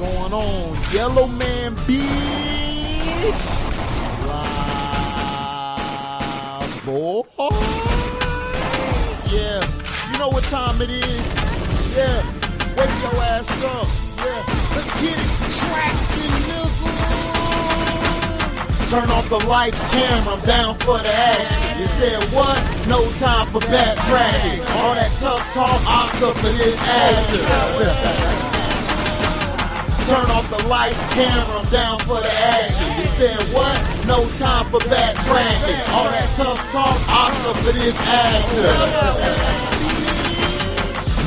going on? Yellow Man Beach. Lyveboy. Yeah, you know what time it is. Yeah, wake your ass up. Yeah, let's get it cracking, nigga. Turn off the lights, camera, I'm down for the action. You said what? No time for backtracking. All that tough talk, Oscar for this actor. Turn off the lights, camera, I'm down for the action. You said what? No time for backtracking. All that tough talk, Oscar for this actor.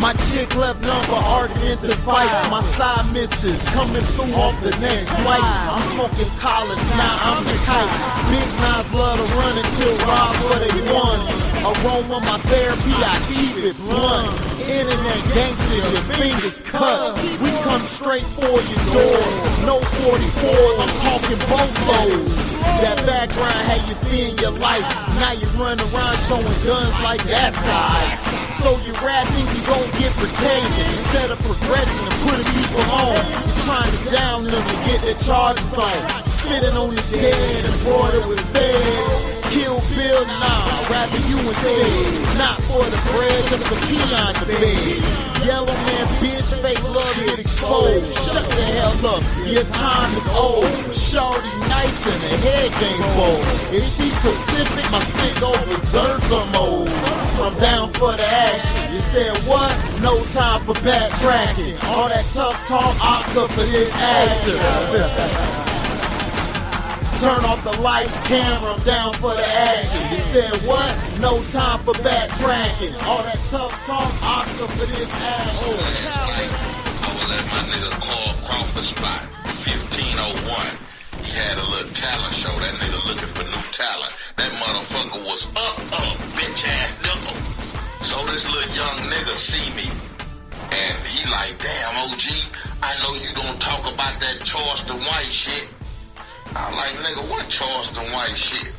My chick left number, arguments and fights. My side misses coming through off the next flight. I'm smoking collars, now I'm the kite. Big Nas love to run until rob for the ones. Aroma my therapy, I keep it blunt. Internet gangsters, your fingers cut. We come straight for your door. No 44s, I'm talking bolos. That background had you feeling your life. Now you run around showing guns like that side. So you rapping, you gon' get protection. Instead of progressing and putting people on, you're trying to down them to get their charges on. Spitting on the dead and broidered with feds. Kill Bill, nah, rather you instead. Not for the bread, just the peon to bed. Yellow Man bitch, fake love get exposed. Shut the hell up, your time is old. Shorty nice and the head game bold. If she Pacific, my stick go berserker mode. I'm down for the action. You said what? No time for backtracking. All that tough talk, Oscar for this actor. Turn off the lights, camera, I'm down for the action. You said what? No time for backtracking. All that tough talk, Oscar for this action. Last night, I was at my nigga Carl Crawford spot, 1501. He had a little talent show. That nigga looking for new talent. That motherfucker was bitch ass nigga. So this little young nigga see me, and he like, damn, OG, I know you gonna talk about that Charleston White shit. I'm like, nigga, what Charleston White shit?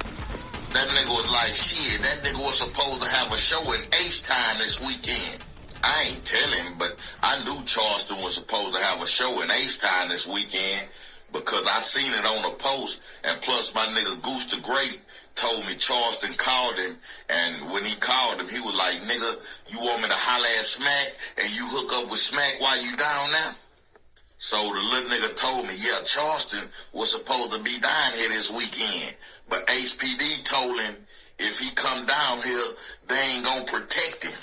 That nigga was like, shit, that nigga was supposed to have a show in H-Time this weekend. I ain't tell him, but I knew Charleston was supposed to have a show in H-Time this weekend because I seen it on a post, and plus my nigga Goose the Great told me Charleston called him, and when he called him, he was like, nigga, you want me to holler at Smack and you hook up with Smack while you down now? So the little nigga told me, yeah, Charleston was supposed to be down here this weekend, but HPD told him if he come down here, they ain't gonna protect him.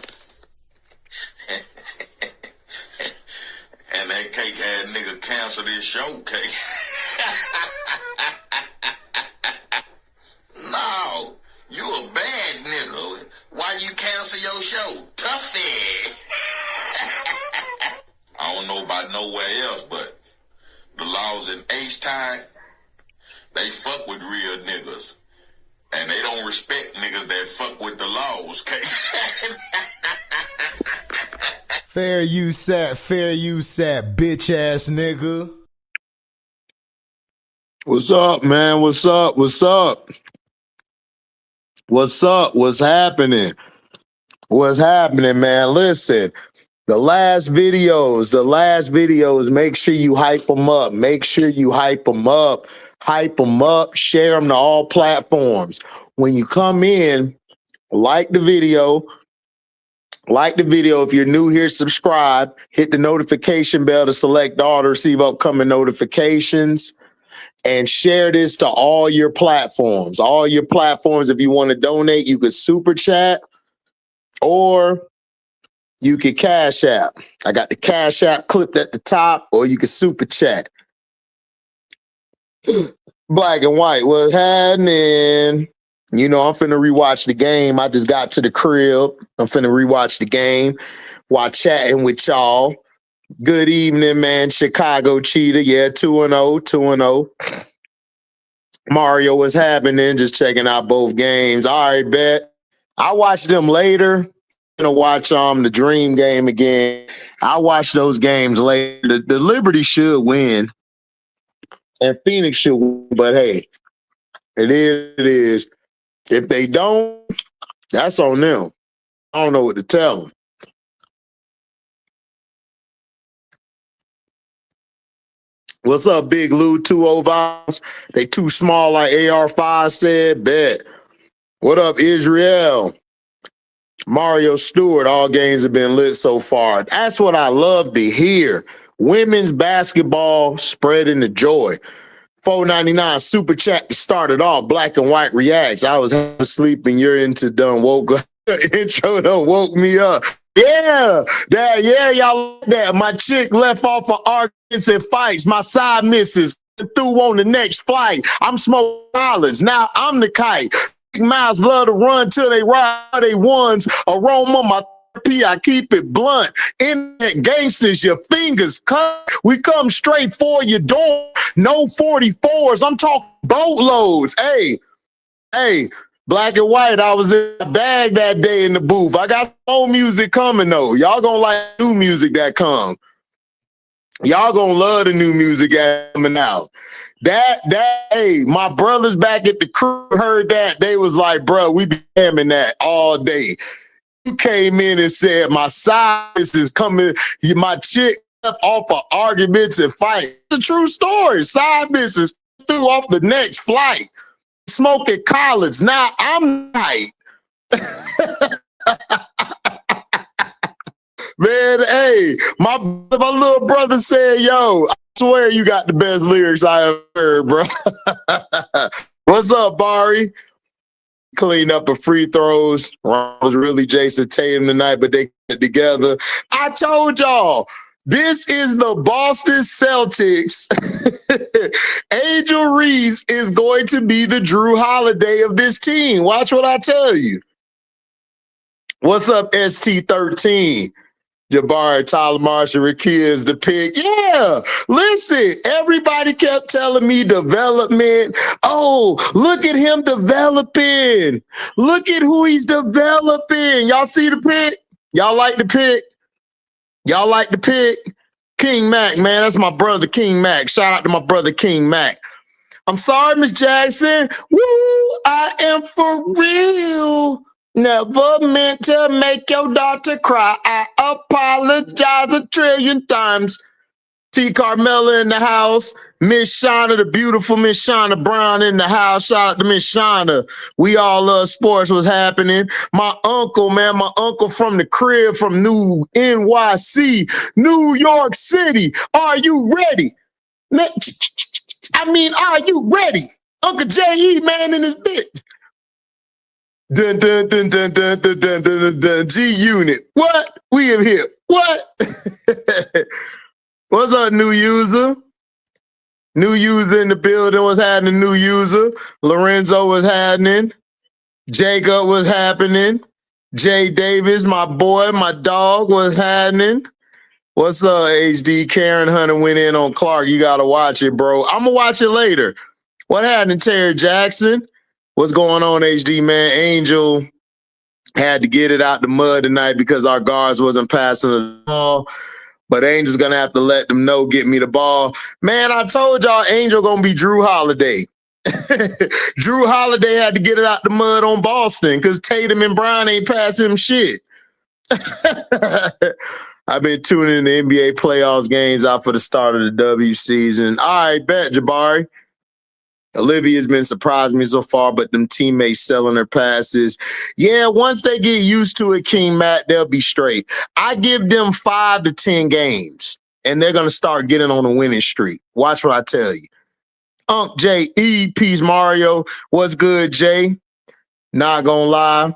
And that cake ass nigga canceled his show, cake. No, you a bad nigga. Why you cancel your show? Toughie. I don't know about nowhere else, but the laws in H-Time, they fuck with real niggas. And they don't respect niggas that fuck with the laws, okay? Fair use that, bitch ass nigga. What's up, man? What's up? What's up? What's up? What's happening? What's happening, man? Listen, the last videos, make sure you hype them up. Make sure you hype them up. Hype them up. Share them to all platforms. When you come in, like the video. Like the video. If you're new here, subscribe. Hit the notification bell to select all to receive upcoming notifications. And share this to all your platforms. All your platforms. If you want to donate, you could super chat or you could Cash App. I got the Cash App clipped at the top, or you could super chat. Black and white, what's happening? You know, I'm finna rewatch the game. I just got to the crib. I'm finna rewatch the game while chatting with y'all. Good evening, man. Chicago Cheetah. Yeah, 2-0, 2-0. Mario, what's happening? Just checking out both games. All right, bet. I'll watch them later. I'm gonna watch the Dream game again. I'll watch those games later. The Liberty should win. And Phoenix should win. But hey, it is. If they don't, that's on them. I don't know what to tell them. What's up, Big Lou? 2 vibes. They too small, like AR5 said. Bet. What up, Israel? Mario Stewart. All games have been lit so far. That's what I love to hear. Women's basketball spreading the joy. 499 super chat started off. Black and White reacts. I was asleep and you're into done woke up. Intro done woke me up. Yeah, y'all like that. My chick left off for arguments and fights. My side misses through on the next flight. I'm smoking dollars. Now I'm the kite. Miles love to run till they ride they ones. Aroma, my therapy, I keep it blunt. Internet gangsters, your fingers cut. We come straight for your door. No 44s. I'm talking boatloads. Hey. Black and White, I was in a bag that day in the booth. I got old music coming, though. Y'all gonna like new music that come. Y'all gonna love the new music that coming out. Hey, my brothers back at the crew heard that. They was like, bro, we be jamming that all day. You came in and said, my size is coming. My chick left off of arguments and fights. It's a true story. Side misses threw off the next flight. Smoking college. Now I'm night. Man, hey, my little brother said, yo, I swear you got the best lyrics I ever heard, bro. What's up, Bari? Clean up of free throws. Ron was really Jason Tatum tonight, but they get together. I told y'all, this is the Boston Celtics. Angel Reese is going to be the Drew Holiday of this team. Watch what I tell you. What's up, ST13? Jabari, Tyler Marshall, Rakia is the pick. Yeah, listen, everybody kept telling me development. Oh, look at him developing. Look at who he's developing. Y'all see the pick? Y'all like the pick? Y'all like the pick? King Mac, man, that's my brother, King Mac. Shout out to my brother, King Mac. I'm sorry, Miss Jackson. Woo, I am for real. Never meant to make your daughter cry. I apologize 1,000,000,000 times. T. Carmella in the house. Miss Shauna, the beautiful Miss Shauna Brown in the house. Shout out to Miss Shauna. We all love sports. What's happening? My uncle, man, my uncle from the crib from New NYC, New York City. Are you ready? I mean, are you ready? Uncle J.E., man, in his bitch. Dun, dun, dun, dun, dun, dun, dun, dun, dun, G-Unit. What? We have here. What? What's up, new user? New user in the building. What's happening, new user? Lorenzo was happening. Jacob was happening. Jay Davis, my boy, my dog was happening. What's up, HD? Karen Hunter went in on Clark. You got to watch it, bro. I'm going to watch it later. What happened, Terry Jackson? What's going on, HD, man? Angel had to get it out the mud tonight because our guards wasn't passing the ball. But Angel's going to have to let them know, get me the ball. Man, I told y'all Angel going to be Drew Holiday. Drew Holiday had to get it out the mud on Boston because Tatum and Brown ain't passing him shit. I've been tuning in the NBA playoffs games out for the start of the W season. All right, bet, Jabari. Olivia's been surprising me so far, but them teammates selling their passes. Yeah, once they get used to it, King Matt, they'll be straight. I give them 5 to 10 games, and they're going to start getting on a winning streak. Watch what I tell you. J.E. Peace Mario. What's good, Jay? Not going to lie.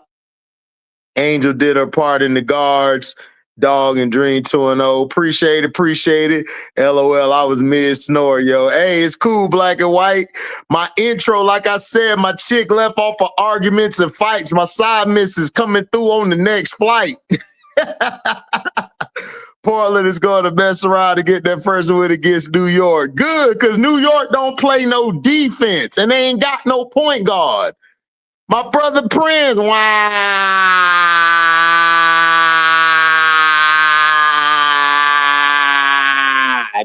Angel did her part in the guards. Dog and Dream 2-0. Appreciate it. LOL, I was mid-snore, yo. Hey, it's cool, Black and White. My intro, like I said, my chick left off of arguments and fights. My side misses coming through on the next flight. Portland is going to mess around to get that first win against New York. Good, because New York don't play no defense, and they ain't got no point guard. My brother Prince,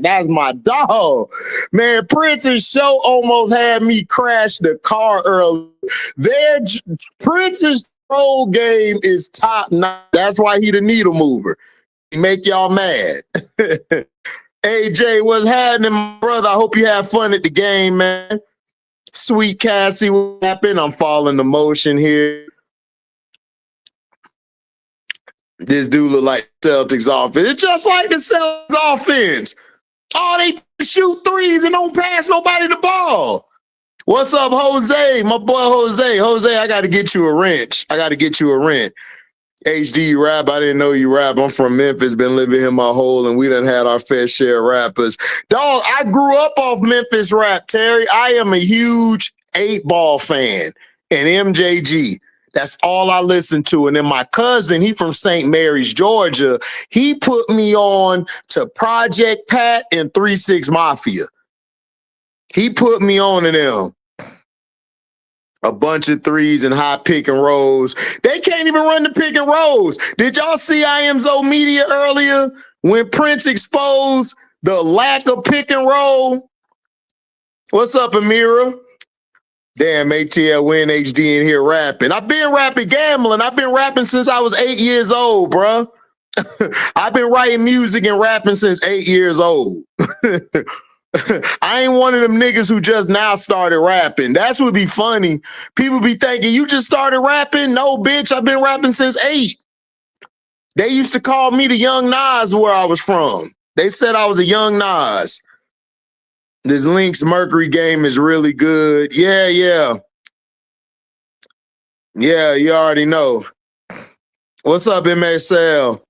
that's my dog. Man, Prince's show almost had me crash the car early. Prince's troll game is top notch. That's why he the needle mover. He make y'all mad. AJ, what's happening, my brother? I hope you have fun at the game, man. Sweet Cassie, what happened? I'm following the motion here. This dude look like Celtics offense. It's just like the Celtics offense. Oh, they shoot threes and don't pass nobody the ball. What's up, Jose? My boy Jose. Jose, I got to get you a wrench. I got to get you a wrench. HD, you rap? I didn't know you rap. I'm from Memphis, been living here my whole, and we done had our fair share of rappers. Dog, I grew up off Memphis rap, Terry. I am a huge 8-Ball fan and MJG. That's all I listen to. And then my cousin, he from St. Mary's, Georgia, he put me on to Project Pat and 3-6 Mafia. He put me on to them. A bunch of threes and high pick and rolls. They can't even run the pick and rolls. Did y'all see IMZO Media earlier when Prince exposed the lack of pick and roll? What's up, Amira? Damn, ATL Win HD in here rapping. I've been rapping gambling. I've been rapping since I was 8 years old, bro. I've been writing music and rapping since 8 years old. I ain't one of them niggas who just now started rapping. That's what be funny. People be thinking, you just started rapping? No, bitch, I've been rapping since 8. They used to call me the Young Nas where I was from. They said I was a Young Nas. This Lynx Mercury game is really good. Yeah. Yeah, you already know. What's up, MSL?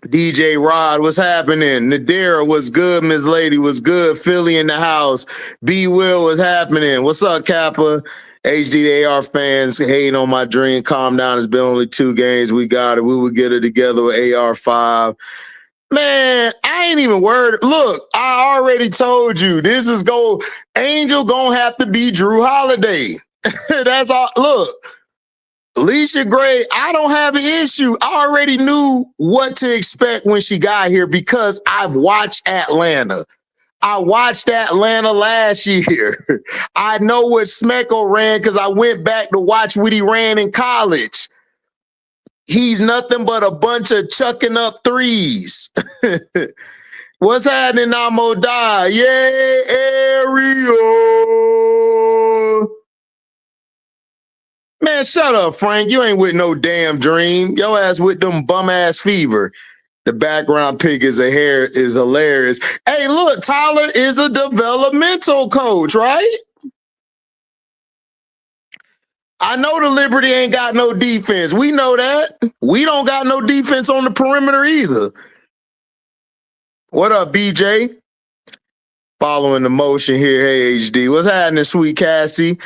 DJ Rod, what's happening? Nadira, what's good? Miss Lady, what's good? Philly in the house. B Will, what's happening? What's up, Kappa? HD AR fans hating on my dream. Calm down. It's been only 2 games. We got it. We will get it together with AR5. Man, I ain't even worried. Look, I already told you this is Angel gonna have to be Drew Holiday. That's all. Look, Alicia Gray, I don't have an issue. I already knew what to expect when she got here because I've watched Atlanta. I watched Atlanta last year. I know what Smecko ran because I went back to watch what he ran in college. He's nothing but a bunch of chucking up threes. What's happening, Namo Die? Yay, Ariel. Man, shut up, Frank. You ain't with no damn dream. Your ass with them bum-ass fever. The background pic is hilarious. Hey, look, Tyler is a developmental coach, right? I know the Liberty ain't got no defense. We know that. We don't got no defense on the perimeter either. What up, BJ? Following the motion here. Hey, HD. What's happening, Sweet Cassie?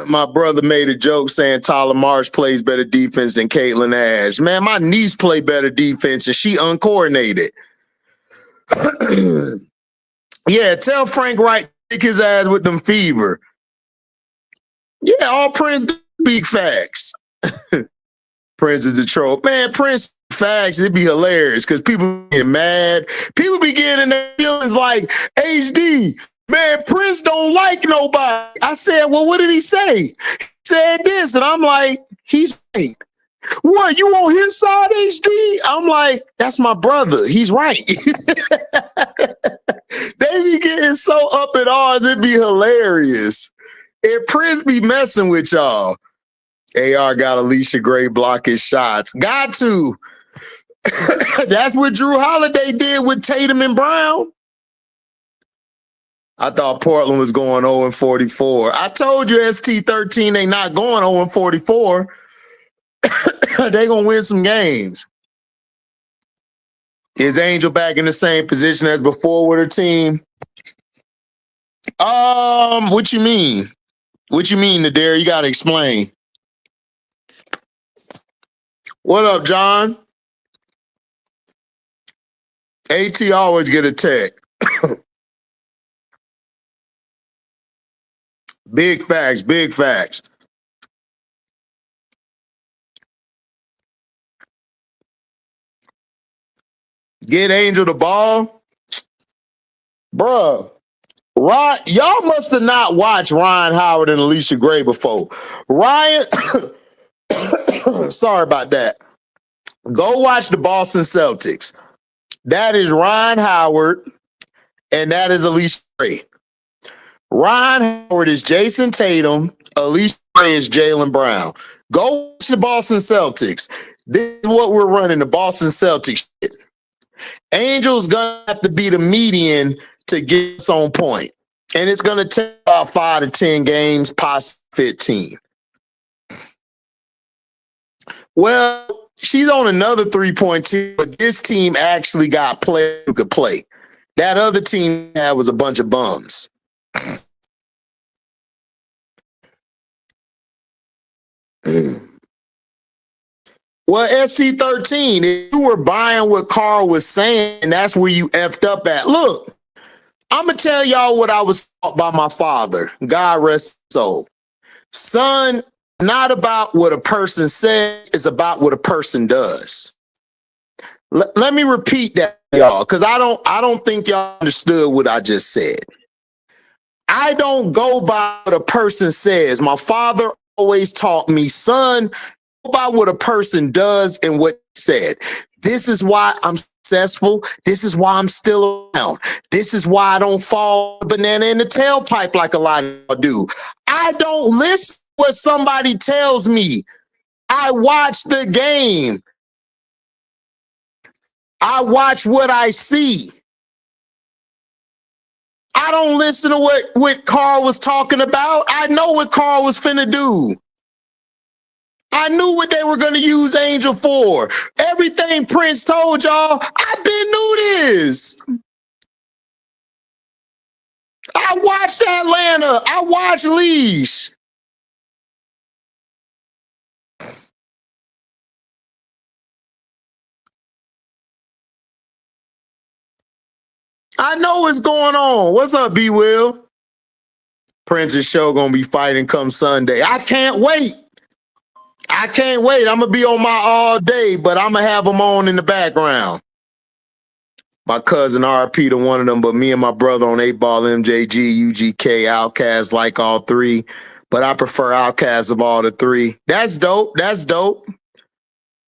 My brother made a joke saying Tyler Marsh plays better defense than Caitlin Ash. Man, my niece play better defense and she uncoordinated. Yeah, tell Frank Wright to kick his ass with them fever. Yeah, all Prince speak facts. Prince of Detroit. Man, Prince facts, it'd be hilarious because people get mad. People be getting their feelings like, HD, man, Prince don't like nobody. I said, well, what did he say? He said this, and I'm like, he's right. What, you on his side, HD? I'm like, that's my brother. He's right. They be getting so up in ours, it'd be hilarious. If Prince be messing with y'all, AR got Alicia Gray block his shots. Got to. That's what Drew Holiday did with Tatum and Brown. I thought Portland was going 0-44. I told you ST13, they not going 0-44. They gonna win some games. Is Angel back in the same position as before with her team? What you mean? What you mean, Nadir? You gotta explain. What up, John? AT always get a tech. Big facts, big facts. Get Angel the ball. Bruh. Ryan, y'all must have not watched Ryan Howard and Alicia Gray before. Ryan, sorry about that. Go watch the Boston Celtics. That is Ron Howard, and that is Alicia Gray. Ron Howard is Jason Tatum. Alicia Gray is Jaylen Brown. Go watch the Boston Celtics. This is what we're running, the Boston Celtics shit. Angel's gonna have to be the median to get us on point. And it's gonna take about 5 to 10 games, possibly 15. Well, she's on another 3-point team, but this team actually got players who could play. That other team was a bunch of bums. Well, ST13, if you were buying what Carl was saying, that's where you effed up at. Look, I'm going to tell y'all what I was taught by my father. God rest his soul. Son, not about what a person says, it's about what a person does. Let me repeat that, y'all, because I don't think y'all understood what I just said. I don't go by what a person says. My father always taught me, son, go by what a person does and what he said. This is why I'm successful. This is why I'm still around. This is why I don't fall banana in the tailpipe like a lot of y'all do. I don't listen to what somebody tells me. I watch the game. I watch what I see. I don't listen to what Carl was talking about. I know what Carl was finna do. I knew what they were going to use Angel for. Everything Prince told y'all, I've been knew this. I watched Atlanta. I watched Leash. I know what's going on. What's up, B Will? Prince's show gonna be fighting come Sunday. I can't wait. I can't wait. I'm gonna be on my all day, but I'm gonna have them on in the background. My cousin RP to one of them, but me and my brother on 8-Ball, MJG, UGK, Outcast, like all three. But I prefer Outcast of all the three. That's dope. That's dope.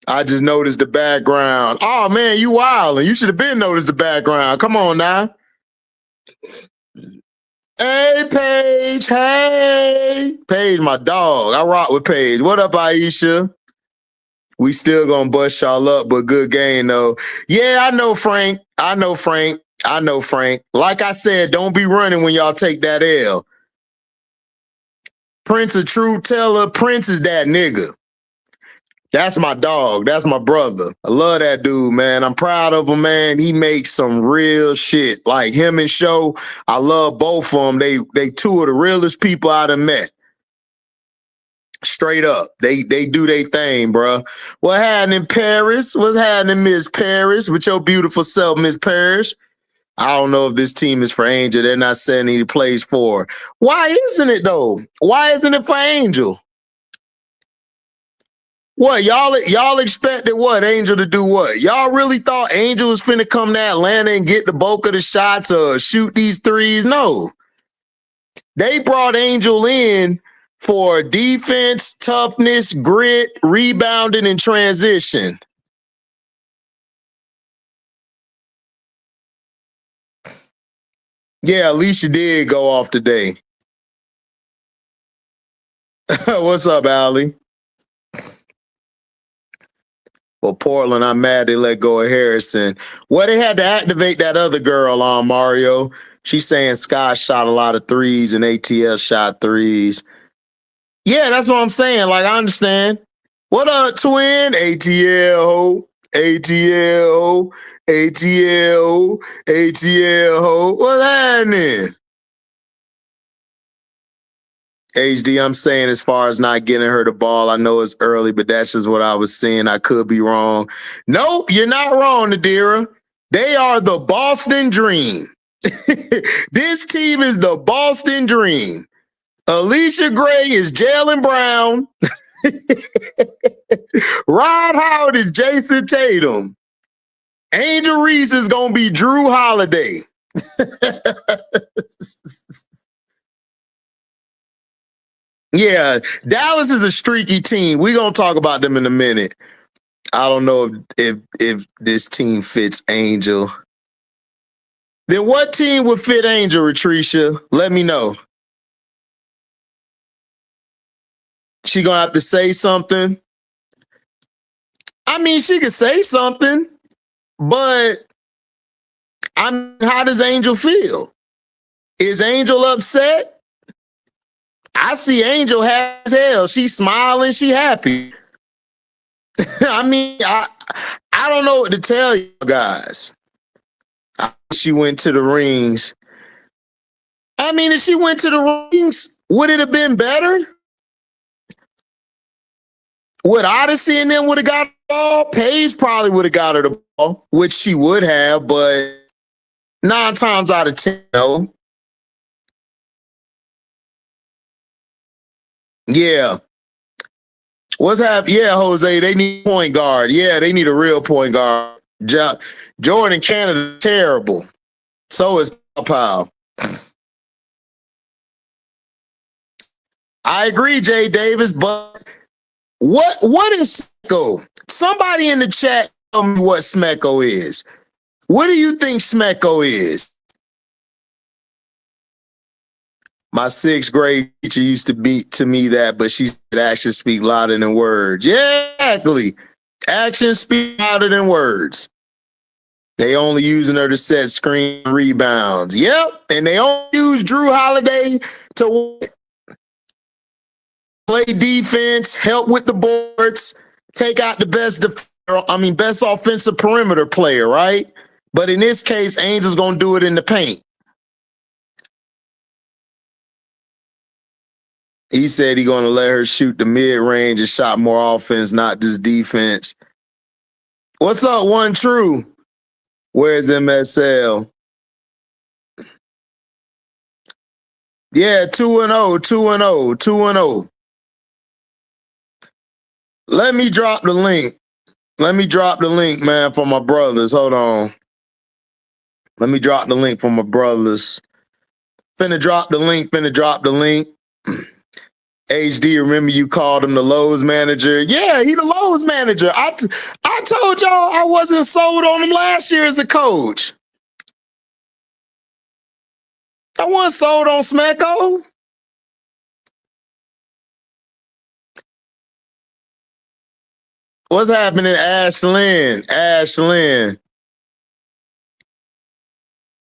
I just noticed the background. Oh man, you wildin'. You should have been noticed the background. Come on now. Hey, Paige. Hey. Paige, my dog. I rock with Paige. What up, Aisha? We still gonna bust y'all up, but good game though. Yeah, I know Frank. I know Frank. I know Frank. Like I said, don't be running when y'all take that L. Prince a true teller. Prince is that nigga. That's my dog. That's my brother. I love that dude, man. I'm proud of him, man. He makes some real shit. Like him and Show, I love both of them. They two of the realest people I done met. Straight up. They do their thing, bro. What happened in Paris? What's happening, Miss Paris? With your beautiful self, Miss Paris? I don't know if this team is for Angel. They're not saying he plays for. Why isn't it, though? Why isn't it for Angel? What, y'all expected what, Angel to do what? Y'all really thought Angel was finna come to Atlanta and get the bulk of the shots or shoot these threes? No. They brought Angel in for defense, toughness, grit, rebounding, and transition. Yeah, Alicia did go off today. What's up, Allie? Well, Portland, I'm mad they let go of Harrison. Well, they had to activate that other girl on Mario. She's saying Sky shot a lot of threes and ATL shot threes. Yeah, that's what I'm saying. Like, I understand. What up, twin? ATL, ATL, ATL, ATL. What's happening? HD, I'm saying as far as not getting her the ball, I know it's early, but that's just what I was seeing. I could be wrong. Nope, you're not wrong, Nadira. They are the Boston Dream. This team is the Boston Dream. Alicia Gray is Jaylen Brown. Rod Howard is Jason Tatum. Angel Reese is going to be Drew Holiday. Yeah, Dallas is a streaky team. We're going to talk about them in a minute. I don't know if this team fits Angel. Then what team would fit Angel, Retricia? Let me know. She gonna have to say something. I mean, she could say something, but how does Angel feel? Is Angel upset? I see Angel happy as hell. She's smiling. She happy. I mean, I don't know what to tell you guys. She went to the rings. I mean, if she went to the rings, would it have been better? Would Odyssey and them would have got the ball? Paige probably would have got her the ball, which she would have, but 9 times out of 10, no. Yeah. What's happening? Yeah, Jose, they need a point guard. Yeah, they need a real point guard. Jordan Canada, terrible. So is Powell. I agree, Jay Davis, but what is Smecco? Somebody in the chat tell me what Smecco is. What do you think Smecco is? My 6th grade teacher used to beat to me that, but she said actions speak louder than words. Yeah, exactly. Actions speak louder than words. They only using her to set screen rebounds. Yep, and they only use Drew Holiday to play defense, help with the boards, take out the best offensive perimeter player, right? But in this case, Angel's gonna do it in the paint. He said he's gonna let her shoot the mid-range and shot more offense, not just defense. What's up, One True? Where's MSL? Yeah, 2-0, 2-0, 2-0. Let me drop the link. Let me drop the link, man, for my brothers. Hold on. Let me drop the link for my brothers. Finna drop the link. HD, remember you called him the Lowe's manager? Yeah, he the Lowe's manager. I told y'all I wasn't sold on him last year as a coach. I wasn't sold on Smecco. What's happening, Ashlyn? Ashlyn.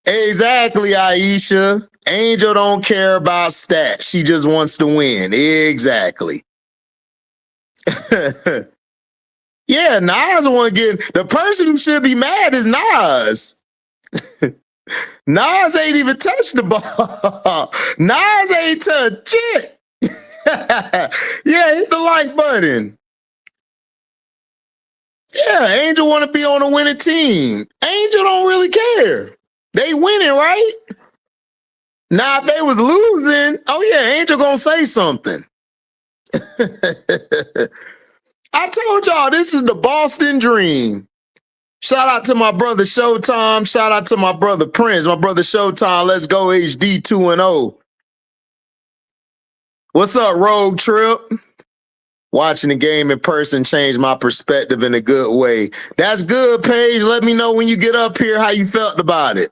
Exactly, Aisha. Angel don't care about stats. She just wants to win. Exactly. Yeah, Nas the one getting the person who should be mad is Nas. Nas ain't even touched the ball. Nas ain't touched shit. Yeah, hit the like button. Yeah, Angel want to be on a winning team. Angel don't really care. They winning, right? Now, if they was losing, oh yeah, Angel gonna say something. I told y'all this is the Boston dream. Shout out to my brother Showtime. Shout out to my brother Prince. My brother Showtime. Let's go HD 2-0. What's up, Road Trip? Watching the game in person changed my perspective in a good way. That's good, Paige. Let me know when you get up here how you felt about it.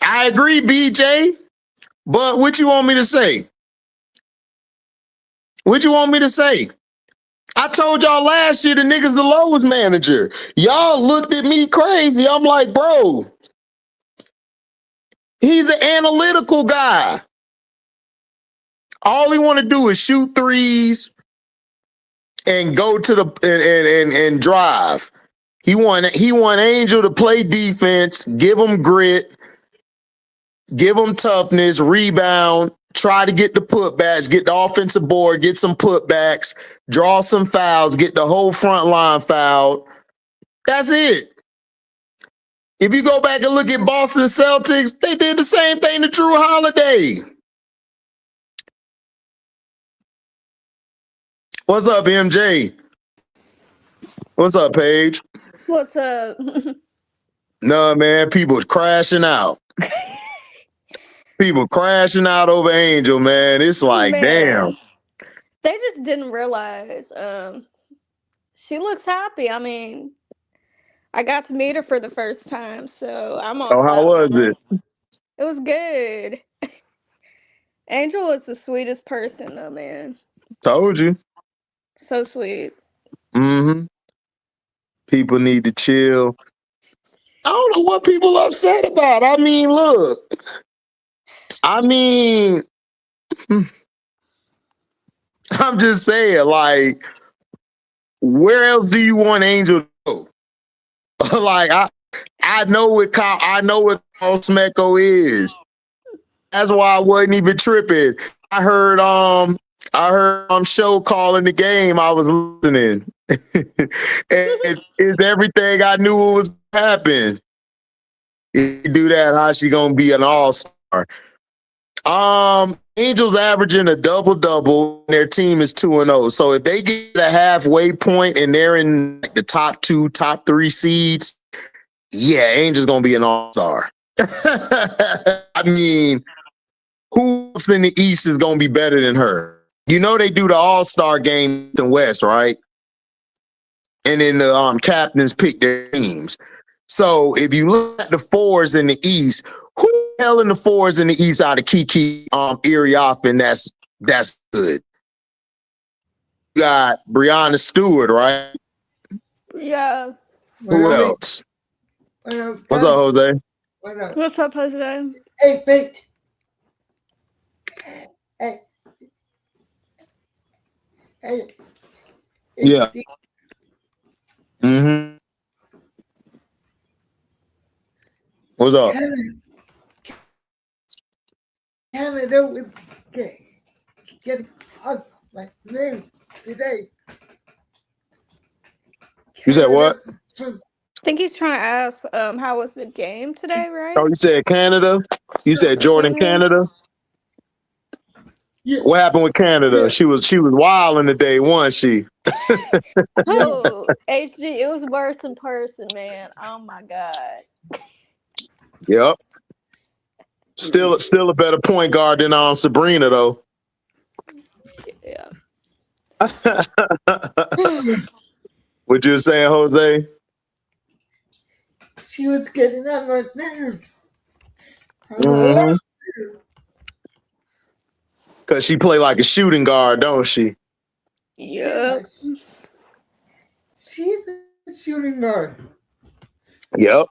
I agree, BJ. But what you want me to say? What you want me to say? I told y'all last year the nigga's the Lowe's manager. Y'all looked at me crazy. I'm like, bro, he's an analytical guy. All he want to do is shoot threes and go to the and drive. He want Angel to play defense, give him grit, give him toughness, rebound, try to get the putbacks, get the offensive board, get some putbacks, draw some fouls, get the whole front line fouled. That's it. If you go back and look at Boston Celtics, they did the same thing to Drew Holiday. What's up, MJ? What's up, Paige? What's up? No, man, people crashing out. People crashing out over Angel, man. It's like, damn. They just didn't realize. She looks happy. I mean, I got to meet her for the first time, so I'm on Oh, how cloud was nine. it? It was good. Angel is the sweetest person, though, man. Told you. So sweet. Mm-hmm. People need to chill. I don't know what people upset about. I mean, look. I mean, I'm just saying, like, where else do you want Angel to go? Like, I know what Carl Smecco is. That's why I wasn't even tripping. I heard show calling the game. I was listening. And it's everything I knew was happen. If you do that, how she gonna be an all-star? Angels averaging a double-double, and their team is 2-0. So if they get a halfway point and they're in like the top 2, top 3 seeds, yeah, Angels gonna be an all-star. I mean, who else in the East is gonna be better than her? You know they do the all-star game in the West, right? And then the captains pick their teams. So if you look at the fours in the East, who the hell in the fours in the East out of Kiki Iriafen that's good? You got Brianna Stewart, right? Yeah. Who else? What's up, Jose? What's up, Jose? Hey, Fake. Hey. Hey. Yeah. Mm-hmm. What's up? Canada was getting up my name today. You said what? I think he's trying to ask how was the game today, right? Oh, you said Canada? You said Jordan, Canada? Yeah. What happened with Canada? Yeah. She was wild in the day, wasn't she? Oh, HG, it was worse in person, man. Oh my God. Yep. Still a better point guard than Sabrina, though. Yeah. What you were saying, Jose? She was getting on my nerves. Mm-hmm. Because she play like a shooting guard, don't she? Yeah. She's a shooting guard. Yep.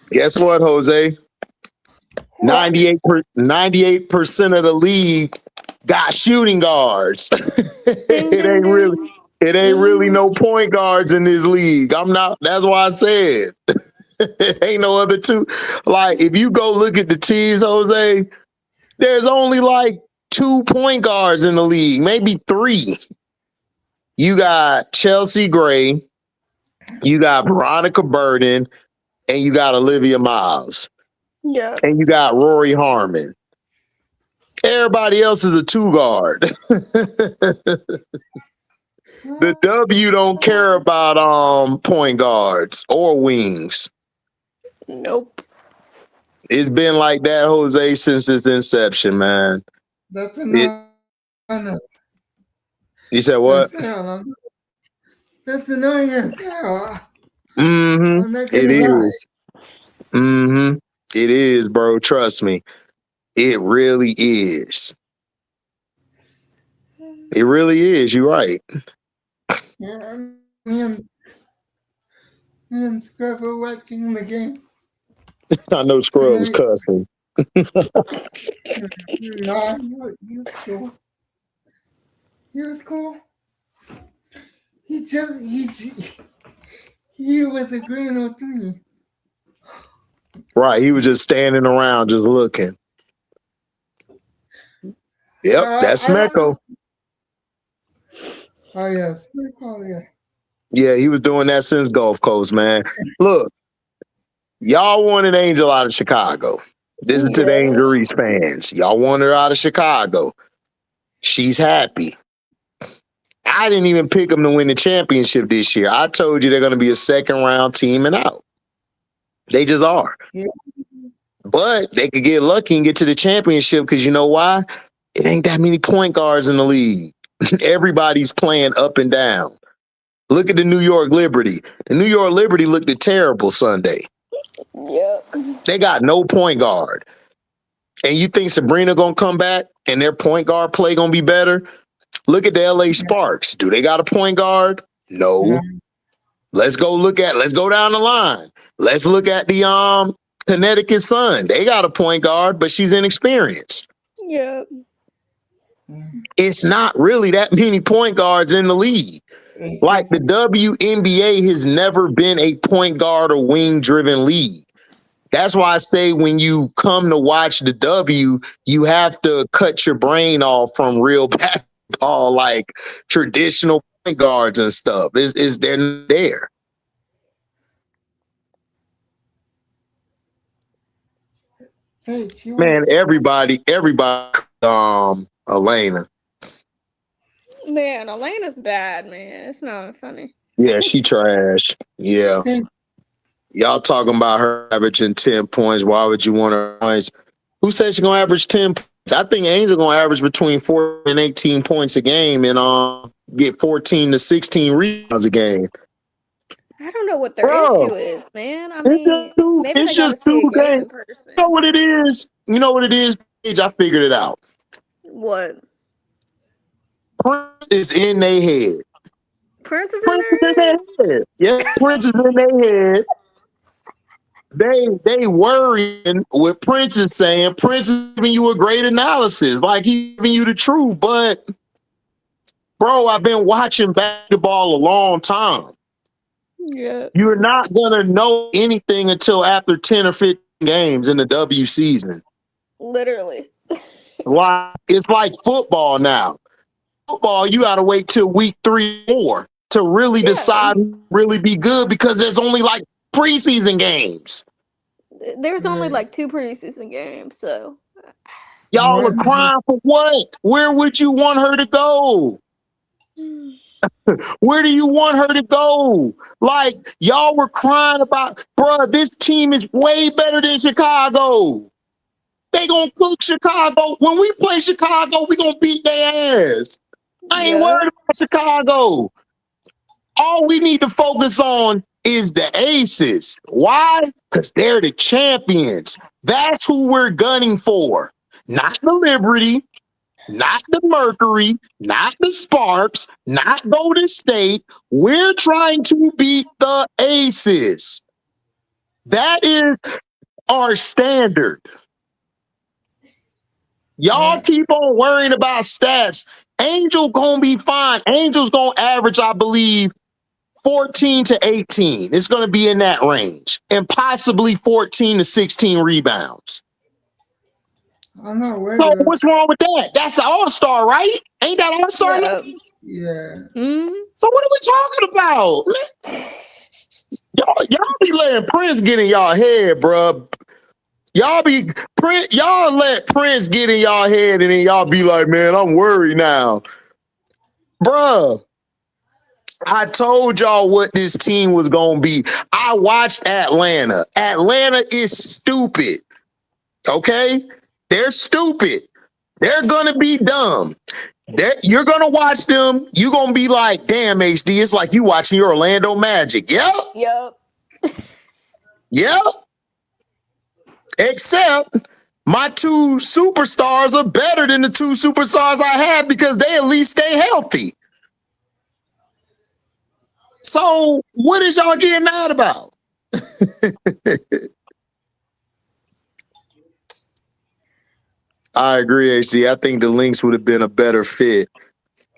Guess what, Jose? 98% of the league got shooting guards. It ain't really no point guards in this league. That's why I said ain't no other two. Like, if you go look at the teams, Jose, there's only like 2 point guards in the league, maybe 3. You got Chelsea Gray, you got Veronica Burden, and you got Olivia Miles. Yeah. And you got Rory Harmon. Everybody else is a 2 guard. The W don't care about point guards or wings. Nope. It's been like that, Jose, since its inception, man. That's annoying. You said what? That's annoying as hell. Mm-hmm. It is. Mm-hmm. It is, bro. Trust me. It really is. It really is. You're right. Yeah, me and Scrub were watching the game. I know Scrub was cussing. No, he was cool. He was cool. He was agreeing with me. Right. He was just standing around, just looking. Yep, that's Smecco. Oh, yeah. Smecco, yeah. Yeah, he was doing that since Gulf Coast, man. Look, y'all wanted Angel out of Chicago. This is to the Angel Reese fans. Y'all want her out of Chicago. She's happy. I didn't even pick them to win the championship this year. I told you they're going to be a second-round team and out. They just are. Yeah. But they could get lucky and get to the championship because you know why? It ain't that many point guards in the league. Everybody's playing up and down. Look at the New York Liberty. The New York Liberty looked terrible Sunday. Yep. They got no point guard. And you think Sabrina gonna come back and their point guard play gonna be better? Look at the LA Sparks. Do they got a point guard? No. Yeah. Let's go down the line. Let's look at the Connecticut Sun. They got a point guard, but she's inexperienced. Yep. It's not really that many point guards in the league. Like the WNBA has never been a point guard or wing driven league. That's why I say when you come to watch the W, you have to cut your brain off from real basketball, like traditional point guards and stuff. Is they're there. Hey, Man, everybody, Elena. Man, Elena's bad, man. It's not funny. Yeah, she trash. Yeah. Y'all talking about her averaging 10 points. Why would you want her points? Who said she's gonna average 10 points? I think Angel gonna average between 14 and 18 points a game and get 14 to 16 rebounds a game. I don't know what their Bro, issue is, man. I mean, maybe they gotta see a game in person. You know what it is? You know what it is? Paige, I figured it out. What? Prince is in their head. Prince is in their head? Yeah, Prince is in their head. They worrying what Prince is saying. Prince is giving you a great analysis, like he's giving you the truth. But, bro, I've been watching basketball a long time. Yeah. You're not gonna know anything until after 10 or 15 games in the W season. Literally. It's like football now. Football, you gotta wait till week 3 or 4 to really decide who really be good because there's only like preseason games. There's only like 2 preseason games, so y'all are crying for what? Where would you want her to go? Where do you want her to go? Like, y'all were crying about, bruh, this team is way better than Chicago. They gonna cook Chicago. When we play Chicago, we gonna beat their ass. I ain't worried about Chicago. All we need to focus on is the Aces. Why? Because they're the champions. That's who we're gunning for. Not the Liberty, not the Mercury, not the Sparks, not Golden State. We're trying to beat the Aces. That is our standard. Y'all keep on worrying about stats. Angel gonna be fine. Angel's gonna average, I believe, 14 to 18. It's gonna be in that range, and possibly 14 to 16 rebounds. I'm not worried. So what's wrong with that? That's an all-star, right? Ain't that all-star? Yeah. So what are we talking about? Y'all be letting Prince get in y'all head, bro. Y'all let Prince get in y'all head, and then y'all be like, man, I'm worried now. Bruh, I told y'all what this team was going to be. I watched Atlanta. Atlanta is stupid. Okay? They're stupid. They're going to be dumb. You're going to watch them. You're going to be like, damn, HD, it's like you watching your Orlando Magic. Yep. Yep. Except my 2 superstars are better than the 2 superstars I have because they at least stay healthy. So what is y'all getting mad about? I agree, AC. I think the Lynx would have been a better fit.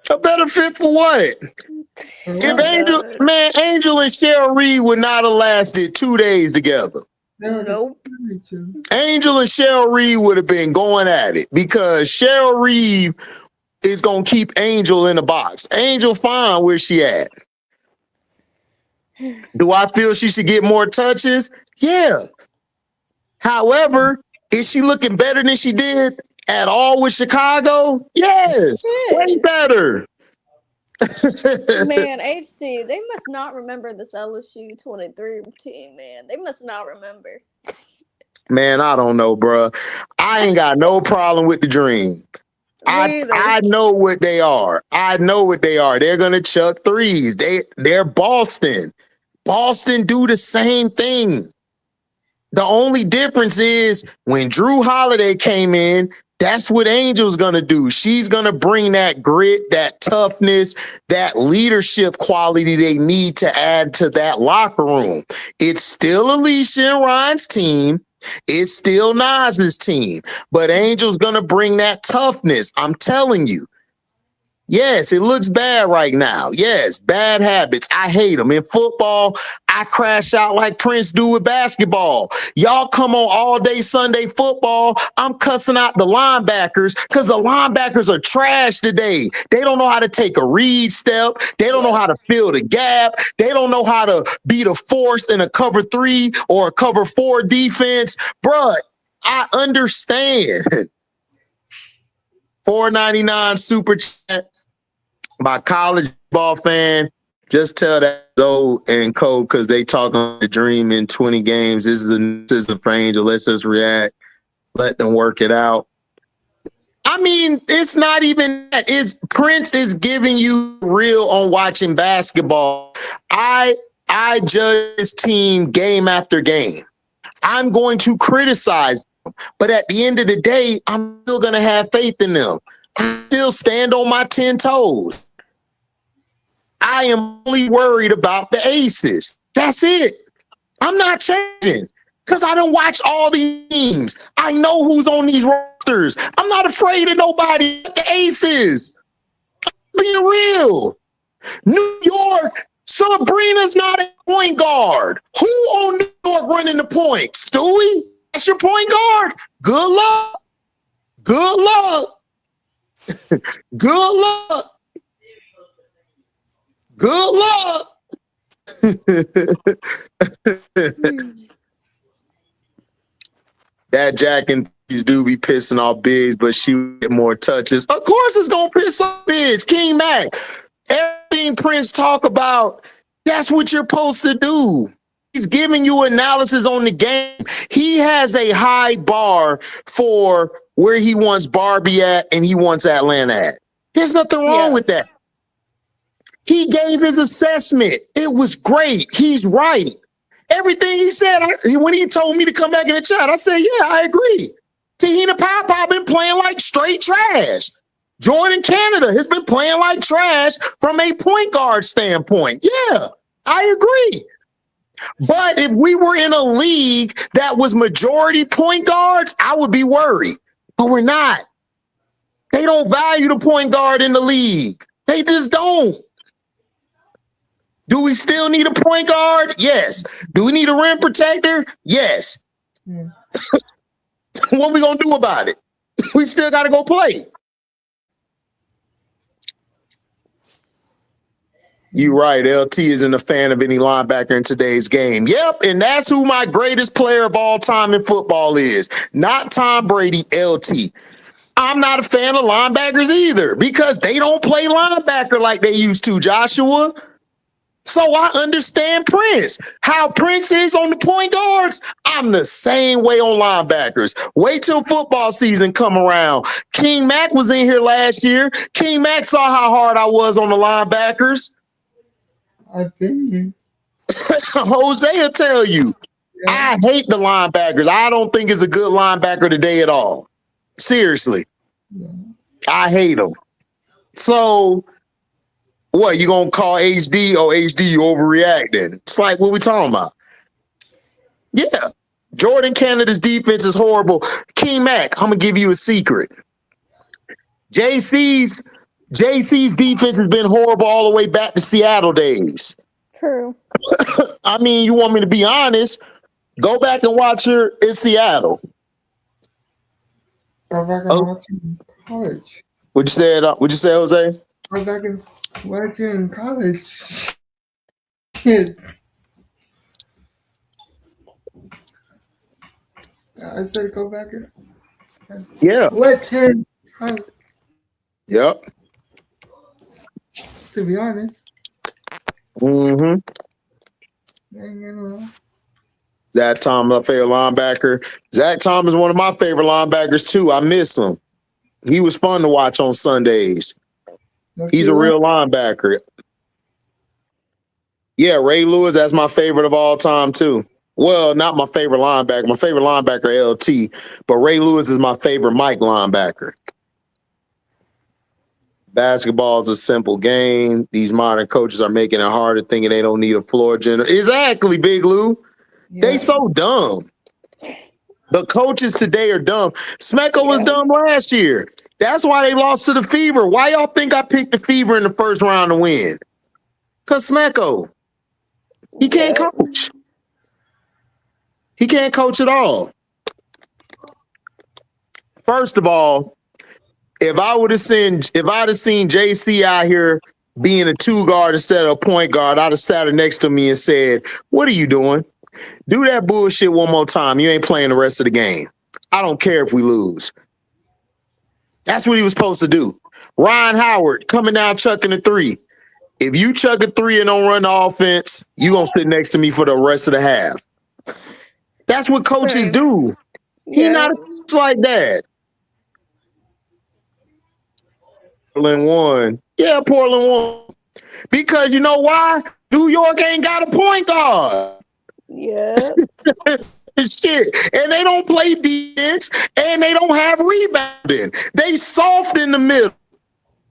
A better fit for what? If Angel and Cheryl Reed would not have lasted 2 days together. Nope. Angel and Cheryl Reed would have been going at it because Cheryl Reed is going to keep Angel in the box. Angel fine where she at. Do I feel she should get more touches? Yeah. However, is she looking better than she did at all with Chicago? Yes. Way better. Man, HD, they must not remember this LSU 23 team, man. They must not remember. Man, I don't know, bro. I ain't got no problem with the dream. Me either. I know what they are. I know what they are. They're gonna chuck threes. They're Boston. Boston do the same thing. The only difference is when Drew Holiday came in, that's what Angel's gonna do. She's gonna bring that grit, that toughness, that leadership quality they need to add to that locker room. It's still Alicia and Ryan's team. It's still Nas's team, but Angel's gonna bring that toughness. I'm telling you. Yes, it looks bad right now. Yes, bad habits. I hate them. In football, I crash out like Prince do with basketball. Y'all come on all day Sunday football. I'm cussing out the linebackers because the linebackers are trash today. They don't know how to take a read step. They don't know how to fill the gap. They don't know how to be the force in a cover 3 or a cover 4 defense. Bruh, I understand. $4.99 super chat. My college ball fan, just tell that Zoe and Cole because they talk on the dream in 20 games. This is a system for Angel. Let's just react. Let them work it out. I mean, it's not even that. It's Prince is giving you real on watching basketball. I judge this team game after game. I'm going to criticize them, but at the end of the day, I'm still going to have faith in them. I still stand on my 10 toes. I am only worried about the aces. That's it. I'm not changing because I don't watch all these teams. I know who's on these rosters. I'm not afraid of nobody but the aces. I'm being real. New York, Sabrina's not a point guard. Who on New York running the point? Stewie? That's your point guard? Good luck. Good luck. Good luck. Good luck. That Jack and these do be pissing off Biggs, but she get more touches. Of course it's gonna piss off Biggs. King Mac. Everything Prince talk about, that's what you're supposed to do. He's giving you analysis on the game. He has a high bar for where he wants Barbie at and he wants Atlanta at. There's nothing wrong with that. He gave his assessment. It was great. He's right. Everything he said, when he told me to come back in the chat, I said, yeah, I agree. Tahina Papa been playing like straight trash. Jordan Canada has been playing like trash from a point guard standpoint. Yeah, I agree. But if we were in a league that was majority point guards, I would be worried. But we're not. They don't value the point guard in the league. They just don't. Do we still need a point guard? Yes. Do we need a rim protector? Yes. Yeah. What we gonna do about it? We still gotta go play. You right. LT isn't a fan of any linebacker in today's game. Yep, and that's who my greatest player of all time in football is. Not Tom Brady, LT. I'm not a fan of linebackers either because they don't play linebacker like they used to, Joshua. So I understand Prince. How Prince is on the point guards, I'm the same way on linebackers. Wait till football season come around. King Mac was in here last year. King Mac saw how hard I was on the linebackers. I've been here. Jose will tell you. Yeah. I hate the linebackers. I don't think it's a good linebacker today at all. Seriously. Yeah. I hate them. So what, you gonna call HD? Oh, HD, you overreacting. It's like, what we talking about? Yeah. Jordan Canada's defense is horrible. King Mac, I'm gonna give you a secret. JC's defense has been horrible all the way back to Seattle days. True. I mean, you want me to be honest? Go back and watch her in Seattle. Go back and watch her in college. What'd you say, Jose? Go back and watch her in college. I said go back and watch her in college. Yep. To be honest. Mm-hmm. Zach Thomas, my favorite linebacker. Zach Thomas is one of my favorite linebackers too. I miss him. He was fun to watch on Sundays. He's a real linebacker. Yeah, Ray Lewis, that's my favorite of all time, too. Well, not my favorite linebacker. My favorite linebacker, LT, but Ray Lewis is my favorite Mike linebacker. Basketball is a simple game. These modern coaches are making it harder, thinking they don't need a floor general. Exactly, Big Lou. Yeah. They so dumb. The coaches today are dumb. Smecco was dumb last year. That's why they lost to the Fever. Why y'all think I picked the Fever in the first round to win? Because Smecco. He can't coach. He can't coach at all. First of all, if I'd have seen JC out here being a 2 guard instead of a point guard, I'd have sat her next to me and said, "What are you doing? Do that bullshit one more time. You ain't playing the rest of the game. I don't care if we lose." That's what he was supposed to do. Ryan Howard coming down chucking a 3. If you chuck a 3 and don't run the offense, you gonna sit next to me for the rest of the half. That's what coaches do. He not a coach like that. Portland won. Yeah, Portland won. Because you know why? New York ain't got a point guard. Yeah. Shit. And they don't play defense and they don't have rebounding. They soft in the middle.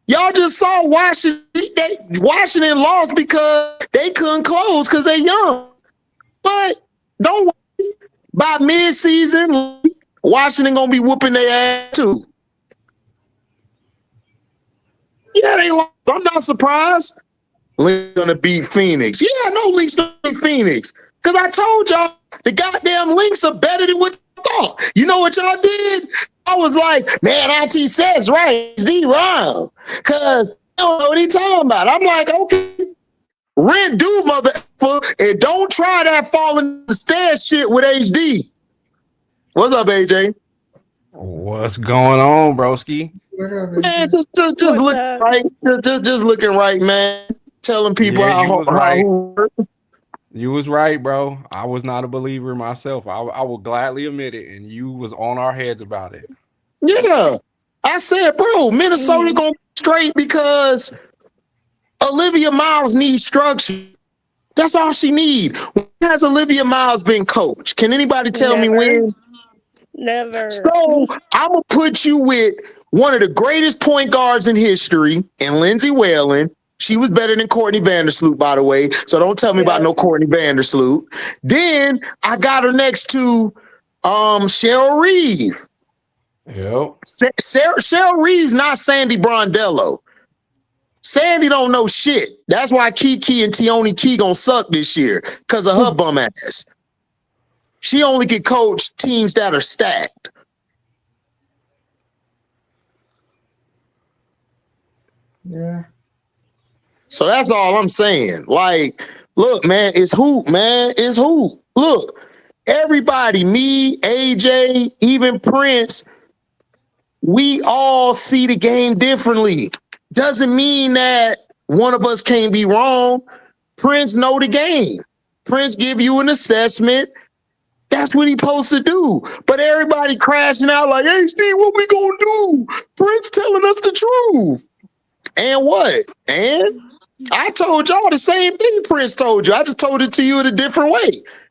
Y'all just saw Washington. Washington lost because they couldn't close because they young. But don't worry. By mid-season, Washington gonna be whooping their ass too. Yeah, they lost. I'm not surprised. Lynx gonna beat Phoenix. Yeah, I know Lynx gonna beat Phoenix. Because I told y'all the goddamn Lynx are better than what you thought. You know what y'all did? I was like, man, IT says right, D wrong. Because I don't know what he talking about. I'm like, okay, rent due, motherfucker, and don't try that falling the stairs shit with HD. What's up, AJ? What's going on, broski? Man, just looking right. Just looking right, man. Telling people how you was right, bro. I was not a believer myself. I will gladly admit it, and you was on our heads about it. Yeah. I said, bro, Minnesota gonna be straight because Olivia Miles needs structure. That's all she need. When has Olivia Miles been coached? Can anybody tell me when? Never. So I'm gonna put you with one of the greatest point guards in history, and Lindsay Whalen. She was better than Courtney Vandersloot, by the way. So don't tell me about no Courtney Vandersloot. Then I got her next to Cheryl Reeve. Yep. Cheryl Reeve's not Sandy Brondello. Sandy don't know shit. That's why Kiki and Tioni Key gonna suck this year because of her bum ass. She only can coach teams that are stacked. Yeah. So that's all I'm saying. Like, look, man, it's hoop, man. It's hoop. Look, everybody, me, AJ, even Prince, we all see the game differently. Doesn't mean that one of us can't be wrong. Prince know the game. Prince give you an assessment. That's what he supposed to do. But everybody crashing out like, hey, Steve, what we gonna do? Prince telling us the truth. And what? And I told y'all the same thing Prince told you. I just told it to you in a different way.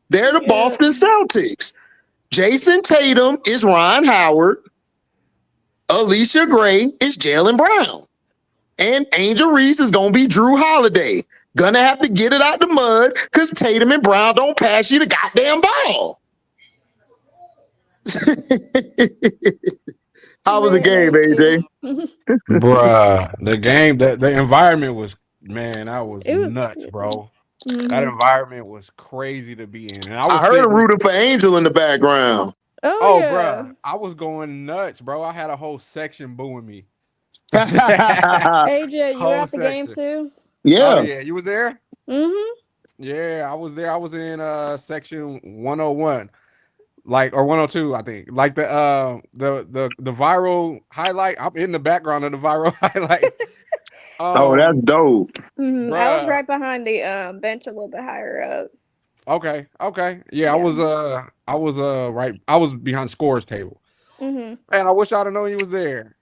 They're the Boston Celtics. Jason Tatum is Ryan Howard. Alicia Gray is Jaylen Brown. And Angel Reese is going to be Drew Holiday. Gonna have to get it out the mud because Tatum and Brown don't pass you the goddamn ball. How was the game, AJ? Bruh, the game, the environment was, man, it was nuts, bro. That environment was crazy to be in. And I heard a rooting for Angel in the background. Oh, bruh, I was going nuts, bro. I had a whole section booing me. AJ, you were at the game too? Yeah. Oh, yeah, you was there? Yeah, I was there. I was in section 101. Like, or 102, I think. Like the viral highlight. I'm in the background of the viral highlight. Oh, that's dope. I was right behind the bench a little bit higher up. Okay. Yeah, I was right. I was behind scores table. Man, I wish I'd have known you was there.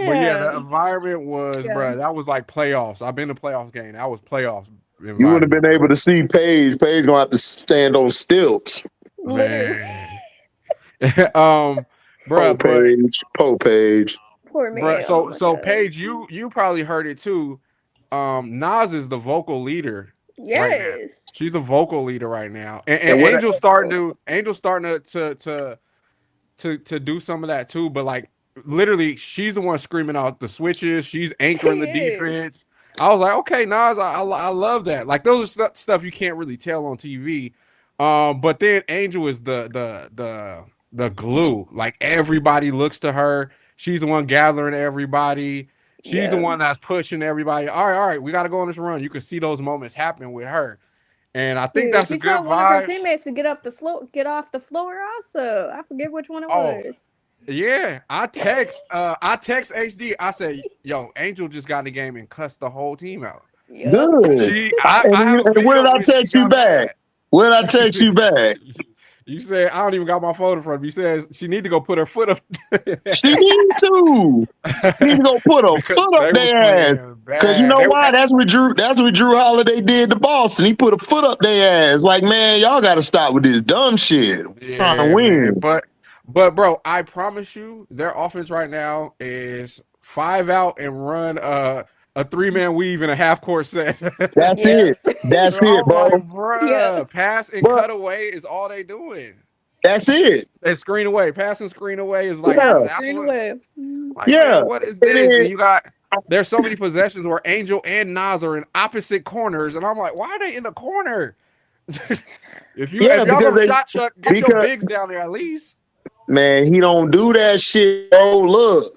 But yeah, the Man. environment was, bro. That was like playoffs. I've been to playoffs game. That was playoffs environment. You would have been able to see Paige. Paige gonna have to stand on stilts. Literally. Man. Bro, Poor Paige. Poor me. Bro, so Paige, you probably heard it too. Nas is the vocal leader. Yes. Right now. She's the vocal leader right now, and Angel's starting to do some of that too. But like literally, she's the one screaming out the switches. She's anchoring the defense. I was like, okay, Nas, I love that. Like those are stuff you can't really tell on TV. But then Angel is the glue. Like everybody looks to her. She's the one gathering everybody. She's the one that's pushing everybody. All right, we got to go on this run. You can see those moments happen with her, and I think that's a good vibe. One of her teammates to get off the floor. Also, I forget which one it was. Yeah, I text HD. I said, "Yo, Angel just got in the game and cussed the whole team out." Yep. Good. Where did I text you back? Where did I text you back? You said, I don't even got my phone in front of me. You said she need to go put her foot up. She need to. She need to go put her foot up their ass. Because you know why? That's what Drew Holiday did to Boston. He put a foot up their ass. Like, man, y'all got to stop with this dumb shit. Trying to win. Man. But bro, I promise you, their offense right now is 5 out and run a 3-man weave in a half-court set. That's it. That's it, bro. Like, bruh, pass and cut away is all they doing. That's it. And screen away. Pass and screen away is like, screen away. Like, man, what is this? And you got, there's so many possessions where Angel and Nas are in opposite corners, and I'm like, why are they in the corner? if y'all go shot chuck, get your bigs down there at least. Man, he don't do that shit, bro. Look,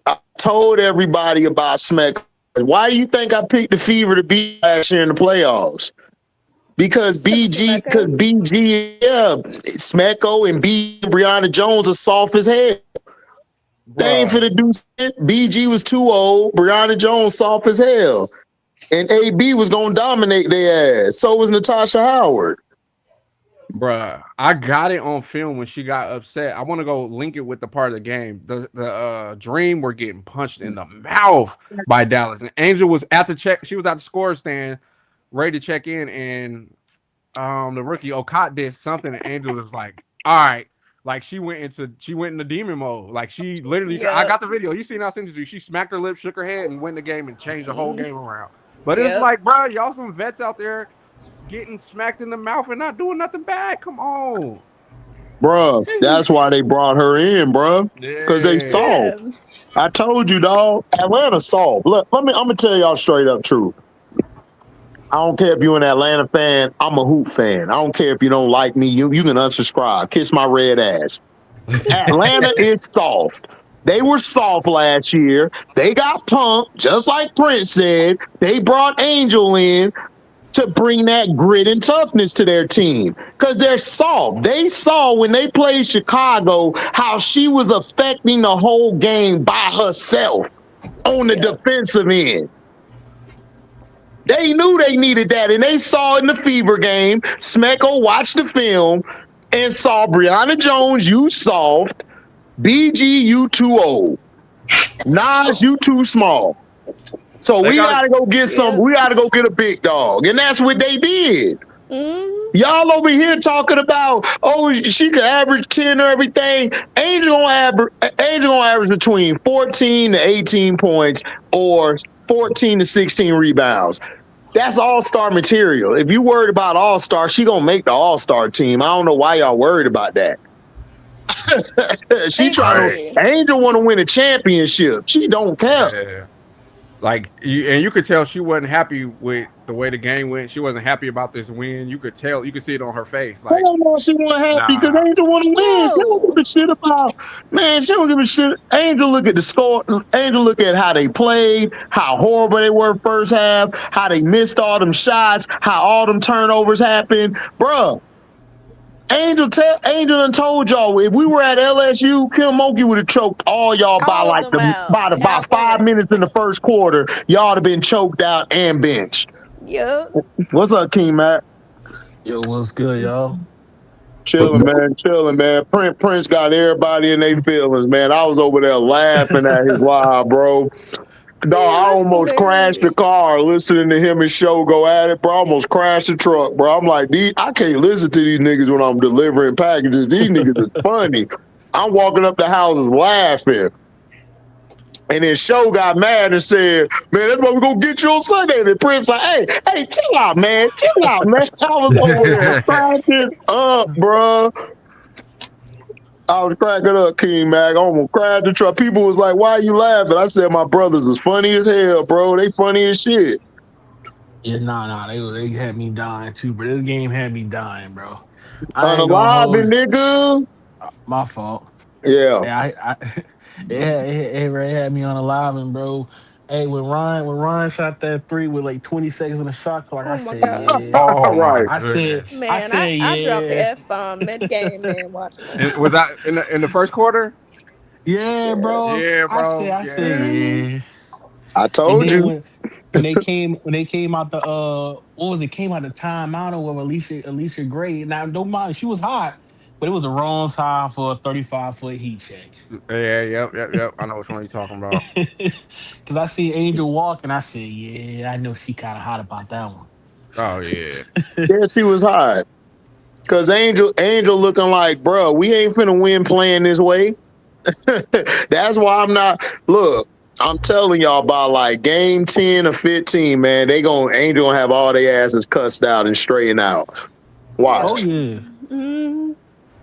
I told everybody about Smack. Why do you think I picked the Fever to beat last year in the playoffs? Because BG, Smecko and Brianna Jones are soft as hell. They ain't finna do shit. BG was too old. Brianna Jones soft as hell. And AB was gonna dominate their ass. So was Natasha Howard. Bruh, I got it on film when she got upset. I want to go link it with the part of the game. The Dream were getting punched in the mouth by Dallas. And Angel was at the check. She was at the score stand, ready to check in. And the rookie Okot did something. And Angel was like, all right. Like she went into demon mode. Like she literally, I got the video. You seen how I sent it to you. She smacked her lips, shook her head, and went in the game and changed the whole game around. But it's like, bro, y'all some vets out there getting smacked in the mouth and not doing nothing bad. Come on, bro. That's why they brought her in, bro. Because they saw. I told you, dog. Atlanta saw. Look, I'm gonna tell y'all straight up truth. I don't care if you're an Atlanta fan. I'm a Hoop fan. I don't care if you don't like me. You can unsubscribe. Kiss my red ass. Atlanta is soft. They were soft last year. They got pumped, just like Prince said. They brought Angel in to bring that grit and toughness to their team because they're soft. They saw when they played Chicago how she was affecting the whole game by herself on the defensive end. They knew they needed that, and they saw it in the Fever game. Smecko watched the film and saw Brianna Jones, you soft. BG, you too old. Nas, you too small. So we gotta go get some. We gotta go get a big dog, and that's what they did. Y'all over here talking about, oh, she could average 10 or everything. Angel gonna average between 14 to 18 points or 14 to 16 rebounds. That's all-star material. If you worried about all-star, she gonna make the all-star team. I don't know why y'all worried about that. Angel want to win a championship. She don't care. Like you could tell she wasn't happy with the way the game went. She wasn't happy about this win. You could tell. You could see it on her face. Like, she wasn't happy because Angel want to win. She don't give a shit about. Man, she don't give a shit. Angel look at the score. Angel look at how they played, how horrible they were first half, how they missed all them shots, how all them turnovers happened, bruh. Angel done told y'all if we were at LSU, Kim Mulkey would have choked all y'all by about 5 minutes in the first quarter. Y'all have been choked out and benched. Yep. What's up, King Matt? Yo, what's good, y'all? Chilling, man. Chilling, man. Prince got everybody in their feelings, man. I was over there laughing at his wild, bro. Dog, I that's almost crashed the hilarious. car listening to him and Show go at it, bro. I almost crashed the truck, bro. I'm like, I can't listen to these niggas when I'm delivering packages. These niggas is funny. I'm walking up the houses laughing. And then Show got mad and said, man, that's what we're going to get you on Sunday. And Prince like, hey, chill out, man. Chill out, man. I was over there cracking up, bro. I was cracking up, King Mac. I almost cried the truck. People was like, why are you laughing? I said, my brothers is funny as hell, bro. They funny as shit. Yeah, nah, they had me dying too, but this game had me dying, bro. I ain't gonna Unalive, hold nigga. my fault. Yeah. Yeah, it had me on alive, bro. Hey, when Ryan shot that 3 with like 20 seconds on the shot clock, Oh I my said, god. yeah. Oh my Right. goodness. Man, said, I dropped the yeah. F-bomb mid-game, man, watching that. And was that in the first quarter? Yeah, Yeah. bro. Yeah, bro. I said, Yeah. yeah. I And told then you. when they came out the what was it? Came out the timeout or with Alicia Gray. Now don't mind, she was hot, but it was the wrong time for a 35-foot heat check. Yeah, yep. I know which one you're talking about. Cause I see Angel walk and I said, yeah, I know she kind of hot about that one. Oh yeah. Yeah, she was hot. Cause Angel looking like, bro, we ain't finna win playing this way. That's why I'm not. Look, I'm telling y'all about like game 10 or 15, man. Angel gonna have all their asses cussed out and straightened out. Watch. Oh yeah. Mm.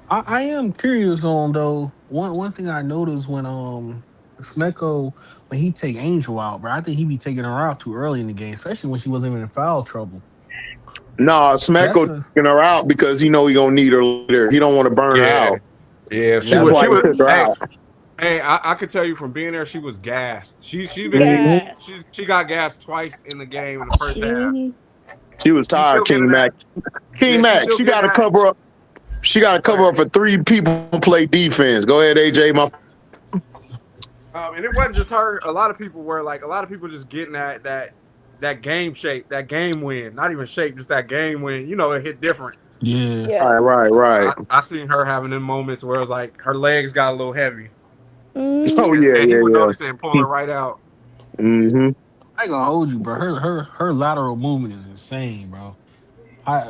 I am curious on though. One thing I noticed when Smecco when he take Angel out, bro, I think he be taking her out too early in the game, especially when she wasn't even in foul trouble. Nah, That's Smecko a taking her out because he know he gonna need her later. He don't want to burn her Yeah. out. Yeah. She That's was. why She he was. took her out. Hey, I could tell you from being there, she was gassed. She's been Mhm. getting. Yes. She got gassed twice in the game in the first half. Mm-hmm. She was She's still tired, getting King that. Mac. King Yeah, she's Mac, still she getting got to that. cover up. She got to cover up for 3 people who play defense. Go ahead, AJ. And it wasn't just her. A lot of people were like, a lot of people just getting that game shape, that game win. Not even shape, just that game win. You know, it hit different. yeah. Yeah. Right. I seen her having them moments where it was like her legs got a little heavy, Oh Mm. yeah, and he would yeah. notice it and pull her right out. Mm-hmm. I ain't gonna hold you, bro. Her lateral movement is insane, bro.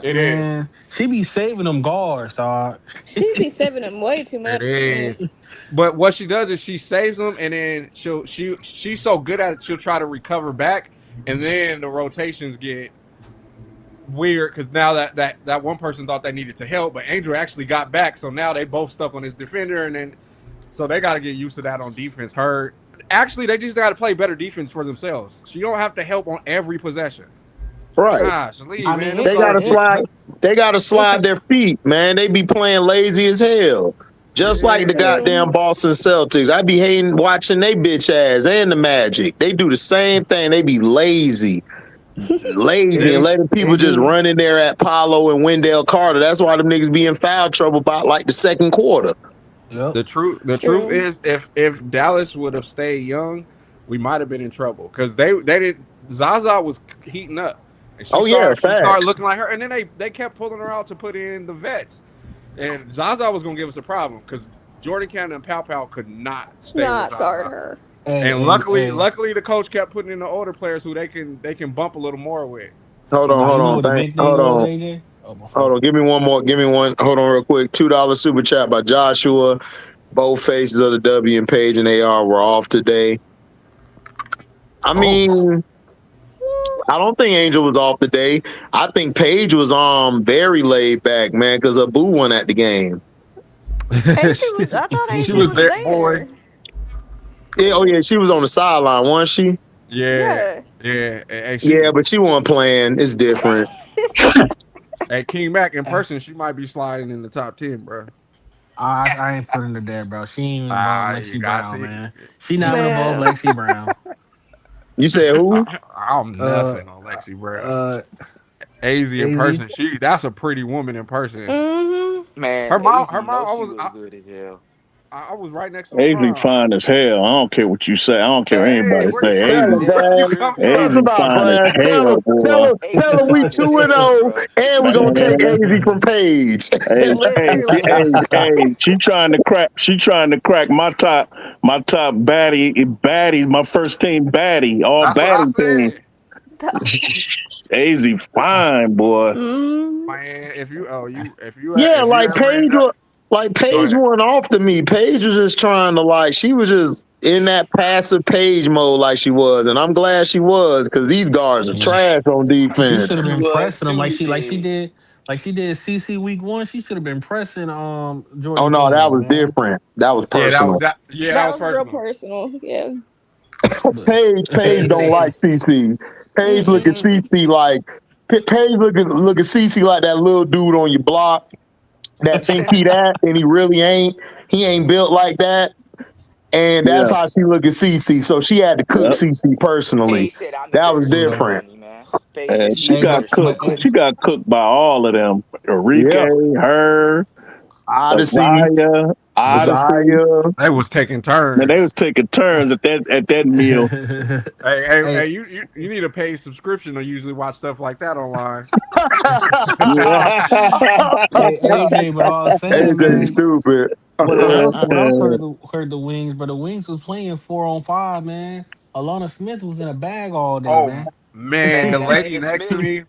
It is. Man, she be saving them guards, dog. She be saving them way too It much for me. is. But what she does is she saves them, and then she's so good at it, she'll try to recover back, and then the rotations get weird because now that one person thought they needed to help, but Angel actually got back, so now they both stuck on this defender, and then so they got to get used to that on defense. They just got to play better defense for themselves. She don't have to help on every possession. Right. Gosh, leave, I man. mean, They gotta slide. They gotta slide it- their feet, man. They be playing lazy as hell. Just like the goddamn Boston Celtics. I be hating watching they bitch ass and the Magic. They do the same thing. They be lazy and letting people just run in there at Paolo and Wendell Carter. That's why them niggas be in foul trouble about like the second quarter. Yep. The truth is, if Dallas would have stayed young, we might have been in trouble because they did. Zaza was heating up, and she started looking like her, and then they kept pulling her out to put in the vets, and Zaza was gonna give us a problem because Jordan Cannon and Pow Pow could not stay with Not Zaza. guard her. And luckily the coach kept putting in the older players who they can bump a little more with. Hold on. AJ? Hold on. Give me one more. Give me one. Hold on real quick. $2 super chat by Joshua. Both faces of the W and Paige and AR were off today. I mean, I don't think Angel was off today. I think Paige was very laid back, man, because her boo won at the game. I thought Angel was there, there. boy. Yeah, oh yeah, she was on the sideline, wasn't she? Yeah. Yeah, but she wasn't playing. It's different. Hey, King Mac in person, she might be sliding in the top 10, bro. I ain't putting her there, bro. She ain't even above Lexi Brown, man. She not even above Man. Lexi Brown. You said who? I'm nothing on Lexi Brown. AZ in person, that's a pretty woman in person. Mm-hmm. Man, Her mom AZ was good as hell. I was right next to his Azy mom. fine as hell. I don't care what you say. I don't care what Hey, anybody where say. Tell Azy, him, you Dad. come What's from? Azy about, fine as Flash? hell, boy. Tell him we 2-0, and we're gonna take AZ from Paige. Hey, she trying to crack. She trying to crack my top baddie, my first team baddie, all That's what I baddie team. said. Azy fine, boy. Man, if you Yeah, like ever end up, go Paige ahead. went off to me. Paige was just trying to she was just in that passive Paige mode like she was, and I'm glad she was because these guards are trash on She defense. should have He been was pressing him too, like she did CC week 1. She should have been pressing Oh Jordan no, that Payne, was man. different. That was Yeah, personal. that That was was real personal. personal. Yeah. But Paige don't like CC. Paige look at CC like Paige look at CC like that little dude on your block that think he that and he really ain't. He ain't built like that. And that's Yeah, how she look at CC. So she had to cook yep. CC personally. Paige said, "I'm the That was best shooter on different. money, man." Paige said And she she the hey, got best but cooked. shooter. She got cooked by all of them. Enrique, Yeah. her, Odyssey, Odyssey. Messiah. They was taking Man, they turns. was taking turns at that meal. Hey, hey, you need a paid subscription to usually watch stuff like that online. hey, AJ, but all I'm saying, AJ man, stupid. what else hurt the Wings? But the Wings was playing 4-on-5, man. Alana Smith was in a bag all day, Oh man. man, Man, Lena Smith.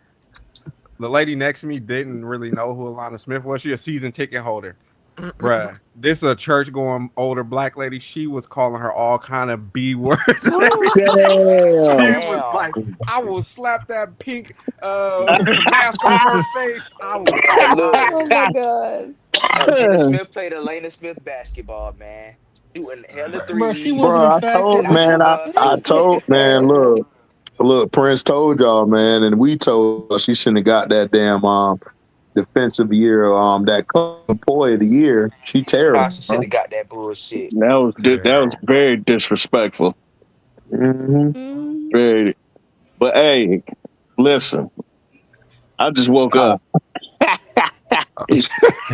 the lady next to me didn't really know who Alana Smith was. She a season ticket holder. Bruh, this is a church going older black lady. She was calling her all kind of B words. She Damn. was Damn. like, I will slap that pink mask off her face. I was Hey, look. Oh my god. Lena Smith played Elena Smith basketball, man. Shooting hella Bro, she threes. wasn't Bro, a I factor. told Got man, over her I face. told man, look, Prince told y'all, man, and we told her she shouldn't have got that damn defensive year, that boy of the year. She Nah, terrible, she should bro. have got that bullshit. That was very disrespectful. Mm-hmm. Very. But hey, listen. I just woke up.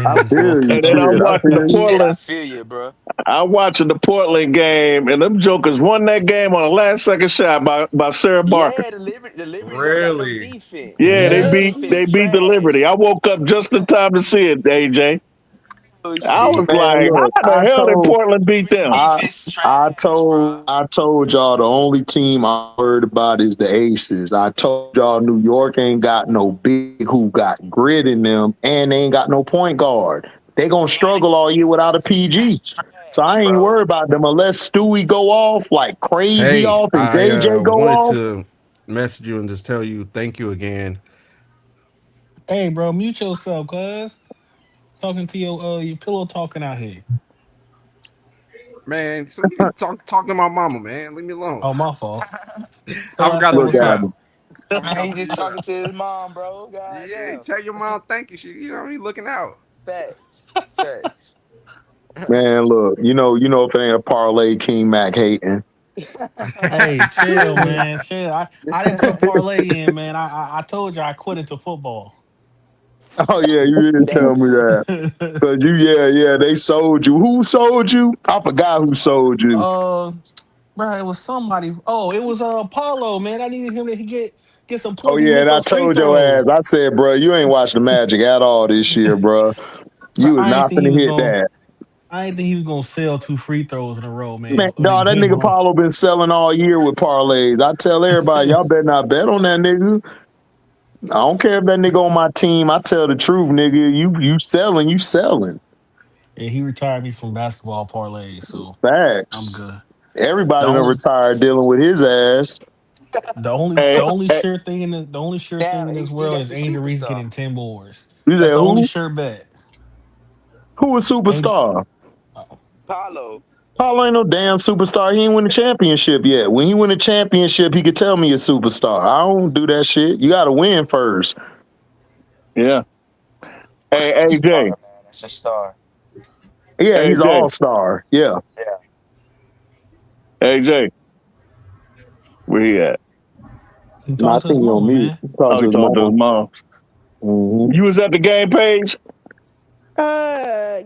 I feel you, And then I'm shit. I watching the feel you. Shit, I Portland. feel you, bro. I'm watching the Portland game, and them jokers won that game on a last second shot by Sarah Barker. Yeah, the Liberty don't got no really. defense. Yeah, they Their Yeah. beat defense they beat the Liberty. trash. I woke up just in time to see it, AJ. Oh I was shit. Man, like, look, how the hell did Portland beat Liberty them? defense trash, bro. I told y'all the only team I heard about is the Aces. I told y'all New York ain't got no big who got grit in them, and they ain't got no point guard. They gonna struggle all year without a PG. That's So trash, I ain't bro. worried about them unless Stewie go off like crazy Hey, off and I JJ go wanted off. to message you and just tell you thank you again. Hey, bro, mute yourself, cuz. Talking to your pillow talking out here. Man, so you can talk to my mama, man. Leave me alone. Oh, my fault. I Tell I forgot said, to Look what's mute at up? up. him. I Man, forgot he to just mute talking up. to his mom, bro. God Yeah, damn. tell your mom thank you. She, I mean, looking out. Facts. Facts. Man, look, if it ain't a parlay, King Mac hating. Hey, chill, man. Chill. I didn't put parlay in, man. I told you I quit into football. Oh yeah, you didn't tell me that. Cause they sold you. Who sold you? I forgot who sold you. uh, bro, it was somebody. Oh, it was Paulo, man. I needed him to get some Oh points. He yeah, missed and I those free told your ass. throws. I said, bro, you ain't watched the Magic at all this year, bro. Bro, You was not finna hit that. I didn't think he was gonna sell 2 free throws in a row, Man, man. I mean, dog, that game nigga over. Paulo been selling all year with parlays. I tell everybody, y'all better not bet on that nigga. I don't care if that nigga on my team. I tell the truth, nigga. You selling, you selling. Yeah, he retired me from basketball parlays, so I'm Facts. good. The Everybody done only retired dealing with his ass. Hey, the only hey, sure thing Damn, in this HD, world that's is a Angel Reese superstar. getting 10 boards. You That's said the only who? sure bet. Who a Angel, superstar? Paulo. Paulo ain't no damn superstar. He ain't win a championship yet. When he win a championship, he could tell me a superstar. I don't do that shit. You got to win first. yeah. Hey, That's a star, AJ. man. That's a star. Yeah, he's an AJ. all star. Yeah. Yeah. AJ. Where he at? he No, I talking to his think he on mama, mute. man. He talking Oh, to he his talking to his mom. mom. Mm-hmm. You was at the game page?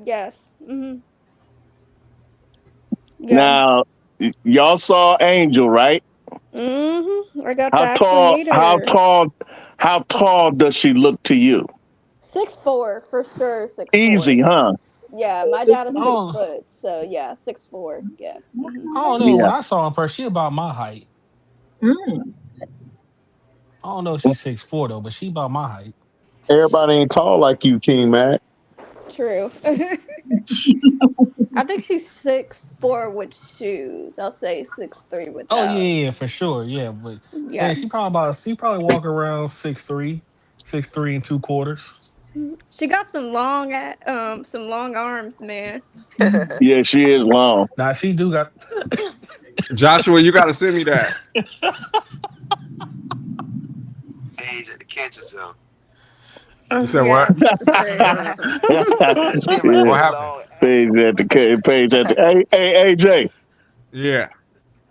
Yes. Yeah. Now, y'all saw Angel, right? I got the How actual tall? How meter. tall? How tall does she look to you? 6'4" for sure. 6'4". Easy, huh? Yeah, my dad is six Oh, foot, so yeah, 6'4". Yeah. I don't know. Yeah. When I saw her in person, she about my height. Mm. I don't know if she's 6'4" though, but she about my height. Everybody ain't tall like you, King Mac. True. I think she's 6'4" with shoes. I'll say 6'3" Oh yeah, without. yeah, for sure. Yeah, but Yeah. saying she probably walk around 6'3", 6'3 2/4. She got some long arms, man. Yeah, she is long. Now she do got Joshua, you got to send me that. Age at the catch herself. You said Yeah, I what? was about to say. She might Yeah. What say happened? long. Page at the page at the. Hey, AJ. Yeah.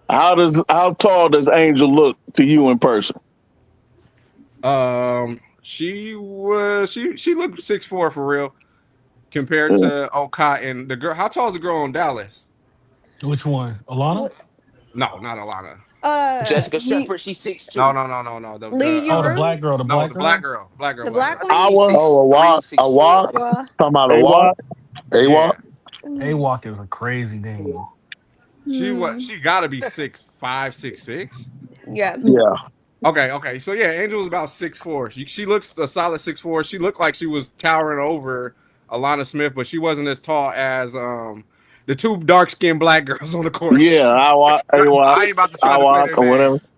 How tall does Angel look to you in person? She looked 6'4" for real compared Yeah. to Oka and the girl. How tall is the girl on Dallas? which one? Alana? What? No, not Alana. Jessica Lee Shepard, she's 6'2". No. Lee Oh, the Uru, black girl, the No, black the black girl. girl. Black girl, the black black girl. one. I think she's Our Oh, 6'3", a 6'4". walk. Well, Talking about a A walk. A Yeah. walk. A Walk is a crazy name. She gotta be 6'5", 6'6". yeah. Yeah. Okay. So yeah, Angel was about 6'4". She looks a solid 6'4". She looked like she was towering over Alana Smith, but she wasn't as tall as the two dark skinned black girls on the court. Yeah, I ain't about to try I to say walk their or whatever. names.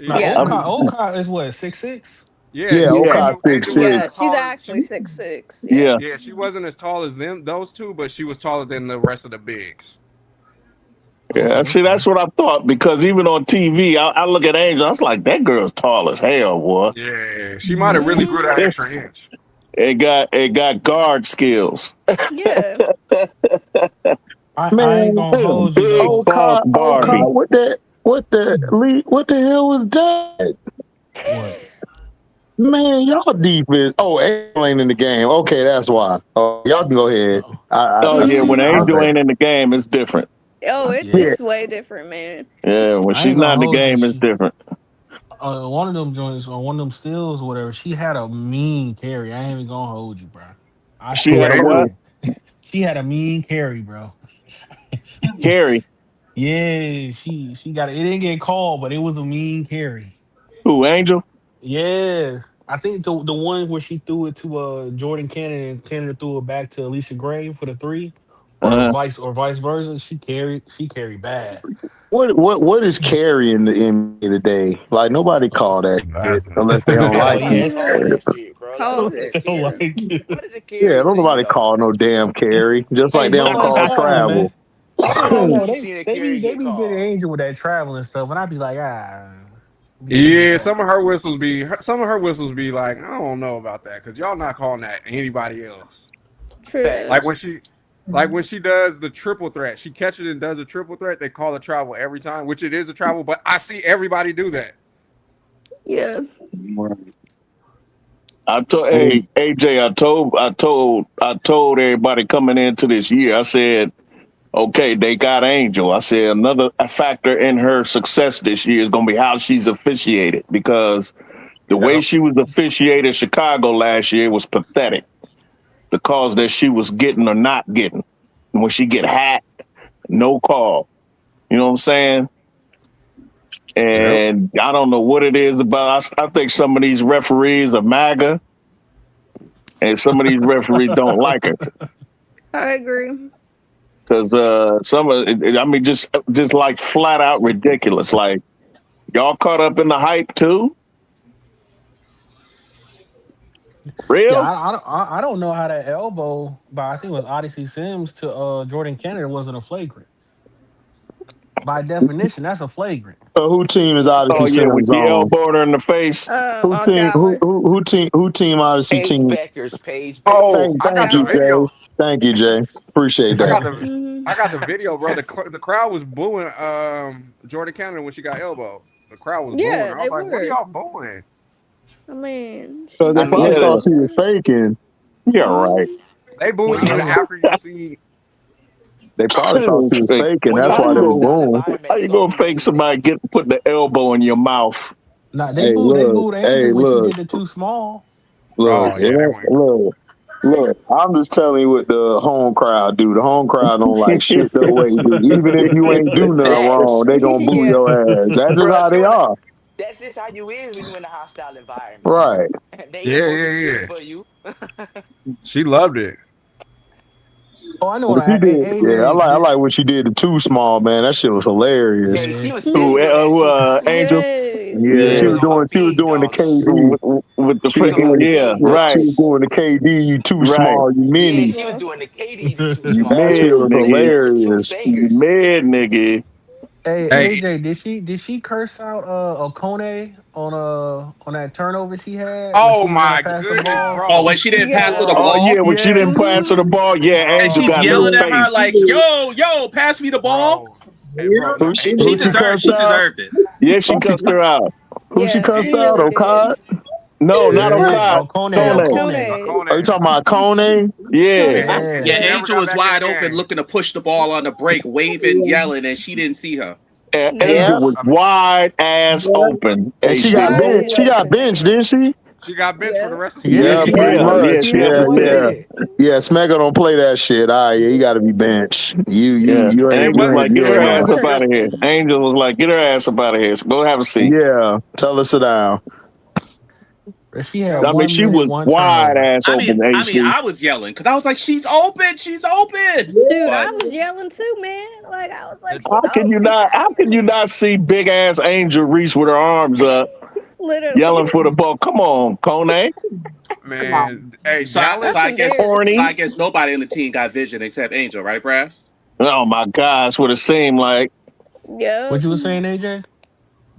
Now Yeah. Yeah. Oka is what, 6'6"? Yeah, Yeah. Yeah, Oka Angel 6'6". wasn't Yeah, as she's tall as actually 6'6". Yeah. yeah. yeah, she wasn't as tall as those two, but she was taller than the rest of the bigs. Yeah, Oh, see, okay. that's what I thought because even on TV, I look at Angel, I was like, that girl's tall as hell, boy. Yeah, she might have really grew that extra inch. It got guard skills. Yeah. I ain't Man, gonna Hey, a hold you big though. boss Oka, Barbie. what the hell was that? What? Man, y'all defense. Oh, Angel ain't in the game. Okay, that's why. Oh, y'all can go ahead. Oh, Oh yeah, when I Angel Okay. ain't in the game, it's different. Oh, Yeah. it's way different, man. Yeah, when I she's ain't not gonna in the hold you. game, it's different. One of them joints on one of them stills, or whatever. She had a mean carry. I ain't even gonna hold you, bro. I She Who, had a swear, what? Angel? bro. She had a mean carry, bro. Carrie. Yeah, she got it. It didn't get called, but it was a mean carry. Who? Angel? Yeah, I think the one where she threw it to Jordan Cannon and Cannon threw it back to Alicia Gray for the three, Uh, or vice versa. She carried bad. What is carry in the NBA today? Like nobody call that shit Nothing. unless they don't Oh Nobody like don't you. yeah, call that shit, bro. Like, Calls what they is it. don't carry? like it. What is a Yeah, carry don't to you, nobody though? call no damn carry. Just like Hey, they just don't like call traveling, travel. man. I don't When know. you They seen a they be carry they get be getting called? angel with that traveling stuff, and I be like, be angel Yeah, talk. some of her whistles be like, I don't know about that because y'all not calling that anybody else. True. Like Facts. when she does the triple threat, she catches and does a triple threat. They call it travel every time, which it is a travel. But I see everybody do that. Yeah. I told hey AJ, I told everybody coming into this year, I said, okay, they got Angel. I said another factor in her success this year is gonna be how she's officiated because the way Yep. she was officiated Chicago last year was pathetic. The calls that she was getting or not getting. When she get hacked, no call. You know what I'm saying? Yep. And I don't know what it is about. I think some of these referees are MAGA, and some of these referees don't like her I agree. because some of it, I mean, just like flat out ridiculous. Like y'all caught up in the hype too. Yeah, Real? I don't know how that elbow, but I think it was Odyssey Sims to Jordan Cannon wasn't a flagrant. By definition, that's a flagrant. So who team is Oh Odyssey yeah, with Sims the on? elbow her in the face. Who On team? Dallas. Who team? Odyssey Paige team. Beckers, Paige Oh, Beckers. Thank, I got thank the you, Dallas. Jay. video. Thank you, Jay. Appreciate I that. got the Hmm. I got the video, bro. The crowd was booing Jordan Cannon when she got elbowed. The crowd was booing. Yeah, I they was like, what are were. y'all booing? I mean, So they I she mean, probably did thought yeah, she was okay. faking. yeah, right. They booed Nah, even it was after you see They probably thought she was faking. When That's you're in why a they was hostile boom. environment, How you gonna fake somebody put the elbow in your mouth? Nah, Hey, they look. booed Hey, Angel when she look. did the too small. Look. Oh yeah, they went. Look. I'm just telling you what the home crowd do. The home crowd don't like shit the way you do. Even if you ain't do nothing wrong, Facts. they gonna boo Yeah. your ass. That's just Bro, how if they you in a, are. that's just how you is when you in a hostile environment, bro. Right. They ain't Yeah, gonna yeah, do shit yeah. for you. She loved it. Oh, I know What what you did? Yeah, AJ I this. like what you did. The too small, man. That shit was hilarious. Hey, Yeah. she was silly with that too. Angel? Yes. Yeah, She Yeah, was on her she was feet, doing the dog. KD. with the She was She was on doing her the, yeah, feet. yeah, she right, was doing the KD. You too right. small. You Yeah, mini. she was doing the KD, the too You That small. shit mad, was nigga. The two hilarious. You fingers. mad, nigga. Hey Hey, AJ, did she curse out Okone on that turnover she had when oh she didn't want to my pass the goodness, ball? Oh, when bro. she didn't pass her the Oh Yo. yeah, ball, when she didn't Yeah. pass her the ball, yeah, and Angel she's got in her yelling at Bro, face. her like, "Yo, yo, pass me the ball." bro. Hey, bro. No, AJ She Who she got deserved. cussed She out? deserved it. Yeah, she Who she, cussed her out. who she Yeah, cussed she out? really did. Okai? No, not Yeah, on yeah. Kai. Kone. Okone. Kone. Are you Kone. talking about Kone? Yeah. Kone. And Yeah, she Yeah. Yeah. never Angel got was back in the wide open, game. looking to push the ball on the break, waving, yelling, and she didn't see her. And Yeah. Angel Nope. was I mean, wide ass open. And she got HD. benched. Wide She got open. benched, didn't she? she got benched for the Yep. rest of the Yeah, Yeah, game. she pretty Yeah, had yeah, much. she she had got Yeah, one yeah. benched. leg. Yeah, Smegma don't play that shit. Yeah, you gotta be benched. Yeah. And they It was like, wasn't. get You her It ain't ass wasn't up out of just. here. Angel was like, get her ass up out of here. So go have a seat. Yeah. Tell her sit down. She It, had I mean, 1 she minute, was one wide turnover. ass open, HD. I was yelling because I was like, "She's open, she's open." Dude, I But was yelling too, man. Like I was like, it, she's How can you not see big ass Angel reach with her arms up, open. Literally. yelling for the ball? Come on, Kone. man. Hey, so That's Dallas. I embarrassing. guess nobody in the team got vision except Angel, right, Brass? Oh my gosh, what it seemed like. What Yep. you was saying, AJ?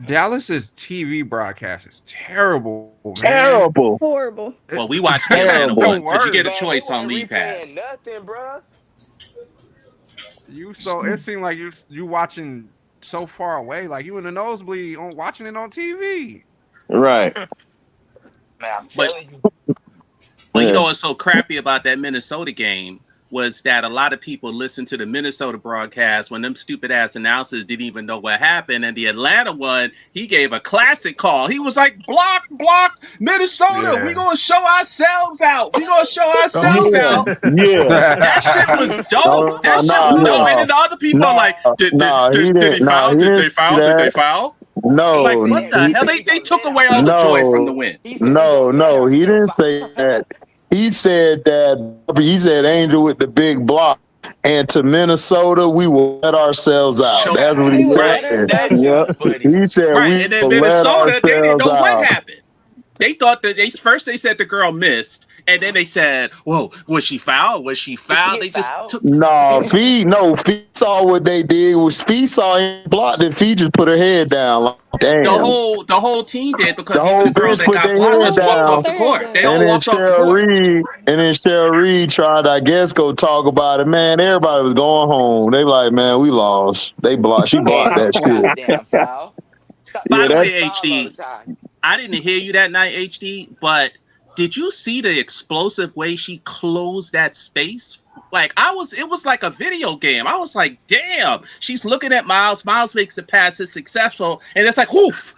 Dallas's TV broadcast is terrible, man. Terrible. Horrible. Well, we watched the Atlanta It's Terrible. the one because you get a worst. Man, they choice on weren't League replaying Pass. nothing, bro. It seemed like you watching so far away, like you in the nosebleed on watching it on TV. Right. Man, I'm But telling you. you Yeah. know what's so crappy about that Minnesota game was that a lot of people listened to the Minnesota broadcast when them stupid ass announcers didn't even know what happened. And the Atlanta one, he gave a classic call. He was like, block, Minnesota. We Yeah. gonna show ourselves out. We gonna show Oh, ourselves Yeah. out. Yeah. That shit was dope. No, That shit was dope. Yeah. And then no, the other people are no, like, he did he didn't. No, foul? he Did they didn't say foul? Did they that. foul? I'm He like, No, what said the he hell? said he, he They gonna took let away our all the joy from the no, win. he said he gonna let no, he didn't ourselves say out. that. He said that. He said Angel with the big block, and to Minnesota, we will let ourselves out. Show That's what he We will said. let right. That ourselves Yep. shit was out. funny. He said Right, we and then will let Minnesota, they didn't ourselves know what out. happened. They thought that they said the girl missed, and then they said, "Whoa, was she fouled? Was she Did she fouled?" They get just fouled? took Fee saw what they did. Was Fee saw him blocked, and Fee just put her head down. Like, damn. the whole team did The because even whole the girl bench that put got their blocked The head just whole walked team down. put off the their head court. They down. all walked off the court. And then Cheryl Reed tried to, I guess, go talk about it. Man, everybody was going home. They like, man, we lost. She Ain't blocked no that shit. goddamn foul. Stop By Yeah, the calling that it way, foul all the HD, time. I didn't hear you that night, HD, but did you see the explosive way she closed that space? Like it was like a video game. I was like, damn, she's looking at Miles. Miles makes the pass, it's successful, and it's like, woof.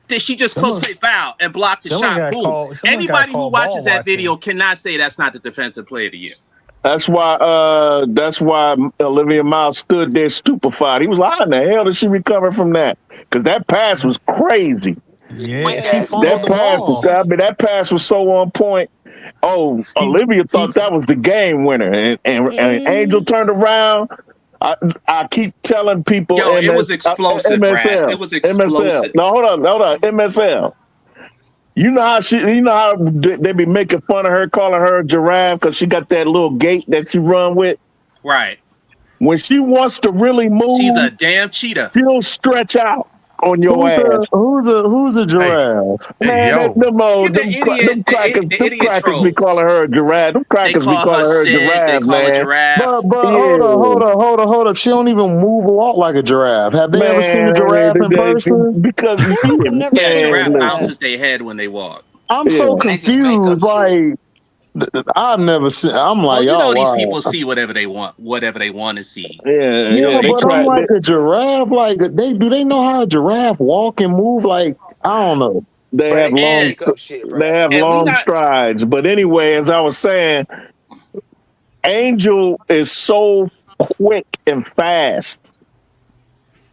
Did she just close play foul and block the shot? Boom. Someone got Anybody who called ball watches that watching. video cannot say that's not the defensive play of the year. that's why Olivia Miles stood there stupefied. He was like, how in the hell did she recover from that? Because that pass was crazy. Yeah, Quick she Yeah. ass fumbled the pass. ball. That pass was so on point. Oh, She Olivia she thought that was the game winner, and Angel turned around. I keep telling people Yo, it was explosive, Brass. It was MSL. explosive. No, hold on, MSL. You know how they be making fun of her, calling her a giraffe because she got that little gait that she run with. Right. When she wants to really She's move, a damn cheetah. she'll stretch out on your ass. Who's a Hey, giraffe? hey, Man, yo. Get the idiot, the them idiot crackers be trolls. calling her a giraffe. Them They crackers be call her calling her a Sid. They giraffe, call her man. giraffe. But Yeah, hold up. She don't even move or walk like a giraffe. Have they ever seen a man, giraffe in person? because Girls have never Yeah, seen a man, giraffe listen, giraffe. bounces their head when they walk. I'm yeah, so And they just make confused. up shit. I've never seen. I'm Well, like, you know oh these wow. people see whatever they want to see. Yeah, They but I'm try. like a giraffe. Like, they know how a giraffe walk and move? Like, I don't know. They Bro, have they can't long. pick up shit, bro. They have And we long not strides. But anyway, as I was saying, Angel is so quick and fast.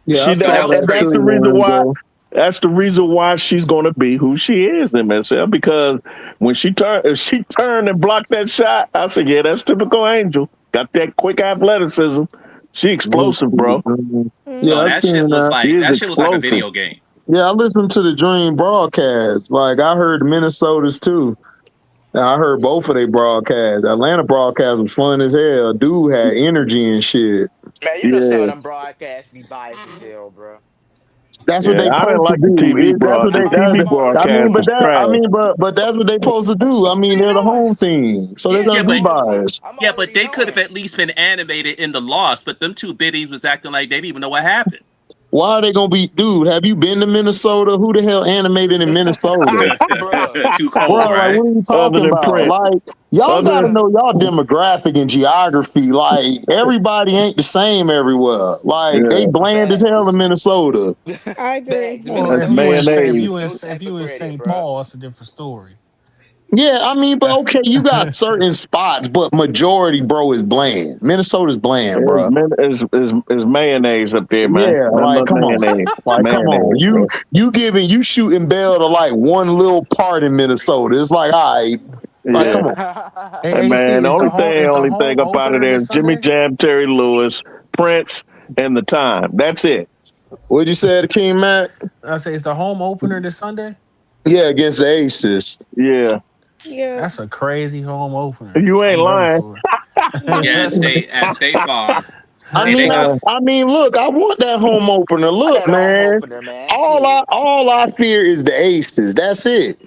Yeah, I yo, that saw was that That's crazy. the too, reason man, why. bro. That's the reason why she's going to be who she is in MSL. Because when if she turned and blocked that shot, I said, "Yeah, that's typical Angel. Got that quick athleticism. She explosive, bro. Yeah, No, I Mm. that shit seen was that. She like is a explosive." video game. Yeah, I listened to the Dream broadcast. Like, I heard Minnesota's too. And I heard both of their broadcasts. Atlanta broadcast was fun as hell. Dude had energy and shit. Man, you know some of Yeah, them broadcasts be biased as hell, bro. That's what yeah. they I didn't supposed to like the do. TV That's what broad. The they. TV I broadcast mean, but was trash. that's what they supposed to do. I mean, they're the home team, so they're Yeah, Yeah, gonna I'm be but already, biased. I'm yeah, but already they could have knowing. at least been animated in the loss. But them two biddies was acting like they didn't even know what happened. Why are they gonna be? Dude, have you been to Minnesota? Who the hell animated in Minnesota? Bro, Too cold, Bro, like, right? what are you Other talking than about? Prince, Like, y'all gotta other know y'all demographic and geography. Like, everybody ain't the same everywhere. Like, they yeah, bland as hell in facts. Minnesota. I agree. Facts. Well, that's if Minnesota you in should Sa- get mayonnaise. those if type of you in credit, St. bro. Paul, it's a different story. Yeah, I mean, but okay, you got certain spots, but majority, bro, is bland. Minnesota's bland, bro. It's mayonnaise up there, man. Yeah, Nothing like, but come on. mayonnaise. Like, come on. Mayonnaise, You bro. you shooting Bell to like one little part in Minnesota. It's like, all right, like, Yeah. come on. Hey, Hey, man, HD, the is the only home thing up out of opener there this is Jimmy Sunday? Jam, Terry Lewis, Prince, and the time. That's it. What'd you say to King Mac? I say, is the home opener this Sunday? Yeah, against the Aces. Yeah. Yeah. That's a crazy home opener. You ain't I'm ready lying. for Yeah, Mm. at State Farm. I Hey, they mean, got look, I want that home opener. I Look, got a home man, opener, man. Shit. all I fear is the Aces. That's it.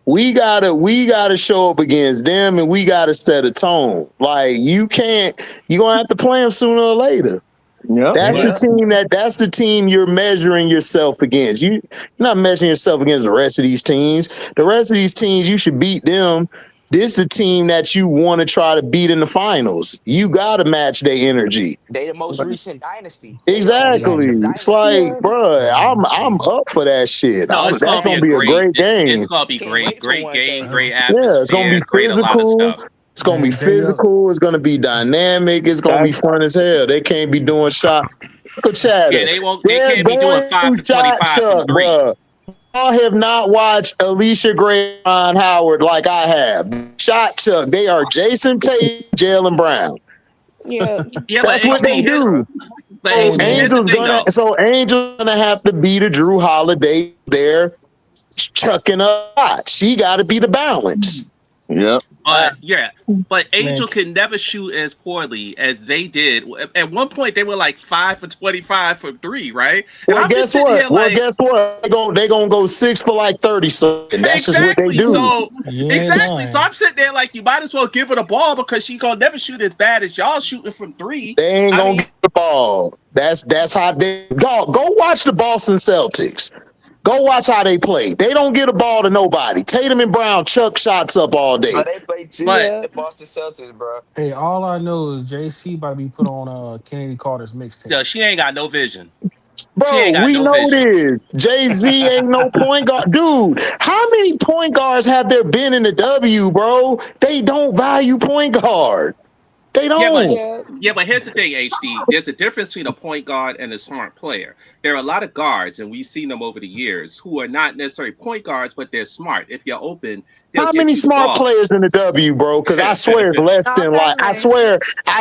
We gotta show up against them, and we gotta set a tone. Like, you gonna have to play them sooner or later. Yep. That's it. the but team that's the team you're measuring yourself against. You're not measuring yourself against the rest of these teams. The rest of these teams, you should beat them. This is a team that you want to try to beat in the finals. You got to match their energy. They the most recent dynasty. They the only Exactly. active It's like, dynasty. Yeah. bruh, I'm up for that shit. no, it's That's gonna be gonna a be a great. great It's game. gonna be Can't great. wait for Great game, great Yeah, it's gonna atmosphere, be great a lot of physical. stuff. It's gonna be Man, physical. It's gonna be dynamic. It's gonna be That's fun as hell. They can't be doing shots. Look at Yeah, Chatter. they won't. They They're can't be doing going five through for 25 from Chuck, three. bruh. I have not watched Alicia Gray Ron Howard like I have. Shot Chuck. They are Jason Tate, Jalen Brown. Yeah. Yeah, but That's what they HD, do. hey here's the man, thing though. Angel's gonna have to be the Drew Holiday there chucking a lot. She gotta be the balance. yep. But man, Angel can never shoot as poorly as they did. At one point, they were like 5 for 25 from three, right? And Well, I'm just guess sitting what? here like, They gonna go 6 for like 30 something. That's just what they exactly. do. So you ain't exactly. So lying. I'm sitting there like, you might as well give her the ball because she gonna never shoot as bad as y'all shooting from three. They ain't I gonna mean, get the ball. That's how they go. Go watch the Boston Celtics. Go watch how they play. They don't get a ball to nobody. Tatum and Brown chuck shots up all day. But they play too but Yeah. the Boston Celtics, bro. Hey, all I know is JC about to be put on Kennedy Carter's mixtape. no, she ain't got no vision. She Bro, ain't got we no know vision. this. Jay-Z ain't no point guard. Dude, how many point guards have there been in the W, bro? They don't value point guard. They Yeah, but don't. yeah, but here's the thing, HD. There's a difference between a point guard and a smart player. There are a lot of guards, and we've seen them over the years, who are not necessarily point guards, but they're smart. If you're open, they'll How get many you the smart ball. players in the W, bro? Because I swear it's less Not than that I many.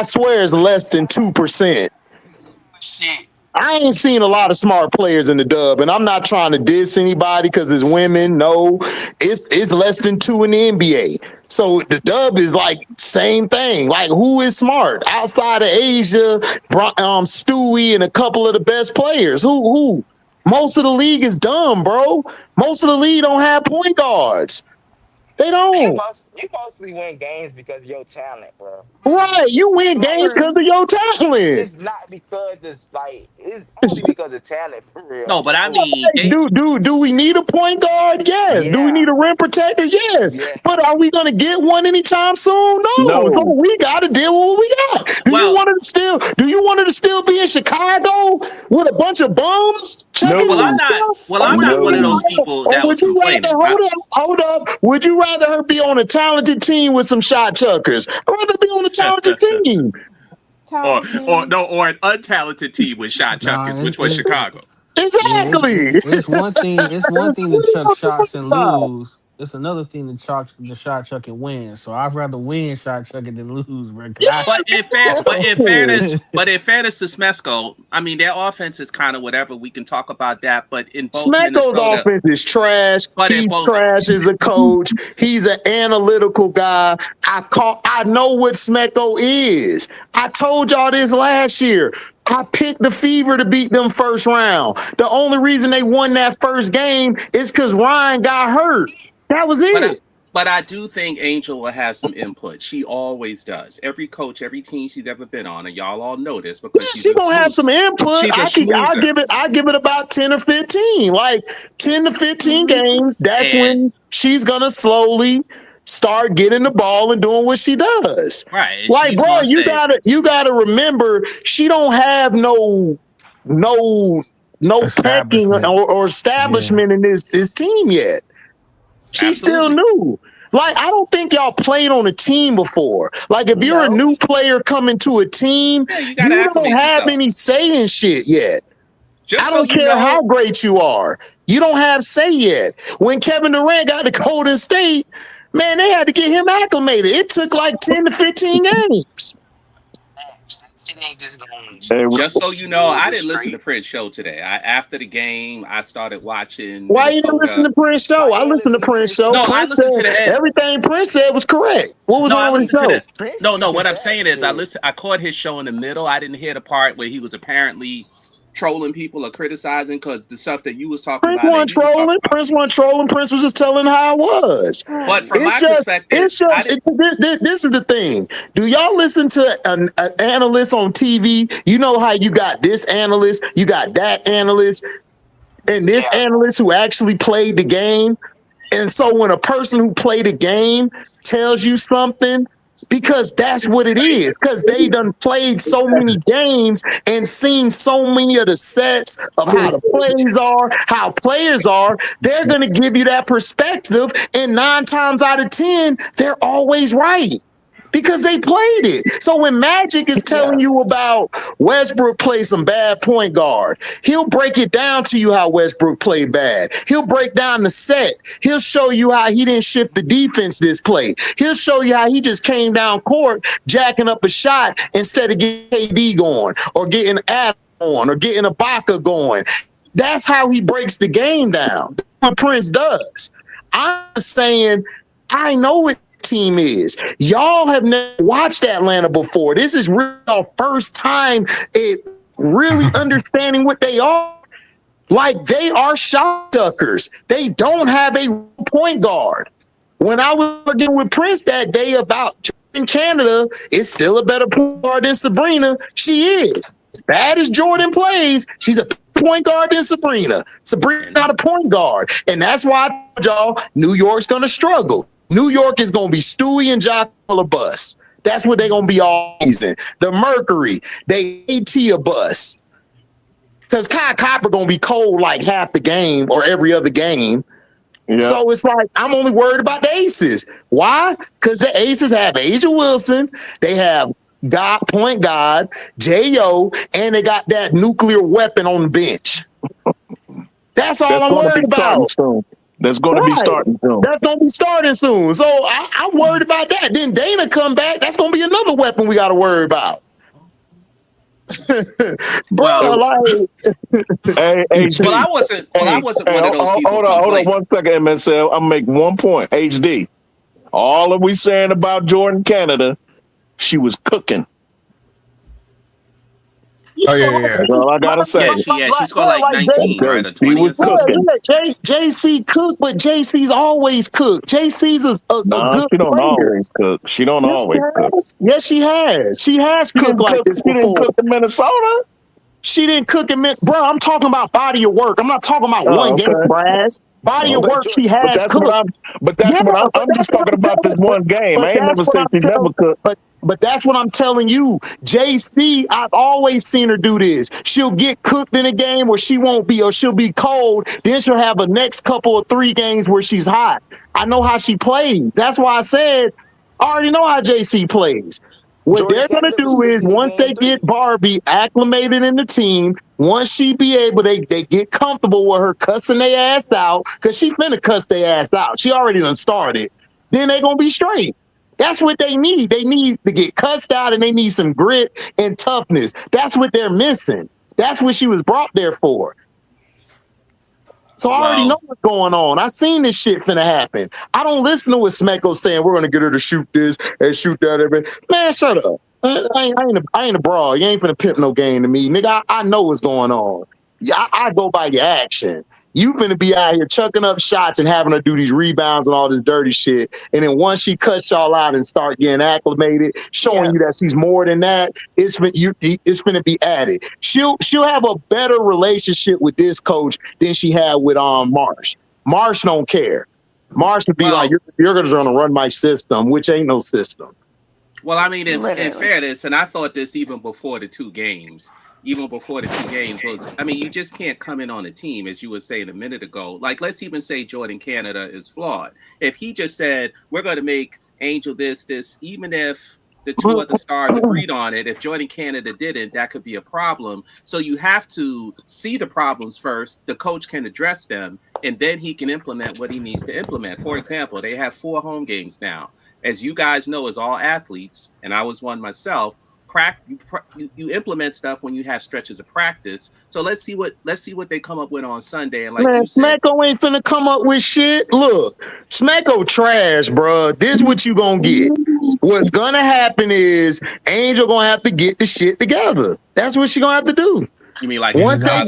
swear it's less than 2%. Shit. I ain't seen a lot of smart players in the dub, and I'm not trying to diss anybody because it's women. No, it's less than 2 in the NBA. So the dub is like same thing. Like, who is smart outside of Asia? Stewie and a couple of the best players. Who? Most of the league is dumb, bro. Most of the league don't have point guards. They don't. You mostly win games because of your talent, bro. Right. You win games because of your talent. It's not because it's only because of talent for real. No, but I mean, Do we need a point guard? Yes. Yeah. Do we need a rim protector? Yes. Yeah. But are we gonna get one anytime soon? No. No. So we gotta deal with what we got. Do you want her to still be in Chicago with a bunch of bums? Well, I'm not one of those people that was complaining. Hold up. Would you rather her be on a talented team with some shot chuckers? I'd rather be on a talented team. Or an untalented team with shot chuckers, which was Chicago. Exactly. It's one thing. It's one thing to chuck shots and lose. It's another thing to shot chuck and win. So I'd rather win shot chucking than lose, bro. But in fairness to Smesco, I mean their offense is kind of whatever. We can talk about that, but in both Smesco's offense is trash. He's trash as a coach. He's an analytical guy. I know what Smecko is. I told y'all this last year. I picked the Fever to beat them first round. The only reason they won that first game is because Ryan got hurt. That was it. But I do think Angel will have some input. She always does. Every coach, every team she's ever been on, and y'all all know this because she's gonna have some input. I'll give it about 10 or 15. Like 10 to 15 games. That's when she's gonna slowly start getting the ball and doing what she does. Right. Like, bro, you gotta remember she don't have no pecking or establishment in this team yet. She's still new. Like, I don't think y'all played on a team before. Like, if you're a new player coming to a team, you don't have any say in shit yet. I don't care how great you are. You don't have say yet. When Kevin Durant got to Golden State, man, they had to get him acclimated. It took like 10 to 15 games. Just so you know, I didn't listen to Prince's show today. After the game, I started watching. Why you didn't listen to Prince's show? I listened to Prince's show. No, I listened to the end. Everything Prince said was correct. What was wrong with the show? No. What I'm saying is, I caught his show in the middle. I didn't hear the part where he was apparently trolling people or criticizing because the stuff that you was talking Prince about. Wasn't trolling. Prince was just telling how it was. But from my perspective, this is the thing. Do y'all listen to an analyst on TV? You know how you got this analyst, you got that analyst, and this analyst who actually played the game. And so when a person who played the game tells you something, because that's what it is. Because they done played so many games and seen so many of the sets of how the plays are, how players are. They're going to give you that perspective. And 9 times out of 10, they're always right. Because they played it. So when Magic is telling you about Westbrook play some bad point guard, he'll break it down to you how Westbrook played bad. He'll break down the set. He'll show you how he didn't shift the defense this play. He'll show you how he just came down court jacking up a shot instead of getting KD going or getting Adam on or getting Ibaka going. That's how he breaks the game down. That's what Prince does. I'm saying I know it. Team is. Y'all have never watched Atlanta before. This is really our first time really understanding what they are. Like, they are shot duckers. They don't have a point guard. When I was working with Prince that day about in Canada, it's still a better point guard than Sabrina. She is. As bad as Jordan plays, she's a point guard than Sabrina. Sabrina's not a point guard. And that's why I told y'all New York's going to struggle. New York is going to be Stewie and Jock a bus. That's what they're going to be all season. The Mercury, they AT a bus. Because Kai Copper going to be cold like half the game or every other game. Yeah. So it's like, I'm only worried about the Aces. Why? Because the Aces have Asia Wilson. They have point guard, J.O., and they got that nuclear weapon on the bench. That's all I'm worried about. That's going to be starting soon. That's going to be starting soon. So I'm worried about that. Then Dana come back. That's going to be another weapon we got to worry about. Bro, hey, well, I wasn't one of those people. Hold on 1 second, MSL. I'm making one point. HD. All that we saying about Jordan Canada, she was cooking. Oh yeah. That's all I gotta say. Yeah, she scored like 19, right, or He 20 or was something. cooking. JC cook, but JC's always cooked. JC's a Nah, good she don't player. always cook. She don't Yes, always cook. yes, she has. She has She cooked didn't like cook. this She didn't before. cook in Minnesota. She didn't cook in bro. I'm talking about body of work. I'm not talking about one game, Okay. Braz. Body of work, she But has that's what cooked. I'm just talking about this one game. I ain't never said she never cooked. But that's what I'm telling you. JC, I've always seen her do this. She'll get cooked in a game where she won't be, or she'll be cold. Then she'll have a next couple of 3 games where she's hot. I know how she plays. That's why I said I already know how JC plays. What they're going to do is once they get Barbie acclimated in the team, once she be able, they get comfortable with her cussing their ass out, because she finna cuss their ass out. She already done started. Then they going to be straight. That's what they need. They need to get cussed out, and they need some grit and toughness. That's what they're missing. That's what she was brought there for. So I already know what's going on. I seen this shit finna happen. I don't listen to what Smecko saying. We're gonna get her to shoot this and shoot that. Man, shut up. I ain't a brawl. You ain't finna pimp no game to me, nigga. I know what's going on. Yeah, I go by your action. You finna be out here chucking up shots and having her do these rebounds and all this dirty shit. And then once she cuts y'all out and start getting acclimated, showing you that she's more than that, it's finna be added. She'll have a better relationship with this coach than she had with Marsh. Marsh don't care. Marsh would be like, you're gonna run my system, which ain't no system. Well, I mean, in fairness, and I thought this even before the 2 games. Even before the 2 games was, I mean, you just can't come in on a team, as you were saying a minute ago. Like, let's even say Jordan Canada is flawed. If he just said, we're going to make Angel this, even if the 2 other stars agreed on it, if Jordan Canada didn't, that could be a problem. So you have to see the problems first. The coach can address them, and then he can implement what he needs to implement. For example, they have 4 home games now. As you guys know, as all athletes, and I was one myself, you implement stuff when you have stretches of practice. So let's see what they come up with on Sunday. And like, man, Smecko ain't finna come up with shit. Look, Smecko trash, bro. This what you gonna get. What's gonna happen is Angel gonna have to get the shit together. That's what she gonna have to do. You mean like once they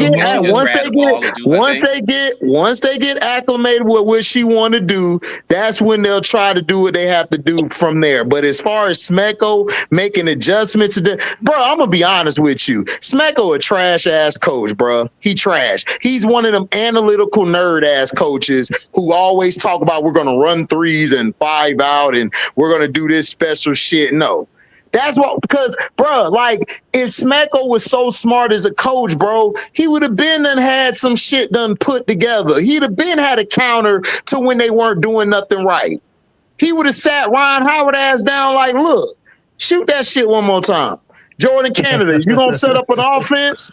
get acclimated with what she want to do, that's when they'll try to do what they have to do from there. But as far as Smecko making adjustments, bro, I'm gonna be honest with you. Smecko a trash ass coach, bro. He trash. He's one of them analytical nerd ass coaches who always talk about we're gonna run 3s and 5 out and we're gonna do this special shit. No. That's what, because, bro, like, if Smecko was so smart as a coach, bro, he would have been and had some shit done put together. He'd have been had a counter to when they weren't doing nothing right. He would have sat Ryan Howard ass down like, look, shoot that shit one more time. Jordan Canada, you gonna set up an offense?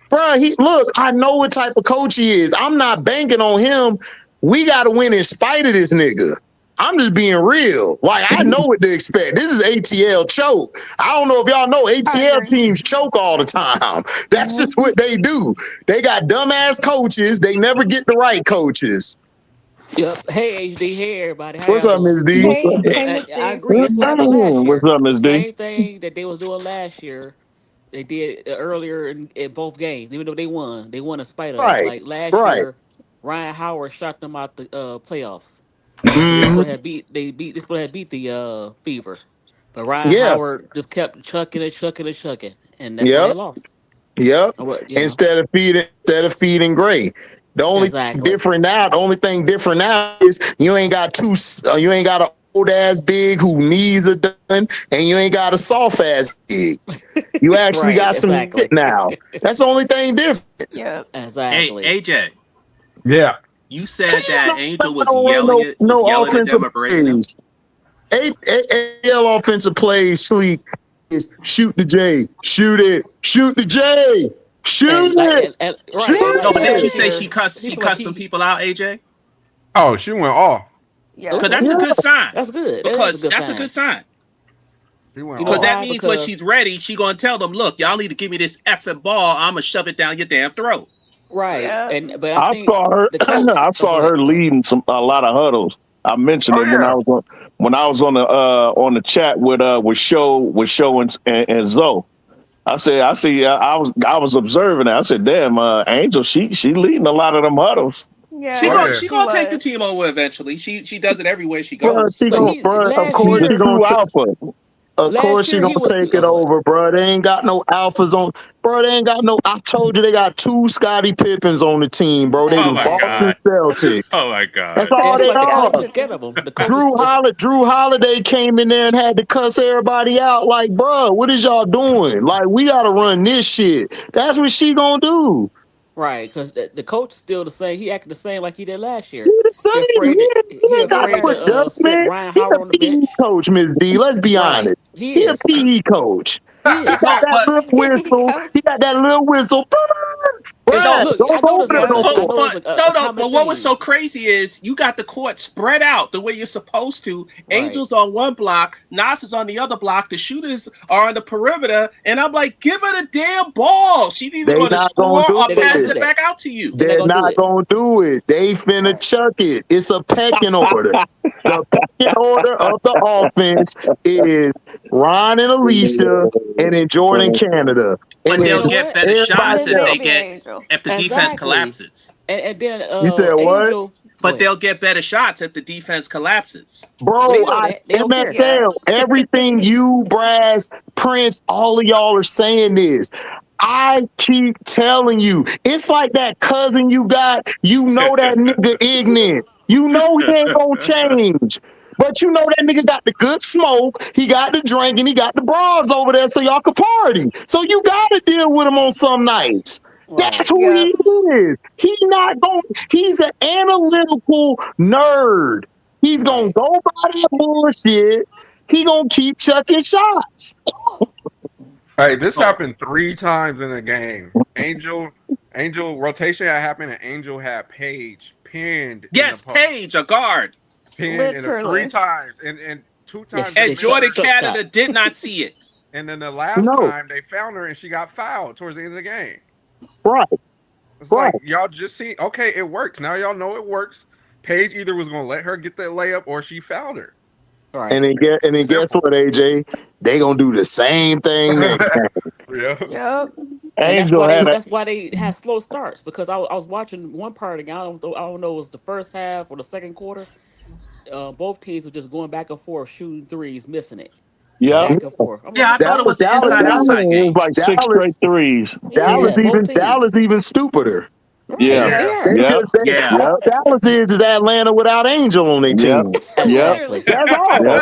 Bro, look, I know what type of coach he is. I'm not banking on him. We got to win in spite of this nigga. I'm just being real. Like, I know what to expect. This is ATL choke. I don't know if y'all know ATL teams choke all the time. That's just what they do. They got dumbass coaches. They never get the right coaches. Yep. Hey, HD. Hey, everybody. What's up, Ms. D? I agree. It's what happened last year. What's up, Ms. D? Same thing that they was doing last year. They did earlier in both games, even though they won. They won in spite of it. Like last year, Ryan Howard shot them out the playoffs. They beat the Fever, but Ryan Howard just kept chucking, and that's why they lost. Yep. Instead of feeding Gray. The only thing different now is you ain't got an old ass big who knees are done, and you ain't got a soft ass big. You actually got some shit now. That's the only thing different. Yeah, exactly. Hey, AJ. Yeah. You said that Angel was yelling at them or berating them. AL offensive play sleep is shoot the J, shoot it, shoot the J, shoot it. No, but didn't you say she cussed some people out, AJ? Oh, she went off. Yeah, because that's a good sign. That's good. Because that's a good sign. Because that means when she's ready, she gonna tell them, "Look, y'all need to give me this effing ball. I'm gonna shove it down your damn throat." Right, but I saw her leading a lot of huddles. I mentioned it when I was on the chat with Show and Zoe. I was observing it. I said, damn, Angel, she leading a lot of them huddles. Yeah, She gonna take the team over eventually. She does it everywhere she Bro, goes. she gonna, bro, of course she gonna Of course she gonna take it over, bro. They ain't got no alphas on, bro. They ain't got no. I told you they got 2 Scottie Pippens on the team, bro. They the Boston Celtics. Oh my god. That's all they are. Them. Drew Holiday came in there and had to cuss everybody out. Like, bro, what is y'all doing? Like, we gotta run this shit. That's what she gonna do. Right, because the coach is still the same. He acted the same like he did last year. He the same. He ain't got no Set adjustment. Ryan He Howard a on the PE bench. coach, Miss D. Let's be honest. He a PE coach. He He is. got that little whistle. He got that little whistle. Brad, Look, don't I go know over there no more. But what was so crazy is you got the court spread out the way you're supposed to. Angels on one block, Nas is on the other block. The shooters are on the perimeter, and I'm like, give her the damn ball. She's either going to score or pass it back out to you. They're not gonna do it. They finna chuck it. It's a pecking order. The pecking order of the offense is Ron and Alicia, and then Jordan Canada. But And they'll then get better shots everybody if the defense collapses. And then You said what? Angel, but they'll get better shots if the defense collapses. Bro, MSL, everything you, Brass, Prince, all of y'all are saying this. I keep telling you, it's like that cousin you got. You know that nigga ignorant. You know he ain't gonna change. But you know that nigga got the good smoke, he got the drink, and he got the bras over there so y'all can party. So you gotta deal with him on some nights. That's who he is. He's an analytical nerd. He's gonna go by that bullshit. He gonna keep chucking shots. Hey, this happened 3 times in the game. Angel rotation had happened, and Angel had Paige pinned. Yes, Paige, a guard. Pinned in 3 times, and 2 times. And Jordan Canada did not see it. And then the last time they found her, and she got fouled towards the end of the game. Right. It's like y'all just see. Okay, it works. Now y'all know it works. Paige either was gonna let her get that layup, or she fouled her. Right. And then guess what, AJ? They gonna do the same thing next time. Yep. Angel that's why they have slow starts, because I was watching one part of the game. I don't know it was the first half or the second quarter. Both teams were just going back and forth, shooting threes, missing it. Yeah. Back and forth. I thought it was an inside game. It was like 6 straight threes. Dallas even stupider. Yeah. Dallas is Atlanta without Angel on their team. That's all.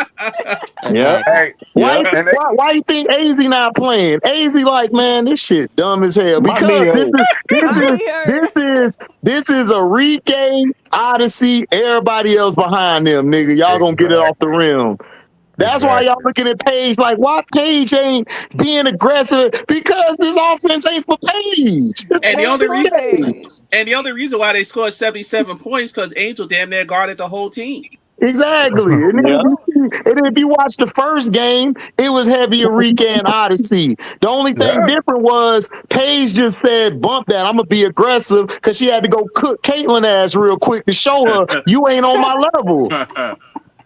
Yeah. Why you think AZ not playing? AZ like, man, this shit dumb as hell. Because this is a Rike, Odyssey, everybody else behind them, nigga. Y'all gonna get it off the rim. That's why y'all looking at Paige like, why Paige ain't being aggressive? Because this offense ain't for Paige. And the only reason why they scored 77 points because Angel damn near guarded the whole team. Exactly. And then if you watch the first game, it was heavy Enrique and Odyssey. The only thing different was Paige just said, bump that. I'm going to be aggressive because she had to go cook Caitlyn ass real quick to show her you ain't on my level.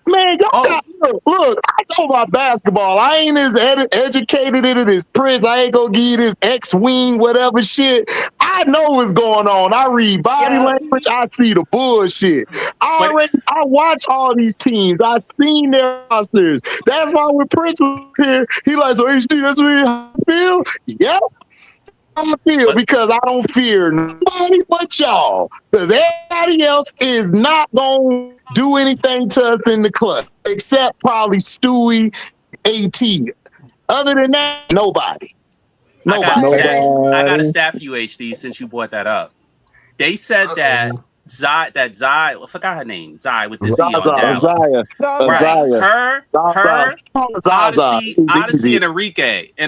Man, y'all got, look, I know about basketball. I ain't as educated in it as Prince. I ain't gonna give you this X-wing, whatever shit. I know what's going on. I read body language. I see the bullshit. I watch all these teams. I seen their rosters. That's why when Prince was here, he like, so HD, that's what I feel? Yep. I feel because I don't fear nobody but y'all. Because everybody else is not going to do anything to us in the club, except probably Stewie, AT. Other than that, nobody. I got a stat for you, HD, since you brought that up. They said that Zai, I forgot her name, Zai with the Z on Dallas. Right. Her, Odyssey, and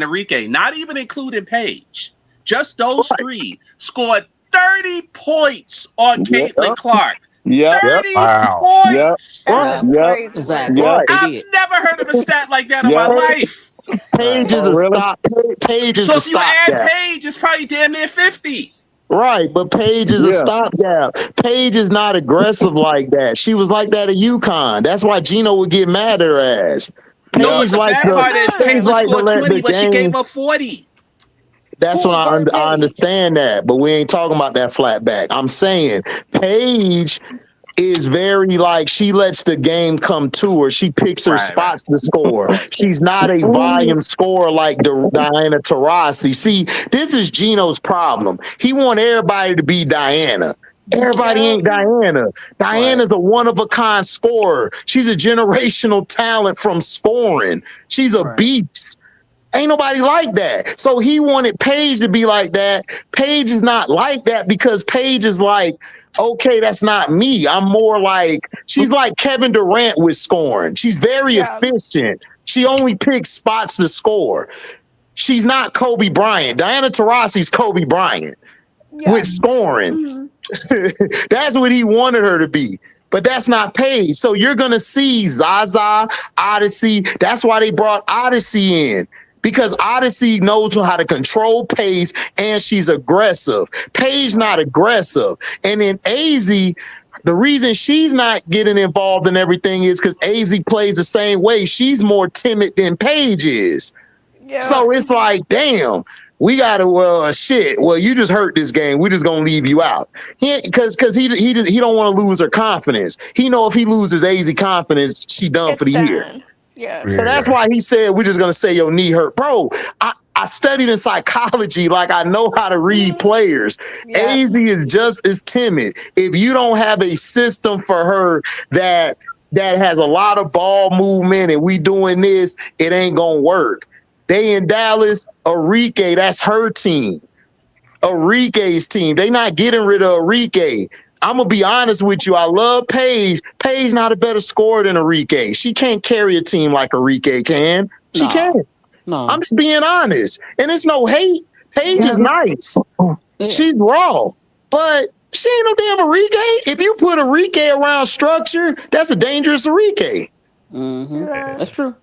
Enrique, not even including Paige. Just those 3 scored 30 points on Caitlin Clark. 30 points. Exactly. I've never heard of a stat like that in my life. Paige is a stop. Paige is so a if you add Paige, it's probably damn near 50. Right, but Paige is a stopgap. Paige is not aggressive like that. She was like that at UConn. That's why Gino would get mad at her ass. Paige Caitlin scored 20, but she gave up 40. That's Who what was guarding I Paige? understand that, but we ain't talking about that flat back. I'm saying Paige is very like she lets the game come to her. She picks her spots to score. She's not a volume scorer like Diana Taurasi. See, this is Gino's problem. He want everybody to be Diana. Everybody ain't Diana. Diana's a one-of-a-kind scorer. She's a generational talent from scoring. She's a beast. Ain't nobody like that. So he wanted Paige to be like that. Paige is not like that because Paige is like, okay, that's not me. I'm more like, she's like Kevin Durant with scoring. She's very efficient. She only picks spots to score. She's not Kobe Bryant. Diana Taurasi's Kobe Bryant with scoring. That's what he wanted her to be. But that's not Paige. So you're going to see Zaza, Odyssey. That's why they brought Odyssey in. Because Odyssey knows how to control pace and she's aggressive. Paige not aggressive. And then AZ, the reason she's not getting involved in everything is because AZ plays the same way. She's more timid than Paige is. Yeah. So it's like, damn, we gotta shit. Well, you just hurt this game. We're just gonna leave you out. Because he don't want to lose her confidence. He know if he loses AZ confidence, she done for the year. Yeah. So that's why he said, we're just going to say your knee hurt. Bro, I studied in psychology. Like, I know how to read players. AZ is just as timid. If you don't have a system for her that has a lot of ball movement and we doing this, it ain't going to work. They in Dallas, Enrique, that's her team. Enrique's team. They not getting rid of Enrique. I'm going to be honest with you. I love Paige. Paige not a better scorer than Enrique. She can't carry a team like Enrique can. She can't. No. I'm just being honest. And it's no hate. Paige is nice. Yeah. She's raw. But she ain't no damn Enrique. If you put Enrique around structure, that's a dangerous Enrique. Mm-hmm. Yeah. That's true.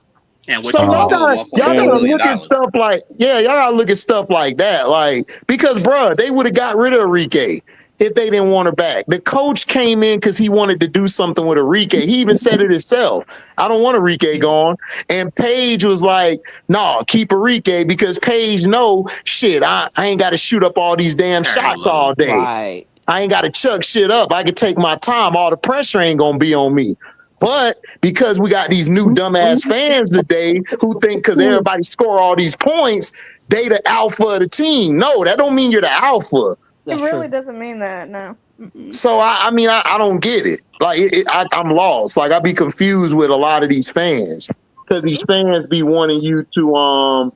And so y'all gotta look at stuff like, y'all gotta look at stuff like that. Like, because bruh, they would have got rid of Enrique if they didn't want her back. The coach came in because he wanted to do something with Enrique. He even said it himself. I don't want Enrique gone. And Paige was like, no, keep Enrique because Paige know, shit, I ain't got to shoot up all these damn shots all day. Right. I ain't got to chuck shit up. I can take my time. All the pressure ain't going to be on me. But because we got these new dumbass fans today who think because everybody score all these points, they the alpha of the team. No, that don't mean you're the alpha. It really doesn't mean that, no. So I mean, I don't get it. Like I'm lost. Like I be confused with a lot of these fans because these fans be wanting you to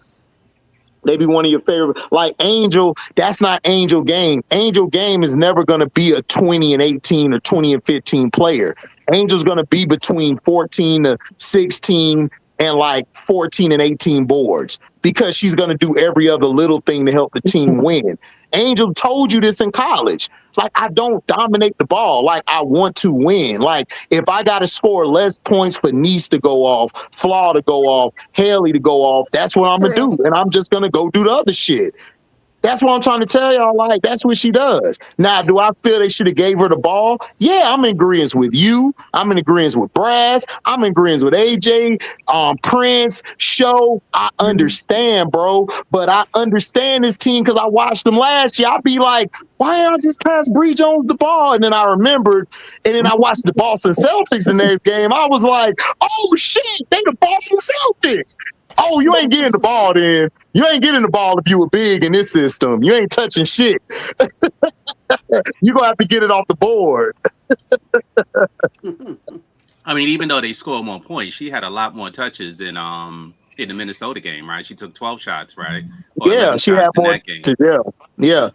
they be one of your favorite. Like Angel, that's not Angel Game. Angel Game is never going to be a 20 and 18 or 20 and 15 player. Angel's going to be between 14 to 16 and like 14 and 18 boards because she's going to do every other little thing to help the team win. Angel told you this in college. Like, I don't dominate the ball. Like, I want to win. Like, if I got to score less points for Nice to go off, Flaw to go off, Haley to go off, that's what I'm going to do. And I'm just going to go do the other shit. That's what I'm trying to tell y'all. Like, that's what she does. Now, do I feel they should have gave her the ball? Yeah, I'm in agreement with you. I'm in agreement with Brass. I'm in agreement with AJ, Prince, Show. I understand, bro. But I understand this team because I watched them last year. I'd be like, why y'all just pass Bree Jones the ball? And then I remembered, and then I watched the Boston Celtics the next game. I was like, oh, shit, they the Boston Celtics. Oh, you ain't getting the ball then. You ain't getting the ball if you were big in this system. You ain't touching shit. You're going to have to get it off the board. I mean, even though they scored 1 point, she had a lot more touches in the Minnesota game, right? She took 12 shots, right? Yeah, she had more. Yeah.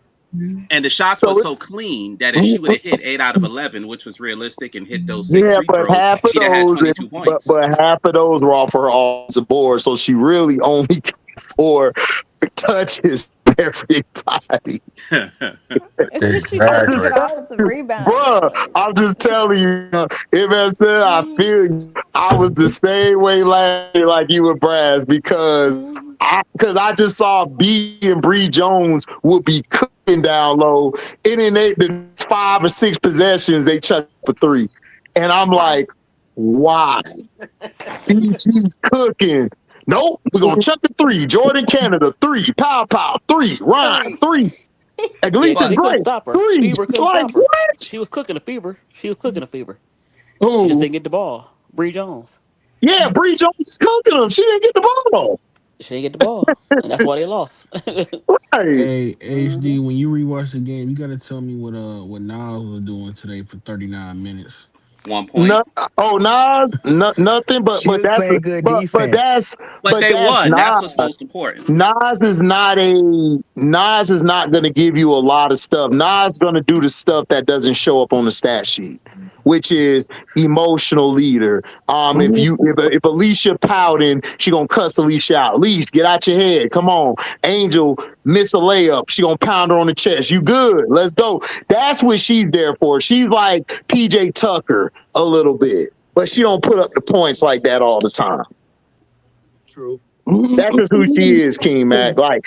And the shots were so clean that if she would have hit 8 out of 11, which was realistic, and hit those 6 free throws, she'd have had 22 points. But half of those were off her offensive board, so she really only got 4 touches for everybody. Exactly. Bro, I'm just telling you, if I said I feel you, I was the same way last year like you were Brass because I just saw B and Bree Jones would be cooking down low, and then the 5 or 6 possessions they chucked for 3, and I'm like, why? She's cooking. Nope, we're gonna chuck the 3. Jordan Canada 3. Pow pow 3. Ryan 3. At least They it's couldn't great. stop her. 3. Fever couldn't Like stop her. what? She was cooking a fever. She was cooking a fever. She just Who? didn't get the ball. Bree Jones. Yeah, Bree Jones is cooking them. She didn't get the ball. She didn't get the ball, and that's why they lost. Right. Hey, HD, when you rewatch the game, you gotta tell me what Nas was doing today for 39 minutes. 1 point. Nas, nothing. But She was that's playing good but defense. But they that's won. That's what's Nas. most important. Nas is not going to give you a lot of stuff. Nas going to do the stuff that doesn't show up on the stat sheet, which is emotional leader. If Alicia pouting, she gonna cuss Alicia out. Alicia, get out your head. Come on. Angel miss a layup. She gonna pound her on the chest. You good? Let's go. That's what she's there for. She's like PJ Tucker a little bit, but she don't put up the points like that all the time. True. That's just who she is, King Mac. Like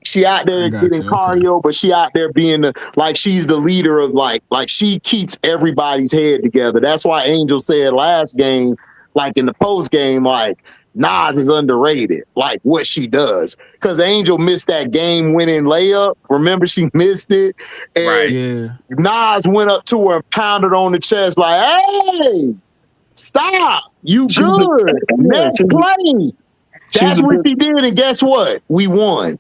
she out there getting cardio, but she out there being she's the leader of like she keeps everybody's head together. That's why Angel said last game, like in the post game, like Nas is underrated, like what she does. Because Angel missed that game winning layup. Remember, she missed it. And Nas went up to her and pounded on the chest like, hey, stop. You good. Next play. That's what she did, and guess what? We won.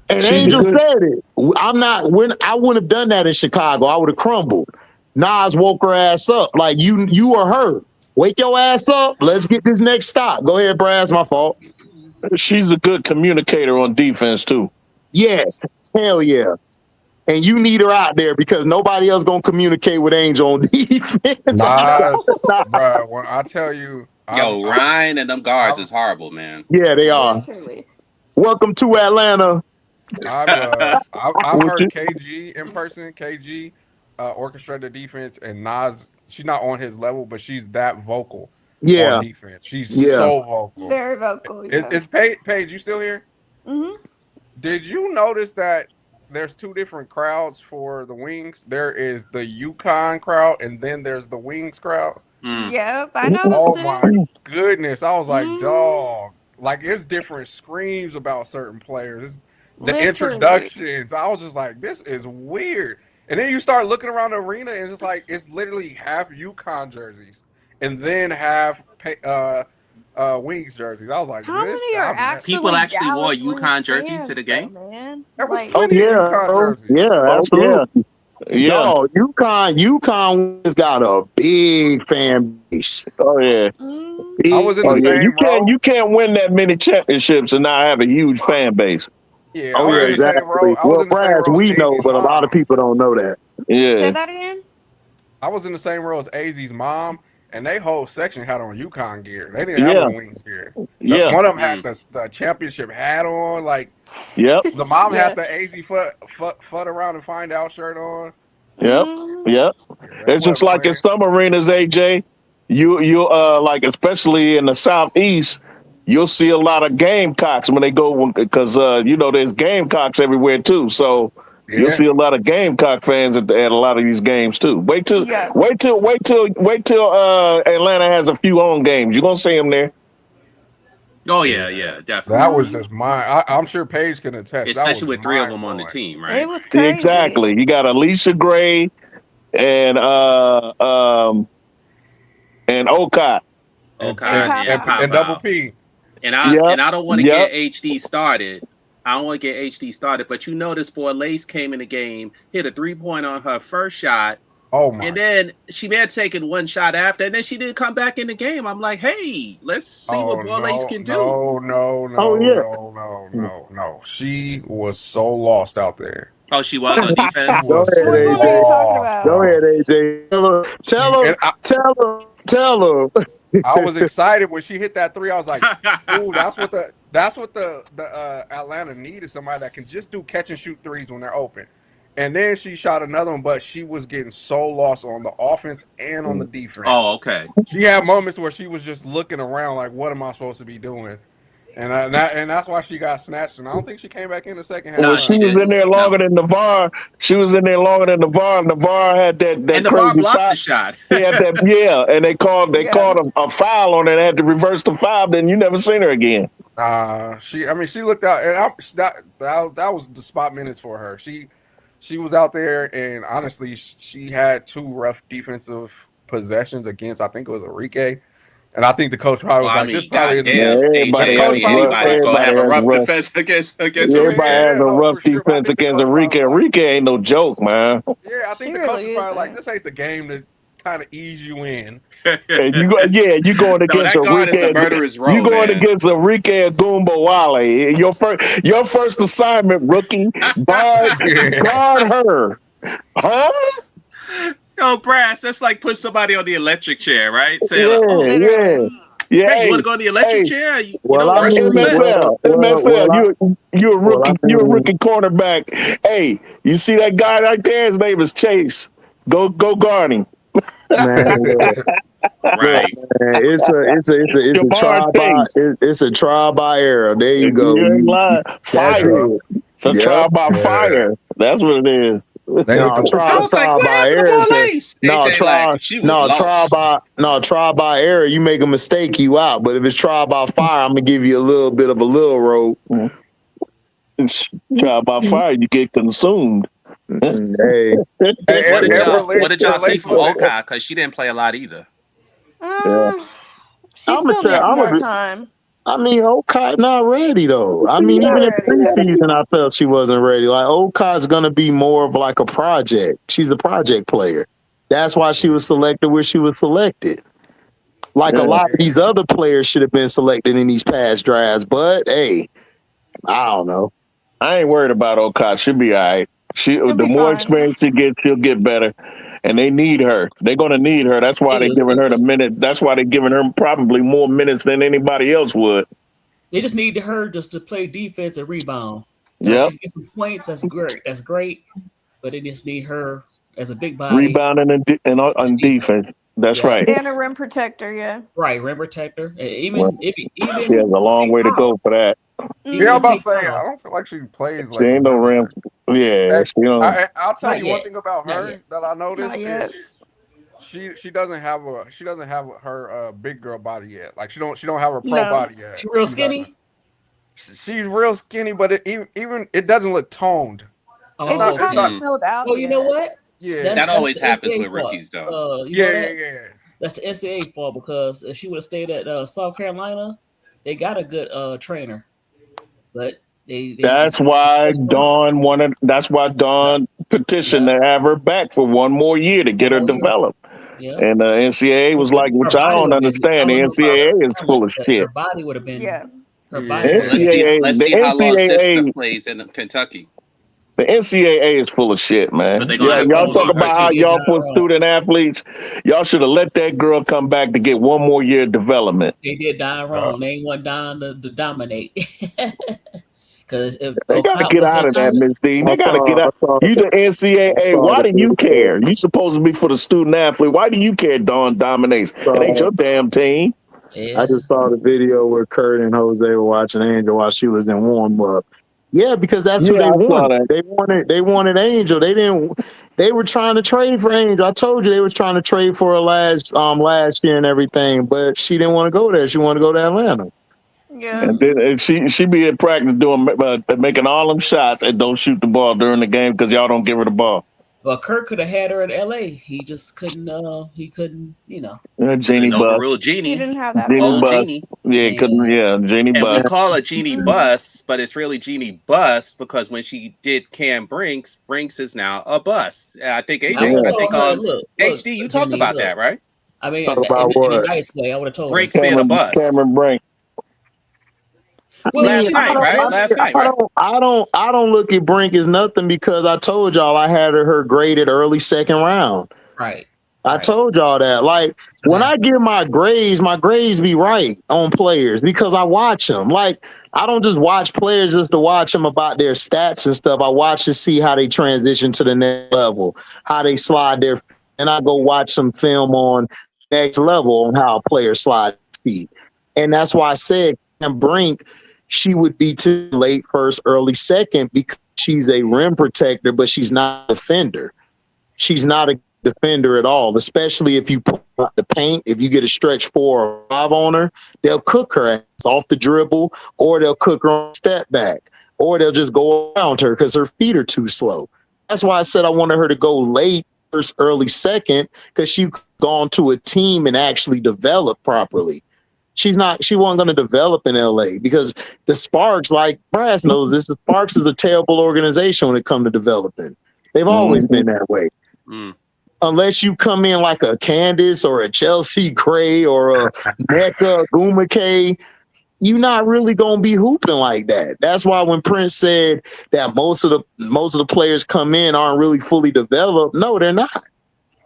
And Angel said it. I wouldn't have done that in Chicago. I would have crumbled. Nas woke her ass up. Like you or her. Wake your ass up. Let's get this next stop. Go ahead, Brad. It's my fault. She's a good communicator on defense too. Yes. Hell yeah. And you need her out there because nobody else gonna communicate with Angel on defense. Nas, bro, when I tell you, Ryan and them guards is horrible, man. Yeah, they are. Literally. Welcome to Atlanta. I've heard KG in person. KG orchestrated defense, and Nas, she's not on his level, but she's that vocal on defense. She's so vocal. Very vocal. Yeah. Is Paige, you still here? Mm-hmm. Did you notice that there's two different crowds for the Wings? There is the UConn crowd, and then there's the Wings crowd. Yep, I noticed Oh it. my goodness. I was like, dog. Like, it's different screams about certain players. The introductions. I was just like, this is weird. And then you start looking around the arena, and it's like, it's literally half UConn jerseys and then half Wings jerseys. I was like, how many are actually people actually Dallas wore UConn jerseys to the game? Man? There was plenty of UConn jerseys. Yeah, absolutely. Yeah. Yo, UConn has got a big fan base. Oh yeah. I was in the same row. You can't win that many championships and not have a huge fan base. Yeah, I was in the same row. Well, Brass, we know, but a lot of people don't know that. Yeah. Say that again? I was in the same row as AZ's mom, and they whole section had on UConn gear. They didn't have on Wings gear. One of them had the championship hat on. Like, the mom had the AZ foot around and find out shirt on. Yep. It's just like in some arenas, AJ. You like, especially in the Southeast, you'll see a lot of Gamecocks when they go, because there's Gamecocks everywhere too. So you'll see a lot of Gamecock fans at a lot of these games too. Wait till Atlanta has a few home games. You're gonna see them there. Oh yeah, definitely. That was just mine. I'm sure Paige can attest. Especially with 3 of them on the team, right? It was crazy. Exactly. You got Alicia Gray and Okot. And Double P. And I don't want to get HD started. But you notice boy Lace came in the game, hit a 3-point on her first shot. Oh my. And then she may have taken one shot after, and then she didn't come back in the game. I'm like, hey, let's see what boy Lace can do. No. She was so lost out there. Oh, she was on defense. Go ahead, AJ. Tell her. I was excited when she hit that 3. I was like, "Ooh, that's what the Atlanta needed. Somebody that can just do catch and shoot threes when they're open." And then she shot another one, but she was getting so lost on the offense and on the defense. Oh, okay. She had moments where she was just looking around like, "What am I supposed to be doing?" And that's why she got snatched. And I don't think she came back in the second half. Well, she was in there longer than Navarre. She was in there longer than Navarre. Navarre had that and Navarre blocked the shot. He had that, and they called a foul on it and had to reverse the foul. Then you never seen her again. I mean, she looked out, and that was the spot minutes for her. She was out there, and honestly, she had 2 rough defensive possessions against, I think it was Enrique. And I think the coach probably was like, "This probably isn't." Everybody anybody's gonna have a rough rough. defense against Everybody has a rough defense against Enrique. Enrique ain't no joke, man. Yeah, I think the coach was probably like, "This ain't the game to kind of ease you in." And you going against Enrique. You going against Enrique Agumbawale. Your first assignment, rookie. Guard her. Huh? Yo, Brass, that's like put somebody on the electric chair, right? Say, Yeah. Hey, you want to go on the electric chair? You Well, I mean, MSL, you a rookie cornerback. Hey, you see that guy right there? His name is Chase. Go guard him. Man, right. Man, it's a trial by error. There you go. You ain't lying. Fire. It's a trial by fire. That's what it is. Trial by error. Trial by error. You make a mistake, you out. But if it's trial by fire, I'm gonna give you a little bit of a little rope. Trial by fire, you get consumed. Hey, what did y'all see from Okai? Because she didn't play a lot either. She still needs more time. I mean, Okai not ready though. I mean, even in preseason, I felt she wasn't ready. Like Okai's gonna be more of like a project. She's a project player. That's why she was selected where she was selected. Like a lot of these other players should have been selected in these past drafts. But hey, I don't know. I ain't worried about Okai. She'll be all right. The more experience she gets, she'll get better. And they need her. They're going to need her. That's why they're giving her the minute. That's why they're giving her probably more minutes than anybody else would. They just need her just to play defense and rebound. Yeah. She gets some points. That's great. That's great. But they just need her as a big body. Rebounding and on defense. That's right. And a rim protector, yeah. Right, rim protector. She has a long way to go for that. Yeah, I'm about to say, I don't feel like she plays like. She ain't no rim. Yeah, she don't. I'll tell you one thing about her that I noticed is she doesn't have her big girl body yet. Like she don't have her pro body yet. She real skinny. She's real skinny, but it doesn't look toned. It's not filled out. Oh, you know what? Yeah, that always happens with rookies, though. Yeah. That's the NCAA fault because if she would have stayed at South Carolina, they got a good trainer. But that's why Dawn wanted. That's why Dawn petitioned to have her back for one more year to get her developed. Yeah. And the NCAA was like, which I don't understand. The NCAA is full of shit. Her body would have been. Yeah. Her body. Let's see how long Sister plays in Kentucky. The NCAA is full of shit, man. Y'all talk about how y'all put student athletes. Y'all should have let that girl come back to get one more year of development. They did die wrong. They ain't want Don to dominate. Because they gotta get out of that, Miss D. They gotta get out. You the NCAA. Why do you care? You supposed to be for the student athlete. Why do you care? Dawn dominates. It ain't your damn team. Yeah. I just saw the video where Kurt and Jose were watching Angel while she was in warm up. Yeah, because that's who they wanted. They wanted Angel. They were trying to trade for Angel. I told you they was trying to trade for her last year and everything, but she didn't want to go there. She wanted to go to Atlanta. Yeah. And then she be in practice doing making all them shots and don't shoot the ball during the game because y'all don't give her the ball. Well, Kirk could have had her in LA. He just couldn't. He couldn't. Jeannie Bus. Real Genie. He didn't have that. Jeannie Bus. Yeah, couldn't. Yeah, Jeannie Bus. And we call her Jeannie Bus, but it's really Jeannie Bus because when she did Cam Brinks is now a bus. I think AJ. HD. You talked about that, right? I mean, in a nice way. I would have told Brinks being a bus. Cameron Brink. Well, last night, right? I don't look at Brink as nothing because I told y'all I had her graded early second round. Right. I told y'all that. Like when I give my grades be right on players because I watch them. Like I don't just watch players just to watch them about their stats and stuff. I watch to see how they transition to the next level, how they slide their, and I go watch some film on next level on how a player slide feet. And that's why I said Brink, she would be too late first, early second because she's a rim protector, but she's not a defender. She's not a defender at all, especially if you put out the paint. If you get a stretch 4 or 5 on her, they'll cook her. off the dribble, or they'll cook her on step back, or they'll just go around her because her feet are too slow. That's why I said I wanted her to go late first, early second, because she gone to a team and actually develop properly. She wasn't going to develop in LA because the Sparks, like Brass knows this, the Sparks is a terrible organization when it comes to developing. They've always been that way. Unless you come in like a Candace or a Chelsea Gray or a Nneka Ogwumike, you're not really gonna be hooping like that. That's why when Prince said that most of the players come in aren't really fully developed. No, they're not.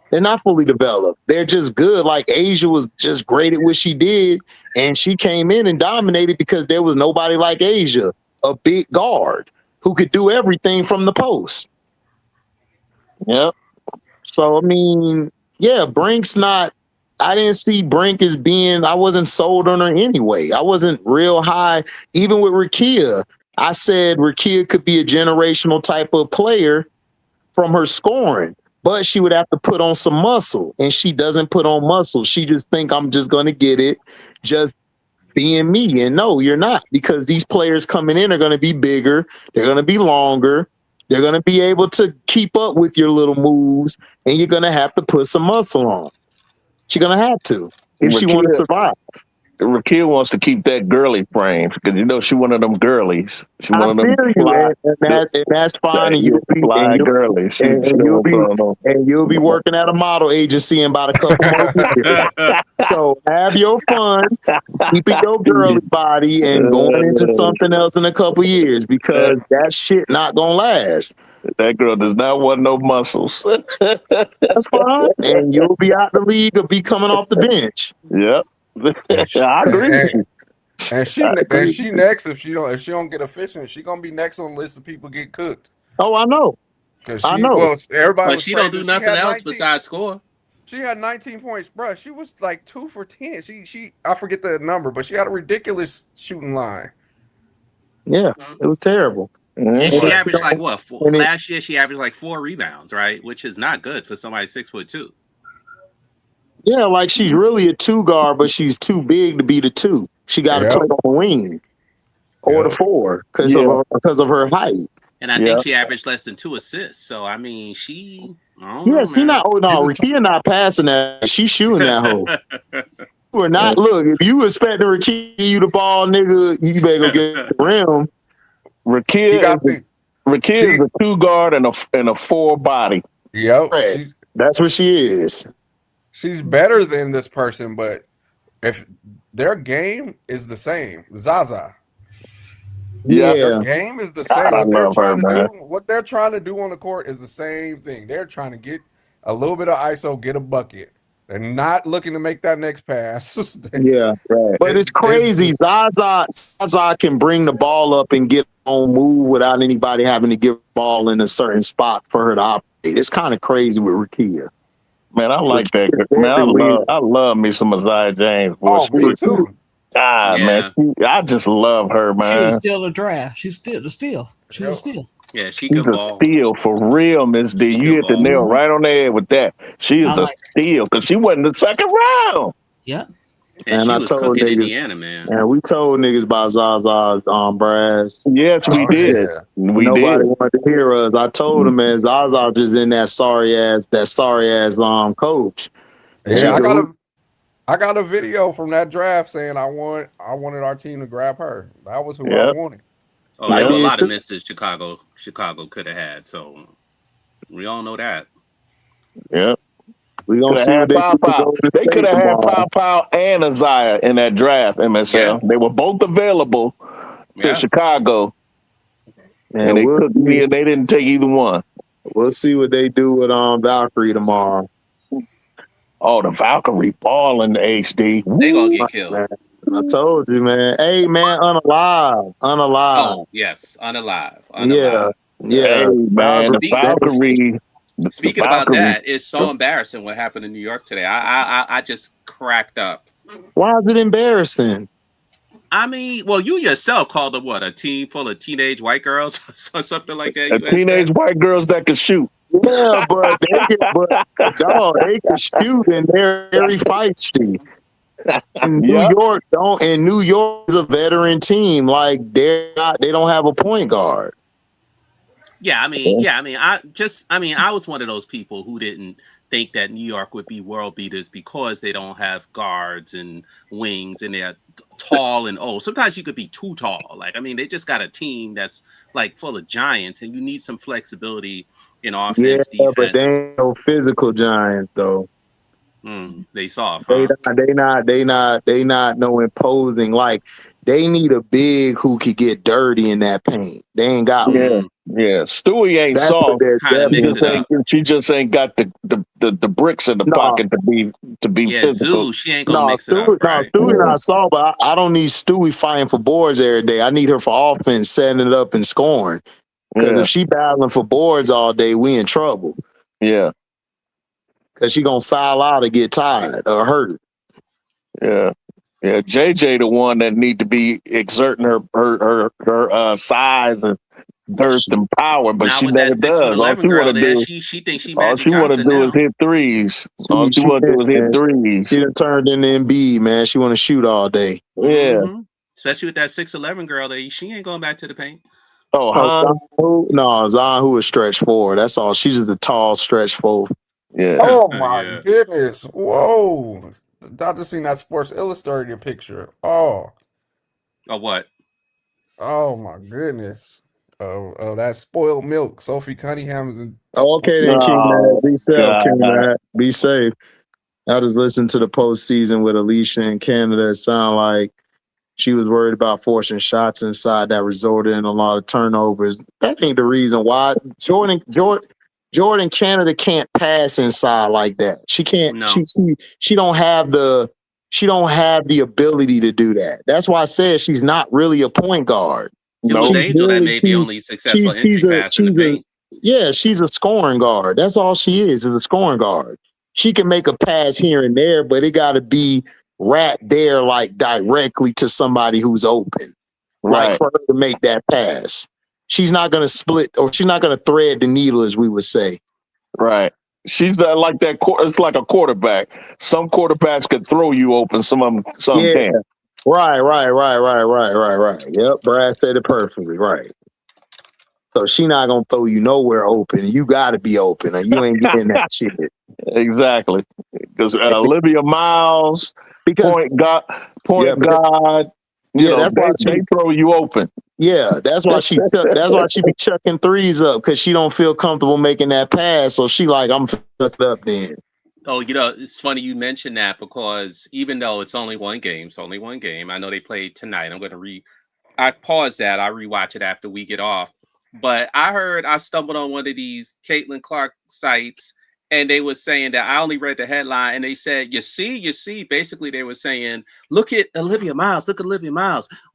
They're not fully developed. They're just good. Like Asia was just great at what she did, and she came in and dominated because there was nobody like Asia, a big guard who could do everything from the post. Yep. So I mean, yeah, Brink's not. I didn't see Brink as being. I wasn't sold on her anyway. I wasn't real high. Even with Rakia, I said Rakia could be a generational type of player from her scoring, but she would have to put on some muscle, and she doesn't put on muscle. She just think I'm just going to get it, just being me. And no, you're not, because these players coming in are going to be bigger. They're going to be longer. They're going to be able to keep up with your little moves, and you're going to have to put some muscle on. She's going to have to if she wants to survive. Raquel wants to keep that girly frame because you know she one of them girlies. She one of them fly, and that's fine. And you'll be working at a model agency in about a couple more years. So have your fun, keeping your girly body, and going into something else in a couple years, because that shit not gonna last. That girl does not want no muscles. That's fine, and you'll be out the league or be coming off the bench. Yep. I agree. And she next if she don't get efficient, she gonna be next on the list of people get cooked. Oh, I know. I know. Well, everybody. But she don't do nothing else besides score. She had 19 points, bro. She was like 2 for 10. She I forget the number, but she had a ridiculous shooting line. Yeah, it was terrible. And she averaged like what? Last year she averaged like 4 rebounds, right? Which is not good for somebody 6'2". Yeah, like she's really a 2 guard, but she's too big to be the 2. She got to play on the wing or the 4 because of her height. And I think she averaged less than 2 assists. So I mean, she. She not. Oh no, Rakia not passing that. She's shooting that hole. We're not. Look, if you expecting Rakia you the ball, nigga, you better go get the rim. Rakia is a 2 guard and a 4 body. Yep, that's what she is. She's better than this person, but if their game is the same, Zaza. Yeah, their game is the same. What they're trying to do on the court is the same thing. They're trying to get a little bit of ISO, get a bucket. They're not looking to make that next pass. Yeah, right. But it's crazy. Zaza can bring the ball up and get on move without anybody having to give the ball in a certain spot for her to operate. It's kind of crazy with Rakia. Man, I like that. Man, I love me some Isaiah James. Boy. Oh, me too. Man, I just love her, man. She was still a draft. She's still a steal. She's a steal. Yeah, she can ball. Steal for real, Miss D. You hit the nail right on the head with that. She is a steal because she wasn't the second round. Yeah. And I told niggas, Indiana, man. And we told niggas about Zaza Brass. Yes, we did. Yeah. Nobody wanted to hear us. I told them, man, Zaza just in that sorry ass coach. Yeah, I got a video from that draft saying I wanted our team to grab her. That was who I wanted. Oh, there were a lot of misses Chicago could have had. So we all know that. Yep. We gonna see what they could have had Pow and Isaiah in that draft, MSL. Yeah. They were both available to Chicago. And they cooked me and they didn't take either one. We'll see what they do with Valkyrie tomorrow. Oh, the Valkyrie balling the HD. They gonna get killed. Man. I told you, man. Hey, man, unalive. Oh, yes, unalive. Yeah. Hey, man, the Valkyrie. Speaking about that, it's so embarrassing what happened in New York today. I just cracked up. Why is it embarrassing? I mean, well, you yourself called them a team full of teenage white girls or something like that. Teenage white girls that can shoot. Yeah, but they can shoot and they're very feisty. In New York, New York is a veteran team. Like they don't have a point guard. I was one of those people who didn't think that New York would be world beaters because they don't have guards and wings and they're tall and old. Sometimes you could be too tall. They just got a team that's like full of giants, and you need some flexibility in offense, defense. But they ain't no physical giants though. They soft. Huh? They not no imposing. Like they need a big who could get dirty in that paint. They ain't got one. Yeah, Stewie ain't soft. She just ain't got the bricks in the pocket to be physical. She ain't gonna mix it up. Right? Stewie not soft, but I don't need Stewie fighting for boards every day. I need her for offense, setting it up and scoring. Because if she battling for boards all day, we in trouble. Yeah. Because she gonna foul out or get tired or hurt. Yeah. JJ the one that need to be exerting her size and girth and power, but she never does. All she want to do, she thinks she all she want to do is hit threes. All she want to do is hit threes. She done turned into Embiid, man. She want to shoot all day. Yeah, especially with that 6'11" girl. She ain't going back to the paint. Zion, who is stretch forward. That's all. She's just a tall stretch forward. Yeah. Oh my goodness! Whoa! Dr. seen that Sports Illustrated picture. Oh. What? Oh my goodness! Oh, that spoiled milk. Sophie Cunningham's. Okay, then King Matt. Be safe, King Matt. Be safe. I just listened to the postseason with Alicia in Canada. It sounded like she was worried about forcing shots inside that resulted in a lot of turnovers. That ain't the reason why Jordan Canada can't pass inside like that. She can't. No. She don't have the ability to do that. That's why I said she's not really a point guard. It was Angel that made the only successful entry pass in the paint. Yeah, she's a scoring guard. That's all she is a scoring guard. She can make a pass here and there, but it got to be wrapped there like directly to somebody who's open. Right. Like for her to make that pass. She's not going to split or she's not going to thread the needle, as we would say. Right. She's like that. It's like a quarterback. Some quarterbacks can throw you open. Some can't. Right. Yep. Brad said it perfectly. Right. So she not going to throw you nowhere open. You got to be open and you ain't getting that shit. Exactly. Because Olivia Miles, point guard. That's why they throw you open. Yeah, that's why she be chucking threes up because she don't feel comfortable making that pass. So she like, I'm fucked up then. Oh, it's funny you mentioned that because even though it's only one game, I know they played tonight. I paused that. I rewatch it after we get off. But I stumbled on one of these Caitlin Clark sites, and they were saying that I only read the headline, and they said, you see, basically they were saying, look at Olivia Miles.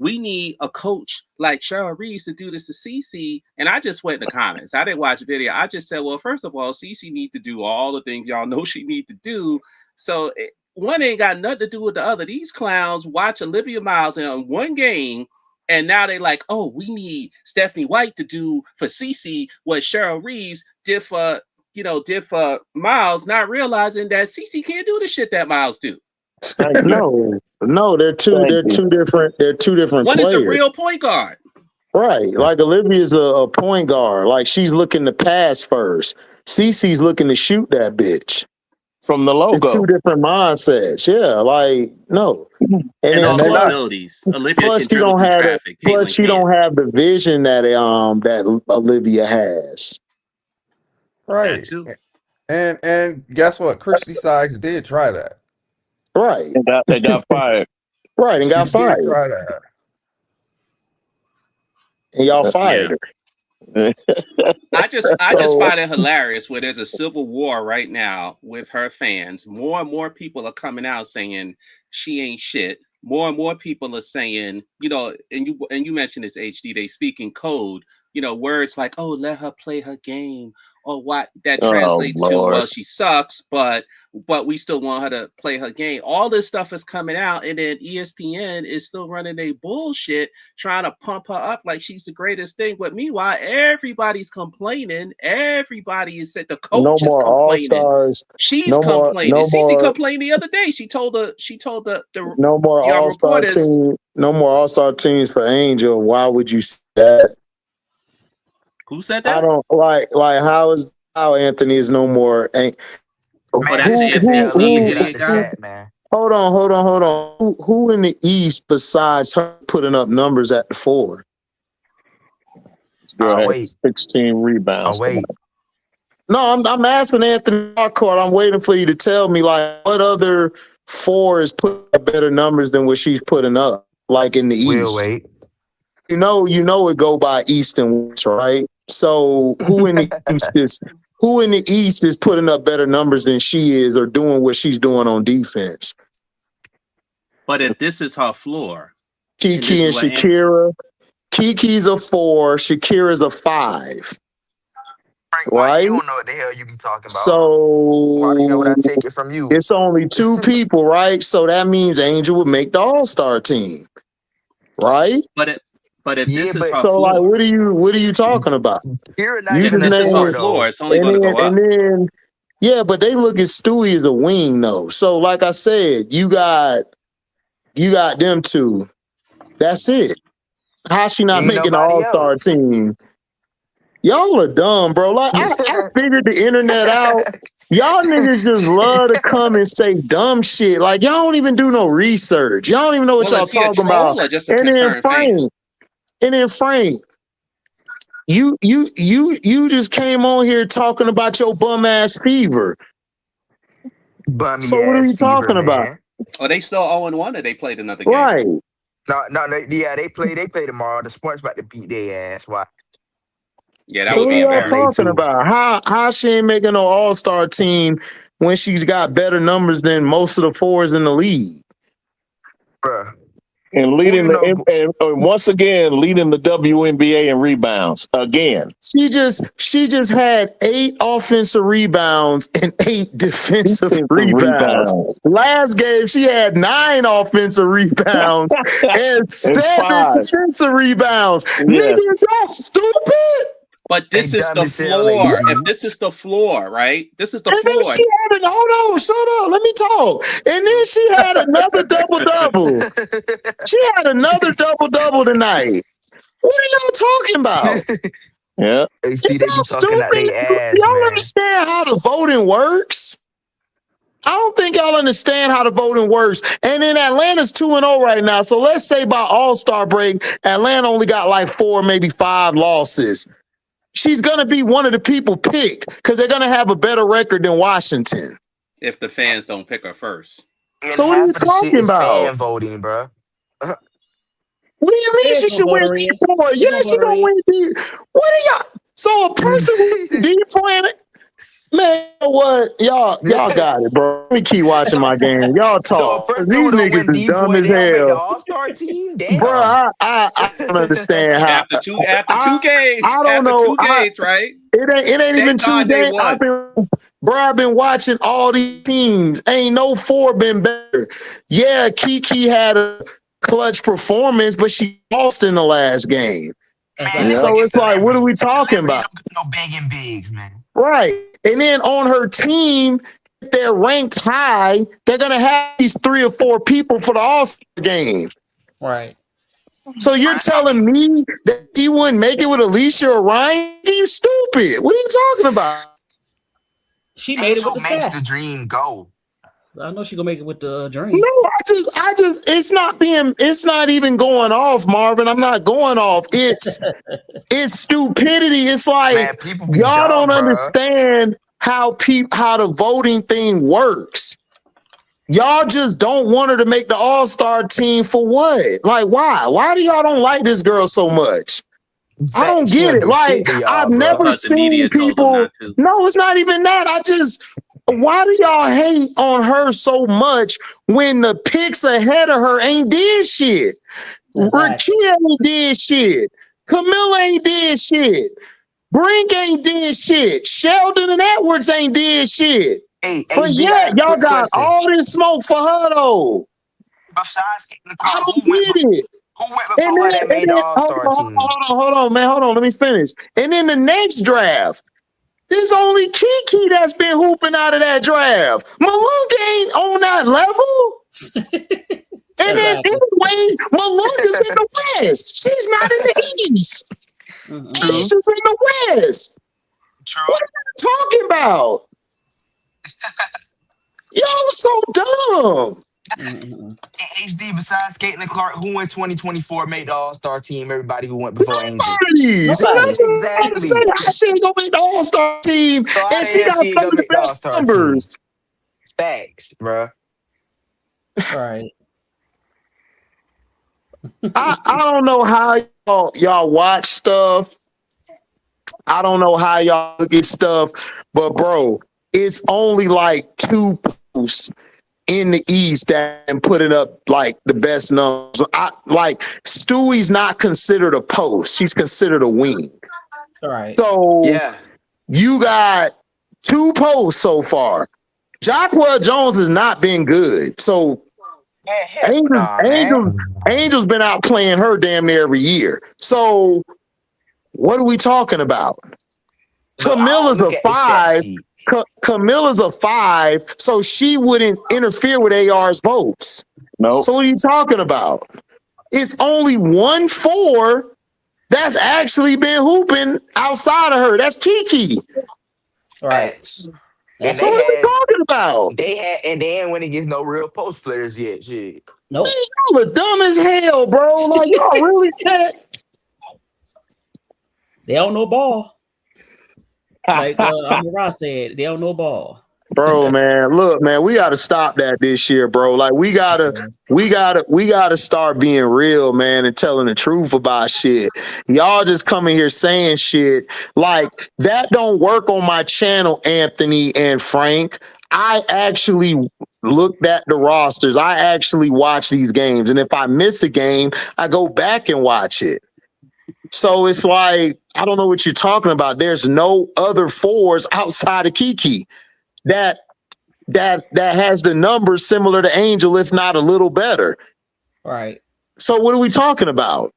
We need a coach like Cheryl Reeves to do this to CeCe. And I just went in the comments. I didn't watch the video. I just said, well, first of all, CeCe need to do all the things y'all know she need to do. So one ain't got nothing to do with the other. These clowns watch Olivia Miles in one game, and now they like, oh, we need Stephanie White to do for CeCe what Cheryl Reeves did for Miles, not realizing that CeCe can't do the shit that Miles do. No, they're two different One players. Is a real point guard. Right. Like Olivia's a point guard. Like she's looking to pass first. CeCe's looking to shoot that bitch. From the logo. It's two different mindsets. Yeah, like no. And also abilities. Olivia can dribble through traffic. Plus she don't have the vision that Olivia has. Right. And guess what? Christy Sykes did try that. Right. They got fired. Right, and got fired. Try that. And y'all fired her. I just find it hilarious where there's a civil war right now with her fans. More and more people are coming out saying she ain't shit. More and more people are saying, and you mentioned this, HD, they speak in code, words like, oh, let her play her game, or what that translates to, well, she sucks, but but we still want her to play her game. All this stuff is coming out, and then ESPN is still running their bullshit, trying to pump her up like she's the greatest thing. But meanwhile, everybody's complaining. Everybody is said the coach No is more complaining. All-Stars. She's No more. complaining. No Cece more. complained the other day. She told the No more young All-Star reporters. team. No more All-Star teams for Angel. Why would you say that? Who said that? I don't like how Anthony is no more. Man, that's just sit there and love to get out the chat, man. Hold on. Who in the East besides her putting up numbers at the 4? Wait. 16 rebounds. Oh, wait. No, I'm asking Anthony Harcourt. I'm waiting for you to tell me like what other 4 is putting up better numbers than what she's putting up, like in the East. We'll wait. You know it go by East and West, right? So who in the East is putting up better numbers than she is or doing what she's doing on defense? But if this is her floor, Kiki and Shakira. Kiki's a 4, Shakira's a 5. Frank, right? You don't know what the hell you be talking about. So why would I take it from you? It's only 2 people, right? So that means Angel would make the All-Star team, right? But if this is her so floor, like, what are you talking about? You're not even this is her floor. It's only going to go up. And then, yeah, but they look at Stewie as a wing, though. So like I said, you got them 2. That's it. How's she not making the All-Star team? Y'all are dumb, bro. Like I figured the internet out. Y'all niggas just love to come and say dumb shit. Like y'all don't even do no research. Y'all don't even know what y'all talking about. And then Frank, you just came on here talking about your bum ass fever. So what are you talking about? Are they still 0-1 or they played another game? Right. No, they play tomorrow. The Sports about to beat their ass. Why? Yeah, that so would what be y'all talking about? How she ain't making no All-Star team when she's got better numbers than most of the 4s in the league? Bruh. And leading and once again leading the WNBA in rebounds again. She just had 8 offensive rebounds and 8 defensive rebounds. Last game she had 9 offensive rebounds and 7 defensive rebounds. Yeah. Niggas, y'all stupid. But this is the floor. If this is the floor, right? This is the floor. Then she had hold on, shut up. Let me talk. And then she had another double-double. She had another double-double tonight. What are y'all talking about? Yeah. Y'all stupid. Y'all understand how the voting works? I don't think y'all understand how the voting works. And then Atlanta's 2-0 right now. So let's say by All-Star break, Atlanta only got like 4, maybe 5 losses. She's going to be one of the people picked because they're going to have a better record than Washington. If the fans don't pick her first. And so what are you talking about? Fan voting, bro. What do you mean she should win D4? Yeah, she going to win D. What are y'all? So a person who D planet? Man, what? Y'all got it, bro. Let me keep watching my game. Y'all talk. So These niggas is dumb as hell. All-Star team? Damn. Bro, I don't understand how. After two games. I don't know. 2 games, right? It ain't even 2 games. I've been watching all these teams. Ain't no 4 been better. Yeah, Kiki had a clutch performance, but she lost in the last game. Exactly. So it's like, what are we talking about? No begging bigs, man. Right. And then on her team, if they're ranked high, they're going to have these 3 or 4 people for the All-Star game. Right. So you're telling me that she wouldn't make it with Alicia or Ryan? You stupid. What are you talking about? She made it with the makes staff. the dream go. I know she's gonna make it with the dream. No, I just it's not even going off, Marvin. I'm not going off. It's stupidity. It's like, man, y'all don't understand how the voting thing works. Y'all just don't want her to make the All-Star team for what? Like, why? Why do y'all don't like this girl so much? I don't get it. Like, I've never seen people. No, it's not even that. Why do y'all hate on her so much when the picks ahead of her ain't did shit? Rakia ain't did shit. Camilla ain't did shit. Brink ain't did shit. Sheldon and Edwards ain't did shit. Hey, But HB, I yeah, got a y'all quick got question. all this smoke for her though. Besides Caitlin I Clark, don't get it. who went And before her that made the hold All-Star on, team? hold on, man. Hold on. Let me finish. And then the next draft, there's only Kiki that's been hooping out of that draft. Malunga ain't on that level. And then anyway, Malunga's in the West. She's not in the East. She's in the West. True. What are you talking about? Y'all are so dumb. HD, besides Caitlin Clark, who in 2024 made the All-Star team? Everybody who went before Angel. Nobody. So that's what I'm Exactly. saying. How she ain't gonna make the All-Star team, So how and the she hell got she some gonna of the make the best All-Star numbers. team? Facts, bro. Right. I don't know how y'all watch stuff. I don't know how y'all look at stuff, but bro, it's only like 2 posts in the East that can put it up like the best numbers. Like Stewie's not considered a post; she's considered a wing. All right. So Yeah, you got 2 posts so far. Jacquel Jones has not been good. So Angel's been out playing her damn near every year. So what are we talking about? Camilla's a 5. Camilla's a 5, so she wouldn't interfere with AR's votes. No. So what are you talking about? It's only 1 4 that's actually been hooping outside of her. That's Kiki. Right. So what are we talking about? They ain't winning against no real post players yet. Shit. Nope. Y'all are dumb as hell, bro. Like y'all really can't. They don't know ball. Like Amara said, they don't know ball. Bro, man, look, man, we got to stop that this year, bro. Like we gotta start being real, man, and telling the truth about shit. Y'all just coming here saying shit like that don't work on my channel, Anthony and Frank. I actually looked at the rosters. I actually watch these games, and if I miss a game, I go back and watch it. So it's like I don't know what you're talking about. There's no other 4s outside of Kiki that has the numbers similar to Angel, if not a little better. Right. So what are we talking about?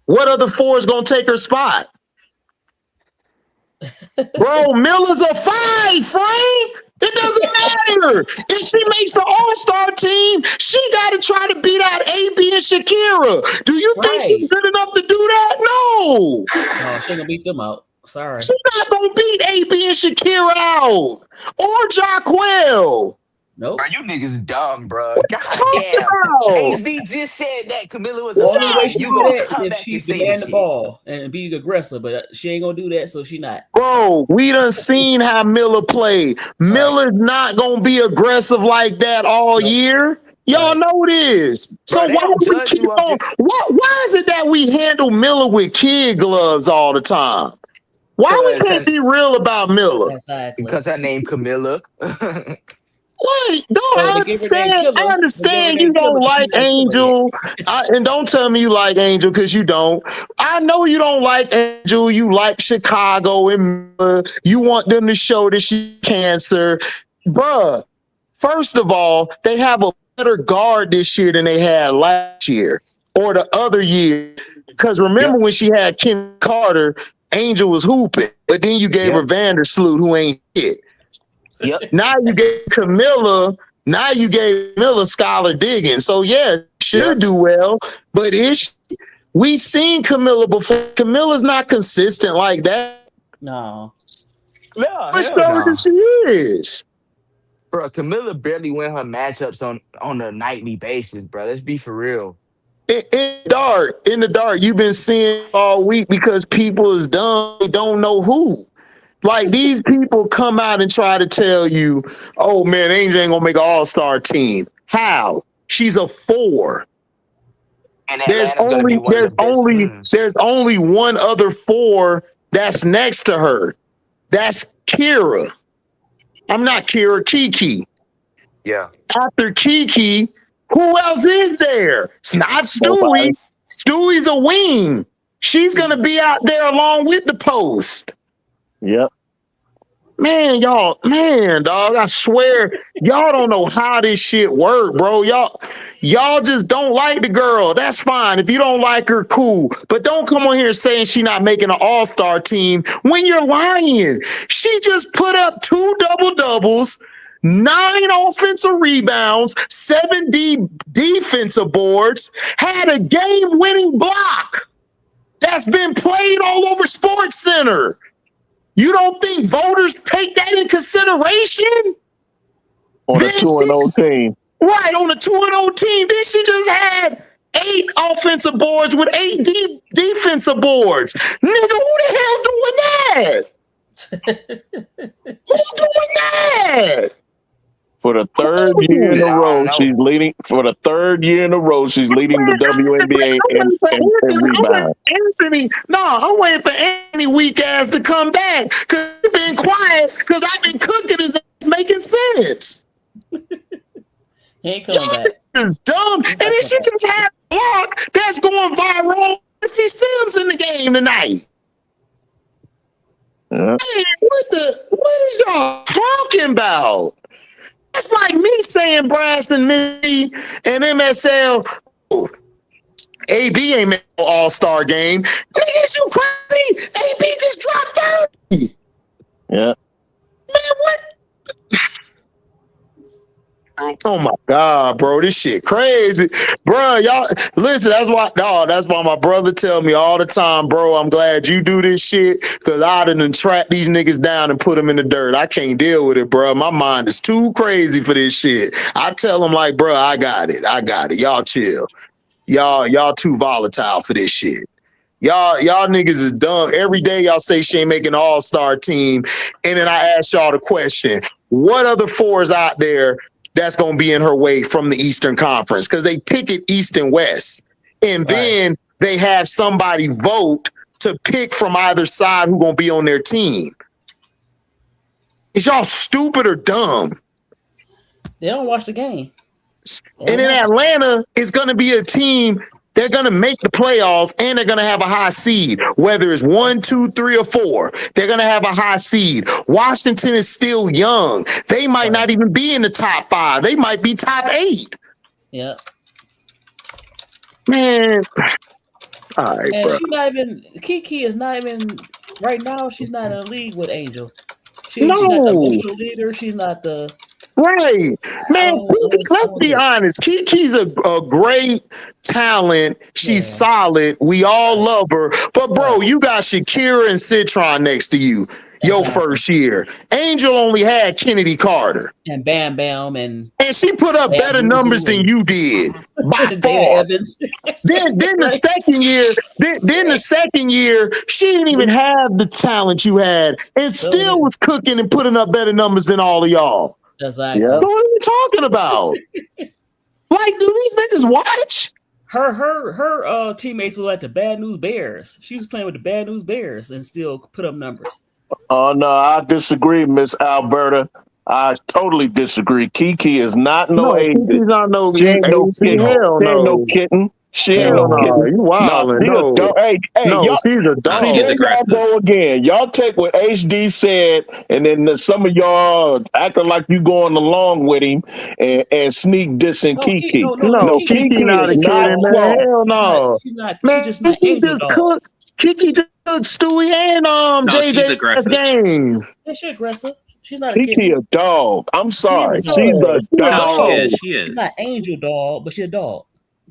What other 4 is gonna take her spot? Bro, Miller's a 5, Frank. It doesn't matter. If she makes the All-Star team, she got to try to beat out AB and Shakira. Do you think she's good enough to do that? No. No, she ain't gonna beat them out. Sorry. She's not gonna beat AB and Shakira out or Jacquel. Nope. Bro, you niggas dumb, bro. God damn. AZ just said that Camilla was The a only way 5. she You do gonna that come if back she and say demand this the shit. ball and be aggressive, but she ain't gonna do that, so she not. Bro, we done seen how Miller played. Miller's not gonna be aggressive like that all year. Y'all know this. So Bro, why do we keep on? Why is it that we handle Miller with kid gloves all the time? Why we can't be real about Miller? Exactly. Because her name Camilla. Wait, I understand you don't like Angel. And don't tell me you like Angel because you don't. I know you don't like Angel. You like Chicago and you want them to show that she's cancer. Bruh, first of all, they have a better guard this year than they had last year or the other year. Because remember when she had Ken Carter, Angel was hooping, but then you gave her Vandersloot, who ain't shit. Yep. Now you gave Camilla. Now you gave Miller Scholar Diggins. So yeah, should do well. But we seen Camilla before. Camilla's not consistent like that. No. No, What shoulder she is? Bro, Camilla barely win her matchups on a nightly basis, bro. Let's be for real. In the dark, you've been seeing all week because people is dumb. They don't know who. Like these people come out and try to tell you, oh man, Angel ain't gonna make an all-star team. How? She's a 4. And there's only one other 4 that's next to her. That's Kira. I'm not Kira, Kiki. Yeah. After Kiki, who else is there? It's not Stewie. Stewie's a wing. She's gonna be out there along with the post. Yep. Man, dog, I swear, y'all don't know how this shit work, bro. Y'all just don't like the girl. That's fine. If you don't like her, cool. But don't come on here saying she not making an all-star team when you're lying. She just put up 2 double-doubles, 9 offensive rebounds, 7 defensive boards, had a game-winning block that's been played all over Sports Center. You don't think voters take that in consideration? On a 2-0 team. Right, on a 2-0 team. Then she just had 8 offensive boards with 8 defensive boards. Nigga, who the hell doing that? Who's doing that? For the third year in a row, she's leading. For the third year in a row, she's leading the WNBA in rebound. Anthony, no, I'm waiting for Anthony weak ass to come back because he's been quiet because I've been cooking his ass making sense. He ain't coming back. Dumb. And then she just had a block that's going viral. I see Sims in the game tonight. Yeah. Hey, what is y'all talking about? It's like me saying Brass and Missy and MSL. Oh, AB ain't made no all-star game. Nigga, is you crazy? AB just dropped 30. Yeah. Man, what? Oh my God, bro, this shit crazy, bro. Y'all listen. That's why my brother tell me all the time, bro. I'm glad you do this shit because I done track these niggas down and put them in the dirt. I can't deal with it, bro. My mind is too crazy for this shit. I tell them like, bro, I got it. Y'all chill. Y'all too volatile for this shit. Y'all niggas is dumb. Every day y'all say she ain't making an all-star team, and then I ask y'all the question: what other 4s out there that's going to be in her way from the Eastern Conference? Because they pick it East and West. And then they have somebody vote to pick from either side who going to be on their team. Is y'all stupid or dumb? They don't watch the game. And in Atlanta, it's going to be a team. They're going to make the playoffs and they're going to have a high seed, whether it's 1, 2, 3, or 4. They're going to have a high seed. Washington is still young. They might not even be in the top 5. They might be top 8. Yeah. Man. All right, and bro. she's not even, Kiki is not even, right now, she's not in a league with Angel. She's No. not the emotional leader. She's not the... Right, man. Let's be honest. Kiki's a great talent. She's solid. We all love her. But bro, you got Shakira and Citron next to you. Your first year. Angel only had Kennedy Carter and Bam Bam, and she put up better numbers than you did by far. then the second year, she didn't even have the talent you had, and still was cooking and putting up better numbers than all of y'all. Exactly. So what are you talking about? Like, do these niggas watch? Her teammates were like the Bad News Bears. She was playing with the Bad News Bears and still put up numbers. Oh no, I disagree, Miss Alberta. I totally disagree. Kiki is not agent. Kiki's not no she ain't no kitten. Hell she ain't no kitten. She ain't no kitten. You wildin'. Y'all, she's a dog. See, there y'all go again. Y'all take what HD said, and then some of y'all acting like you going along with him and sneak dissing Kiki. No, Kiki not a kid, man. Hell no. She's not. She's just not Angel dog. Kiki just cooked Stewie and JJ game. Yeah, she's aggressive. She's not a Kiki kid. a dog. I'm sorry. She's a dog. No, she is. She's not Angel dog, but she's a dog.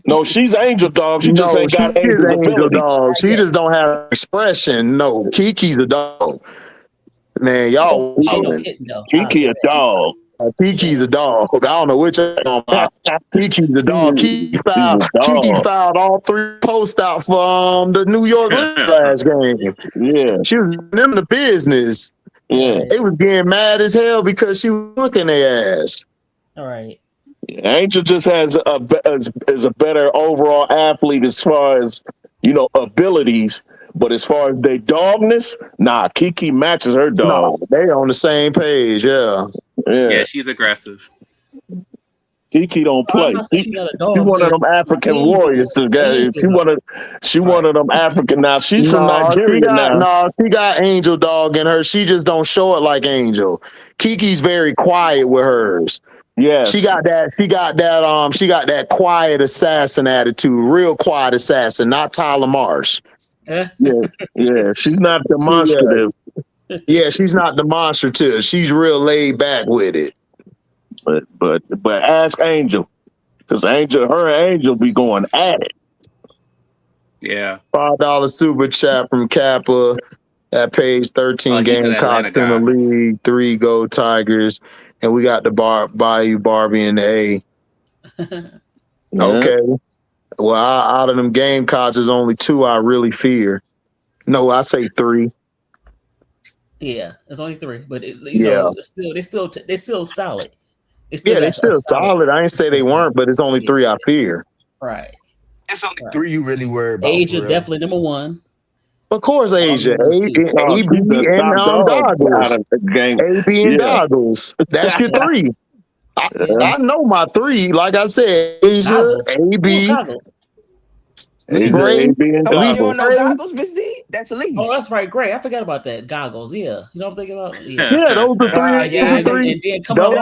No, she's Angel dog. She just ain't got Angel dog. She just don't have expression. No, Kiki's a dog. Man, y'all. Kiki a dog. Kiki's a dog. I don't know which one. Kiki's a dog. Kiki fouled all 3 posts out for the New York last game. Yeah, she was in the business. Yeah, they was getting mad as hell because she was looking their ass. All right. Angel just is a better overall athlete as far as abilities, but as far as their dogness, nah, Kiki matches her dog. No, they on the same page, yeah. Yeah, she's aggressive. Kiki don't I'm play. not saying she's not a dog. She one of them African warriors. She one of them African. Now she's from Nigeria now. She got Angel dog in her. She just don't show it like Angel. Kiki's very quiet with hers. Yes. She got that quiet assassin attitude, real quiet assassin, not Tyler Marsh. Yeah. She's not demonstrative. Yeah, she's not demonstrative. She's real laid back with it. But ask Angel, because her and Angel be going at it. Yeah. $5 super chat from Kappa. That pays 13 Gamecocks in the league, 3 Go Tigers, and we got the Bayou Barbie in the A. Okay. Well, out of them Gamecocks, there's only 2 I really fear. No, I say 3. Yeah, it's only 3, but they're still solid. They're still solid. I ain't say they weren't, but it's only 3 I fear. Right. It's only 3 you really worry about. Asia definitely number 1. Of course, Asia. AB and Goggles. AB and Goggles. That's your 3. I know my 3. Like I said, Asia, AB. That's elite. Oh, that's right. Great. I forgot about that. Goggles. Yeah. You know what I'm thinking about? Yeah, those are 3. And then coming up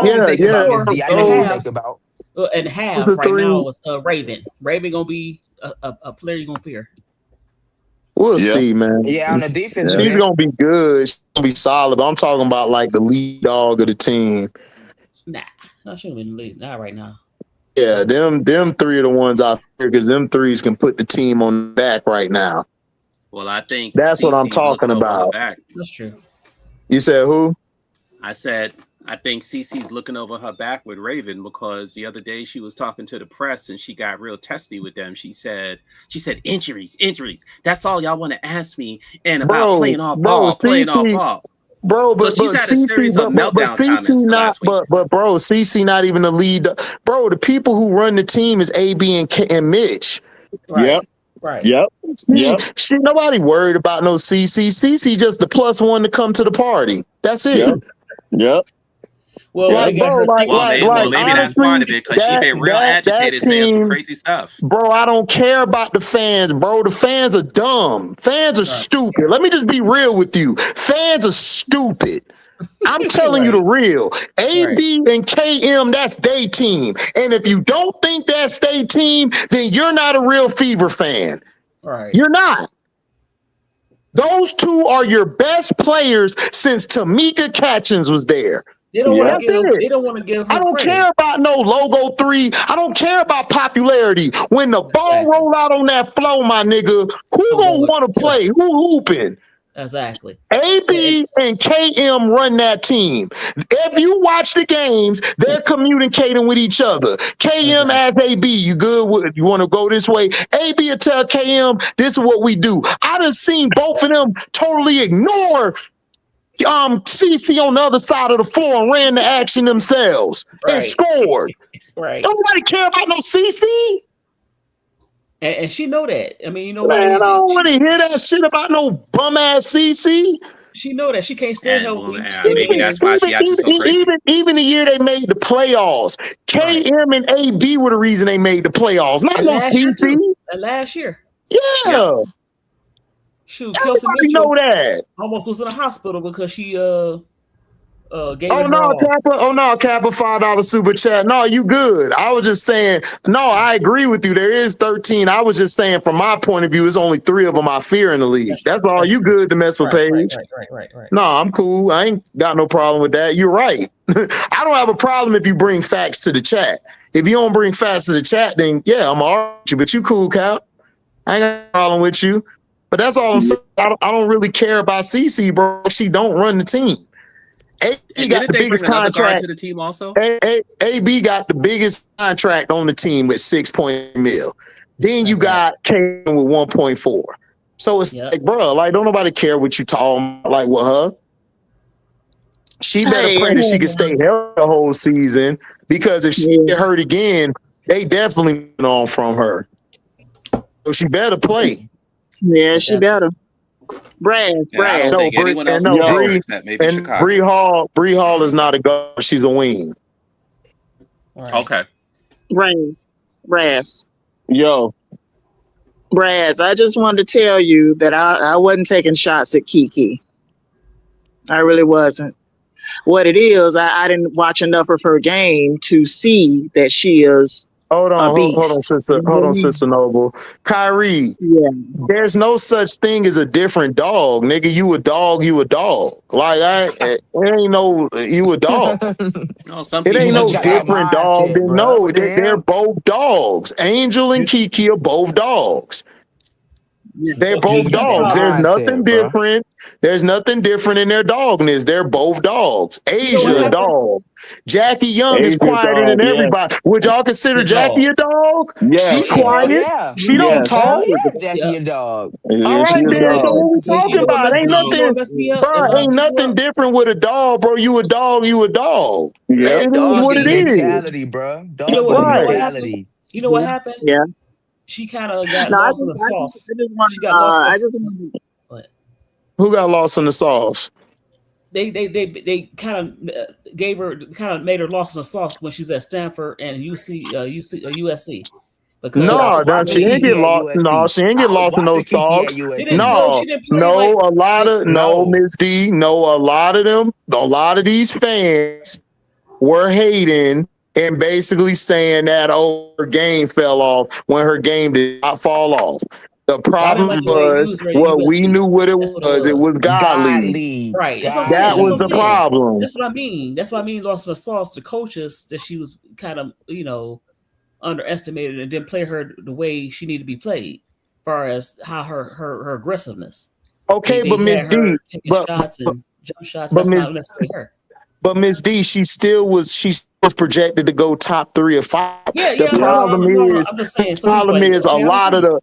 and half right now was Raven. Raven gonna be a player you're gonna fear. We'll see, man. Yeah, on the defense, she's gonna be good. She's gonna be solid. But I'm talking about like the lead dog of the team. Nah, she wouldn't lead. Not right now. Yeah, them 3 are the ones I fear because them 3s can put the team on the back right now. Well, I think that's what I'm talking about. That's true. You said who? I said I think Cece's looking over her back with Raven because the other day she was talking to the press and she got real testy with them. She said injuries. That's all y'all want to ask me and about playing off ball. Bro, but so she's had a series of meltdown comments but bro, CC not even the lead. Bro, the people who run the team is AB and Mitch. Right. Yep. Right. Yep. Nobody worried about no CC. CC just the +1 to come to the party. That's it. Yep. Well, maybe that's part of it because she's been real agitated saying some crazy stuff. Bro, I don't care about the fans, bro. The fans are dumb. Fans are stupid. Let me just be real with you. Fans are stupid. I'm telling you the real. AB and KM, that's their team. And if you don't think that's their team, then you're not a real Fever fan. Right. You're not. Those 2 are your best players since Tamika Catchings was there. They don't want to give her I don't credit. care about no logo 3. I don't care about popularity. When the ball roll out on that flow, my nigga, who gonna want to play? Who hooping? Exactly. AB and KM run that team. If you watch the games, they're communicating with each other. KM as AB, you good? You want to go this way? AB will tell KM, this is what we do. I done seen both of them totally ignore CC on the other side of the floor and ran the action themselves and scored. Right. Don't nobody care about no CC. And she know that. I mean, man, I don't want to hear that shit about no bum ass CC. She know that she can't stay healthy. Maybe that's why she acted so crazy. Even the year they made the playoffs, KM and AB were the reason they made the playoffs. Not no CC. Last year. Yeah. Shoot, Kelsey Mitchell know that. Almost was in the hospital because she gave Kappa $5 super chat. No, you good. I was just saying, no, I agree with you. There is 13. I was just saying from my point of view, it's only 3 of them I fear in the league. That's all. You good to mess with Paige. Right. No, I'm cool. I ain't got no problem with that. You're right. I don't have a problem if you bring facts to the chat. If you don't bring facts to the chat, then yeah, I'm all right with you. But you cool, Cap. I ain't got a problem with you. But that's all I'm saying. I don't really care about CC, bro. She don't run the team. AB got the biggest contract to the team also. AB got the biggest contract on the team with $6 million. Then you got K with 1.4. So it's like, bro, like don't nobody care what you talking about, like with her. She better pray that she can stay healthy the whole season because if she get hurt again, they definitely moving on from her. So she better play. Yeah, she better. Brad. Bree Hall is not a guard. She's a wing. Right. Okay. Brass. Yo. Brass, I just wanted to tell you that I wasn't taking shots at Kiki. I really wasn't. What it is, I didn't watch enough of her game to see that she is Hold a on, beast. hold on, Sister Noble. Kyrie, there's no such thing as a different dog, nigga. You a dog, you a dog. Like it ain't no you a dog. No, some It ain't people no different dog. No, they're both dogs. Angel and Kiki are both dogs. They're both dogs. There's nothing different. There's nothing different in their dogness. They're both dogs. Asia, a dog. Jackie Young is quieter than everybody. Would y'all consider Jackie a dog? Yes. She's quiet. She don't talk. Jackie a dog. All right, then. So what we talking about? Ain't nothing, bro. Ain't nothing different with a dog, bro. You a dog. You a dog. Yeah, it is what it is. Mentality, bro. Dog mentality. You know what happened? Yeah. She kind of got lost in the sauce. She got lost. Who got lost in the sauce? They kind of made her lost in the sauce when she was at Stanford and USC. Because she ain't get lost. No, she ain't get lost in those sauce. No, a lot of Miss D. No, a lot of them. A lot of these fans were hating and basically saying that her game fell off when her game did not fall off. The problem was what we knew what it was. It was godly. Right. That was the problem. That's what I mean. That's what I mean. Lost in the sauce. The coaches that she was kind of, underestimated and didn't play her the way she needed to be played, as far as how her aggressiveness. Okay, but Miss D, shots and jump shots. That's not necessarily her. But Miss D, she was projected to go top 3 or 5. The problem is a lot of the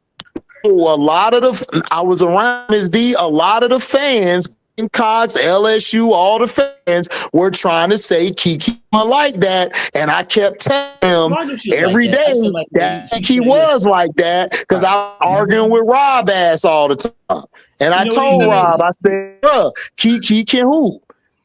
I was around Miss D, a lot of the fans, Cox, LSU, all the fans were trying to say Kiki like that, and I kept telling them every day that Kiki was like that because I was arguing with Rob ass all the time. And I told Rob, I said, bruh, Kiki can hoop.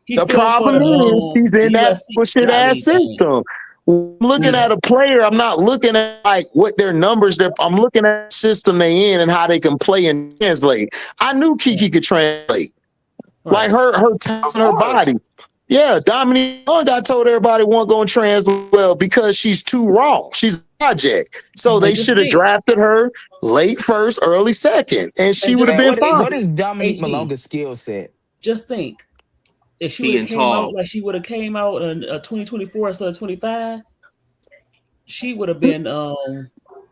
The problem is she's in that bullshit ass system. I'm looking at a player. I'm not looking at like what their numbers. I'm looking at the system they in and how they can play and translate. I knew Kiki could translate, like her talent, her body. Yeah, Dominique Young, I told everybody wasn't going to translate well because she's too raw. She's a project. So they should have drafted her late first, early second, and she would have been fine. What is Dominique Malonga's skill set? Just think. If she would have came out like she would have came out in 2024 instead of 25, she would have been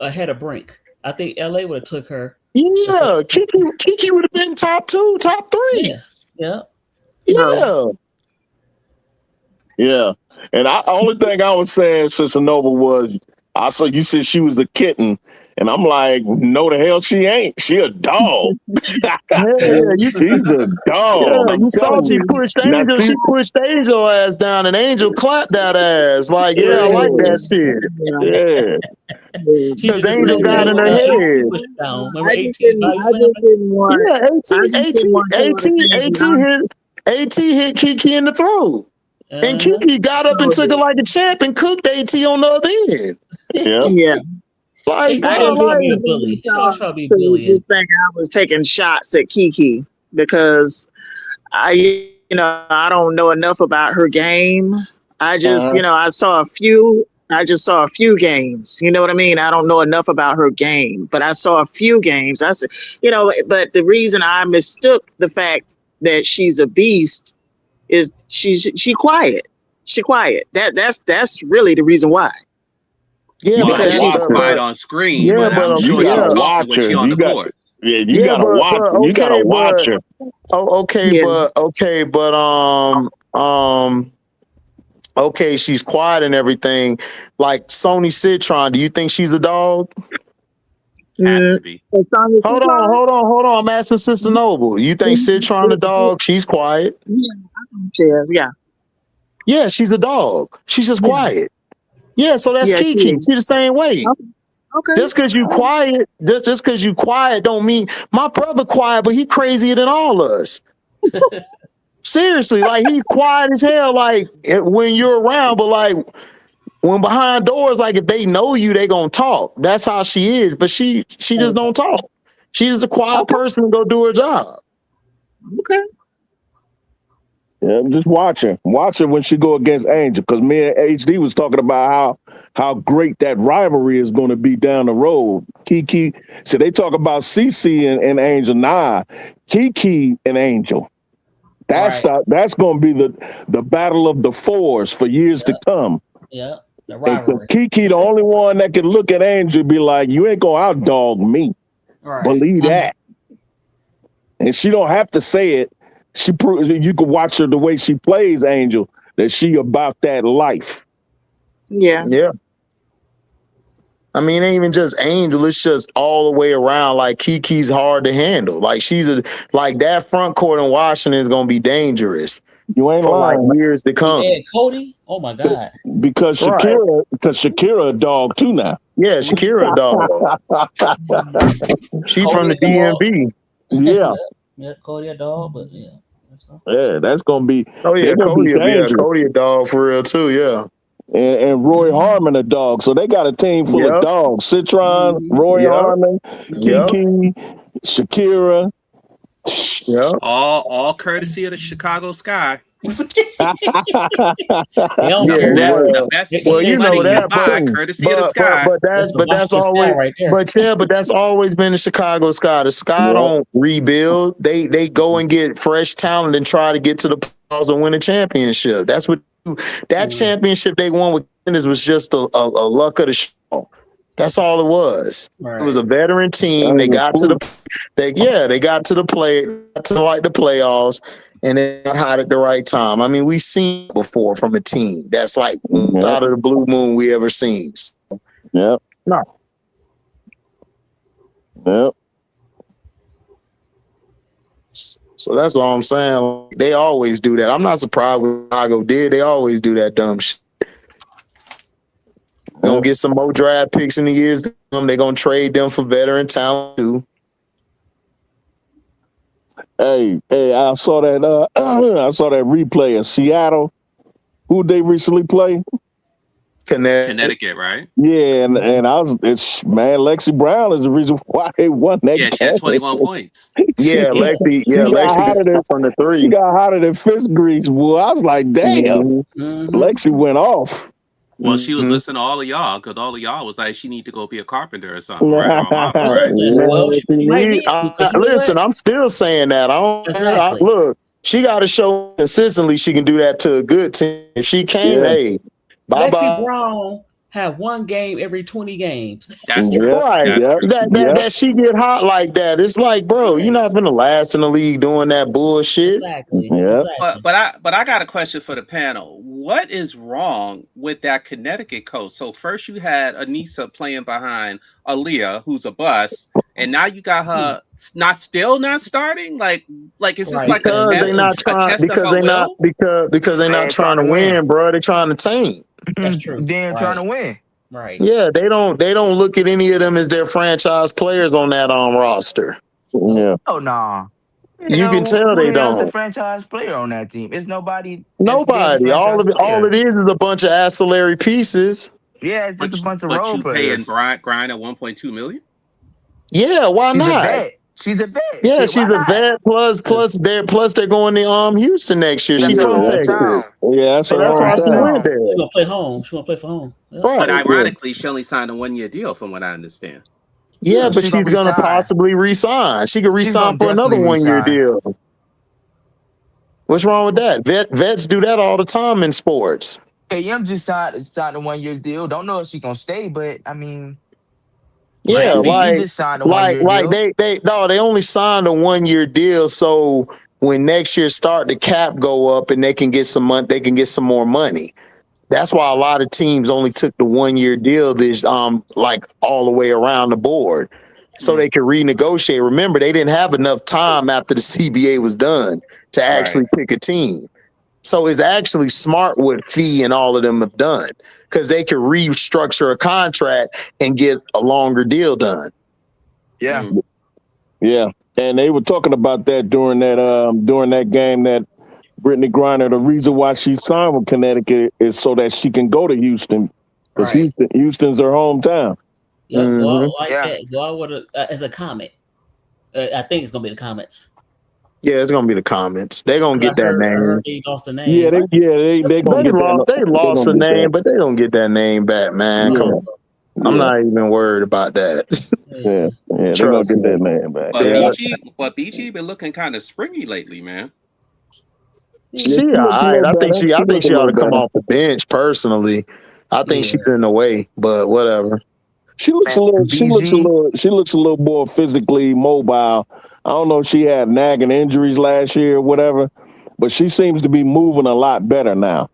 ahead of Brink. I think LA would have took her. Yeah, Kiki would have been top 2, top 3. Yeah. And only thing I was saying, Sister Noble, was I saw you said she was a kitten. And I'm like, no, the hell she ain't. She a dog. She's a dog. Yeah, you saw she pushed Angel. She pushed Angel ass down, and Angel clapped that ass. Like, I like that shit. Yeah. Because Angel got in her head. AT hit Kiki in the throat. And Kiki got up and took it like a champ and cooked AT on the other end. Yeah. Like, I didn't think I was taking shots at Kiki because I don't know enough about her game. I just, I saw a few games. You know what I mean? I don't know enough about her game, but I saw a few games. I said, but the reason I mistook the fact that she's a beast is she quiet. She quiet. That's really the reason why. Yeah, because she's quiet on screen. Yeah, but I'm sure she's talking when she's on the court. Yeah, you gotta watch her. You gotta watch her. Okay, she's quiet and everything. Like Sony Citron, do you think she's a dog? Has to be. Hold on. I'm asking Sister Noble. You think Citron a dog? She's quiet. Yeah, she's a dog. She's just quiet. Yeah, so that's Kiki. She's the same way. Okay. Just because you quiet, just because you quiet don't mean my brother quiet, but he crazier than all of us. Seriously, like he's quiet as hell, like when you're around, but like When behind doors, like if they know you, they gonna talk. That's how she is. But she just don't talk. She's just a quiet person and go do her job. Okay. Yeah, just watch her when she go against Angel, because me and HD was talking about how great that rivalry is going to be down the road. Kiki, so they talk about CC and Angel. Nah, Kiki and Angel. That's going to be the battle of the fours for years to come. Yeah, the rivalry. Kiki, the only one that can look at Angel and be like, "You ain't gonna outdog me." Right. Believe that. And she don't have to say it. She proves, you can watch her the way she plays Angel, that she about that life. Yeah. Yeah. I mean, it ain't even just Angel, it's just all the way around. Like Kiki's hard to handle. Like like that front court in Washington is gonna be dangerous. You ain't for lying. like years to come. And Cody, oh my God. Because Shakira a dog too now. Yeah, Shakira a dog. She from the DMV. Yeah. Yeah, Cody a dog, but yeah. Yeah, that's gonna be. Oh yeah, Cody a dog for real too. Yeah, and Roy Harmon a dog. So they got a team full of dogs: Citron, Roy Harmon, Kiki, Shakira. Yeah, all courtesy of the Chicago Sky. Well, you know that, but that's always right there. But that's always been the Chicago Sky. The Sky don't rebuild; they go and get fresh talent and try to get to the playoffs and win a championship. That's what that championship they won with Dennis was just a luck of the show. That's all it was. Right. It was a veteran team. They got to the playoffs. And they got hot at the right time. I mean, we've seen it before from a team that's like out of the blue moon we ever seen. Yep. No. Yep. So that's all I'm saying. They always do that. I'm not surprised what Chicago did. They always do that dumb shit. They're gonna get some more draft picks in the years to come. They're gonna trade them for veteran talent too. Hey, I saw that replay of Seattle. Who they recently play? Connecticut, right? Yeah, and Lexi Brown is the reason why they won that game. Yeah, she had 21 points. Lexi from the three. She got hotter than fist grease. Well, I was like, damn, Lexi went off. Well, she was listening to all of y'all because all of y'all was like, she need to go be a carpenter or something. Right? Listen, I'm still saying that. Look, she got to show consistently she can do that to a good team. If she can't, hey, bye-bye. Lexi Brown had one game every 20 games. That's true. Right. That she get hot like that. It's like, bro, you're not gonna last in the league doing that bullshit. Exactly. Yeah. But I got a question for the panel. What is wrong with that Connecticut coach? So first you had Anissa playing behind Aaliyah, who's a bust, and now you got her not starting. Like it's just like because they're not trying to win, bro. They're trying to tank. That's true. They're trying to win. Right. Yeah, they don't look at any of them as their franchise players on that roster. Yeah. Oh no. You can tell they don't. Who's the franchise player on that team? It's nobody. Nobody. All it is a bunch of ancillary pieces. Yeah, it's just a bunch of role players. But you paying Grind at $1.2 million? Yeah, why not? She's a vet. Yeah, she's a vet. Plus they're going to Houston next year. She's from Texas. Yeah, so that's why she went there. She gonna play home. She wanna play for home. Yeah. Right. But ironically, she only signed a 1-year deal, from what I understand. Yeah, but she's gonna possibly resign. She could resign for another 1-year deal. What's wrong with that? Vets do that all the time in sports. KM just signed a 1-year deal. Don't know if she's gonna stay, but I mean. Yeah, they only signed a 1-year deal, so when next year start, the cap go up and they can get some money. They can get some more money. That's why a lot of teams only took the 1-year deal this like all the way around the board, so they could renegotiate. Remember, they didn't have enough time after the CBA was done to actually pick a team. So it's actually smart what Fee and all of them have done, because they could restructure a contract and get a longer deal done. Yeah. Yeah. And they were talking about that during that game that Brittany Griner, the reason why she signed with Connecticut is so that she can go to Houston Because Houston's her hometown. Yeah, go out like that. Go out with as a comment. I think it's gonna be the comments. Yeah, it's gonna be the comments. They're gonna get that name. I heard they lost the name. Yeah, they gonna get that. They lost the name, but they don't get that name back, man. Come on. I'm not even worried about that. Yeah, they're gonna get that name back. But BG been looking kind of springy lately, man. She alright. I think she ought to come off the bench. Personally, I think she's in the way, but whatever. She looks a little more physically mobile. I don't know if she had nagging injuries last year or whatever, but she seems to be moving a lot better now.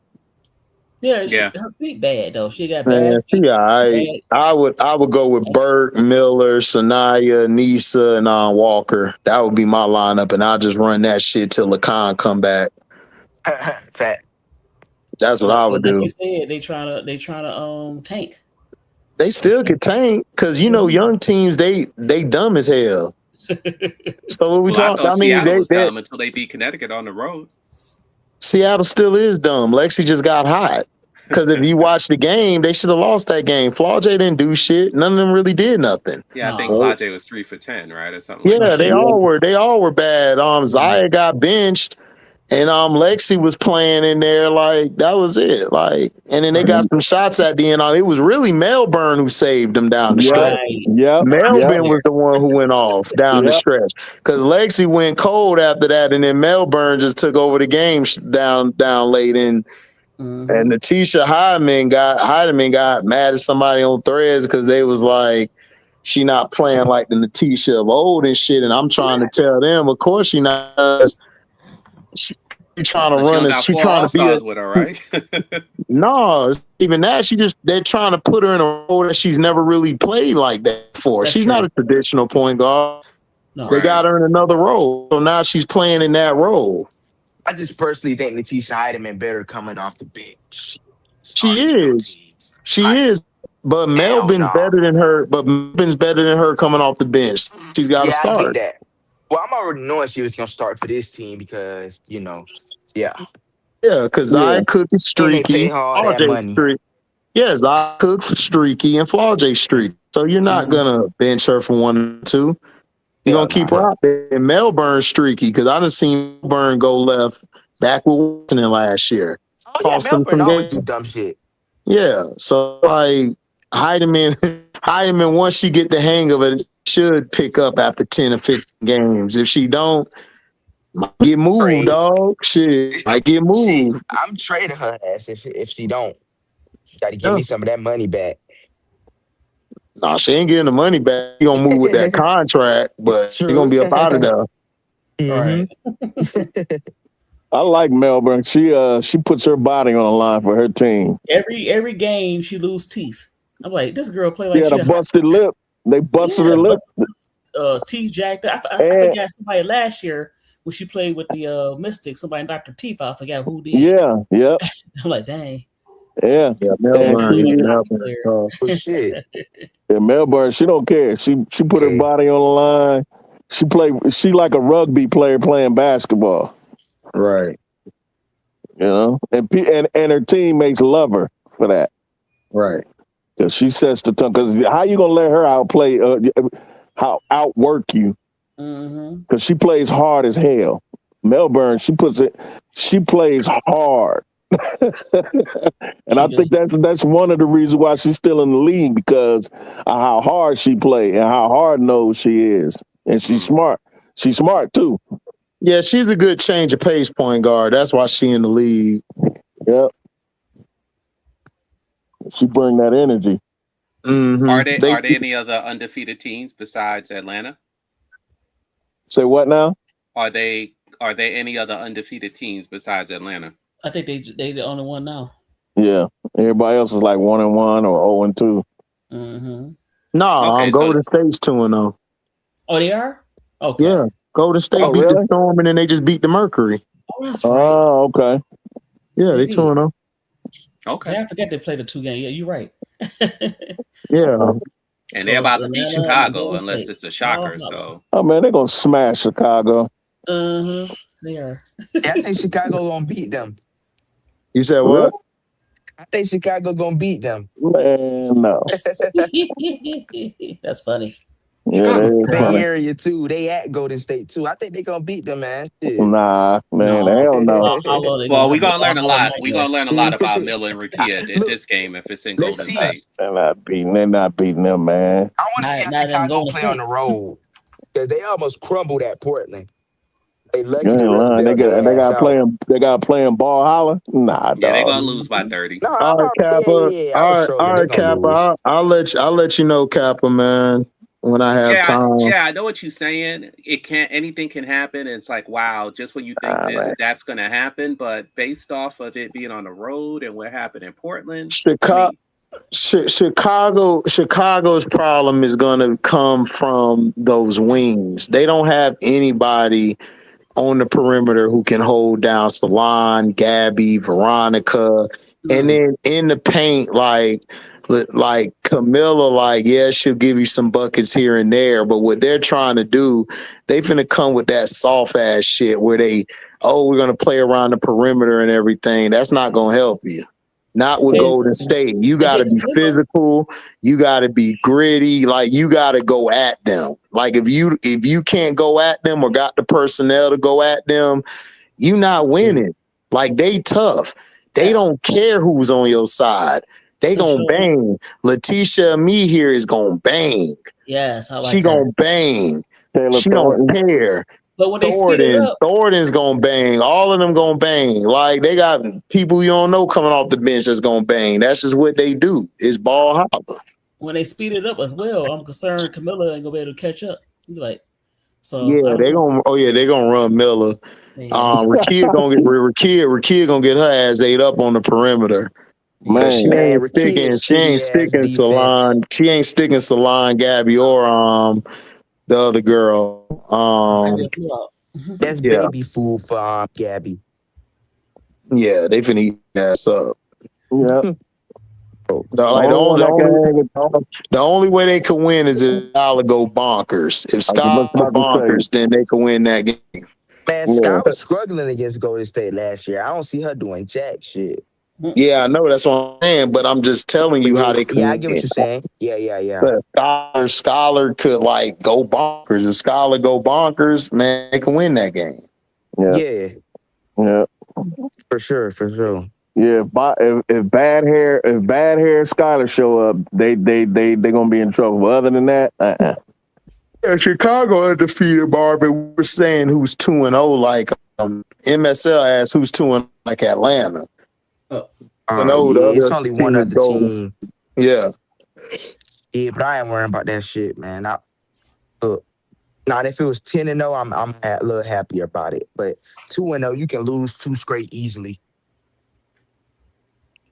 Yeah, her feet bad though. She got bad. She alright. I would go with Burke, Miller, Sanaya, Nisa, and Walker. That would be my lineup, and I'll just run that shit till Lacan come back. Fat. That's what I would do. Like you said, they trying to tank. They still could tank because young teams they dumb as hell. So what we talking? I mean, Seattle was dumb until they beat Connecticut on the road. Seattle still is dumb. Lexi just got hot because if you watch the game, they should have lost that game. Flau'jae didn't do shit. None of them really did nothing. Yeah, I think Flau'jae was 3 for 10, right, or something. Yeah, they all were. They all were bad. Zaya got benched. And Lexi was playing in there like that was it. Like, and then they got some shots at the end. It was really Melbourne who saved them down the stretch. Yeah, Melbourne was the one who went off down the stretch because Lexi went cold after that, and then Melbourne just took over the game down late. And Natisha Hydeman got mad at somebody on Threads because they was like, she not playing like the Natisha of old and shit. And I'm trying to tell them, of course she not. She trying to run as she trying to be with her, right? No, even that they're trying to put her in a role that she's never really played like that before. She's not a traditional point guard. No, they got her in another role, so now she's playing in that role. I just personally think Natisha Hydeman better coming off the bench. She is, but Melvin's better than her. But Melvin's better than her coming off the bench. She's got to start. I get that. Well, I'm already knowing she was gonna start for this team because because I cook is streaky. I cook for streaky and Flau'jae streaky. So you're not gonna bench her for 1 or 2. You're gonna keep her out there. And Melbourne streaky because I done seen Melbourne go left back with Washington last year. Melbourne always do dumb shit. Yeah, so like Heidemann, once she get the hang of it, should pick up after 10 or 15 games. If she don't, might get moved, dog. Shit, might get moved. I'm trading her ass if she don't. She got to give me some of that money back. Nah, she ain't getting the money back. She gonna move with that contract, but she gonna be up out of there. Right. I like Melbourne. She puts her body on the line for her team. Every game she lose teeth. I'm like, this girl play like she had a busted lip. They busted her lip. Teeth jacked up. I forgot somebody last year when she played with the Mystics. Somebody knocked her teeth out. I forgot who did. Yeah. I'm like, dang. Yeah. Melbourne. Shit. Yeah, Melbourne. She don't care. She put her body on the line. She like a rugby player playing basketball. Right. And her teammates love her for that. Right. Because she sets the tone. Because how you gonna let her outwork you? Because she plays hard as hell. Melbourne, she plays hard. And I think that's one of the reasons why she's still in the league, because of how hard she plays and how hard-nosed she is. And she's smart. She's smart too. Yeah, she's a good change of pace point guard. That's why she in the league. Yep. She bring that energy. Are there any other undefeated teams besides Atlanta? Say what now? Are there any other undefeated teams besides Atlanta? I think they the only one now. Yeah, everybody else is like 1-1 or 0-2. No, Golden State's 2-0. Oh, they are? Okay. Yeah, Golden State beat the Storm and then they just beat the Mercury. Oh, that's right. Oh, okay. Yeah, they 2-0. Okay. Yeah, I forget they played the 2 game. Yeah, you're right. Yeah. And they're about to beat Chicago unless it's a shocker. So. Oh man, they're gonna smash Chicago. They are. Yeah, I think Chicago gonna beat them. You said what? I think Chicago gonna beat them. Man, no. That's funny. Yeah, that is Bay funny. Area too. They at Golden State too. I think they gonna beat them, man. Shit. Nah, man, hell no. Well, we're gonna learn a lot. We're gonna learn a lot about Miller and Ricky at this game if it's in Golden State. They're not beating them, man. I want to see how Chicago play on the road because they almost crumbled at Portland. They lucky the rest They got playing ball holler. Nah, yeah, they're dog. gonna lose by 30. No, all right, Kappa. All right, Kappa. I'll let you know, Kappa, man. When I have time. Yeah, I know what you're saying. Anything can happen. It's like, wow, just when you think that's gonna happen, but based off of it being on the road and what happened in Portland, Chicago's problem is gonna come from those wings. They don't have anybody on the perimeter who can hold down Salon, Gabby, Veronica, and then in the paint, like Camilla, like, yeah, she'll give you some buckets here and there, but what they're trying to do, they finna come with that soft ass shit where we're gonna play around the perimeter and everything. That's not gonna help you. Not with Golden State. You got to be physical. You got to be gritty. Like, you got to go at them. Like, if you can't go at them or got the personnel to go at them, you not winning. Like, they tough. They don't care who's on your side. They gonna bang. Letitia me here is gonna bang. Yes, I like she gonna bang. She don't care. But when they speed it up, Thornton's gonna bang. All of them gonna bang. Like, they got people you don't know coming off the bench that's gonna bang. That's just what they do. It's ball holler. When they speed it up as well, I'm concerned Camilla ain't gonna be able to catch up. Like, so yeah, they gonna run Miller. Rakia gonna get her ass ate up on the perimeter. Man, she ain't sticking Salon. She ain't sticking Salon, Gabby, or the other girl. That's baby food for Gabby. Yeah, they finna eat ass up. Yeah. The only way they could win is if Skylar go bonkers. If Skylar go bonkers, then they could win that game. Man, Sky was struggling against Golden State last year. I don't see her doing jack shit. Yeah, I know, that's what I'm saying, but I'm just telling you how they can. Yeah, I get what you're saying. Yeah. But Scholar could like go bonkers. If Scholar go bonkers, man, they can win that game. Yeah. For sure. Yeah, if bad hair Scholar show up, they gonna be in trouble. But other than that, Yeah, Chicago undefeated, Marvin. We're saying who's 2-0, like MSL asked who's 2-0 like Atlanta. It's only one other team. Yeah. Yeah, but I ain't worrying about that shit, man. If it was 10-0, I'm a little happier about it. But 2-0, you can lose 2 straight easily.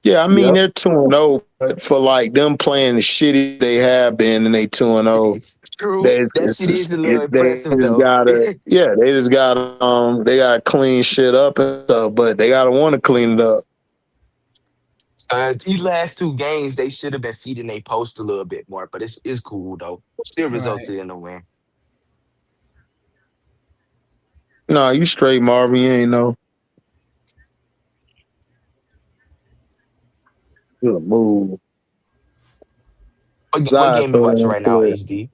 Yeah, I mean, they're 2-0, but for like them playing the shitty they have been and they 2-0. True. That shit is a little impressive, though. They just gotta clean shit up and stuff, but they gotta want to clean it up. These last 2 games, they should have been feeding their post a little bit more, but it's cool, though. Still resulted in a win. No, you straight, Marvin. You ain't know. Good move. What game you watching right now, HD?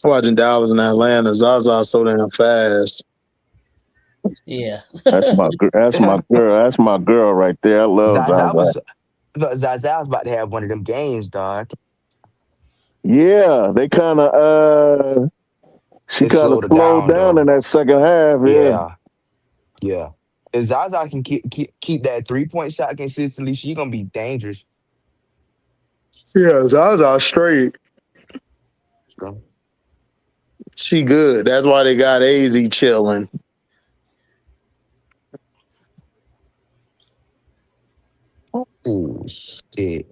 I'm watching Dallas and Atlanta. Zaza's so damn fast. Yeah. That's my girl. That's my girl right there. I love Zaza. Zaza's about to have one of them games, dog. Yeah, they kind of she kind of slowed down in that second half. Yeah. If Zaza can keep that 3-point shot consistently, she's gonna be dangerous. Yeah, Zaza straight. She good. That's why they got AZ chilling. Oh shit.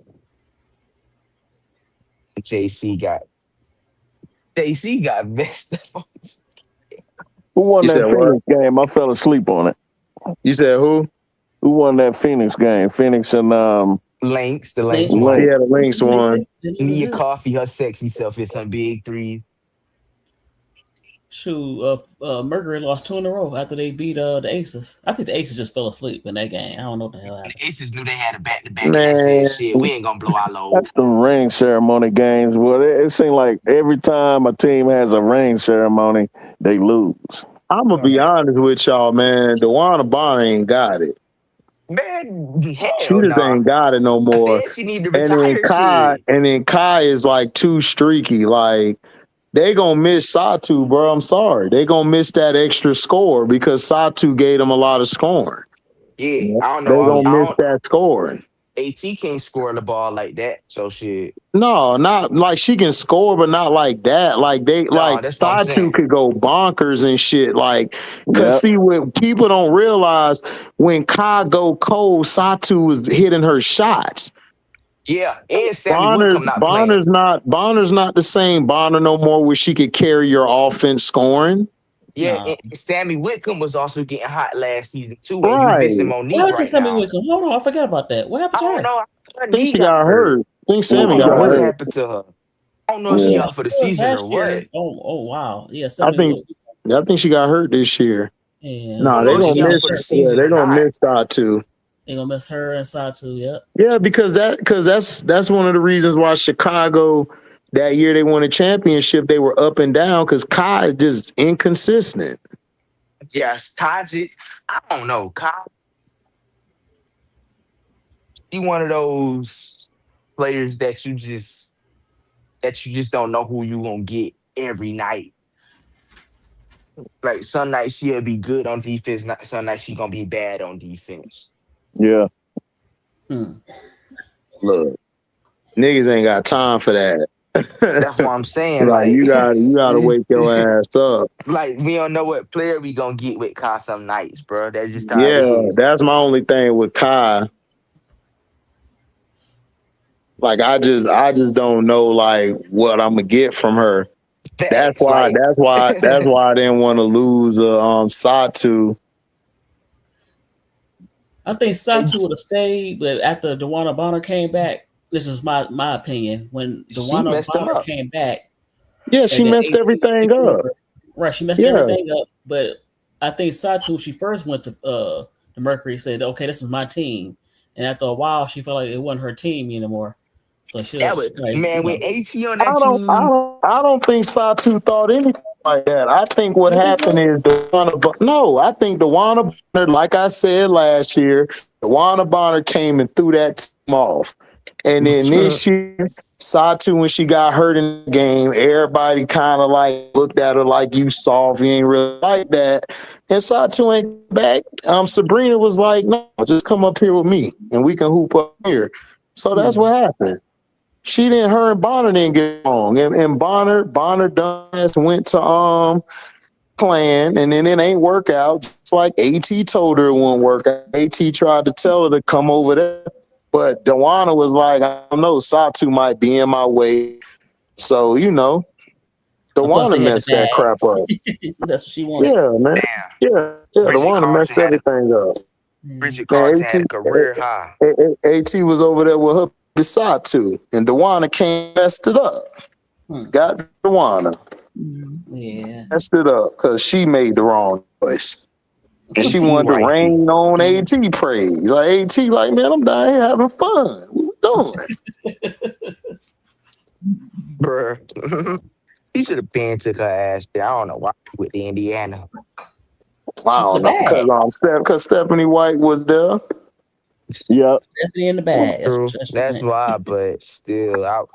JC got messed up. Who won that Phoenix game? I fell asleep on it. You said who? Who won that Phoenix game? Phoenix and Lynx. The Lynx one. Yeah, the Lynx one. Nia Coffee, her sexy self, hit some big 3. Shoot, Mercury lost 2 in a row after they beat the Aces. I think the Aces just fell asleep in that game. I don't know what the hell happened. The Aces knew they had a back-to-back, and they said, Man, shit, we ain't gonna blow our load. that's the ring ceremony games. Well, it seems like every time a team has a ring ceremony, they lose. I'm gonna be honest with y'all, man. DeWanna Bonner ain't got it. Man, hell She just ain't got it no more. I said she need to retire. And then Kai is like too streaky. Like they gonna miss Satu, bro. I'm sorry. They gonna miss that extra score because Satu gave them a lot of scoring. Yeah, I don't They know. gonna miss that scoring. AT can't score the ball like that, so shit. No, not like she can score, but not like that. Like Satu could go bonkers and shit. Like, cause see what people don't realize when Kai go cold, Satu was hitting her shots. Yeah, and Sammy Whitcomb not playing. Bonner's not the same Bonner no more where she could carry your offense scoring. Yeah, and Sammy Whitcomb was also getting hot last season too. Right. And you missing Monique What happened to right Sammy now. Whitcomb? Hold on, I forgot about that. What happened to her? I don't know. I think she got hurt. I think Sammy got hurt. What happened to her? I don't know if she out for the season or what. Oh wow. Yeah, I think she got hurt this year. Yeah. No, they gonna miss her. Yeah, they gonna miss Satu. They gonna miss her and Satu, yep. Yeah, because that's one of the reasons why Chicago that year they won a championship. They were up and down because Kai is just inconsistent. Yes, Kai. I don't know. Kai. He one of those players that you just don't know who you gonna get every night. Like some nights she'll be good on defense, some nights she gonna be bad on defense. Yeah. Look, niggas ain't got time for that. That's what I'm saying. Like you gotta wake your ass up. Like we don't know what player we gonna get with Kai some nights, bro. That's just how it is. That's my only thing with Kai. Like I just don't know like what I'm gonna get from her. That's why I didn't want to lose Satu. I think Satu would have stayed, but after DeWanna Bonner came back, this is my opinion. When DeWanna Bonner came back, she messed everything up. Right, she messed everything up. But I think Satu, she first went to the Mercury, said, "Okay, this is my team," and after a while, she felt like it wasn't her team anymore. So she was man with AT on that team. I don't think Satu thought anything like that. I think what happened is I think DeWanna Bonner, like I said last year, DeWanna Bonner came and threw that team off. And then this year, Satu, when she got hurt in the game, everybody kind of like looked at her like you soft, you ain't really like that. And Satu ain't back. Sabrina was like, no, just come up here with me and we can hoop up here. So that's what happened. Her and Bonner didn't get along. And Bonner dumbass went to Clan, and then it ain't work out. It's like AT told her it wouldn't work out. AT tried to tell her to come over there. But DeWanna was like, I don't know, Satu might be in my way. So, DeWanna messed that crap up. That's what she wanted. Yeah, man. Yeah, DeWanna messed everything up. Bridget Carson had a career high. AT was over there with her Satu, and DeWanna came messed it up. Got DeWanna. Yeah. Messed it up because she made the wrong choice. And she wanted to rain on AT praise. Like AT, like, man, I'm down here having fun. What we doing? Bruh. He should have been took her ass there. I don't know why with the Indiana. I don't know. Because Stephanie White was there. Yep. Stephanie in the bag. That's why, but still out.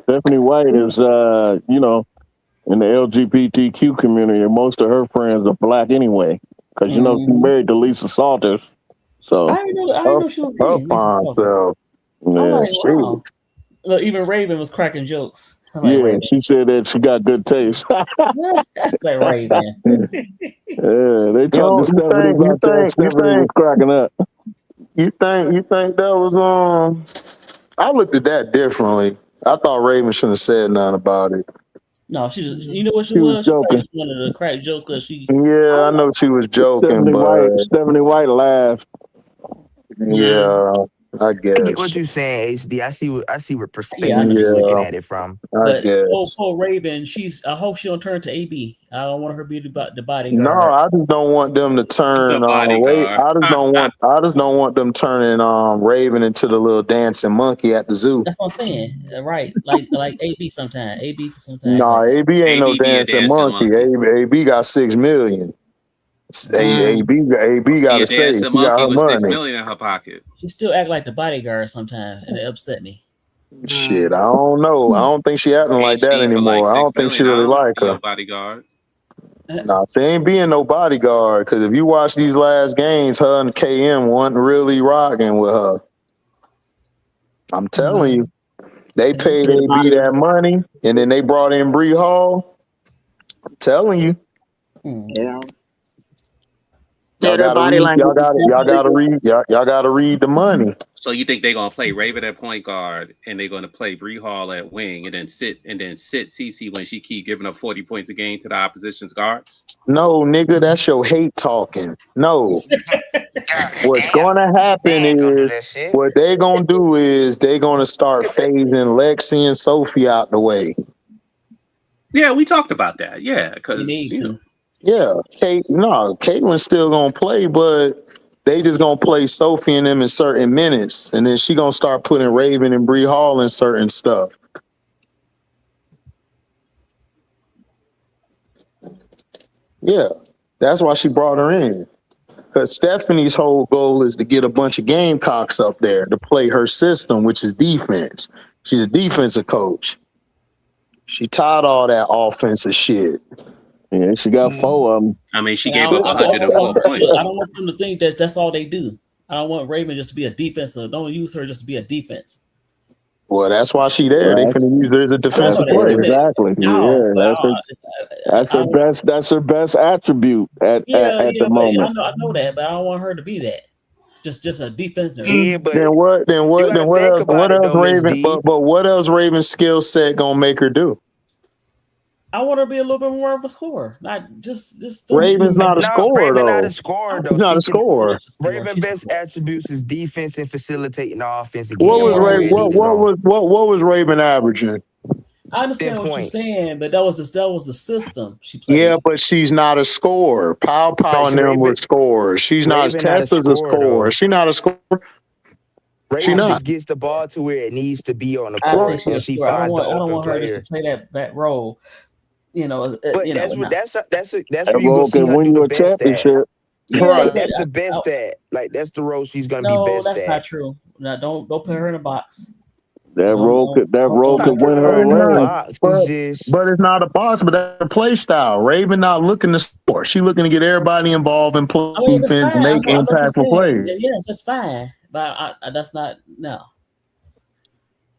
Stephanie White is in the LGBTQ community, and most of her friends are black anyway. Because she married to Lisa Salters. So I didn't know she was gay. So wow. Look, even Raven was cracking jokes. Raven. She said that she got good taste. That's like Raven. They talked to Stephanie about that. Stephanie was cracking up. You think that was I looked at that differently. I thought Raven shouldn't have said nothing about it. No, she was joking. She wanted to crack jokes because she. Yeah, I know she was joking, Stephanie White laughed. Yeah, I I get guess. what you're saying, HD. I see what perspective Yeah, I you're see. looking Yeah, at it from. I But guess. poor Raven, I hope she don't turn to AB. I don't want her to be the No, bodyguard. I just don't want them to turn The bodyguard. I just don't want them turning Raven into the little dancing monkey at the zoo. That's what I'm saying. Right. Like AB sometime. AB sometime No, like that. AB ain't no AD be a dancing dancing monkey. monkey. AB got 6 million. AB She gotta a say dancing she got monkey her with 6 money. million in her pocket. She still act like the bodyguard sometime, and it upset me. Shit, I don't know. I don't think she acting like that HD for like anymore. I 6 don't think she million. I really don't want like to be her. your bodyguard. Nah, she ain't being no bodyguard. Because if you watch these last games, her and KM wasn't really rocking with her. I'm telling you, they paid AB that money, and then they brought in Bree Hall. I'm telling you, Yeah. y'all Their gotta body read. language. Y'all gotta read the money. So you think they're gonna play Raven at point guard and they're gonna play Bree Hall at wing and then sit CC when she keep giving up 40 points a game to the opposition's guards? No, nigga, that's your hate talking. No. What's Damn, gonna they happen ain't gonna do is that shit. what they gonna do is they gonna start phasing Lexi and Sophie out the way. Yeah, we talked about that. Yeah, You because need you know, to. Yeah, Caitlin's still gonna play, but they just gonna play Sophie and them in certain minutes, and then she gonna start putting Raven and Bree Hall in certain stuff. Yeah, that's why she brought her in. Because Stephanie's whole goal is to get a bunch of Gamecocks up there to play her system, which is defense. She's a defensive coach. She taught all that offensive shit. Yeah, she got 4 of them. I mean, she And gave up 104 points. I don't want them to think that that's all they do. I don't want Raven just to be a defensive. Don't use her just to be a defense. Well, that's why she there. They Right. finna use her as a defensive I know player. that. Exactly. No, Yeah, but that's her best. That's her best attribute at the but moment. I know that, but I don't want her to be that. Just a defender. Yeah, but Then what you gotta think else about it though, Miss Raven D. but what else Raven's skill set gonna make her do? I want her to be a little bit more of a scorer, not just. Raven's not a scorer Raven not though. a scorer though. She's not a She can. scorer. Raven best attributes is defense and facilitating the offense. What was Raven? what was Raven averaging? I understand what you're saying, but that was the system she played. Yeah, but she's not a scorer. Pow and them were scorers. She's not. Tessa's a scorer. She's not a scorer. Raven not. just gets the ball to where it needs to be on the I court, think and she she's a scorer. finds the I don't open want her just player. to play that role. But that's where you That go role see can her win do you the a best at. championship. Yeah, Like, that's the best at. Like that's the role she's gonna be best that's at. not true. Now, don't put her in a box. That role could win her a ring. But it's not a box, but that's her play style. Raven not looking to score. She looking to get everybody involved and play defense, make impactful plays. Yes, that's fine. But that's not no.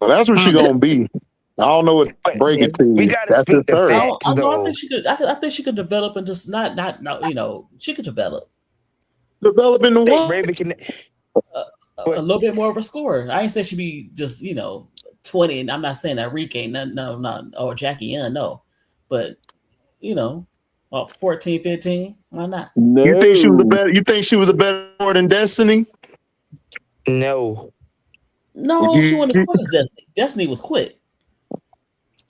Well, that's what she gonna be. I don't know what to break it to you. We gotta That's speak the her third. facts, though. I think she could develop and just not she could develop. Develop into what? Raven can a little bit more of a scorer. I ain't say she'd be just 20. And I'm not saying that Rick ain't no, or Jackie Young, no, but 14, 15. Why not? No. You think she was a better scorer than Destiny? No. No, she wasn't as quick as Destiny. Destiny was quick.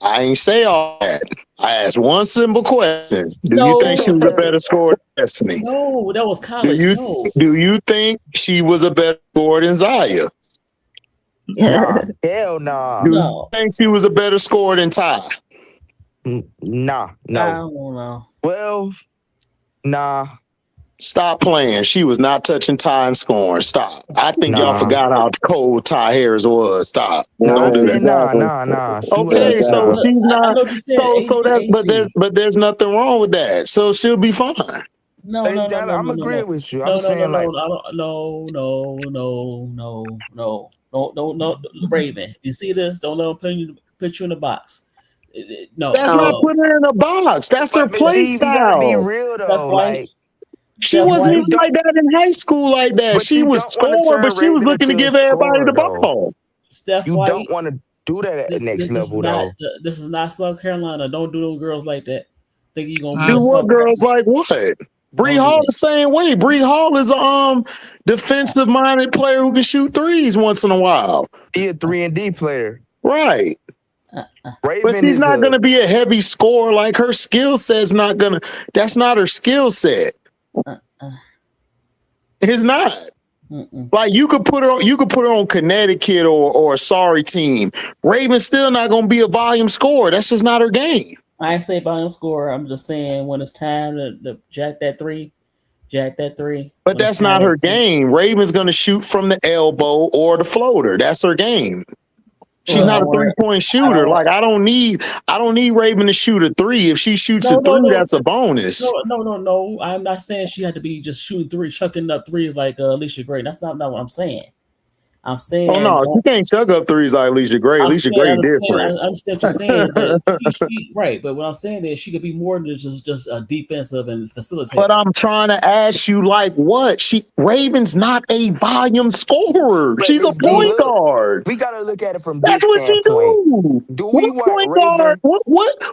I ain't say all that. I asked one simple question. Do you think she was a better scorer than Destiny? No, that was college. Do you think she was a better scorer than Zaya? Nah, hell nah. Do you think she was a better scorer than Ty? Nah, no. I don't know. Well, nah. Stop playing. She was not touching Ty and scoring. Stop. I think y'all forgot how cold Ty Harris was. Stop. Nah, nah. Okay, so she's not. But there's nothing wrong with that. So she'll be fine. No. I'm agreeing with you. I'm saying no. Raven, you see this? Don't let them put you in a box. No, that's not putting her in a box. That's her play style. Be real though, she wasn't even like that in high school like that. But she was scoring, but she was looking to give everybody the ball. Steph you White, don't want to do that at the next level, though. This is not South Carolina. Don't do those girls like that. Think you gonna do what girls like what? Bree Hall the same way. Bree Hall is a defensive minded player who can shoot threes once in a while. He a 3-and-D player. Right. Raven but she's not going to be a heavy scorer. Like her skill set's not going to. That's not her skill set. It's not. Like you could put her on Connecticut or a sorry team. Raven's still not going to be a volume scorer. That's just not her game. I ain't say volume scorer. I'm just saying when it's time to jack that three. But that's not her game. Raven's going to shoot from the elbow or the floater. That's her game. She's not a 3-point shooter. Like I don't need Raven to shoot a 3. If she shoots a 3, that's a bonus. No. I'm not saying she had to be just shooting 3, chucking up 3s like Alicia Gray. That's not what I'm saying. I'm saying. Oh no, she can't chuck up 3s like Alicia Gray. Alicia Gray different. I understand what you're saying, but she right. But what I'm saying is she could be more than just a defensive and facilitator. But I'm trying to ask you, like, what? Raven's not a volume scorer. But she's a point guard. We gotta look at it from that's this what standpoint. She do. Do we want point Raven? guard?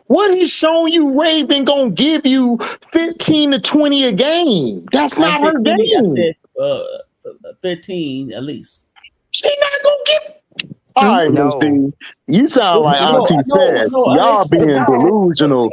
What he's showing you? Raven gonna give you 15 to 20 a game. That's not her game. I said 15 at least. She not gonna give. All right, Steve. You sound like Auntie said. Y'all being delusional.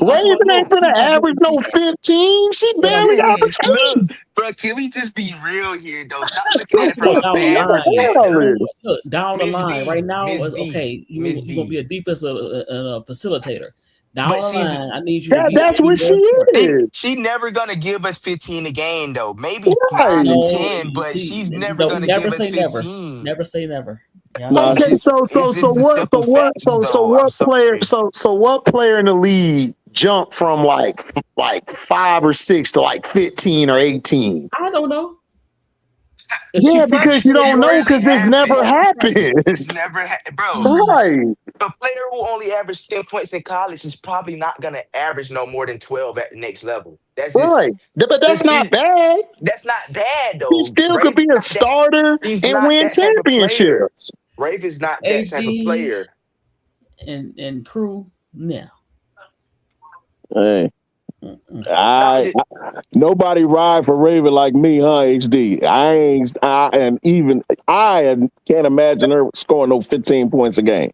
Raven ain't gonna average no 15. She barely averaged 20. Bro, can we just be real here, though? Stop looking at it from a fan perspective. Look, down the line right now, okay, you're gonna be a defensive facilitator. Down the line, I need you to be. That's what she is. She never gonna give us 15 a game, though. Maybe 9 to 10, but she's never gonna give us 15. Never say never. Yeah. Okay, so what player in the league jumped from like 5 or 6 to like 15 or 18? I don't know. Yeah, because you don't know because it's never happened. It's never bro. Right. A player who only averaged 10 points in college is probably not gonna average no more than 12 at the next level. That's just, right. But that's not bad. That's not bad though. He still could be a starter and win championships. Raven's not that type of player. And crew now. Hey. Nobody ride for Raven like me, huh? HD. I can't imagine her scoring no 15 points a game.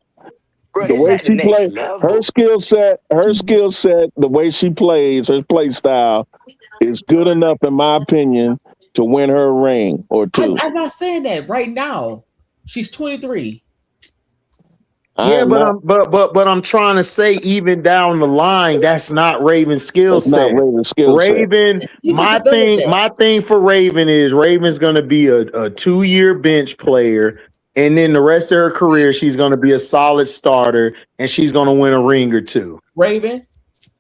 Bro, the way she plays, her skill set, the way she plays, her play style is good enough, in my opinion, to win her a ring or 2. I'm not saying that right now. She's 23. Yeah, but I'm trying to say, even down the line, that's not Raven's skill set. Raven, my thing for Raven is Raven's going to be a 2-year bench player, and then the rest of her career, she's going to be a solid starter, and she's going to win a ring or 2. Raven,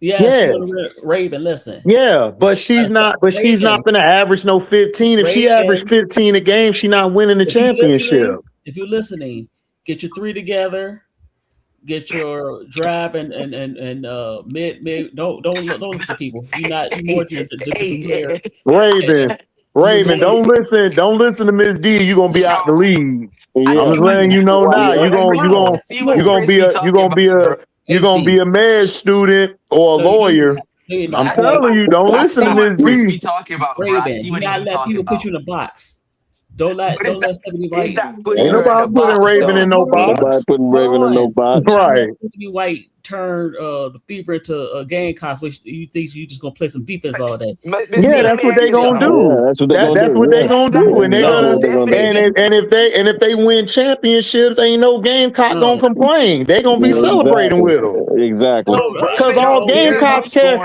yes. Raven, listen. Yeah, but she's not. But she's not going to average no 15. If she averaged 15 a game, she's not winning the championship. If you're listening, get your 3 together. Get your drive and mid. Don't listen to people. You're not more than a player. Raven, don't listen to Miss D. You're gonna be out the league. I'm just letting you know now. You're gonna be a med student or a lawyer. I'm telling you, don't listen to Miss D. Raven, you gotta let people put you in a box. Don't let Stephanie White. Ain't nobody putting Raven in no box. Nobody putting Raven in no box. Right. Stephanie White turned the fever into a game concept. You think you just gonna play some defense all day? Yeah, that's what they gonna do. That's what they gonna do. And they're gonna and if they win championships, ain't no Gamecock gonna complain. They gonna be celebrating with them. Exactly. Because all Gamecocks care.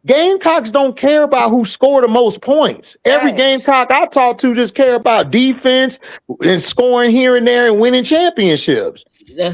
Gamecocks don't care about who scored the most points. Every Gamecock I talk to just care about defense and scoring here and there and winning championships.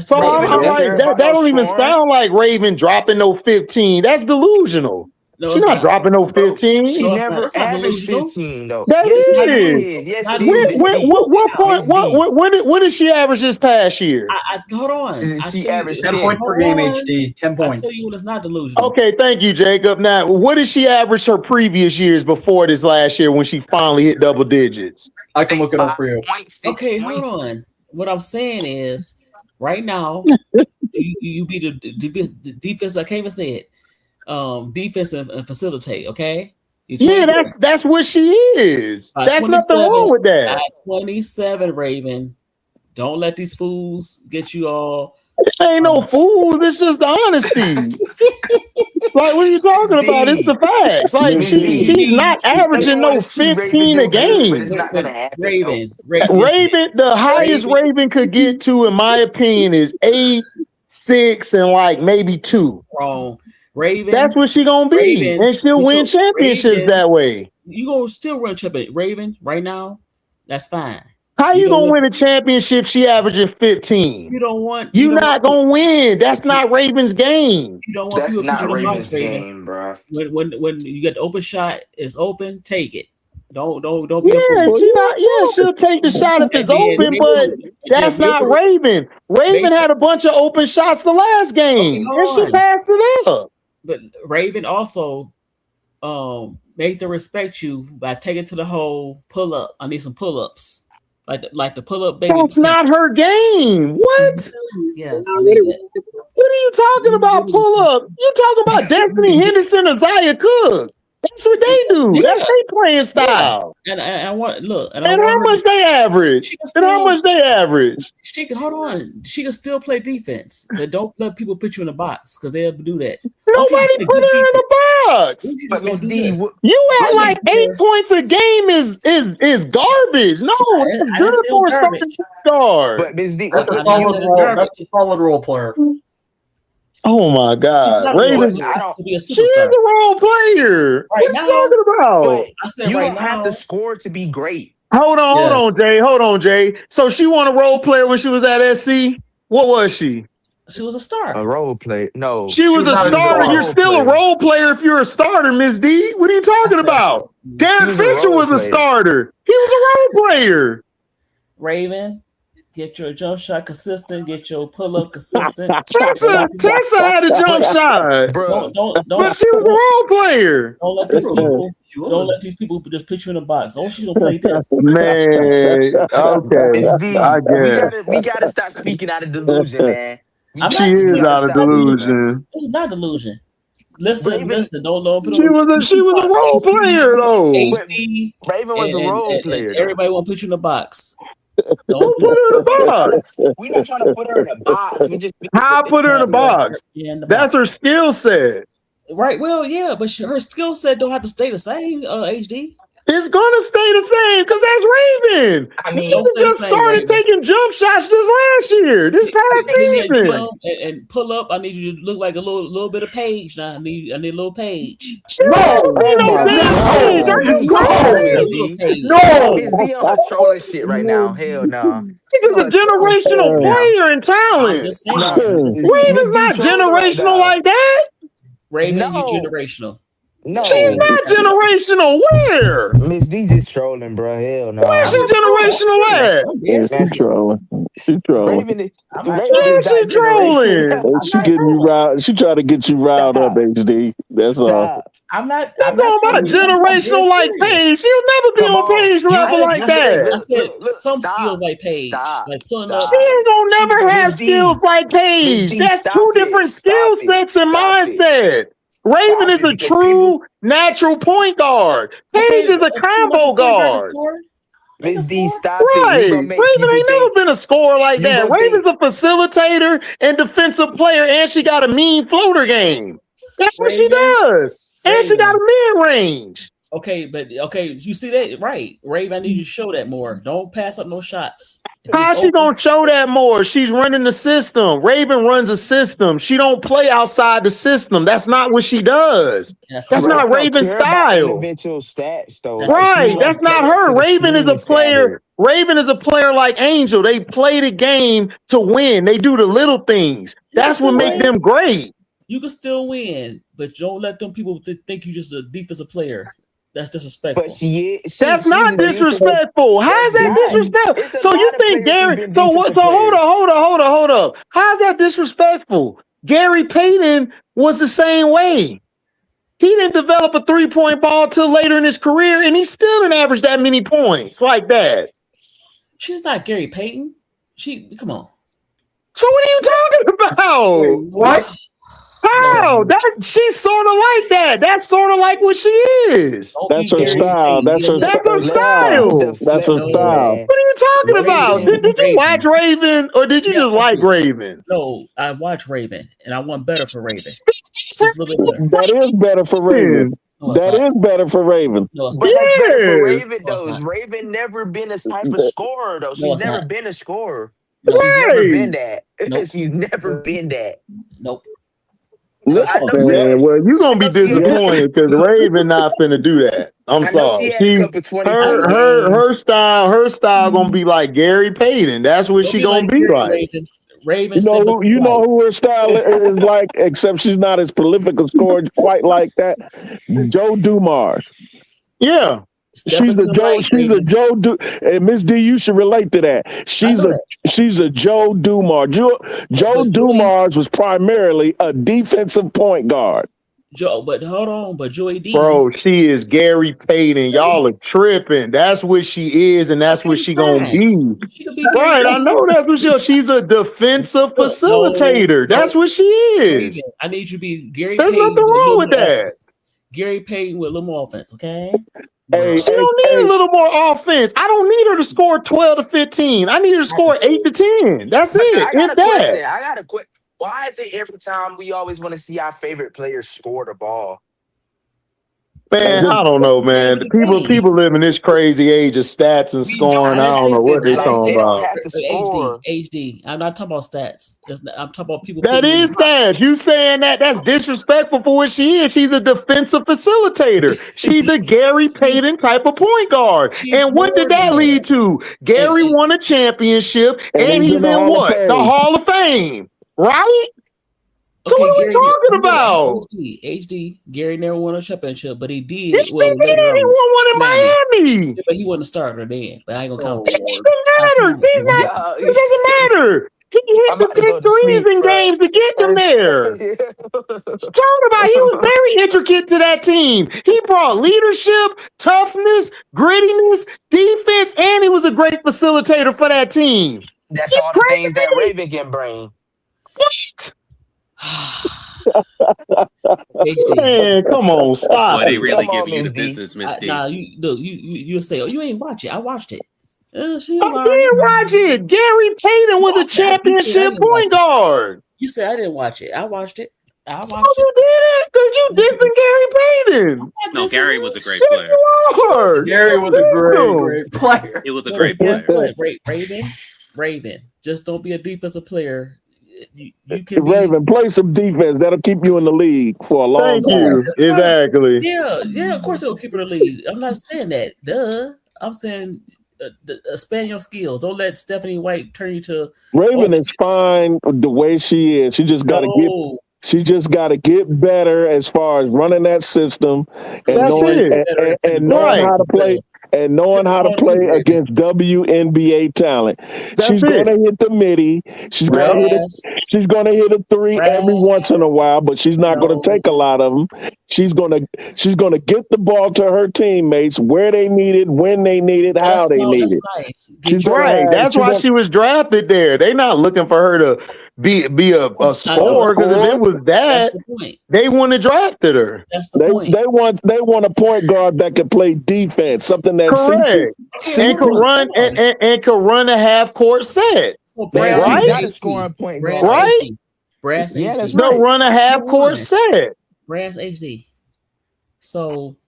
So I'm like, that don't even sound like Raven dropping no 15. That's delusional. No, she's not dropping no 15. She never averaged 15 though. That is. Yes, it is. What point? What did she average this past year? Hold on. She averaged 10 points per game. HD 10 points. I tell you when it's not delusional. Okay, thank you, Jacob. Now, what did she average her previous years before this last year when she finally hit double digits? I can look it up for you. Okay, hold on. What I'm saying is, right now, you be the defense. I can't even say it. Defense and facilitate. Okay, Yeah, that's what she is. That's nothing wrong with that. 27, Raven. Don't let these fools get you all. It ain't no fools. It's just the honesty. Like, what are you talking about? It's the facts. Like, she's not averaging no 15 a game. It's not gonna happen. Raven, the highest Raven could get to, in my opinion, is 8, 6, and like maybe 2. Wrong. Raven. That's what she gonna be, and she'll win championships that way. You gonna still run championship, Raven, right now? That's fine. How you gonna win a championship? She averaging 15. You don't want. You're not gonna win. That's not Raven's game. You don't want. That's not Raven's game, bro. When you get the open shot, it's open. Take it. Don't be. Yeah, she'll take the shot if it's open, but that's not Raven. Raven had a bunch of open shots the last game, and she passed it up. But Raven also made them respect you by taking to the hole, pull up. I need some pull-ups. Like the pull-up baby. That's not her game. What? Yes. What are you talking about, pull-up? You talking about Destiny Henderson and Zaya Cook. That's what they do. That's their playing style. And I want look. And how much they average? She can hold on. She can still play defense, but don't let people put you in a box because they'll do that. Nobody put her in a box. You at like 8 points a game is garbage. No, it's good for a starting guard. But Ms. D, that's a solid role player. Oh my God, Raven! She's a role player. What are you talking about? You don't have to score to be great. Hold on, Jay. So she won a role player when she was at SC. What was she? She was a star. A role player? No, she was a starter. You're still a role player if you're a starter, Ms. D. What are you talking about? Derek Fisher was a starter. He was a role player. Raven. Get your jump shot consistent. Get your pull up consistent. Tessa had a jump shot, bro. But she was a role player. Don't let these people just put you in a box. Oh, she's gonna play this. Man, okay. I guess we gotta stop speaking out of delusion, man. She is out of delusion. This is not delusion. Listen. Don't know. She was a role player though. Raven was a role player. Everybody want to put you in a box. Don't put her in a box. We're not trying to put her in a box. How I put her in a box? That's her skill set. Right. Well, yeah, but her skill set don't have to stay the same. HD. It's gonna stay the same because that's Raven. I mean, she just started taking jump shots just last year, this past season. And pull up. I need you to look like a little bit of Paige. Now I need a little Paige. No, ain't no damn Paige. Are you crazy? No, is D on her trolling shit right now? Hell no. He's a generational player and talent. Raven's not generational like that. Raven, you generational. No, she's not generational. Where? Miss D just trolling, bro. Hell no. Where's she generational at? She's trolling. She's trolling. She's trolling. She getting you riled. She trying to get you riled up, HD. That's all. I'm not talking about generational like Paige. She'll never be on Paige level like that. I said some skills like Paige, like pulling up. She ain't gonna never have skills like Paige. That's two different skill sets and mindset. Raven is a true natural point guard. Paige is a combo guard. Ms. D, stop it. Raven ain't never been a scorer like that. Raven's a facilitator and defensive player, and she got a mean floater game. That's what she does. And she got a mid-range. Okay, you see that? Right. Raven, I need you to show that more. Don't pass up no shots. How's she gonna show that more? She's running the system. Raven runs a system. She don't play outside the system. That's not what she does. That's not Raven's style. Individual stats, though. Right. That's not her. Raven is a player. Raven is a player like Angel. They play the game to win. They do the little things. That's what makes them great. You can still win, but don't let them people think you're just a defensive player. That's disrespectful. But that's not disrespectful. How's that disrespectful? So you think Gary? So what? So hold up. How's that disrespectful? Gary Payton was the same way. He didn't develop a 3-point ball till later in his career, and he still didn't average that many points like that. She's not Gary Payton. Come on. So what are you talking about? What? How Wow, she's sort of like that. That's sort of like what she is. That's her style. That's her style. That's her style. What are you talking about? Did you watch Raven or did you just like Raven? No, I watched Raven and I want better for Raven. Just a little bit better. That is better for Raven. That is better for Raven. But that's better for Raven, though. Raven never been a type of scorer, though. She's never been a scorer. She's never been that. She's never been that. Nope. Man, well, you're gonna be disappointed because Raven not finna do that. I'm sorry. Her style gonna be like Gary Payton. That's what she gonna be like. Raven. You know who her style is like, except she's not as prolific a scorer quite like that. Joe Dumars. Yeah. She's a Joe and Miss D, you should relate to that. She's a Joe Dumars. Joe Dumars was primarily a defensive point guard. But hold on, but Joey D. Bro, she is Gary Payton. Y'all are tripping. That's what she is, and that's what she gonna be. Right, I know that's what she is. She's a defensive facilitator. That's what she is. I need you to be Gary There's Payton. nothing wrong with that. Gary Payton with a little more offense, okay? She don't need a little more offense. I don't need her to score 12 to 15. I need her to score 8 to 10. That's it. I got a question. Why is it every time we always want to see our favorite players score the ball? Man, I don't know, man. People live in this crazy age of stats and scoring. I don't know what they're talking about. HD. I'm not talking about stats. I'm talking about people. That is stats. You saying that? That's disrespectful for what she is. She's a defensive facilitator. She's a Gary Payton type of point guard. And what did that lead to? Gary won a championship, and he's in what? The Hall of Fame, right? So what are we talking about? HD. Gary never won a championship, but he did. Yes, he did. He won one in Miami. Yeah, but he wasn't a starter then. But I ain't gonna count. It doesn't matter. He hit the big threes in games to get them there. Talking about he was very intricate to that team. He brought leadership, toughness, grittiness, defense, and he was a great facilitator for that team. That's all the things that Raven can bring. What? Man, come on, stop. Boy, they really give you the business, Miss D. Nah, you say, oh, you ain't watch it. I watched it. I didn't watch it. Gary Payton was a championship point guard. You said I didn't watch it. I watched it. You did? Because you dissing Gary Payton. No, Gary was a great player. Gary was a great player. It was a great player. Raven, just don't be a defensive player. You can Raven, play some defense. That'll keep you in the league for a long time. Thank you. Exactly. Yeah, of course it'll keep you in the league. I'm not saying that. Duh. I'm saying expand your skills. Don't let Stephanie White turn you to Raven is fine the way she is. She just gotta get better as far as running that system and knowing how to play. And knowing how to play against WNBA talent. She's going to hit the midi. She's going to hit a three every once in a while, but she's not going to take a lot of them. She's going to get the ball to her teammates where they need it, when they need it, how they need it. Nice. She's right. That's why she was drafted there. They're not looking for her to be a scorer, because if it was that, they wouldn't have drafted her. That's the point. They want a point guard that can play defense, something that and can run a half court set. Right? Got a scoring point guard. Right? Brass yeah, HD. They'll run a half court set. Brass HD. So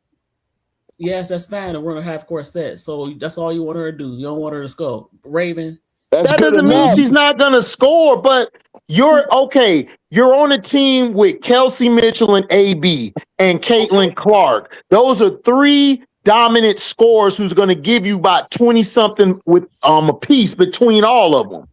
yes, that's fine to run a half court set. So that's all you want her to do. You don't want her to score. Raven. That doesn't mean she's not gonna score, but you're okay. You're on a team with Kelsey Mitchell and AB and Caitlin Clark. Those are three dominant scorers who's going to give you about 20 something with a piece between all of them.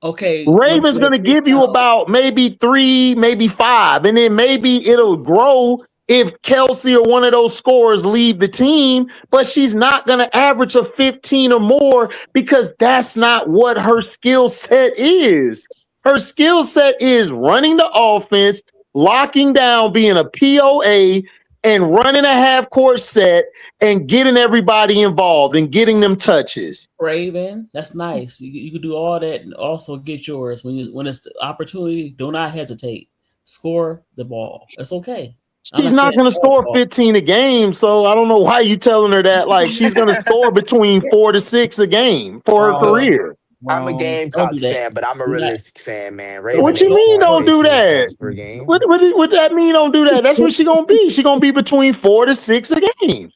Okay. Raven's going to give you about maybe 3, maybe 5, and then maybe it'll grow if Kelsey or one of those scorers leave the team, but she's not going to average a 15 or more because that's not what her skill set is. Her skill set is running the offense, locking down, being a POA, and running a half court set and getting everybody involved and getting them touches. Raven, that's nice. You can do all that and also get yours when it's the opportunity. Do not hesitate. score the ball. It's okay. She's not going to score 15 a game, so I don't know why you telling her that. Like, she's going to score between 4 to 6 a game for her career. I'm a Gamecocks fan, but I'm a realistic fan, man. Raven What you mean don't do that? What that mean don't do that? That's what she going to be. She going to be between 4 to 6 a game.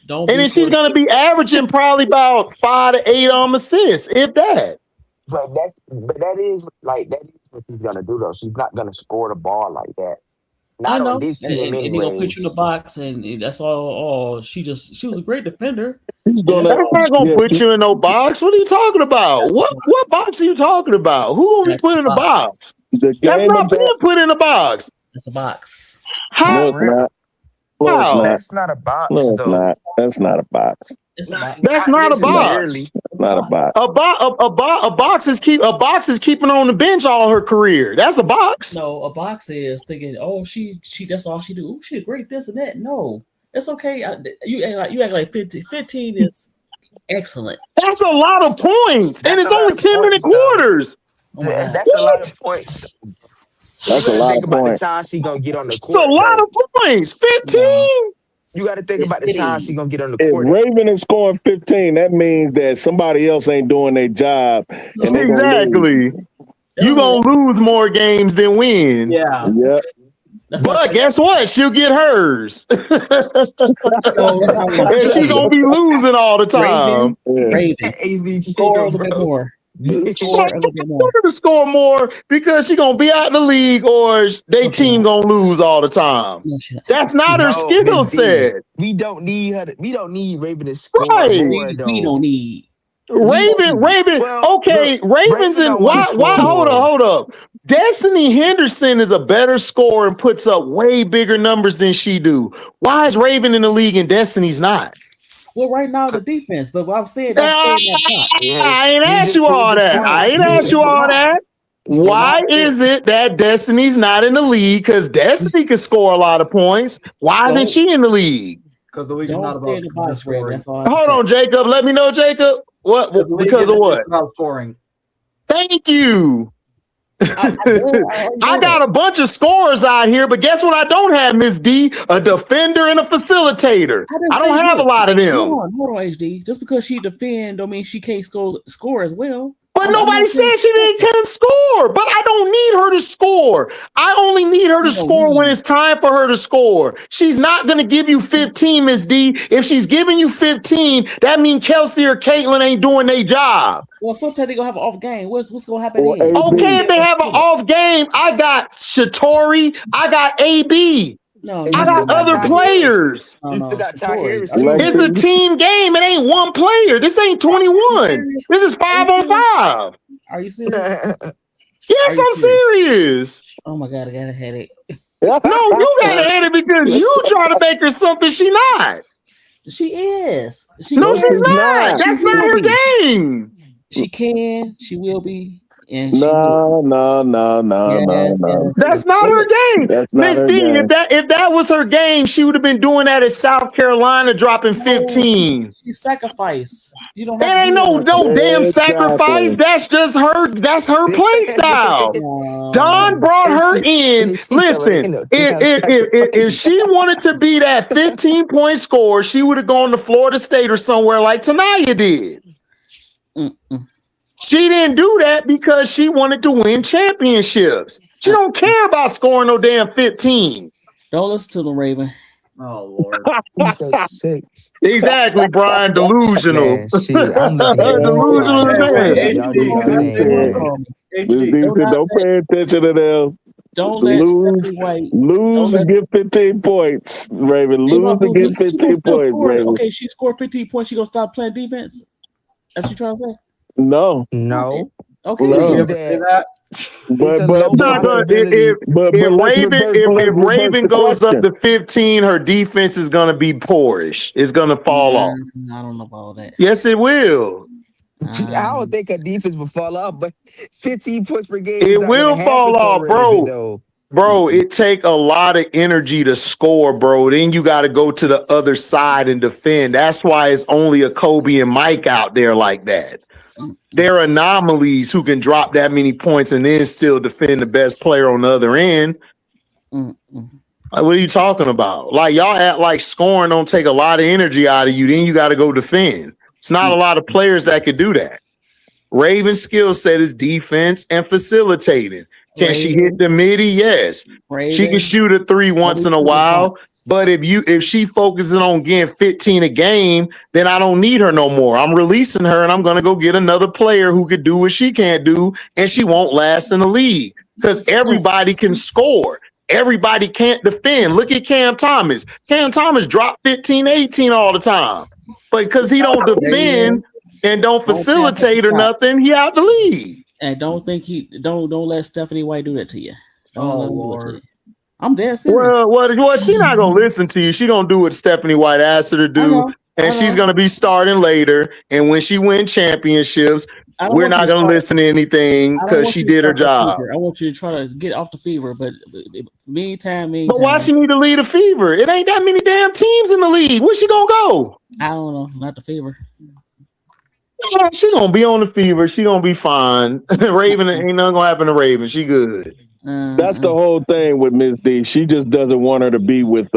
And then she's going to be averaging probably about 5 to 8 assists, if that. But that is what she's going to do, though. She's not going to score the ball like that. Not on this team anyway. And they're gonna put you in the box, and that's all. She was a great defender. That's not gonna put you in no box. What are you talking about? What box are you talking about? Who gonna be put in the box? That's not being put in the box. It's a box. How? That's not a box. No, it's not. That's not a box. That's not a box. Not a box. A box is keeping on the bench all her career. That's a box. No, a box is thinking, oh, she that's all she do. Ooh, she great this and that. No, it's okay. You act like 15 is excellent. That's a lot of points, and it's only 10-minute quarters. That's a lot of points. That's a lot of points. The time she gonna get on the court. It's a lot of points. 15. You got to think about the time she's going to get on the court. If Raven is scoring 15, that means that somebody else ain't doing their job. And exactly. You're going to lose more games than win. Yeah. Yep. But guess what? She'll get hers. And she's going to be losing all the time. Raven. Score a little bit more. Score more because she's gonna be out in the league or they team gonna lose all the time. That's not her skill set. We don't need her. We don't need Raven to score more. We don't need Raven. Well, okay, Ravens and why? Hold up. Destiny Henderson is a better scorer and puts up way bigger numbers than she do. Why is Raven in the league and Destiny's not? Well, right now the defense, but what I'm saying, I ain't asked you all that. Why is it that Destiny's not in the league? Because Destiny can score a lot of points. Why isn't she in the league? Because the league is not about box scoring. Hold on, Jacob. Let me know, Jacob. What? Because of what? About scoring. Thank you. I got a bunch of scorers out here, but guess what? I don't have, Miss D, a defender and a facilitator. I don't have a lot of them. Hold on, HD. Just because she defend don't mean she can't score as well. But nobody said she can't score. But I don't need her to score. I only need her to score when it's time for her to score. She's not going to give you 15, Miss D. If she's giving you 15, that means Kelsey or Caitlin ain't doing their job. Well, sometimes they're going to have an off game. What's going to happen then? Okay, if they have an off game, I got Shatori, I got AB. No, I got other players. You still got Ty Harris. It's a team game. It ain't one player. This ain't 21. This is 5-on-5. Are you serious? Yes, I'm serious. Oh my God, I got a headache. No, you got a headache because you trying to make her something she not. She is. She's not. That's not her game. She can. She will be. No. That's not her game. Miss D, if that was her game, she would have been doing that at South Carolina, dropping 15. She sacrificed. You don't. That ain't no damn sacrifice. That's just her. That's her play style. Don brought her in. Listen, if she wanted to be that 15-point scorer, she would have gone to Florida State or somewhere like Tanaya did. She didn't do that because she wanted to win championships. She don't care about scoring no damn 15. Don't listen to them, Raven. Oh, Lord. He's so sick. Exactly, Brian. Delusional. Man, delusional. Don't pay attention to them. Don't let Stephanie White lose and get 15 points, Raven. Lose and get 15 points, Raven. Okay, she scored 15 points. She gonna stop playing defense? That's what you trying to say? No. Okay. If Raven goes up to 15, her defense is going to be poorish. It's going to fall off. I don't know about that. Yes, it will. I don't think her defense will fall off, but 15 points per game. It will fall off, bro. Bro, it take a lot of energy to score, bro. Then you got to go to the other side and defend. That's why it's only a Kobe and Mike out there like that. They're anomalies who can drop that many points and then still defend the best player on the other end. Like, what are you talking about? Like, y'all act like scoring don't take a lot of energy out of you. Then you got to go defend. It's not a lot of players that could do that. Raven's skill set is defense and facilitating. Can she hit the midi? Yes. She can shoot a 3 once in a while. But if she focuses on getting 15 a game, then I don't need her no more. I'm releasing her and I'm gonna go get another player who could do what she can't do, and she won't last in the league because everybody can score. Everybody can't defend. Look at Cam Thomas. Cam Thomas dropped 15, 18 all the time. But because he don't defend and don't facilitate or nothing, he out the league. And don't let Stephanie White do that to you. Don't let him do it to you. I'm dead serious. Well, she's not gonna listen to you. She gonna do what Stephanie White asked her to do, and she's gonna be starting later. And when she wins championships, we're not gonna listen to anything because she did her job. I want you to try to get off the fever, but meantime. But why she need to lead a fever? It ain't that many damn teams in the league. Where she gonna go? I don't know. Not the fever. Yeah, she gonna be on the fever. She gonna be fine. Raven ain't nothing gonna happen to Raven. She good. That's the whole thing with Miss D. She just doesn't want her to be with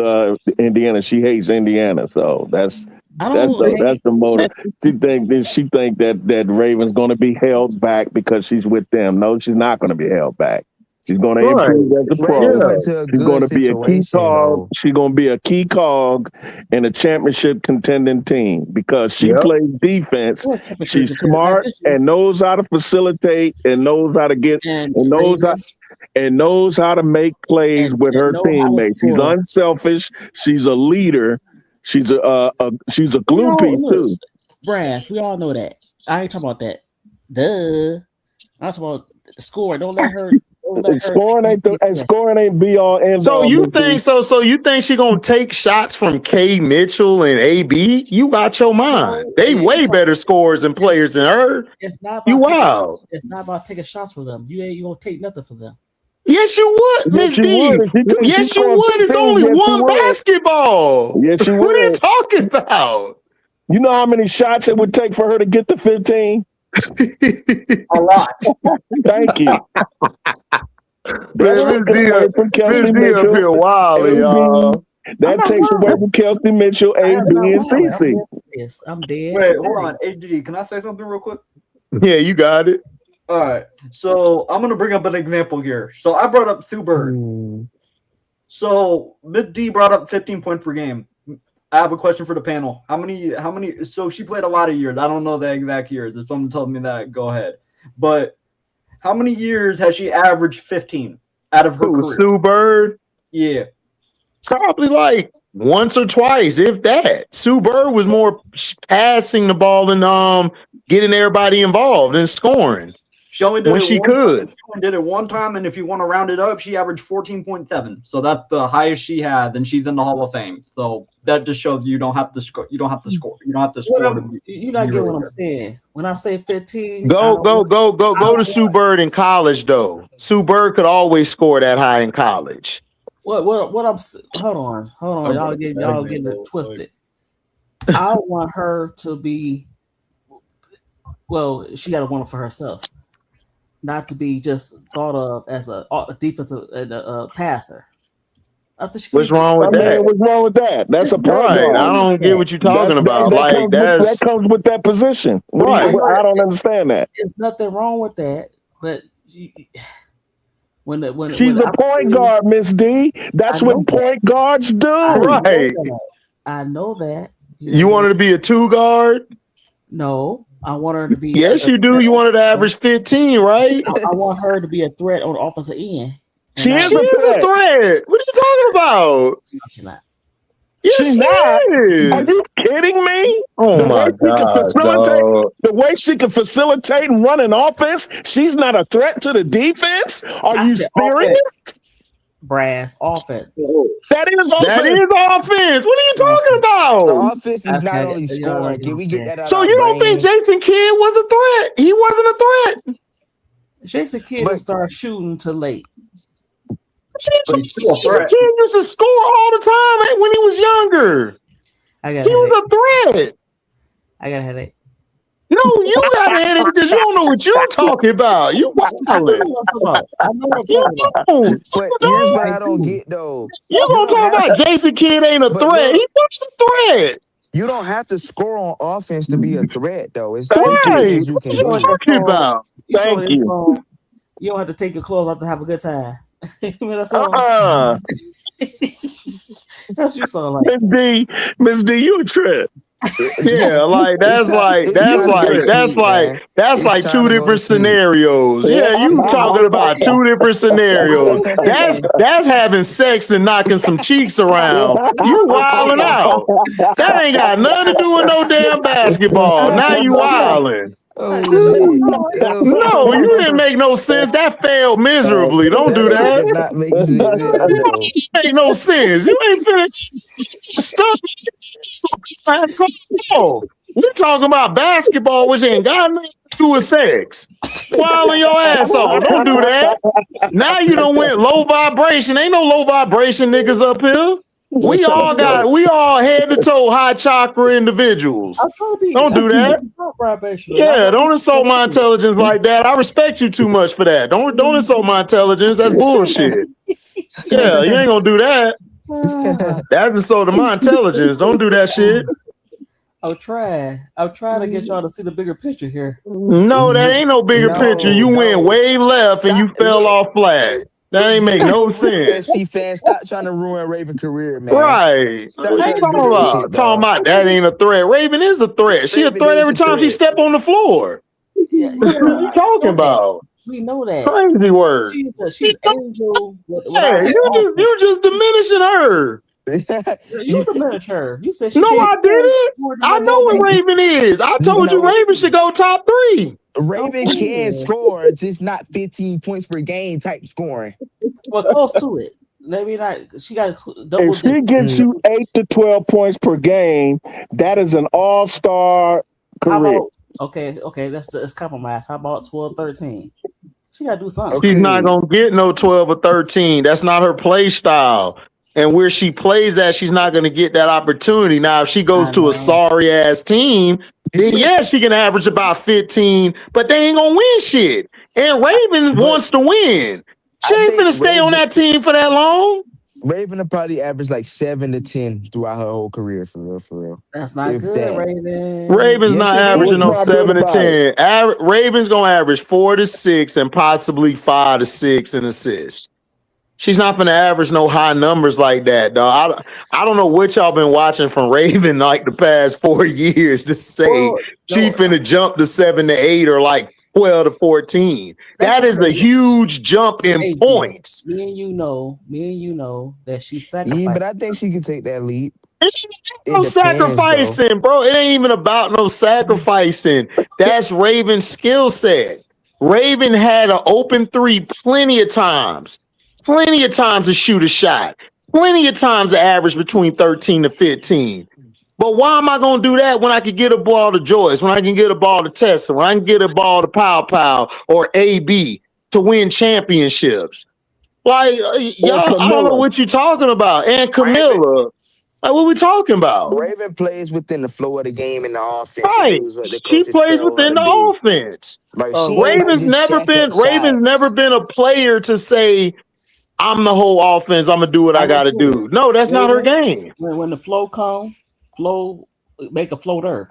Indiana. She hates Indiana, so that's the motive. She think that Raven's going to be held back because she's with them. No, she's not going to be held back. She's going to improve as a pro. She's going to be a key cog. She's going to be a key cog in a championship contending team because she plays defense. She's smart and knows how to facilitate and knows how to get and knows how to make plays with her teammates. She's unselfish. She's a leader. She's a glue piece too. Brass, we all know that. I ain't talking about that. Duh. I'm talking about the score. Don't let her. Scoring ain't be all end all. So you think she gonna take shots from K Mitchell and AB? You out your mind. They way better scorers and players than her. It's not about It's not about taking shots for them. You gonna take nothing for them. Yes, you would, Miss D. Yes, you would. It's only one basketball. Yes, you would. What are you talking about? You know how many shots it would take for her to get to 15? A lot. Thank you. Miss D up here wildly, y'all. That takes away from Kelsey Mitchell, AB, and CC. Yes, I'm dead. Wait, hold on. HD, can I say something real quick? Yeah, you got it. All right. So I'm gonna bring up an example here. So I brought up Sue Bird. So Miss D brought up 15 points per game. I have a question for the panel. How many? So she played a lot of years. I don't know the exact years. If someone told me that, go ahead. But how many years has she averaged 15 out of her career? Sue Bird? Yeah. Probably like once or twice, if that. Sue Bird was more passing the ball and getting everybody involved and scoring. She only did when it she one could. Time. She did it one time, and if you want to round it up, she averaged 14.7. So that's the highest she had, and she's in the Hall of Fame. So that just shows you don't have to score. You don't have to score. You don't have to score. You're not getting what I'm saying. When I say 15, go to Sue Bird in college though. Sue Bird could always score that high in college. What I'm hold on. Y'all getting it twisted. I want her to be. Well, she got to want it for herself, not to be just thought of as a defensive passer. What's wrong with that? What's wrong with that? That's a problem. I don't get what you're talking about. That comes with that position. I don't understand that. There's nothing wrong with that, but when she's a point guard, Miss D. That's what point guards do. I know that. You want her to be a 2 guard? No. I want her to be. Yes, you do. You want her to average 15, right? I want her to be a threat on the offensive end. She is a threat. What are you talking about? No, she's not. Yes, she's not. Are you kidding me? Oh my God! The way she can facilitate and run an offense, she's not a threat to the defense. Are you serious? Brass offense. That is offense. That is offense. What are you talking about? The offense is not only scoring. Can we get that out? So you don't think Jason Kidd was a threat? He wasn't a threat. Jason Kidd started shooting too late. Jason Kidd used to score all the time when he was younger. He was a threat. I got a headache. No, you got a headache because you don't know what you're talking about. You wildin'. But here's what I don't get though. You gonna talk about Jason Kidd ain't a threat? He was a threat. You don't have to score on offense to be a threat, though. It's right. things you can do. What you talking about? Thank you. You don't have to take your clothes off to have a good time. That's you sound like. Miss D, you a trip. Yeah, like that's like two different scenarios. Yeah, you talking about two different scenarios. That's having sex and knocking some cheeks around. You wilding out. That ain't got nothing to do with no damn basketball. Now you wilding. No, you didn't make no sense. That failed miserably. Don't do that. Not make sense. Make no sense. You ain't finished stuff. We're talking about basketball, which ain't got nothing to do with sex. Swallow your ass off. Don't do that. Now you done went low vibration. Ain't no low vibration niggas up here. We all head to toe high chakra individuals. Don't do that. Yeah, don't insult my intelligence like that. I respect you too much for that. Don't insult my intelligence. That's bullshit. Yeah, you ain't gonna do that. That's insulting my intelligence. Don't do that shit. I'm trying to get y'all to see the bigger picture here. No, that ain't no bigger picture. You went way left and you fell off flat. That ain't make no sense. USC fans, stop trying to ruin Raven's career, man. Right. What you talking about? Talking about that ain't a threat. Raven is a threat. She a threat every time she step on the floor. Yeah. What you talking about? We know that. Crazy word. She's angel. Yeah, you just diminishing her. You diminish her. You said no, I didn't. I know what Raven is. I told you Raven should go top 3. Raven can score, just not 15 points per game type scoring. Well, close to it. Maybe not. She got double. If she gets you 8 to 12 points per game, that is an all-star career. Okay, let's compromise. How about 12, 13? She gotta do something. She's not gonna get no 12 or 13. That's not her play style. And where she plays at, she's not going to get that opportunity. Now, if she goes to a sorry-ass team, then yeah, she can average about 15, but they ain't going to win shit. And Raven wants to win. She ain't going to stay on that team for that long. Raven will probably average like 7 to 10 throughout her whole career, for real. That's not good, Raven. Raven's not averaging no 7 to 10. Raven's going to average 4 to 6 and possibly 5 to 6 in assists. She's not going to average no high numbers like that, dog. I don't know what y'all been watching from Raven like the past 4 years to say she finna jump to 7 to 8 or like 12 to 14. That is a huge jump in points. Me and you know that she sacrificed. Yeah, but I think she can take that leap. It's no sacrificing, bro. It ain't even about no sacrificing. That's Raven's skill set. Raven had an open 3 plenty of times. Plenty of times to shoot a shot. Plenty of times to average between 13 to 15. But why am I going to do that when I can get a ball to Joyce, when I can get a ball to Tessa, when I can get a ball to Pow or AB to win championships? Like, y'all, I don't know what you're talking about. And Camilla. Like, what we talking about? Raven plays within the flow of the game in the offense. Right. She plays within the offense. Like, Raven's never been a player to say, I'm the whole offense. I'm gonna do what I gotta do. No, that's not her game. When the flow come, make a floater.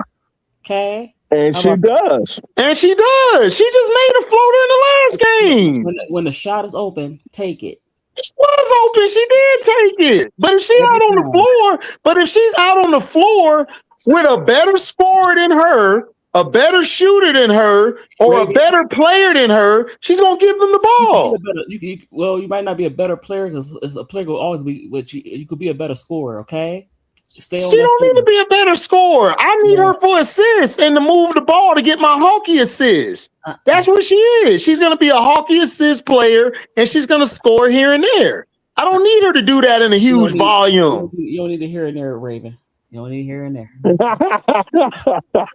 Okay. And she does. She just made a floater in the last game. When the shot is open, take it. It was open. She did take it. But if she's out on the floor with a better scorer than her, a better shooter than her, or a better player than her, she's gonna give them the ball. You might not be a better player because a player will always be. But you could be a better scorer. Okay, she don't need to be a better scorer. I need her for assists and to move the ball to get my hockey assist. That's what she is. She's gonna be a hockey assist player, and she's gonna score here and there. I don't need her to do that in a huge volume. You don't need to hear in there, Raven. You don't need here and there.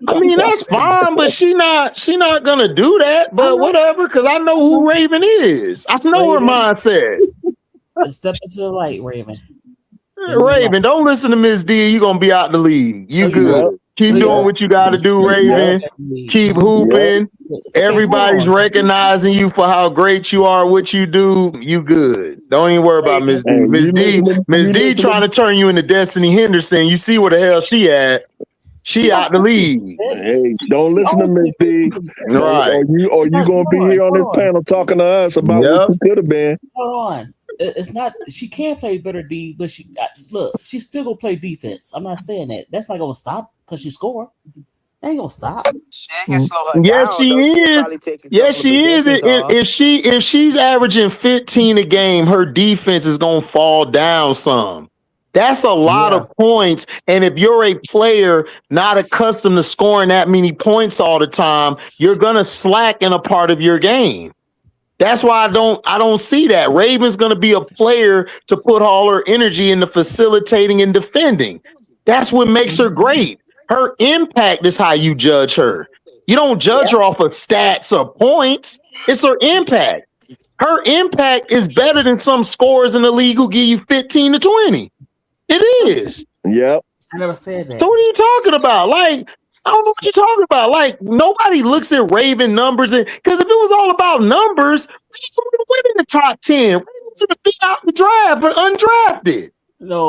I mean, that's fine, but she not gonna do that. But whatever, because I know who Raven is. I know her mindset. Step into the light, Raven. Raven, don't listen to Miss D. You're gonna be out the league. You good? Keep doing what you got to do, Raven. Keep hooping. Everybody's recognizing you for how great you are, what you do. You good. Don't even worry about Miss D. Miss D trying to turn you into Destiny Henderson. You see where the hell she at. She out the league. Hey, don't listen to Miss D. Right. Or you gonna be here on this panel talking to us about what you could have been. Hold on. It's not. She can play better D, but she's still gonna play defense. I'm not saying that. That's not gonna stop because she score. Ain't gonna stop. Yes, she is. Yes, she is. If she's averaging 15 a game, her defense is gonna fall down some. That's a lot of points. And if you're a player not accustomed to scoring that many points all the time, you're gonna slack in a part of your game. That's why I don't see that. Raven's gonna be a player to put all her energy into facilitating and defending. That's what makes her great. Her impact is how you judge her. You don't judge her off of stats or points. It's her impact. Her impact is better than some scorers in the league who give you 15 to 20. It is. Yep. I never said that. So what are you talking about? Like, I don't know what you're talking about. Like, nobody looks at Raven numbers, because if it was all about numbers, we would win in the top 10. We would have been out the draft for undrafted. No,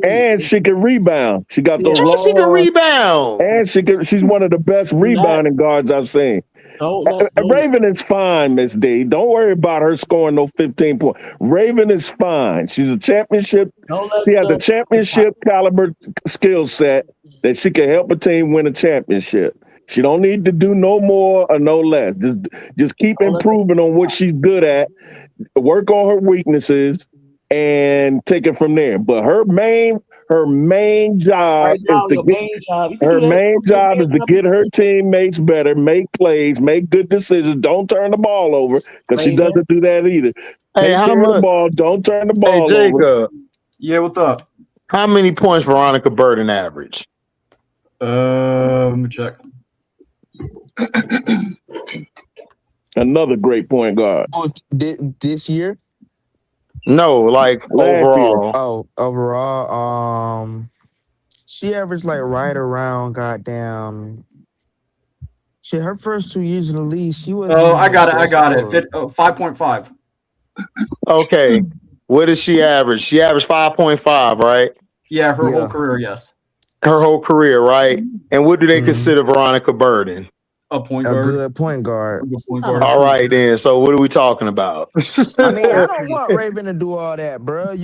and she can rebound. She got those long. She can rebound, and she's one of the best rebounding guards I've seen. Raven is fine, Miss D. Don't worry about her scoring those 15 points. Raven is fine. She's a championship. She has a championship caliber skill set that she can help a team win a championship. She don't need to do no more or no less. Just keep improving on what she's good at. Work on her weaknesses and take it from there. But her main job is to get her teammates better, make plays, make good decisions. Don't turn the ball over, because she doesn't do that either. Take care of the ball. Don't turn the ball Jacob. over. Yeah, what's up? How many points Veronica Burton average? Let me check. Another great point guard. Oh, this year? No, like overall. Oh, overall, she averaged like right around goddamn. Shit, her first 2 years in the league, she was. Oh, I got it. 5.5. Okay, what did she average? She averaged 5.5, right? Yeah, her whole career, yes. Her whole career, right? And what do they consider Veronica Burton? A point guard. A good point guard. All right, then. So what are we talking about? I mean, I don't want Raven to do all that, bro.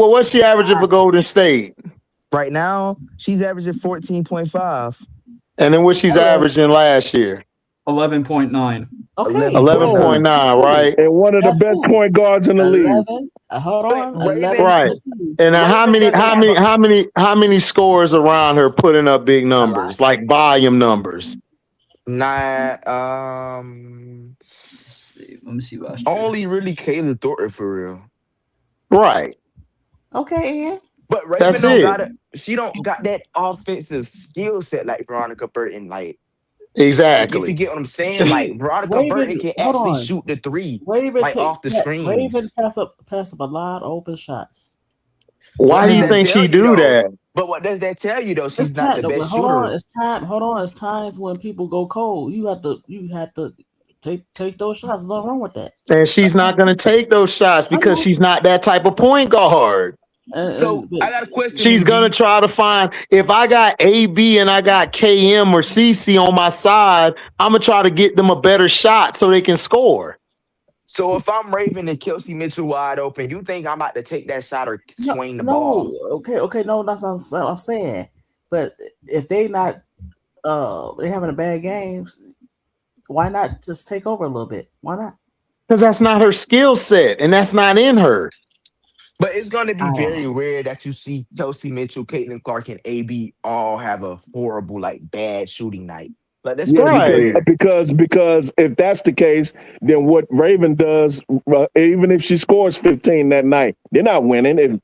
What's she averaging for Golden State? Right now, she's averaging 14.5. And then what she's averaging last year? 11.9. Okay. 11.9, right? And one of the best point guards in the league. Hold on. 11, right. And how many scores around her putting up big numbers, like volume numbers? Let me see last year. Only really Kayla Thornton for real. Right. Okay. But Raven she don't got that offensive skill set like Veronica Burton. Like, exactly. If you get what I'm saying, like Veronica Burton can actually shoot the three, off the screens. Raven pass up a lot of open shots. Why do you think she do that? But what does that tell you though? She's not the best shooter. It's times when people go cold. You have to take those shots. There's nothing wrong with that. And she's not going to take those shots because she's not that type of point guard. So I got a question. She's gonna try to find, if I got AB and I got KM or CC on my side, I'm gonna try to get them a better shot so they can score. So if I'm Raven and Kelsey Mitchell wide open, you think I'm about to take that shot or swing the ball? Okay, no, that's what I'm saying. But if they not they having a bad game, why not just take over a little bit? Why not? Because that's not her skill set and that's not in her. But it's going to be very rare that you see Kelsey Mitchell, Caitlin Clark, and AB all have a horrible, like, bad shooting night. Like, that's right. Because if that's the case, then what Raven does, even if she scores 15 that night, they're not winning. If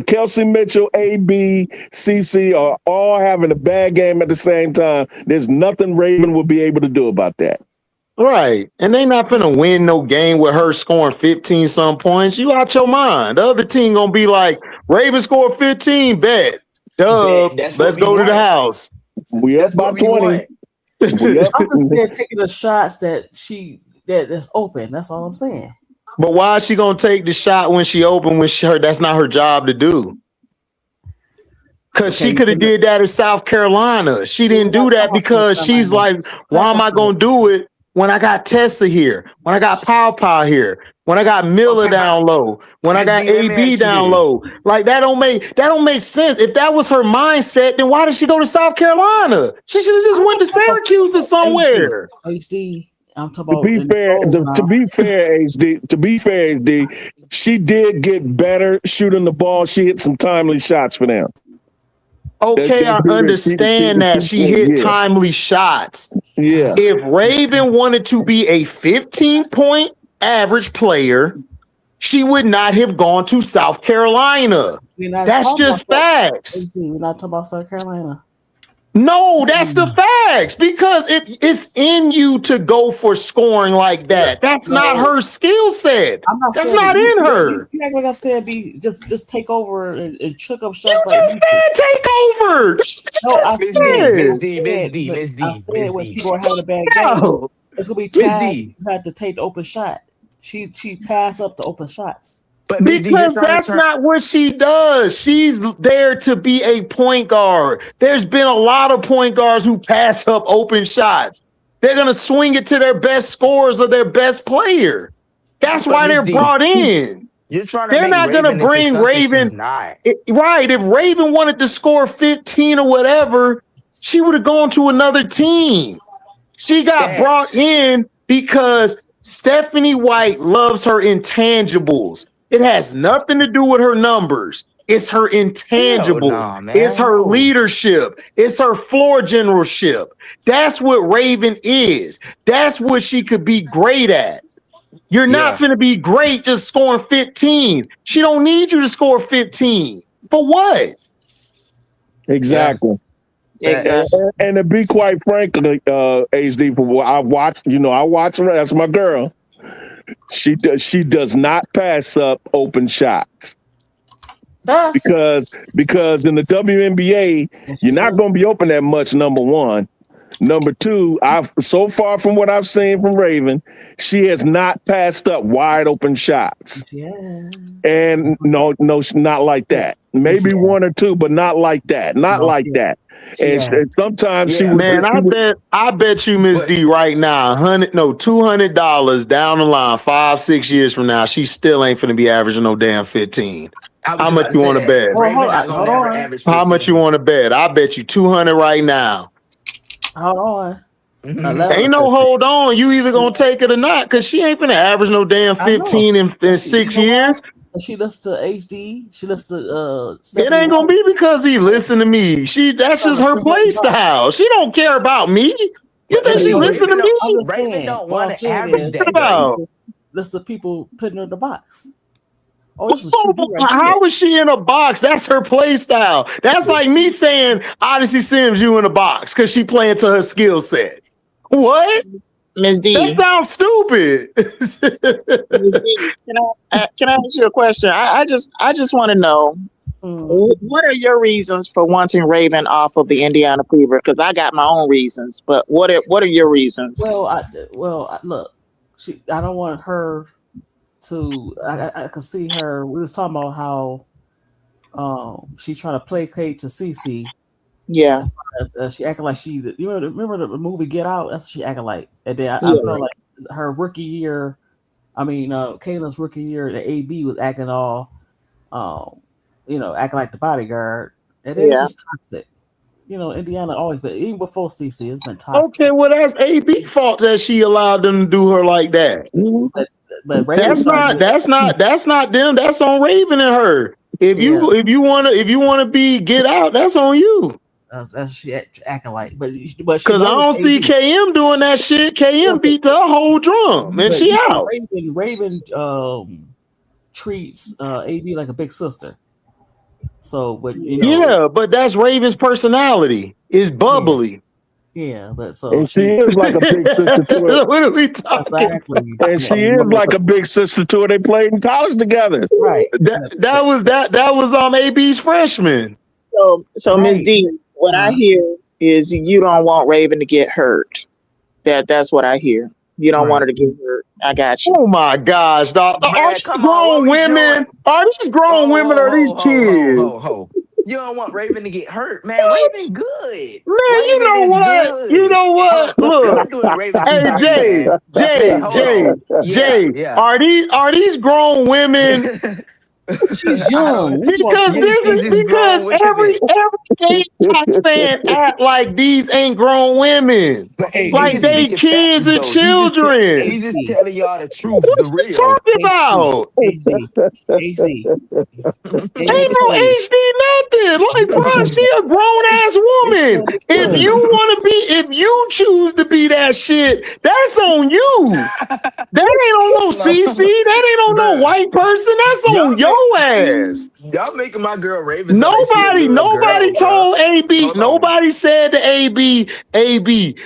Kelsey Mitchell, AB, CC are all having a bad game at the same time, there's nothing Raven will be able to do about that. Right. And they not finna win no game with her scoring 15 some points. You out your mind. The other team gonna be like, Raven scored 15, bet. Dub, let's go to the house. We up by 20. I'm just saying taking the shots that's open. That's all I'm saying. But why is she gonna take the shot when she open when that's not her job to do? Because she could have did that in South Carolina. She didn't do that because she's like, why am I gonna do it when I got Tessa here, when I got Pow here, when I got Miller down low, when I got AB down low? Like that don't make sense. If that was her mindset, then why did she go to South Carolina? She should have just went to Syracuse or somewhere. HD. I'm talking about to be fair, HD, she did get better shooting the ball. She hit some timely shots for them. Okay, I understand that she hit timely shots. Yeah. If Raven wanted to be a 15-point average player, she would not have gone to South Carolina. That's just facts. We're not talking about South Carolina. No, that's the facts, because it's in you to go for scoring like that. That's not her skill set. That's not in her. You act like I said, just take over and chuck up shots. You just said take over. Miss D. I said when people are having a bad game, it's gonna be Taz who had to take the open shot. She passed up the open shots. But because that's not what she does. She's there to be a point guard. There's been a lot of point guards who pass up open shots. They're going to swing it to their best scorers or their best player. That's why they're brought in. They're not going to bring Raven. Right. If Raven wanted to score 15 or whatever, she would have gone to another team. She got brought in because Stephanie White loves her intangibles. It has nothing to do with her numbers. It's her intangibles. It's her leadership. It's her floor generalship. That's what Raven is. That's what she could be great at. You're not going to be great just scoring 15. She don't need you to score 15. For what? Exactly. And to be quite frank, HD, from what I watch, I watch her. That's my girl. She does not pass up open shots because in the WNBA you're not going to be open that much. Number one, number two, so far from what I've seen from Raven, she has not passed up wide open shots. And no, not like that. Maybe one or two, but not like that. Not like that. And sometimes she would. Man, I bet you, Miss D, right now, $200 down the line, 5-6 years from now, she still ain't finna be averaging no damn 15. How much you want to bet? How much you want to bet? I bet you 200 right now. Hold on. Ain't no hold on. You either gonna take it or not, because she ain't finna average no damn 15 in 6 years. She listens to HD. She listens to it ain't gonna be because he listened to me. That's just her play style. She don't care about me. You think she listen to me? Raven don't want to average that. Listen to people putting her in the box. How is she in a box? That's her play style. That's like me saying Odyssey Sims you in a box because she playing to her skill set. What? Ms. D. That sounds stupid. Can I ask you a question? I just want to know, what are your reasons for wanting Raven off of the Indiana Fever? Because I got my own reasons, but what are your reasons? Well, look, I don't want her to. I could see her. We was talking about how she trying to placate to Cece. Yeah, she acting like she. You remember the movie Get Out? That's what she acting like. And then I felt like her rookie year. I mean, Kayla's rookie year, the AB was acting all, acting like the bodyguard, and it was just toxic. Indiana always been, even before CC, it's been toxic. Okay, well that's AB fault that she allowed them to do her like that. But that's not them. That's on Raven and her. If you wanna get out, that's on you. That's she acting like, but because I don't see KM doing that shit. KM beat the whole drum, and she out. Raven treats AB like a big sister. So, but but that's Raven's personality. Is bubbly. Yeah, but and she is like a big sister to her. What are we talking? Exactly. And she is like a big sister to her. They played in college together. Right. That was AB's freshman. So Miss D, what I hear is you don't want Raven to get hurt. That's what I hear. You don't want her to get hurt. I got you. Oh my gosh, dog. Are these grown women? Are these grown women or these kids? You don't want Raven to get hurt, man. Raven good. Man, Raven you know is what? good. You know what? Look, I'm doing Raven too hey dirty, man. Jay, are these grown women? She's young. Because every Gamecock fan act like these ain't grown women. Like they kids and children. He's just telling y'all the truth, What the you real. talking about? HD. Ain't no HD nothing. Like, bro, she a grown ass woman. If you choose to be that shit, that's on you. That ain't on no CC. That ain't on no white person. That's on your ass. Y'all making my girl Raven. Nobody told AB. Nobody said to AB,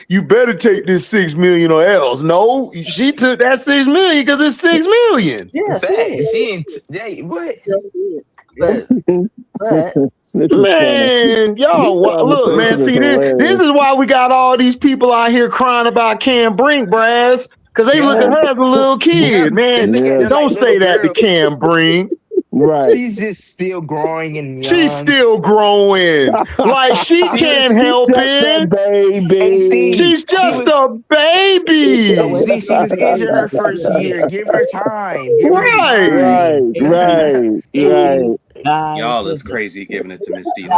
you better take this 6 million or else. No, she took that 6 million because it's 6 million. Yeah, what? Man, y'all, look, man. See, this is why we got all these people out here crying about Cam Brink, Brass, because they look at her as a little kid, man. Don't say that to Cam Brink. Right. She's just still growing and young. She's still growing. Like she can't help it. Baby. She's just a baby. See, she was injured her first year. Give her time. Right. Y'all is crazy giving it to Miss D.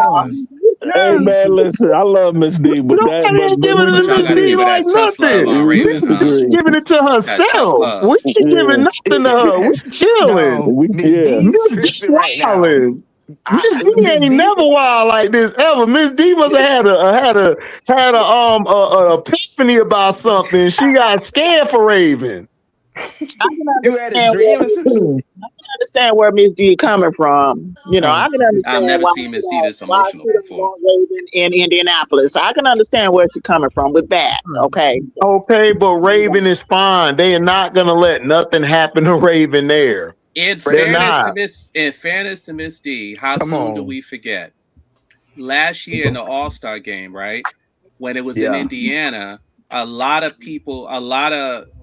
Hey man, listen, I love Miss D, but ain't giving it to Miss D like nothing. She's giving it to herself. We ain't giving nothing to her. We chilling. Miss D wilding. Miss D ain't never wild like this ever. Miss D must have had a epiphany about something. She got scared for Raven. You had a dream or something? I can understand where Miss D coming from. You know, I can understand. I've never seen Miss D this emotional before. Raven in Indianapolis. I can understand where she's coming from with that. Okay, but Raven is fine. They are not gonna let nothing happen to Raven there. In fairness to Miss D, how soon do we forget? Last year in the All-Star game, right? When it was in Indiana, a lot of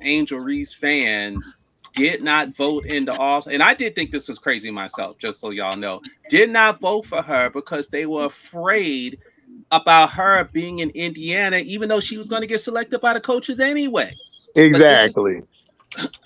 Angel Reese fans did not vote in the All-Star. And I did think this was crazy myself, just so y'all know. Did not vote for her because they were afraid about her being in Indiana, even though she was going to get selected by the coaches anyway. Exactly.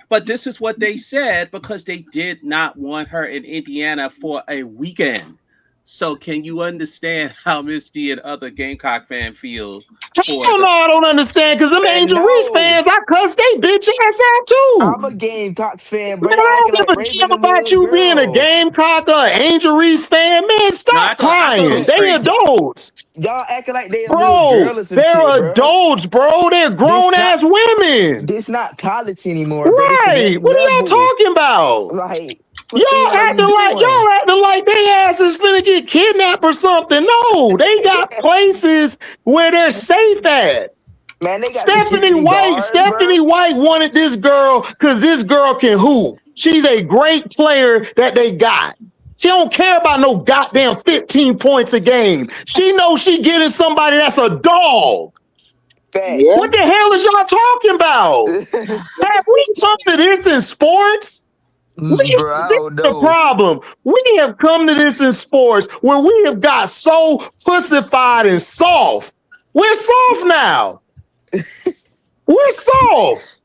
But this is what they said because they did not want her in Indiana for a weekend. So can you understand how Miss D and other Gamecock fans feel? I don't understand because them Angel Reese fans, I cuss they bitch ass out too. I'm a Gamecock fan, but I don't give a damn about you being a Gamecock or Angel Reese fan. Man, stop crying. They adults. Y'all acting like they a little girl or some they're adults, bro. They're grown ass women. This not college anymore. Right. What are y'all talking about? Like, y'all acting like they asses finna get kidnapped or something. No, they got places where they're safe at. Man, they got Stephanie White wanted this girl because this girl can hoop. She's a great player that they got. She don't care about no goddamn 15 points a game. She knows she getting somebody that's a dog. Yeah. What the hell is y'all talking about? Have we come to this in sports? The problem. We have come to this in sports where we have got so pussified and soft. We're soft now. We're soft.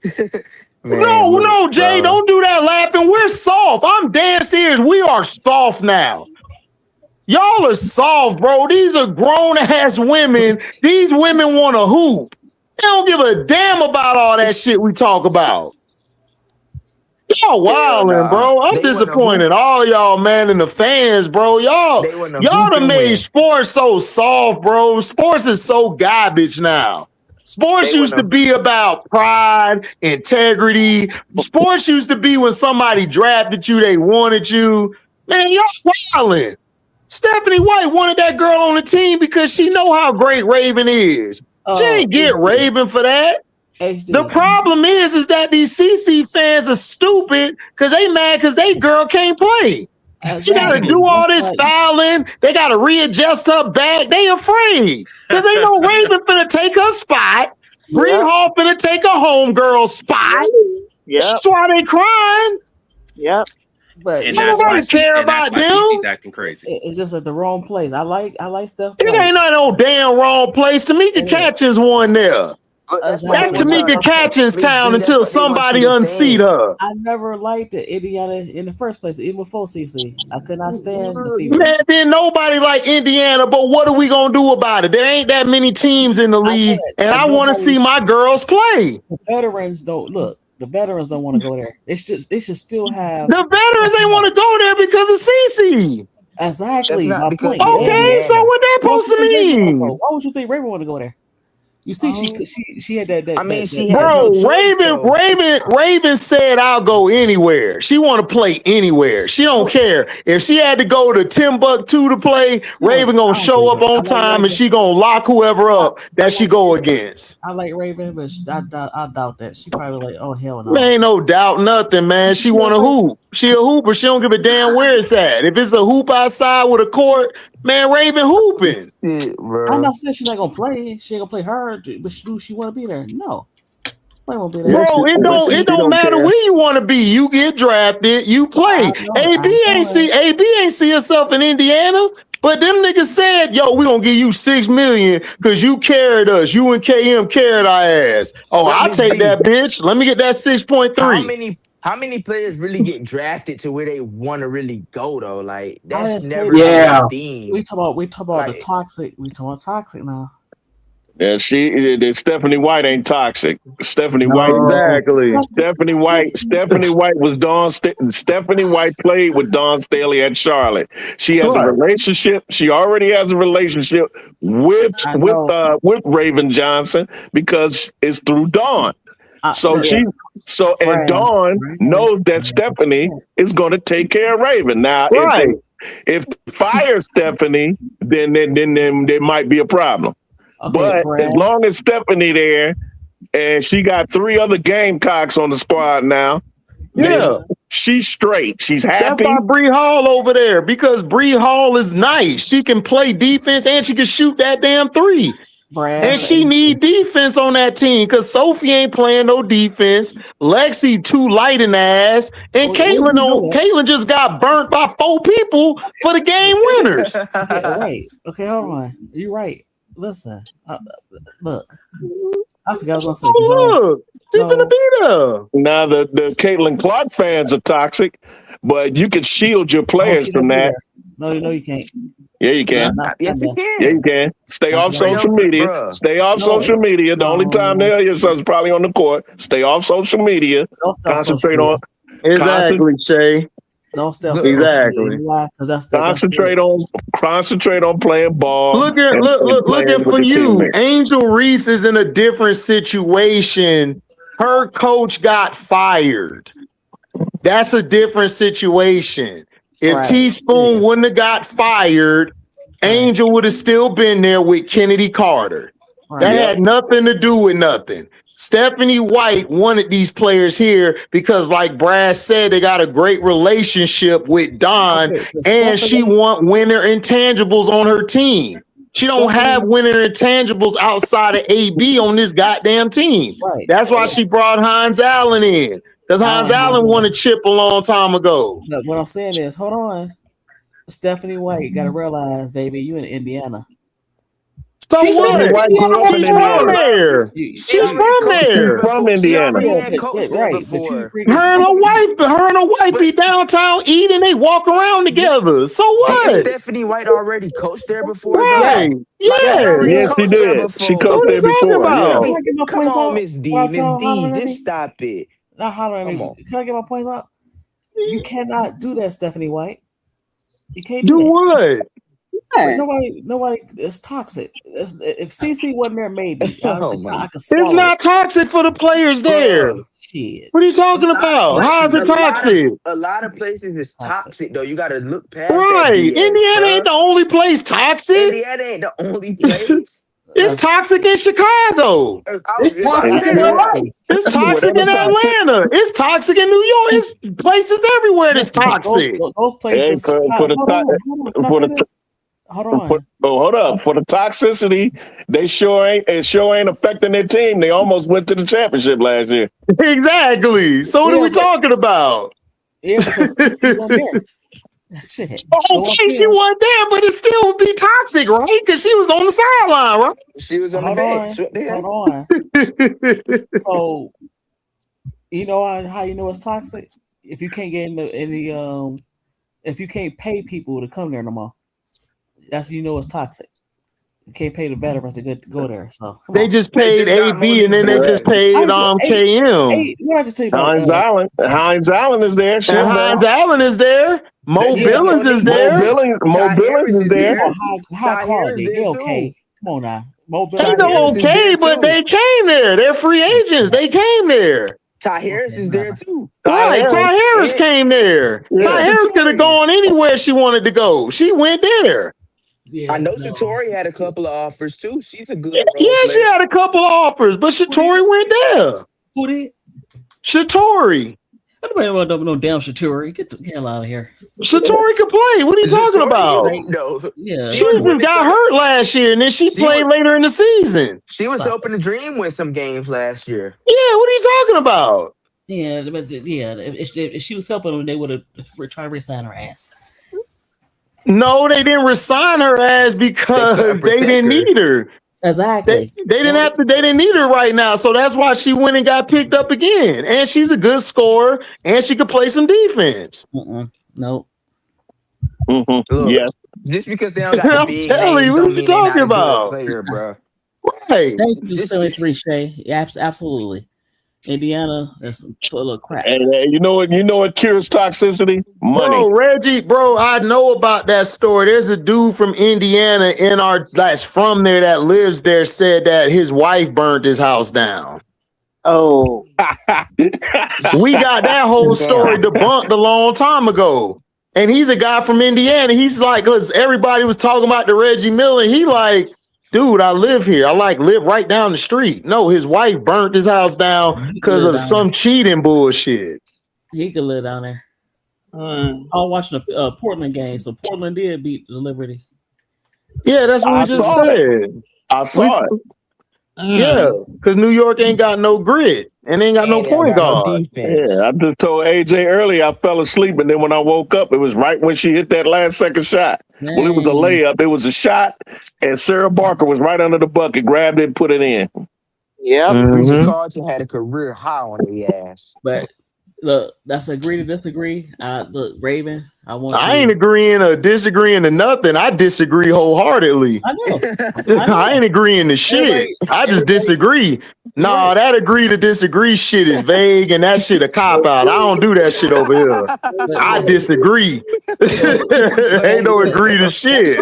No, Jay, don't do that laughing. We're soft. I'm dead serious. We are soft now. Y'all are soft, bro. These are grown ass women. These women want to hoop. They don't give a damn about all that shit we talk about. Y'all wildin', bro. I'm disappointed. All y'all, man, and the fans, bro. Y'all done made sports so soft, bro. Sports is so garbage now. Sports used to be about pride, integrity. Sports used to be when somebody drafted you, they wanted you. Man, y'all wildin'. Stephanie White wanted that girl on the team because she know how great Raven is. She ain't get Raven for that. The problem is that these CC fans are stupid because they mad because they girl can't play. She got to do all this styling. They got to readjust her back. They afraid because they know Raven finna take her spot. Bree Hall finna take a homegirl spot. That's why they crying. Yep. But nobody care about them. TC's acting crazy. It's just at the wrong place. I like stuff. It ain't no damn wrong place. Tamika Catchings won there. That's Tamika Catchings' town until somebody unseat her. I never liked the Indiana in the first place, even before CC. I could not stand the females. Man, then nobody like Indiana, but what are we gonna do about it? There ain't that many teams in the league, and I want to see my girls play. The veterans don't look. The veterans don't want to go there. They should still have. The veterans ain't want to go there because of CC. Exactly. My point. Okay, so what that supposed to mean? Why would you think Raven want to go there? You see, she had that. I mean, Raven said, "I'll go anywhere." She want to play anywhere. She don't care if she had to go to Timbuktu to play. Raven gonna show up on time and she gonna lock whoever up that she go against. I like Raven, but I doubt that. She probably like, oh hell no. There ain't no doubt nothing, man. She want to hoop. She a hooper. She don't give a damn where it's at. If it's a hoop outside with a court, man, Raven hooping. I'm not saying she's not gonna play. She ain't gonna play her, but she want to be there. No, won't be there. Bro, it don't matter where you want to be. You get drafted, you play. AB ain't see herself in Indiana. But them niggas said, yo, we gonna give you $6 million because you carried us. You and KM carried our ass. Oh, I'll take that, bitch. Let me get that 6.3. How many players really get drafted to where they want to really go though? Like that's never a theme. We talk about the toxic. We talk about toxic now. Yeah, Stephanie White ain't toxic. Stephanie White, exactly. Stephanie White was Dawn. Stephanie White played with Dawn Staley at Charlotte. She has a relationship. She already has a relationship with Raven Johnson because it's through Dawn. And Dawn knows that Stephanie is going to take care of Raven. Now, if fire Stephanie, then there might be a problem. Okay, but as long as Stephanie there, and she got 3 other Gamecocks on the squad now, she's straight. She's happy. That's why Bree Hall over there, because Bree Hall is nice. She can play defense and she can shoot that damn 3. And she need defense on that team because Sophie ain't playing no defense. Lexi too light in the ass, and Caitlin just got burnt by 4 people for the game winners. Right? Okay, hold on. You're right. Listen, look. I forgot what I was gonna say. Look, she's gonna be there. Now the Caitlin Clark fans are toxic, but you can shield your players from that. No, you can't. Yeah, you can. Yeah, you can. Stay off social media. Stay off social media. The only time they hear yourself is probably on the court. Stay off social media. Concentrate on. Exactly, Shay. Exactly. Concentrate on playing ball. Looking for you. Teammates. Angel Reese is in a different situation. Her coach got fired. That's a different situation. If Teaspoon wouldn't have got fired, Angel would have still been there with Kennedy Carter. That had nothing to do with nothing. Stephanie White wanted these players here because, like Brad said, they got a great relationship with Don, and she want winner intangibles on her team. She don't have winner intangibles outside of AB on this goddamn team. That's why she brought Hines Allen in, because Hines Allen won a chip a long time ago. Look, what I'm saying is, hold on. Stephanie White, got to realize, baby, you in Indiana. So what? She's from there. She's from there. She's from Indiana. Her and her wife be downtown eating. They walk around together. So what? Stephanie White already coached there before. Right? Yeah, she did. She coached there before. Yeah. Come on, Miss D. Just stop it. Now holler at me. Can I get my points out? You cannot do that, Stephanie White. You can't do what? Nobody is toxic. If CC wasn't there, maybe I could it's not toxic for the players there. Shit. What are you talking about? How's it toxic? A lot of places is toxic though. You got to look past. Right. Indiana ain't the only place toxic. Indiana ain't the only place. It's toxic in Chicago. It's toxic in LA. It's toxic in Atlanta. It's toxic in New York. It's places everywhere that's toxic. Those places. Hold on. Hold up. For the toxicity, it sure ain't affecting their team. They almost went to the championship last year. Exactly. So what are we talking about? Yeah, because she wasn't there. Shit. Okay, she wasn't there, but it still would be toxic, right? Because she was on the sideline, right? She was on the bench. Hold on. So, you know how you know it's toxic? If you can't get if you can't pay people to come there no more, that's when you know it's toxic. You can't pay the veterans to go there. So they just paid AB and then they just paid KM. What I just tell you about Hines Allen is there. Hines Allen is there. Mo Billings is there. Mo Billings is there. High quality. They okay. Come on now. Mo Billings. They okay, but they came there. They're free agents. They came there. Ty Harris is there too. Right, Ty Harris came there. Ty Harris could have gone anywhere she wanted to go. She went there. Yeah, I know Shatori had a couple of offers too. She's a good. She had a couple of offers, but Shatori went there. Who did? Shatori. Nobody want no damn Shatori. Get the hell out of here. Shatori could play. What are you talking about? Yeah, she got hurt last year, and then she played later in the season. She was hoping to dream win some games last year. Yeah, what are you talking about? Yeah, if she was helping them, they would have tried to resign her ass. No, they didn't resign her ass because they didn't need her. Exactly. They didn't need her right now. So that's why she went and got picked up again. And she's a good scorer and she could play some defense. Nope. Look, yes. Just because they don't got I'm telling you, what are you talking about? Player, bro. Right. Thank you, 73 Shay. Absolutely. Indiana is full of crap. And you know what cures toxicity? Money. Bro, Reggie, I know about that story. There's a dude from Indiana that's from there that lives there said that his wife burned his house down. Oh. We got that whole story debunked a long time ago. And he's a guy from Indiana. He's like, because everybody was talking about the Reggie Miller. He like, dude, I live here. I live right down the street. No, his wife burnt his house down because of some cheating bullshit. He could live down there. I was watching a Portland game, so Portland did beat the Liberty. Yeah, that's what we just said. I saw it. Yeah, because New York ain't got no grit and ain't got no point guard. Yeah, I just told AJ earlier I fell asleep, and then when I woke up, it was right when she hit that last second shot. Man. When it was a layup, it was a shot, and Sarah Barker was right under the bucket, grabbed it, and put it in. Yeah, Richard Carlton had a career high on the ass. But look, that's agree to disagree. Look, Raven, I ain't agreeing or disagreeing to nothing. I disagree wholeheartedly. I know. I ain't agreeing to shit. I just disagree. Nah, that agree to disagree shit is vague and that shit a cop out. I don't do that shit over here. I disagree. Ain't no agree to shit.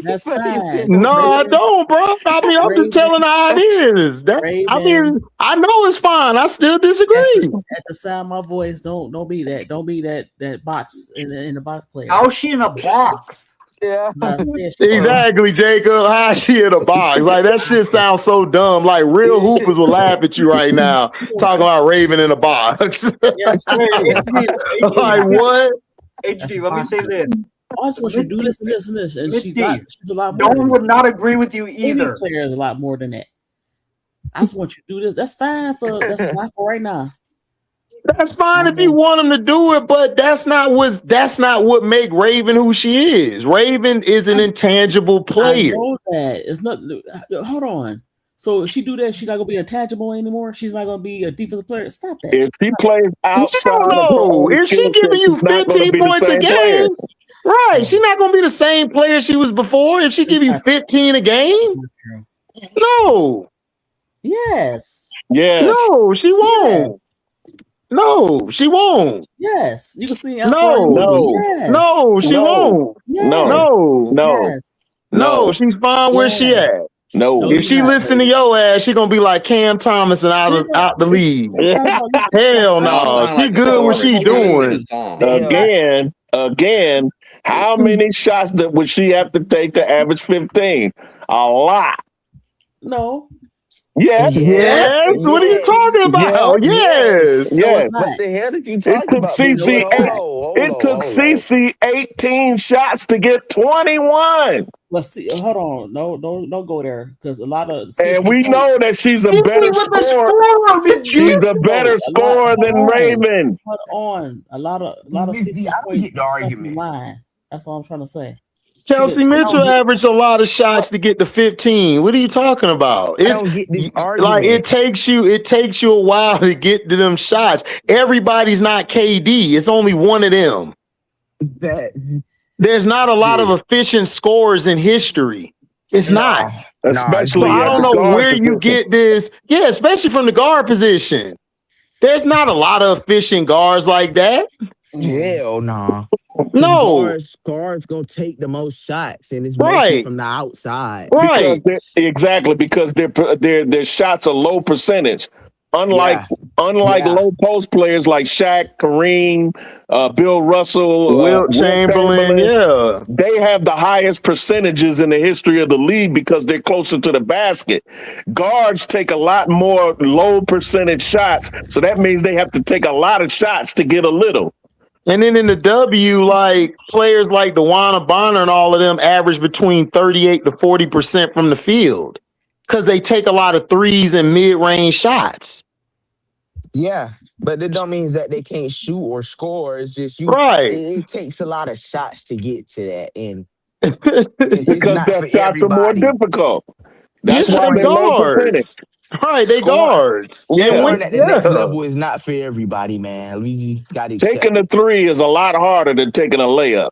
That's fine. No, I don't, bro. I mean, I'm just telling how it is. I know it's fine. I still disagree. At the sound of my voice, don't be that box in the box player. How's she in a box? Yeah, exactly, Jacob. How she in a box? Like that shit sounds so dumb. Like real hoopers will laugh at you right now talking about Raven in a box. Yes, like what? HD, let me say this. I just want you to do this and this and this, and she's a lot more. No one would not agree with you either. Player is a lot more than that. I just want you to do this. That's fine for right now. That's fine if you want them to do it, but that's not what make Raven who she is. Raven is an intangible player. I know that. It's not. Hold on. So if she do that, she's not gonna be intangible anymore. She's not gonna be a defensive player. Stop that. If she plays outside, if she giving you 15 points a game, right? She's not gonna be the same player she was before. If she give you 15 a game, no. Yes. Yes. No, she won't. Yes. No, she won't. Yes, you can see. Yes. No, she won't. Yes. No, she's fine where she at. No, if she listen to your ass, she gonna be like Cam Thomas and out the league. Hell no, she good what she doing. Again, how many shots would she have to take to average 15? A lot. No. Yes. Yes. What are you talking about? Yes. So it's not. What the hell did you It talk took about? CC it took CC 18 shots to get 21. Let's see. Hold on. No, don't go there because a lot of And we know that she's a better scorer. She's a better scorer than Raven. Hold on. A lot of DeeZyii, I don't get the argument. Line. That's all I'm trying to say. Kelsey Mitchell averaged a lot of shots to get to 15. What are you talking about? I don't get this argument. Like it takes you a while to get to them shots. Everybody's not KD. It's only one of them. There's not a lot of efficient scorers in history. It's not. Especially I don't know where you get this. Yeah, especially from the guard position. There's not a lot of efficient guards like that. Hell nah. No. Guards gonna take the most shots, and it's Right. mostly from the outside. Right. Because their shots are low percentage. Unlike low post players like Shaq, Kareem, Bill Russell, Wilt Chamberlain, yeah. They have the highest percentages in the history of the league because they're closer to the basket. Guards take a lot more low percentage shots, so that means they have to take a lot of shots to get a little. And then in the W, like players like DeWanna Bonner and all of them average between 38 to 40% from the field because they take a lot of threes and mid-range shots. Yeah, but that don't mean that they can't shoot or score. It's just Right. It takes a lot of shots to get to that, and because their shots are more difficult. That's why they they're low percentage. Right, they guards. Scoring at the next level is not for everybody, man. We just got to taking a three is a lot harder than taking a layup.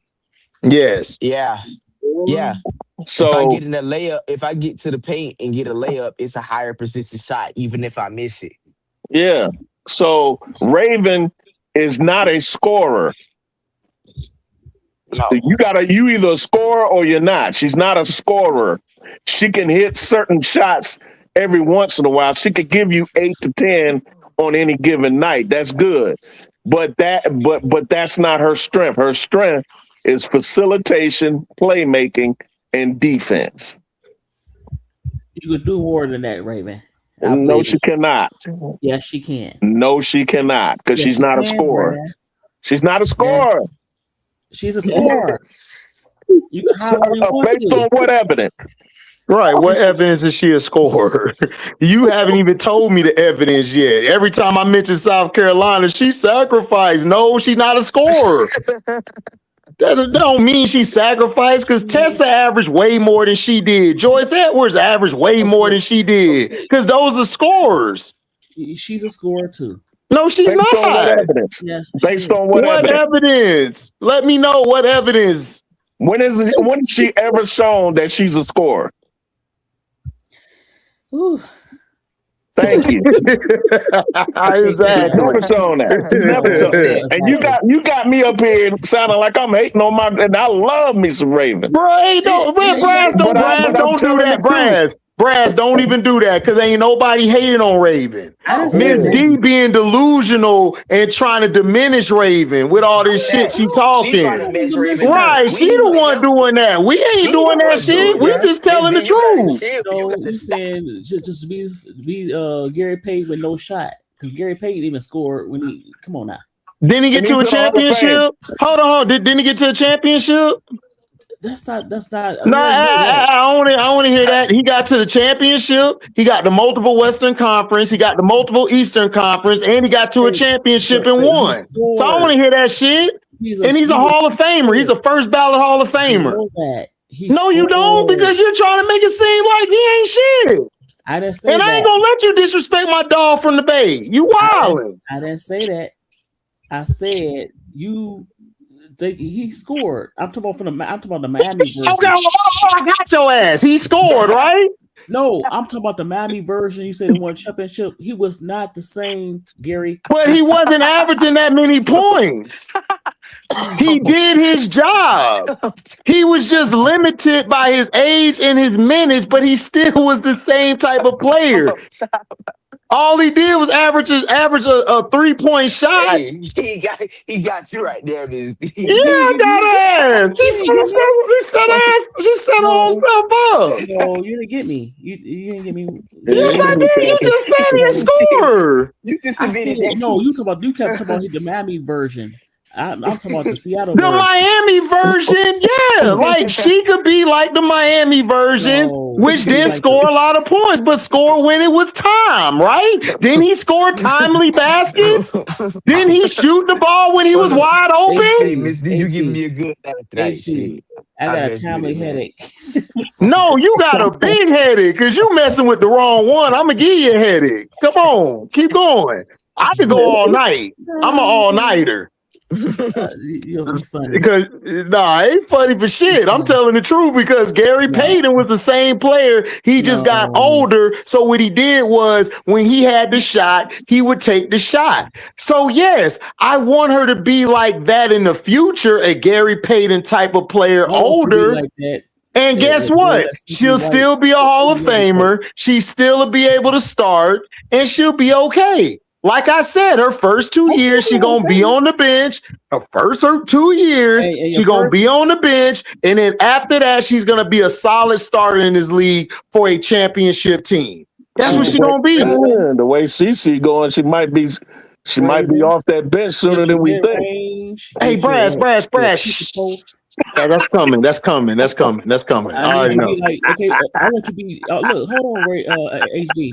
Yes. Yeah. So if I get to the paint and get a layup, it's a higher persistent shot, even if I miss it. Yeah. So Raven is not a scorer. No. You either score or you're not. She's not a scorer. She can hit certain shots every once in a while. She could give you 8 to 10 on any given night. That's good. But that's not her strength. Her strength is facilitation, playmaking, and defense. You could do more than that, Raven. No, she cannot. Yes, she can. No, she cannot, because she's not a scorer. Brad. She's not a scorer. She's a scorer. You can based on what evidence? Right. What evidence is she a scorer? You haven't even told me the evidence yet. Every time I mention South Carolina, she sacrificed. No, she's not a scorer. That don't mean she sacrificed because Tessa averaged way more than she did. Joyce Edwards averaged way more than she did because those are scorers. She's a scorer too. No, she's based not. On what evidence? Yes, based on what evidence? Let me know what evidence. When is she ever shown that she's a scorer? Ooh. Thank you. Exactly. Never shown that. Never shown that. And you got me up here sounding like I'm hating on my. And I love me some Raven. Brass, don't do that, Brass. Brass, don't even do that because ain't nobody hating on Raven. Miss D being delusional and trying to diminish Raven with all this shit she talking. Right, she the one doing that. We ain't doing that shit. We just telling the truth. No, you saying just be Gary Payton with no shot because Gary Payton even scored when he. Come on now. Didn't he get to a championship? Hold on. Didn't he get to a championship? That's not. No, I want to hear that. He got to the championship. He got the multiple Western Conference. He got the multiple Eastern Conference, and he got to a championship and won. So I want to hear that shit. He's a Hall of Famer. He's a first ballot Hall of Famer. No, you don't, because you're trying to make it seem like he ain't shit. I didn't say that. And I ain't gonna let you disrespect my dog from the Bay. You wildin'. I didn't say that. I said you. He scored. I'm talking about the Miami version. Okay, I got your ass. He scored, right? No, I'm talking about the Miami version. You said he won a championship. He was not the same, Gary. But he wasn't averaging that many points. He did his job. He was just limited by his age and his minutes, but he still was the same type of player. All he did was average a 3-point shot. Hey, he got you right there, Miss D. Yeah, I got ass. She set her own self up. No, you didn't get me. You didn't get me. Yes, I did. You just said he scored. You just I said, no, you talking about you kept talking about the Miami version. I'm talking about the Seattle The version. Miami version, yeah. Like she could be like the Miami version, which did score a lot of points, but score when it was time, right? Didn't he score timely baskets? Didn't he shoot the ball when he was wide open? Hey, Miss D, you giving me a good night. Shit. I got a timely headache. No, you got a big headache because you messing with the wrong one. I'm gonna give you a headache. Come on, keep going. I could go all night. I'm an all-nighter. You'll be funny. Because it ain't funny for shit. I'm telling the truth because Gary Payton was the same player. He just got older. So what he did was when he had the shot, he would take the shot. So yes, I want her to be like that in the future, a Gary Payton type of player, older. Like that. And guess what? She'll still be a Hall of Famer. She still will be able to start and she'll be okay. Like I said, her first 2 years, she gonna be on the bench. Her 2 years, she gonna be on the bench, and then after that, she's gonna be a solid starter in this league for a championship team. That's what she gonna be. The way CC going, she might be off that bench sooner than we think. Hey, Brass. Yeah, that's coming. I already know. Okay, I want you to be. Look, hold on, Ray. HD.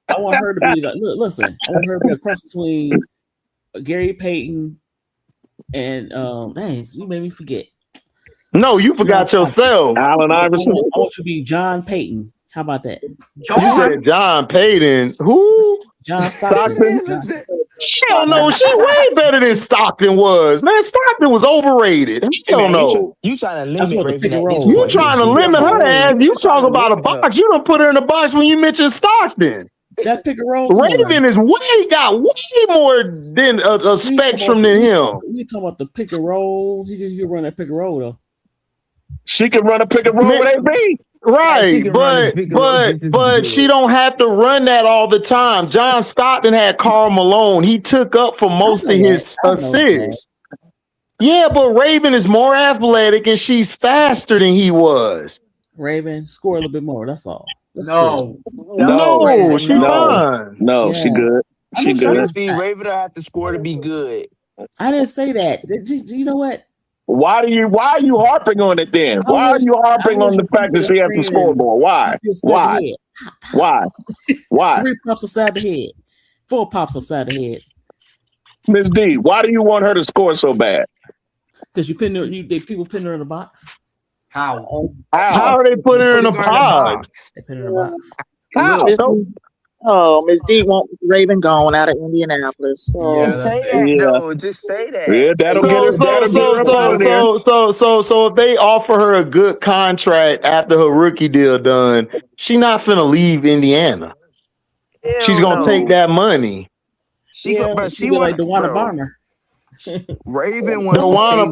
I want her to be like. Listen, I want her to be a cross between Gary Payton and dang, you made me forget. No, you forgot yourself. Allen Iverson. I want you to be John Payton. How about that? You said John Payton. Who? John Stockton. Hell no, she way better than Stockton was. Man, Stockton was overrated. Hell no. You trying to limit Raven? You trying to limit her ass? You talk about a box. You don't put her in the box when you mention Stockton. That pick and roll. Raven is got way more than a spectrum than him. We talking about the pick and roll. He run that pick and roll though. She can run a pick and roll with AB. Right, but she don't have to run that all the time. John Stockton had Karl Malone. He took up for most of his assists. Yeah, but Raven is more athletic and she's faster than he was. Raven, score a little bit more. That's all. No, she's fine. No, she good. She good. Raven don't have to score to be good. I didn't say that. You know what? Why are you harping on it then? Why are you harping on the fact that she has to scoreboard? Why? 3 pops aside the head. 4 pops upside the head. Miss D, why do you want her to score so bad? Because people putting her in a box. How are they putting her in a box? They put her in a box. How? Oh, Miss D want Raven gone out of Indianapolis. So. Just say that, though. Just say that. Yeah, that'll get us. So if they offer her a good contract after her rookie deal done, she not finna leave Indiana. She's gonna take that money. She be like DeWanna Bonner. Raven wants DeWanna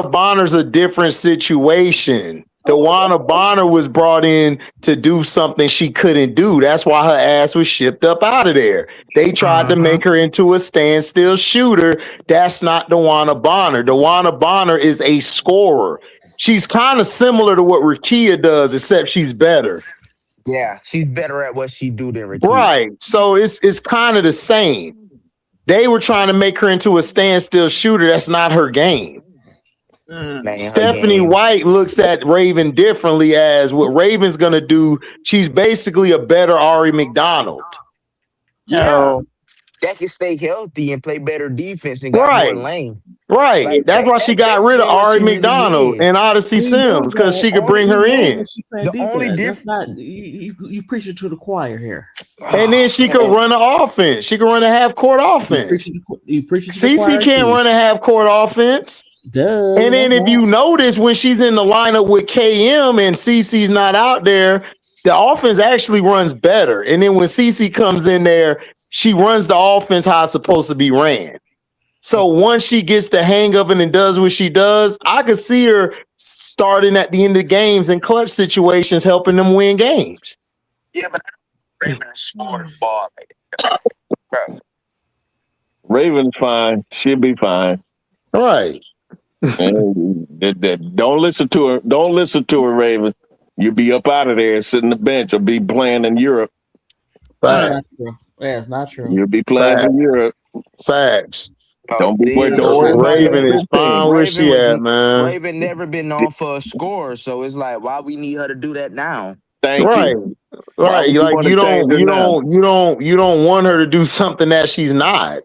Bonner's a different situation. DeWanna Bonner was brought in to do something she couldn't do. That's why her ass was shipped up out of there. They tried to make her into a standstill shooter. That's not DeWanna Bonner. DeWanna Bonner is a scorer. She's kind of similar to what Rakia does, except she's better. Yeah, she's better at what she do than Rakia. Right. So it's kind of the same. They were trying to make her into a standstill shooter. That's not her game. Stephanie White looks at Raven differently as what Raven's gonna do. She's basically a better Ari McDonald. Yeah, that can stay healthy and play better defense and got more lane. Right. Like that's why she got rid of Ari McDonald and Odyssey Sims because she could bring her in. The only difference, not you preach it to the choir here. And then she could run an offense. She could run a half court offense. CC can't run a half court offense. Duh. And then if you notice when she's in the lineup with KM and CC's not out there, the offense actually runs better. And then when CC comes in there, she runs the offense how it's supposed to be ran. So once she gets the hang of it and does what she does, I could see her starting at the end of games in clutch situations, helping them win games. Yeah, but Raven's fine. She'll be fine. All right. Don't listen to her. Don't listen to her, Raven. You'll be up out of there, sitting the bench, or be playing in Europe. That's not true. Yeah, it's not true. You'll be playing in Europe. Facts. Don't worry about Raven is fine where she at, man. Raven never been known for a score, so it's like, why we need her to do that now? Thank you. Right. Like you don't want her to do something that she's not.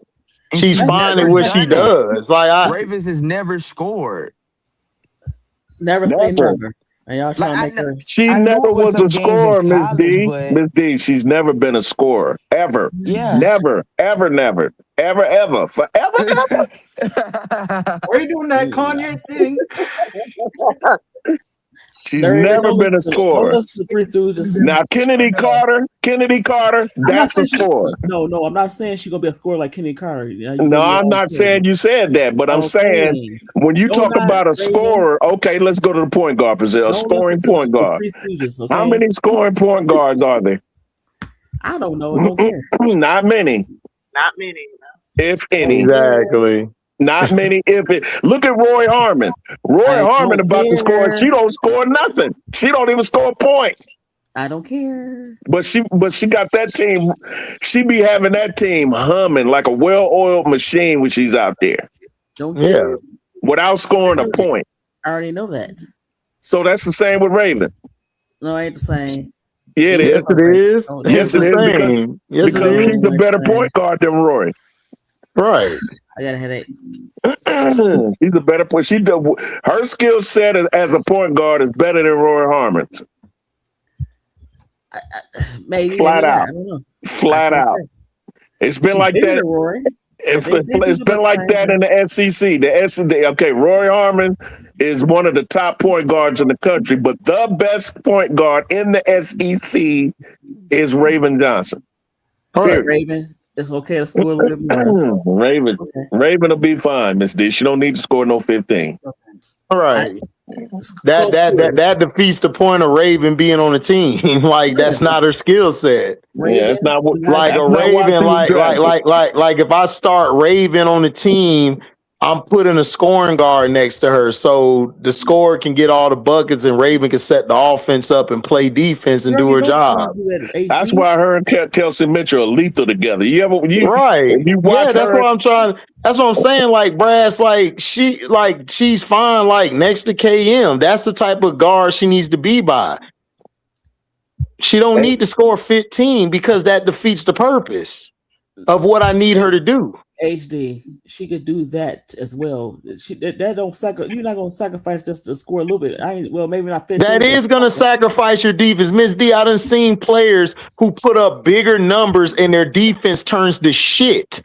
She's fine at what she does. Like Ravens has never scored. Never say never. And y'all trying to make her. She never was a scorer, Miss D. Miss D, she's never been a scorer. Ever. Yeah. Never. Ever. Forever. Ever. Why are you doing that Kanye thing? She's never been a scorer. Now, Kennedy Carter, that's a scorer. No, I'm not saying she's gonna be a scorer like Kennedy Carter. No, I'm not saying you said that, but I'm saying when you talk about a scorer, okay, let's go to the point guard position. A scoring point guard. How many scoring point guards are there? I don't know. I don't care. Not many. Not many. If any. Exactly. Not many. Look at Roy Harmon. Harmon about to score. She don't score nothing. She don't even score a point. I don't care. But she got that team. She be having that team humming like a well-oiled machine when she's out there. Don't care. Without scoring a point. I already know that. So that's the same with Raven. No, it ain't the same. Yeah, it is. Yes, it is. Yes, it is. Because he's a better point guard than Roy. Right. I got a headache. He's a better point. Her skill set as a point guard is better than Roy Harmon's. Maybe flat out. I don't know. Flat out. It's been like that. Roy. It's been like that in the SEC. Okay, Roy Harmon is one of the top point guards in the country, but the best point guard in the SEC is Raven Johnson. All right, Raven. It's okay to score a little bit more. Raven will be fine, Miss D. She don't need to score no 15. All right. That defeats the point of Raven being on the team. Like that's not her skill set. Yeah, it's not like a Raven. Like if I start Raven on the team, I'm putting a scoring guard next to her, so the scorer can get all the buckets, and Raven can set the offense up and play defense and do her job. That's why her and Kelsey Mitchell are lethal together. Right? Watch that's what I'm trying. That's what I'm saying. Like Brass, she's fine. Like next to KM, that's the type of guard she needs to be by. She don't need to score 15 because that defeats the purpose of what I need her to do. HD, she could do that as well. That don't you're not gonna sacrifice just to score a little bit. Maybe not 15. That is gonna sacrifice your defense. Miss D, I done seen players who put up bigger numbers and their defense turns to shit.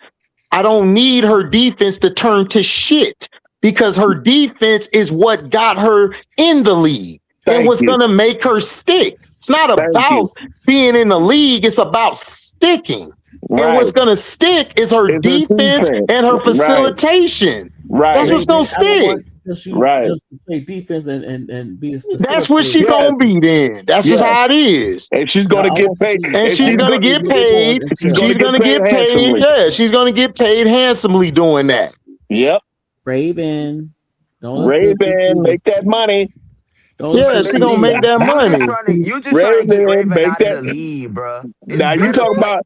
I don't need her defense to turn to shit because her defense is what got her in the league and what's gonna make her stick. It's not about being in the league, it's about sticking. Right. And what's going to stick is her defense and her facilitation. Right. That's what's going to stick. Just to play defense and be a that's what she's going to be then. That's just how it is. And she's going to get paid. And she's going to get paid. She's going to get paid. Yeah, she's going to get paid handsomely doing that. Yep. Raven. Make that money. She's gonna make that money. You just trying to get Raven out of the league, bro. Now you talk about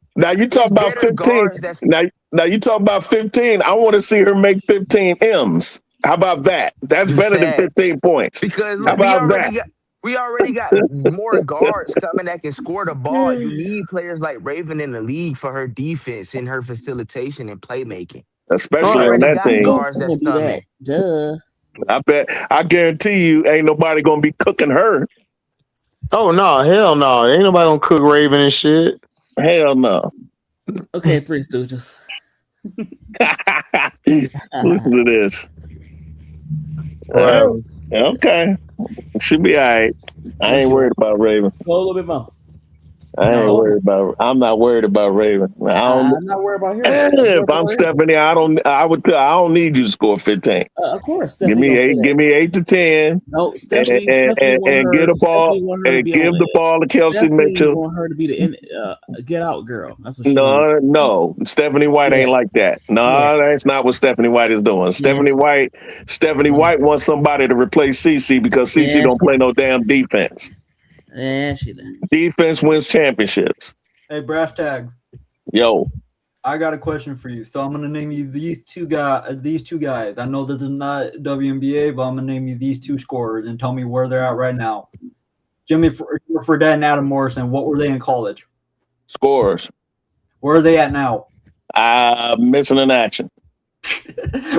15. Now you talk about 15. I want to see her make 15 M's. How about that? That's better than 15 points. Because how about that? We already got more guards coming that can score the ball. You need players like Raven in the league for her defense and her facilitation and playmaking. Especially on that team. Guards that's coming. Duh. I guarantee you ain't nobody gonna be cooking her. Oh no, hell no. Ain't nobody gonna cook Raven and shit. Hell no. Okay, Three Stooges. Listen to this. Okay. Should be all right. I ain't worried about Raven. Go a little bit more. I'm not worried about Raven. I'm not worried about her. If I'm Stephanie, I don't need you to score 15. Of course, give Stephanie me 8. Give me 8 to 10. No, Stephanie and get a ball and give the ball to Kelsey Mitchell. Want her to be the get out girl. That's what she wants. No. Stephanie White ain't like that. No, that's not what Stephanie White is doing. Stephanie White wants somebody to replace CeCe because CeCe don't play no damn defense. Yeah, she did. Defense wins championships. Hey, Brass Tag. Yo. I got a question for you. So I'm gonna name you these two guys. I know this is not WNBA, but I'm gonna name you these two scorers and tell me where they're at right now. Jimmy Fredette and Adam Morrison. What were they in college? Scorers. Where are they at now? Missing in action.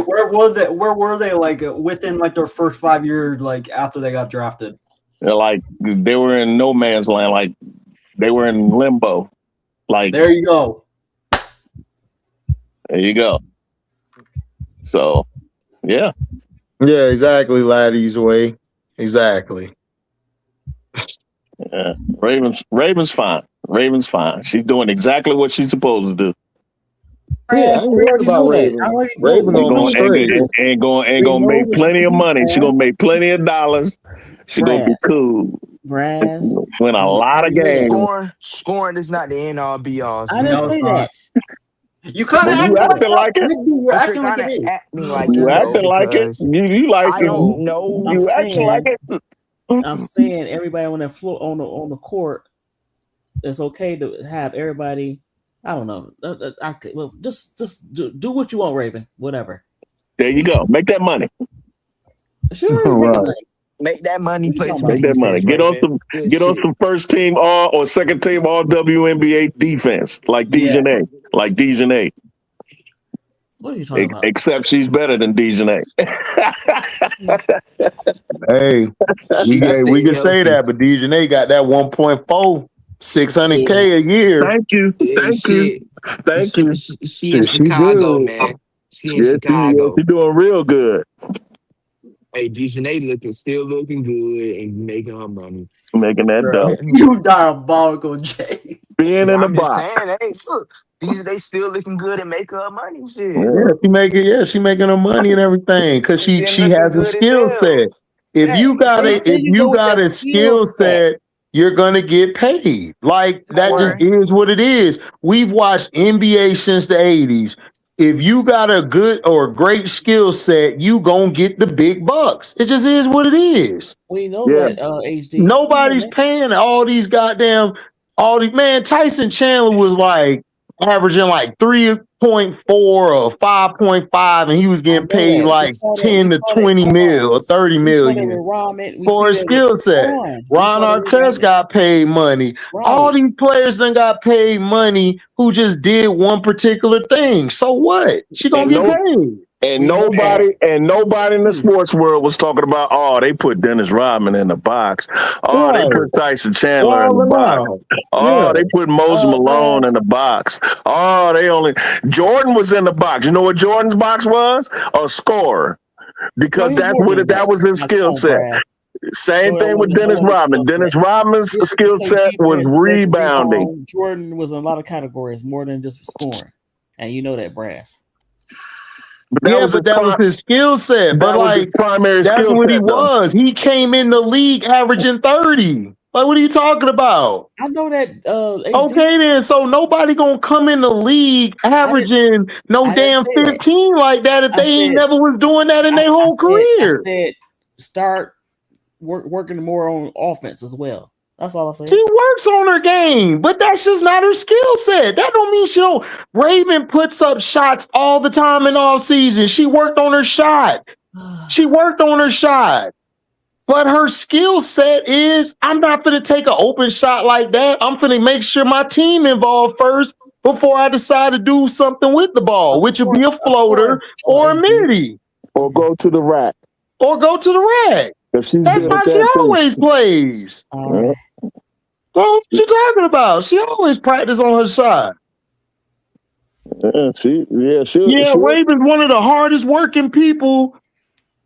Where were they like within like their first 5 years, like after they got drafted? Like they were in no man's land, like they were in limbo. Like there you go. There you go. So yeah. Yeah, exactly, Laddie's way. Exactly. Yeah. Raven's fine. Raven's fine. She's doing exactly what she's supposed to do. Yeah, I'm worried about Raven. Raven ain't gonna make plenty of money. She's gonna make plenty of dollars. She's gonna be cool. Brass. Win a lot of games. Scoring is not the end all be all. I didn't say that. You kind of acting like it. You're acting like it. You acting like it. You like it. I don't know. You acting like it. I'm saying everybody on that floor on the court. It's okay to have everybody. I don't know. Well, just do what you want, Raven. Whatever. There you go. Make that money. Sure. Right. Make that money. Play some Make that money. Get on some first team all or second team all WNBA defense like DEEZYii. Like DEEZYii. What are you talking about? Except she's better than DEEZYii. Hey, we can say that, but DEEZYii got that 1.4, $600K a year. Thank you. She in Chicago, man. She in Chicago. She's doing real good. Hey, DEEZYii still looking good and making her money. Making that dough. You diabolical, Jay. Being in the box. Saying, hey, look, DEEZYii still looking good and making her money. Shit. Yeah, she making her money and everything because she has a skill set. If you got a skill set, you're gonna get paid. Like that just is what it is. We've watched NBA since the 80s. If you got a good or great skill set, you gonna get the big bucks. It just is what it is. We know that HD. Nobody's paying all these man. Tyson Chandler was like averaging like 3.4 or 5.5, and he was getting paid like 10 to 20 mil or 30 million for a skill set. Ron Artest got paid money. Right. All these players done got paid money who just did one particular thing. So what? She gonna get paid. And nobody in the sports world was talking about, oh, they put Dennis Rodman in the box. Oh, they put Tyson Chandler in the box. Oh, they put Moses Malone in the box. Oh, Jordan was in the box. You know what Jordan's box was? A scorer. Because that was his skill set. Same thing with Dennis Rodman. Dennis Rodman's skill set was rebounding. Jordan was in a lot of categories, more than just scoring. And you know that, Brass. But that was his skill set. But like that's what he was. He came in the league averaging 30. Like, what are you talking about? I know that. Okay, then. So nobody gonna come in the league averaging damn 15 like that if they ain't never was doing that in their whole career. I said start working more on offense as well. That's all I said. She works on her game, but that's just not her skill set. That don't mean she don't. Raven puts up shots all the time in all season. She worked on her shot. But her skill set is, I'm not going to take an open shot like that. I'm going to make sure my team involved first before I decide to do something with the ball, which would be a floater or a midi. Or go to the rack. That's how she always plays. What you talking about? She always practice on her shot. Raven's one of the hardest working people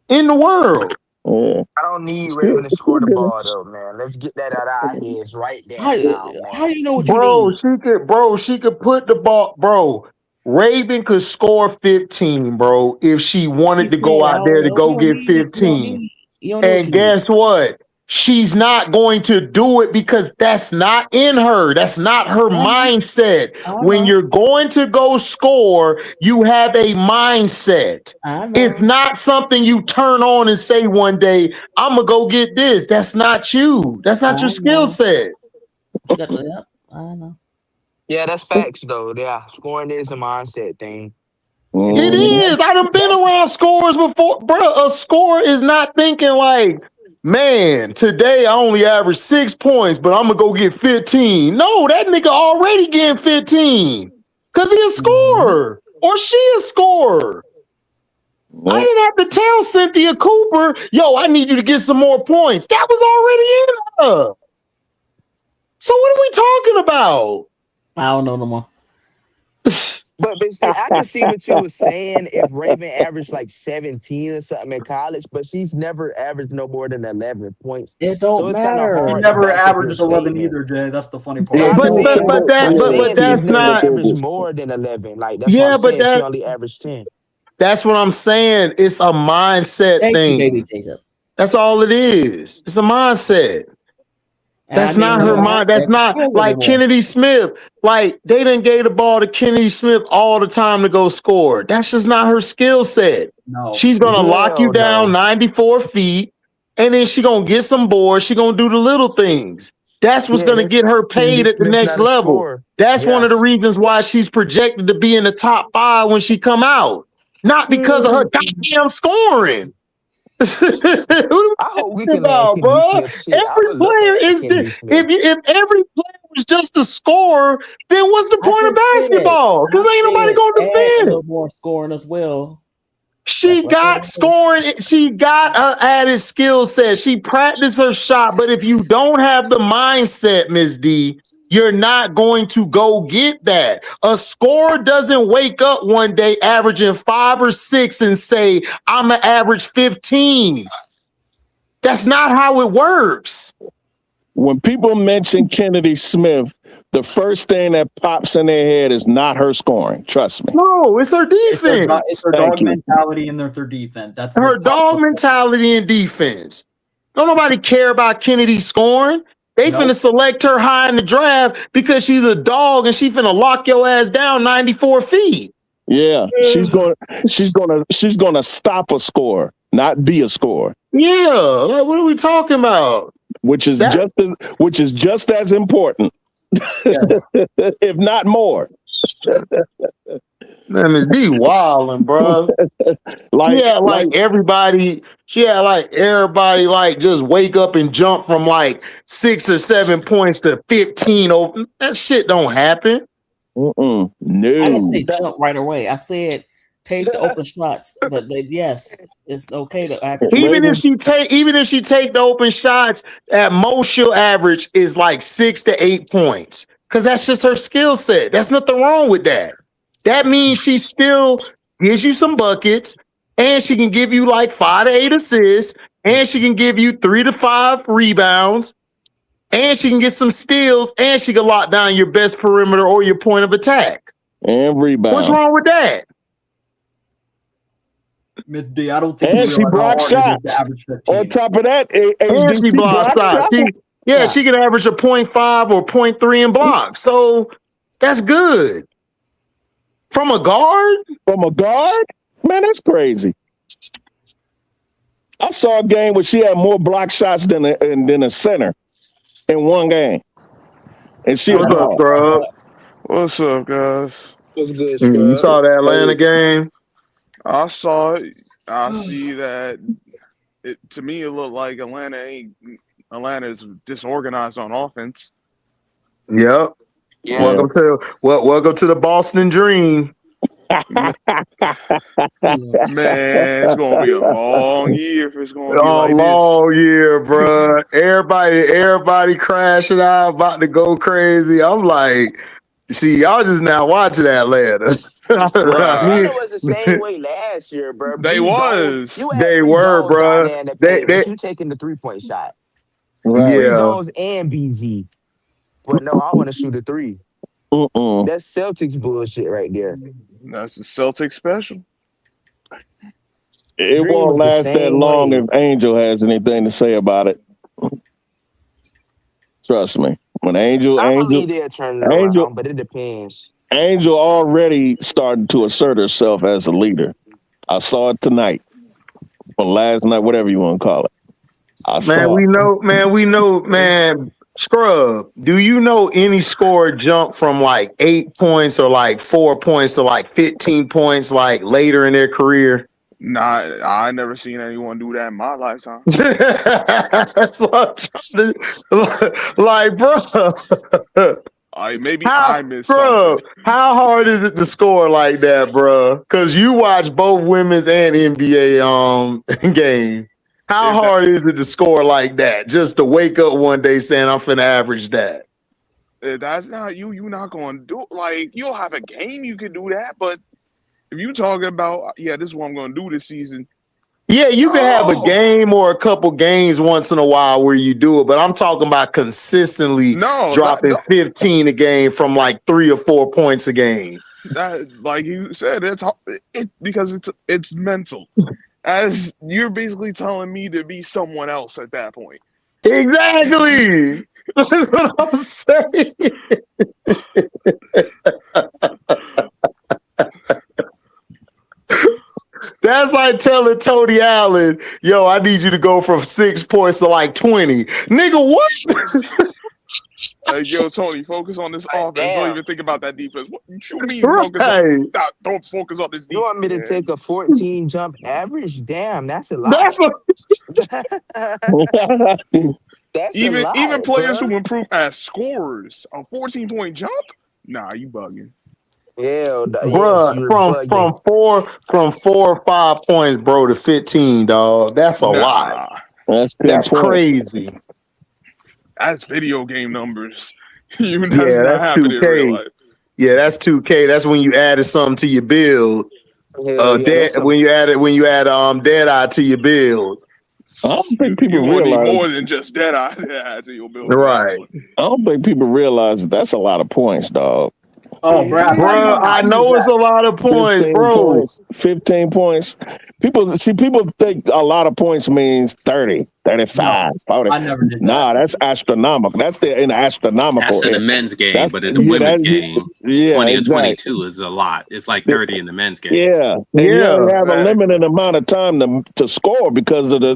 in the world. Yeah. I don't need Raven to score the ball though, man. Let's get that out of our heads right How, there now, how man. you know what you Bro, need? she could put the ball, bro. Raven could score 15, bro, if she wanted He's to go saying, out there to oh, go get 15. you don't know what And you need. guess what? She's not going to do it because that's not in her. That's not her mindset. I When know. you're going to go score, you have a mindset. I know. It's not something you turn on and say one day, I'm going to go get this. That's not you. That's not your skill set. You got the, yep, I know. Yeah, that's facts though. Yeah, scoring is a mindset thing. It is. I done been around scores before. Bro, a scorer is not thinking like, man, today I only averaged 6 points, but I'm going to go get 15. No, that nigga already getting 15 because he a scorer or she a scorer. I didn't have to tell Cynthia Cooper, yo, I need you to get some more points. That was already in her. So what are we talking about? I don't know no more. But see, I can see what you were saying if Raven averaged like 17 or something in college, but she's never averaged no more than 11 points. It don't so it's kind of matter. He hard to never back up your averages 11 statement. either, Jay. That's the funny No, part. I'm saying, But she's that's never not. averaged more than 11. Like that's what Yeah, I'm but saying. She that only averaged 10. that's what I'm saying. It's a mindset Thank you, thing. baby Jacob. That's all it is. It's a mindset. That's not her mind. That's not like Kennedy Smith. Like they done gave the ball to Kennedy Smith all the time to go score. That's just not her skill set. No. She's gonna lock you down 94 feet, and then she gonna get some boards. She gonna do the little things. That's what's gonna get her paid at the next level. That's one of the reasons why she's projected to be in the top 5 when she come out. Not because of her goddamn scoring. I hope we can land Kennedy Smith shit. Every player is if every player was just a scorer, then what's the point of basketball? Because ain't nobody gonna add a defend. little more scoring as well. She got scoring. She got an added skill set. She practiced her shot. But if you don't have the mindset, Ms. D, you're not going to go get that. A scorer doesn't wake up one day averaging 5 or 6 and say, I'm an average 15. That's not how it works. When people mention Kennedy Smith, the first thing that pops in their head is not her scoring. Trust me. No, it's her defense. It's her dog mentality and their defense. That's her dog mentality and defense. Don't nobody care about Kennedy scoring. They finna select her high in the draft because she's a dog and she finna lock your ass down 94 feet. Yeah, she's gonna stop a score, not be a scorer. Yeah, like what are we talking about? Which is just as important, if not more. Man, Ms. D wildin', bro. She had like everybody like just wake up and jump from like 6 or 7 points to 15 over. That shit don't happen. No. I didn't say jump right away. I said take the open shots, but yes, it's okay to average. Even if she take the open shots, at most she'll average is like 6 to 8 points. Because that's just her skill set. There's nothing wrong with that. That means she still gives you some buckets, and she can give you like 5 to 8 assists, and she can give you 3 to 5 rebounds, and she can get some steals, and she can lock down your best perimeter or your point of attack. And rebound. What's wrong with that? Ms. D, I don't think and she blocks shots. On top of that, and she blocks shots. She can average a 0.5 or 0.3 in blocks. So that's good. From a guard? Man, that's crazy. I saw a game where she had more block shots than a center in one game. And she What's up, bro? What's up, guys? What's good, You saw the Atlanta game? I saw it. I see that. To me, it looked like Atlanta is disorganized on offense. Yep. Yeah. Welcome to the Boston Dream. Man, it's gonna be a long year if it's gonna be like long year, bro. Everybody crashing out, about to go crazy. I'm like, See, y'all just now watching Atlanta. Atlanta was the same way last year, bro. They Bree was. Jones, you had They Bree were, Jones down bro. there in the They, paint, they, but you taking the 3-point shot. Bree yeah. Jones and BG. But no, I want to shoot a 3. That's Celtics bullshit right there. That's the Celtics special. It Dream won't was the last that same long way. if Angel has anything to say about it. Trust me. When I believe they'll turn it around, but it depends. Angel already started to assert herself as a leader. I saw it tonight. Or last night, whatever you want to call it. We know, Scrub, do you know any score jump from like 8 points or like 4 points to like 15 points like later in their career? Nah, I never seen anyone do that in my lifetime. That's what I'm trying to, like, bro. Maybe I missed something. How hard is it to score like that, bro? Because you watch both women's and NBA game. How hard is it to score like that? Just to wake up one day saying I'm finna average that. That's not you. You're not going to do like you'll have a game you can do that, but if you talking about this is what I'm going to do this season. Yeah, you can have a game or a couple games once in a while where you do it, but I'm talking about consistently dropping 15 a game from like 3 or 4 points a game. That, like you said, because it's mental. As you're basically telling me to be someone else at that point. Exactly. That's what I'm saying. That's like telling Tony Allen, yo, I need you to go from 6 points to like 20. Nigga, what? Like, yo, Tony, focus on this offense. Don't even think about that defense. What you mean don't focus on this defense? You want me to take a 14 jump average? Damn, that's a lot. That's even players who improve as scorers, a 14-point jump? Nah, you bugging. Hell, Bruh, from 4 or 5 points, bro, to 15, dog. That's a lot. That's crazy. That's video game numbers. That's 2K. Yeah, that's 2K. That's when you added something to your build. When you add Deadeye to your build. I don't think people realize need more than just Deadeye to your build. Right. I don't think people realize that's a lot of points, dog. Oh, bro, I know it's a lot of points, 15 bro. Points, 15 points. People think a lot of points means 30, 35. No, I never did that. Nah, that's astronomical. That's in the astronomical. That's in the men's game, but in the women's game, 20 and 22 is a lot. It's like 30 in the men's game. Yeah, you only have a limited amount of time to score because of the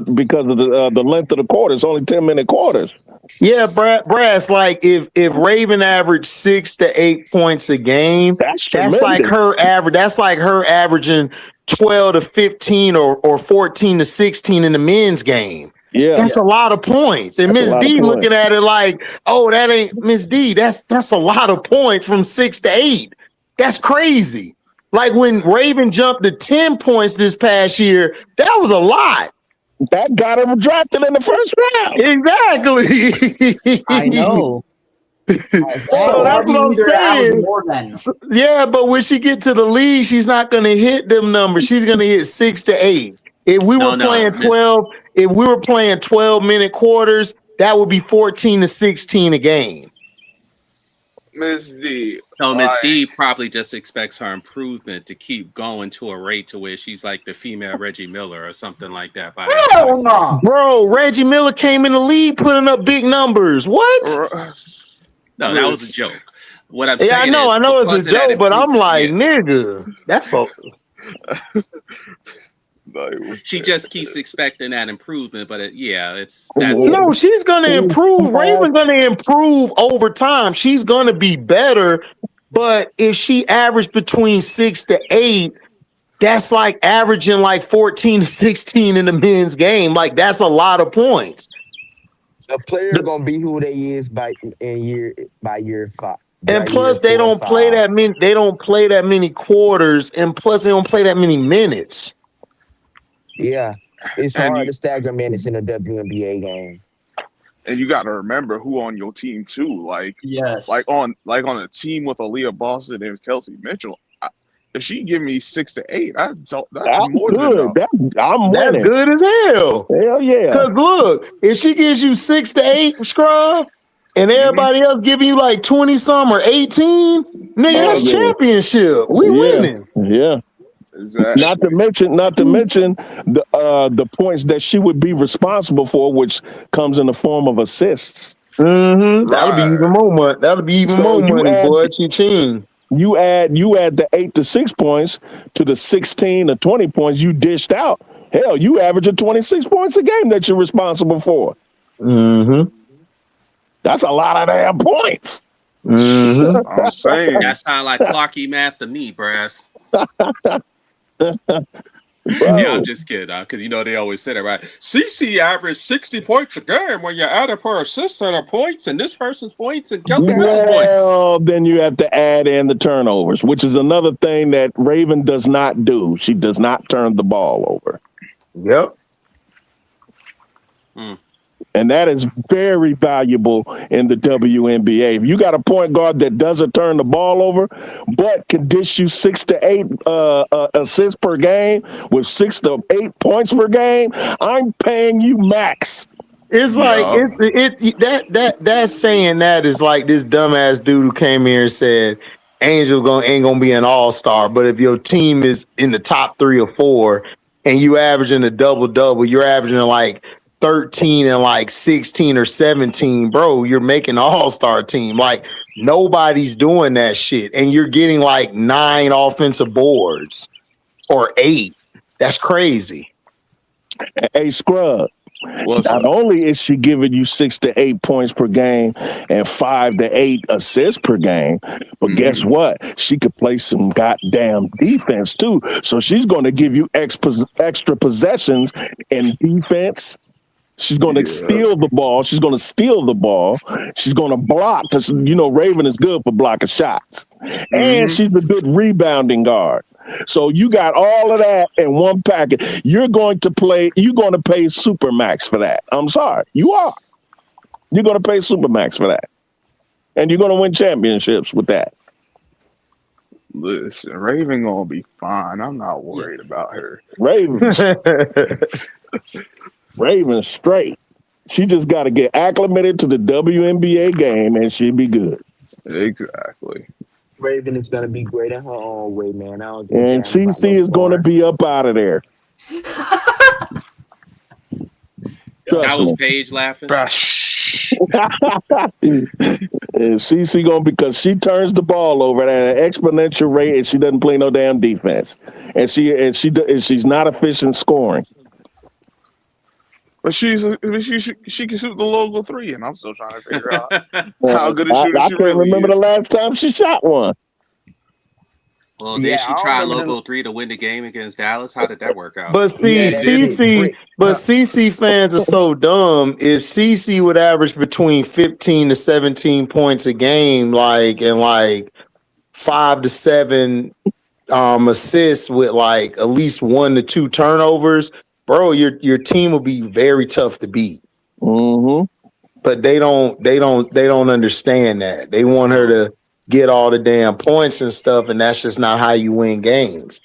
length of the quarters. Only 10-minute quarters. Yeah, Brass, like if Raven averaged 6 to 8 points a game, that's like her average. That's like her averaging 12 to 15 or 14 to 16 in the men's game. Yeah, that's a lot of points. And Miss D looking at it like, oh, that ain't Miss D. That's a lot of points from 6 to 8. That's crazy. Like when Raven jumped to 10 points this past year, that was a lot. That got him drafted in the first round. Exactly. I know. So that's what I'm saying. Yeah, but when she get to the league, she's not going to hit them numbers. She's going to hit 6 to 8. If we were playing 12, if we were playing 12-minute quarters, that would be 14 to 16 a game. Miss D. No, Miss D probably just expects her improvement to keep going to a rate to where she's like the female Reggie Miller or something like that. Hell no. Bro, Reggie Miller came in the league putting up big numbers. What? No, that was a joke. What I'm saying I know it's a joke, but I'm like, nigga, that's a... She just keeps expecting that improvement, but no, she's gonna improve. Raven's gonna improve over time. She's gonna be better, but if she averaged between 6 to 8, that's like averaging like 14 to 16 in the men's game. Like that's a lot of points. A player gonna be who they is by year 5. And plus, they don't play that many. They don't play that many quarters, and plus, they don't play that many minutes. Yeah, it's hard to stagger minutes in a WNBA game. And you got to remember who on your team too. Like, yes, like on a team with Aaliyah Boston and Kelsey Mitchell. If she give me 6 to 8, that's more than enough. I'm That's winning. good as hell. Hell yeah. Cause look, if she gives you 6 to 8, scrub, and everybody else giving you like 20 some or 18, nigga, that's championship. We winning. Yeah. Exactly. Not to mention the points that she would be responsible for, which comes in the form of assists. Mm-hmm. That'll be even more money. That'll be even more money, boy. Ching. You add the 8 to 6 points to the 16 to 20 points you dished out. Hell, you average 26 points a game that you're responsible for. Mm-hmm. That's a lot of damn points. Mm-hmm. I'm saying that sound like clocky math to me, brass. Yeah, I'm just kidding, because you know they always say that, right? CC averaged 60 points a game when you add up her assists and her points, and this person's points and Kelsey Mitchell's points. Well, then you have to add in the turnovers, which is another thing that Raven does not do. She does not turn the ball over. Yep. And that is very valuable in the WNBA. If you got a point guard that doesn't turn the ball over, but can dish you 6 to 8 assists per game with 6 to 8 points per game, I'm paying you max. It's like that's saying that is like this dumbass dude who came here and said Angel ain't gonna be an all-star, but if your team is in the top 3 or 4 and you averaging a double-double, you're averaging like 13 and like 16 or 17, bro, you're making an all-star team. Like nobody's doing that shit. And you're getting like 9 offensive boards or 8. That's crazy. Hey, Scrub. Not only is she giving you 6 to 8 points per game and 5 to 8 assists per game, but guess what? She could play some goddamn defense too. So she's going to give you extra possessions in defense. She's going to steal the ball. She's going to steal the ball. She's going to block because, you know, Raven is good for blocking shots. And she's a good rebounding guard. So you got all of that in one package. You're going to pay Supermax for that. I'm sorry. You are. You're going to pay Supermax for that. And you're going to win championships with that. Listen, Raven going to be fine. I'm not worried about her. Raven straight. She just got to get acclimated to the WNBA game and she'll be good. Exactly. Raven is going to be great in her own way, man. And CC is going to be up out of there. That was Paige laughing. And CC going because she turns the ball over at an exponential rate and she doesn't play no damn defense. And she's not efficient scoring. But she can shoot the logo 3, and I'm still trying to figure out how good a shooter I she can't really remember is. the last time she shot one. Well, did she try logo 3 to win the game against Dallas? How did that work out? But see, CC fans are so dumb. If CC would average between 15 to 17 points a game, like 5 to 7 assists with like at least 1 to 2 turnovers, bro, your team will be very tough to beat. But they don't understand that. They want her to get all the damn points and stuff, and that's just not how you win games.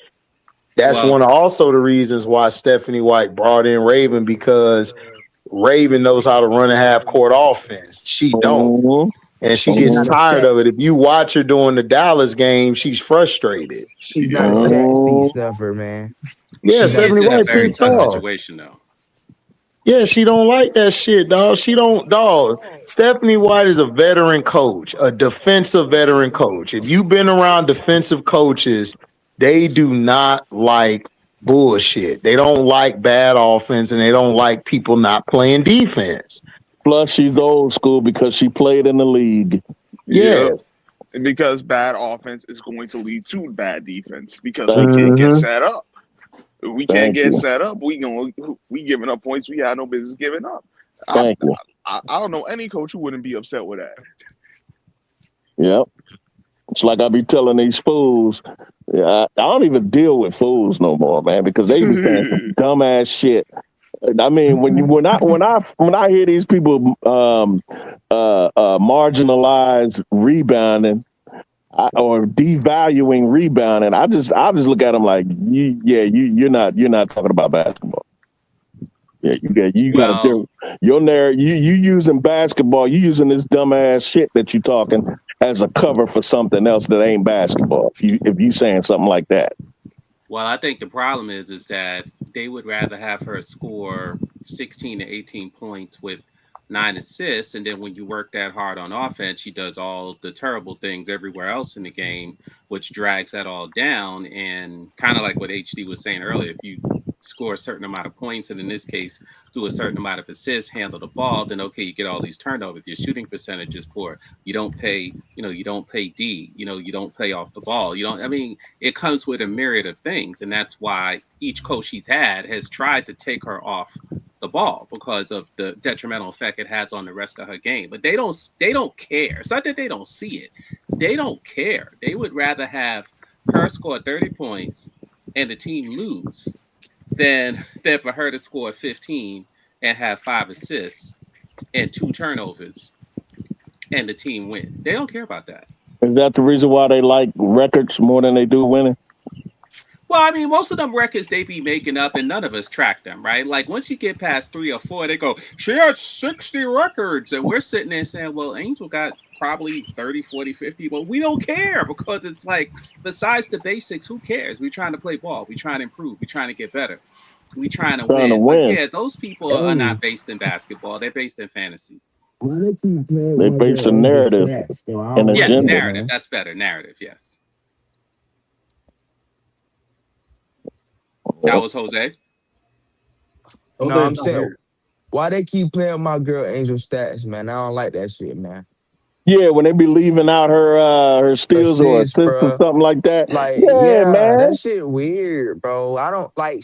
That's one of also the reasons why Stephanie White brought in Raven, because Raven knows how to run a half-court offense. She don't. And she gets tired of it. If you watch her during the Dallas game, she's frustrated. She's not a Steve stuffer, man. Yeah, Stephanie White very pissed tough off. situation though. Yeah, she don't like that shit, dog. Stephanie White is a veteran coach, a defensive veteran coach. If you've been around defensive coaches, they do not like bullshit. They don't like bad offense, and they don't like people not playing defense. Plus, she's old school because she played in the league. Yes. And because bad offense is going to lead to bad defense because we can't get set up. If we can't get set up, we giving up points we had no business giving up. I don't know any coach who wouldn't be upset with that. Yep. It's like I be telling these fools, I don't even deal with fools no more, man, because they be saying some dumbass shit. I mean, when I hear these people marginalize rebounding or devaluing rebounding, I just look at them like, you're not talking about basketball. Yeah, you got to do your narrative. You using basketball. You using this dumbass shit that you talking as a cover for something else that ain't basketball. If you saying something like that. Well, I think the problem is that they would rather have her score 16 to 18 points with 9 assists, and then when you work that hard on offense, she does all the terrible things everywhere else in the game, which drags that all down. And kind of like what HD was saying earlier, if you score a certain amount of points, and in this case, do a certain amount of assists, handle the ball, then okay, you get all these turnovers. Your shooting percentage is poor. You don't pay D. You don't play off the ball. I mean, it comes with a myriad of things, and that's why each coach she's had has tried to take her off the ball because of the detrimental effect it has on the rest of her game. But they don't care. It's not that they don't see it. They don't care. They would rather have her score 30 points and the team lose than for her to score 15 and have 5 assists and 2 turnovers and the team win. They don't care about that. Is that the reason why they like records more than they do winning? Well, I mean, most of them records they be making up and none of us track them, right? Like once you get past 3 or 4, they go, she has 60 records. And we're sitting there saying, well, Angel got probably 30, 40, 50. Well, we don't care because it's like, besides the basics, who cares? We're trying to play ball. We're trying to improve. We're trying to get better. We're trying to win. But yeah, those people are not based in basketball. They're based in fantasy. Why they keep playing? They base a narrative and yes, agenda. Narrative. That's better. Narrative, yes. That was Jose. No, I'm saying, why they keep playing my girl Angel stats, man? I don't like that shit, man. Yeah, when they be leaving out her steals or assists or something like that. Like, yeah, man, that shit weird, bro. I don't like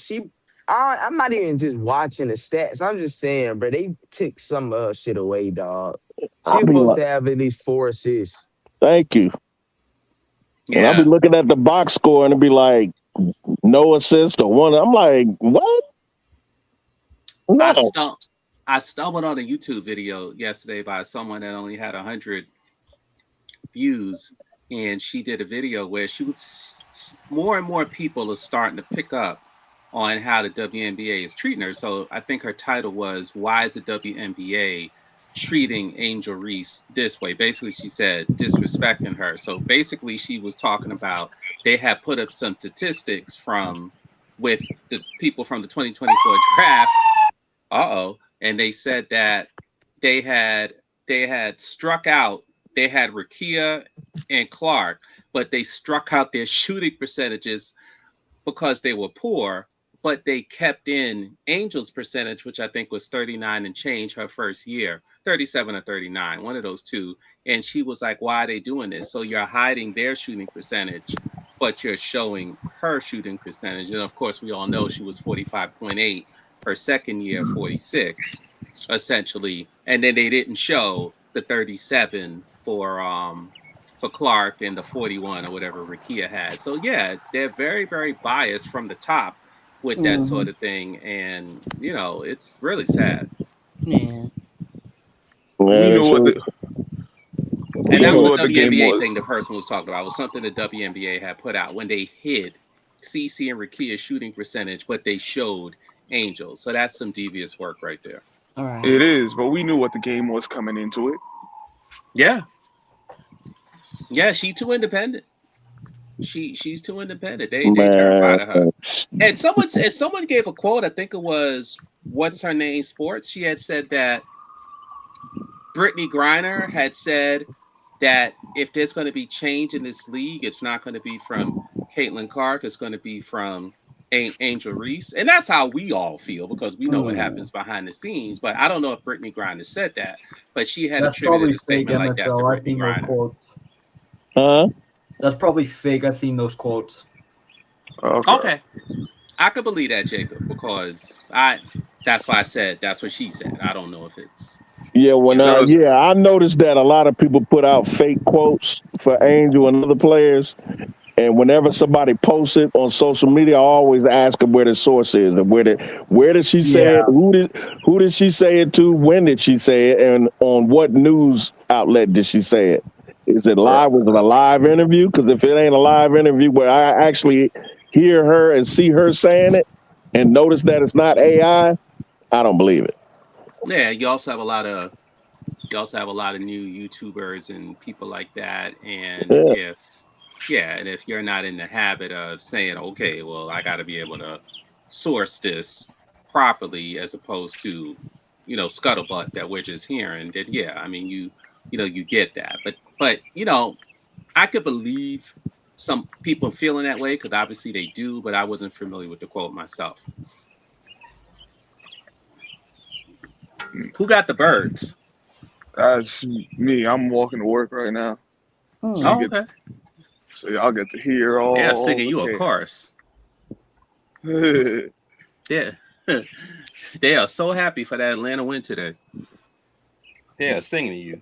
I'm not even just watching the stats. I'm just saying, bro, they took some shit away, dog. She's supposed to have at least 4 assists. Thank you. Yeah. And I'll be looking at the box score and it'll be like, no assist or 1. I'm like, what? No. I stumbled on a YouTube video yesterday by someone that only had 100 views, and she did a video where she was more and more people are starting to pick up on how the WNBA is treating her. So I think her title was, "Why is the WNBA treating Angel Reese this way?" Basically, she said disrespecting her. So basically, she was talking about they had put up some statistics with the people from the 2024 draft. And they said that they had struck out. They had Rakia and Clark, but they struck out their shooting percentages because they were poor. But they kept in Angel's percentage, which I think was 39 and change her first year, 37 or 39, one of those two. And she was like, "Why are they doing this?" So you're hiding their shooting percentage, but you're showing her shooting percentage. And of course, we all know she was 45.8. Her second year, 46, essentially, and then they didn't show the 37 for Clark and the 41 or whatever Rakia had. So yeah, they're very, very biased from the top with that sort of thing, and it's really sad. Yeah. And that was the WNBA thing the person was talking about. It was something the WNBA had put out when they hid CC and Rakia's shooting percentage, but they showed Angel. So that's some devious work right there. All right. It is, but we knew what the game was coming into it. Yeah, she's too independent. She's too independent. They terrified of her. And someone gave a quote. I think it was what's her name Sports. She had said that Brittany Griner had said that if there's going to be change in this league, it's not going to be from Caitlin Clark. It's going to be from Angel Reese. And that's how we all feel because we know what happens behind the scenes. But I don't know if Brittany Griner said that, but she had attributed a statement like that to Brittany Griner. That's probably fake. I've seen those quotes. Okay. I could believe that, Jacob, because that's why I said that's what she said. I don't know if it's I noticed that a lot of people put out fake quotes for Angel and other players. And whenever somebody posts it on social media, I always ask them where the source is and where did she say it? Who did she say it to? When did she say it? And on what news outlet did she say it? Is it live? Was it a live interview? Because if it ain't a live interview where I actually hear her and see her saying it and notice that it's not AI, I don't believe it. Yeah, you also have a lot of new YouTubers and people like that. And if you're not in the habit of saying, okay, well, I got to be able to source this properly, as opposed to, scuttlebutt that we're just hearing, then I mean, you get that. But I could believe some people feeling that way, because obviously they do, but I wasn't familiar with the quote myself. Who got the birds? That's me. I'm walking to work right now. Okay. So y'all get to hear all. Yeah, singing you a chorus. Yeah. They are so happy for that Atlanta win today. They are singing to you.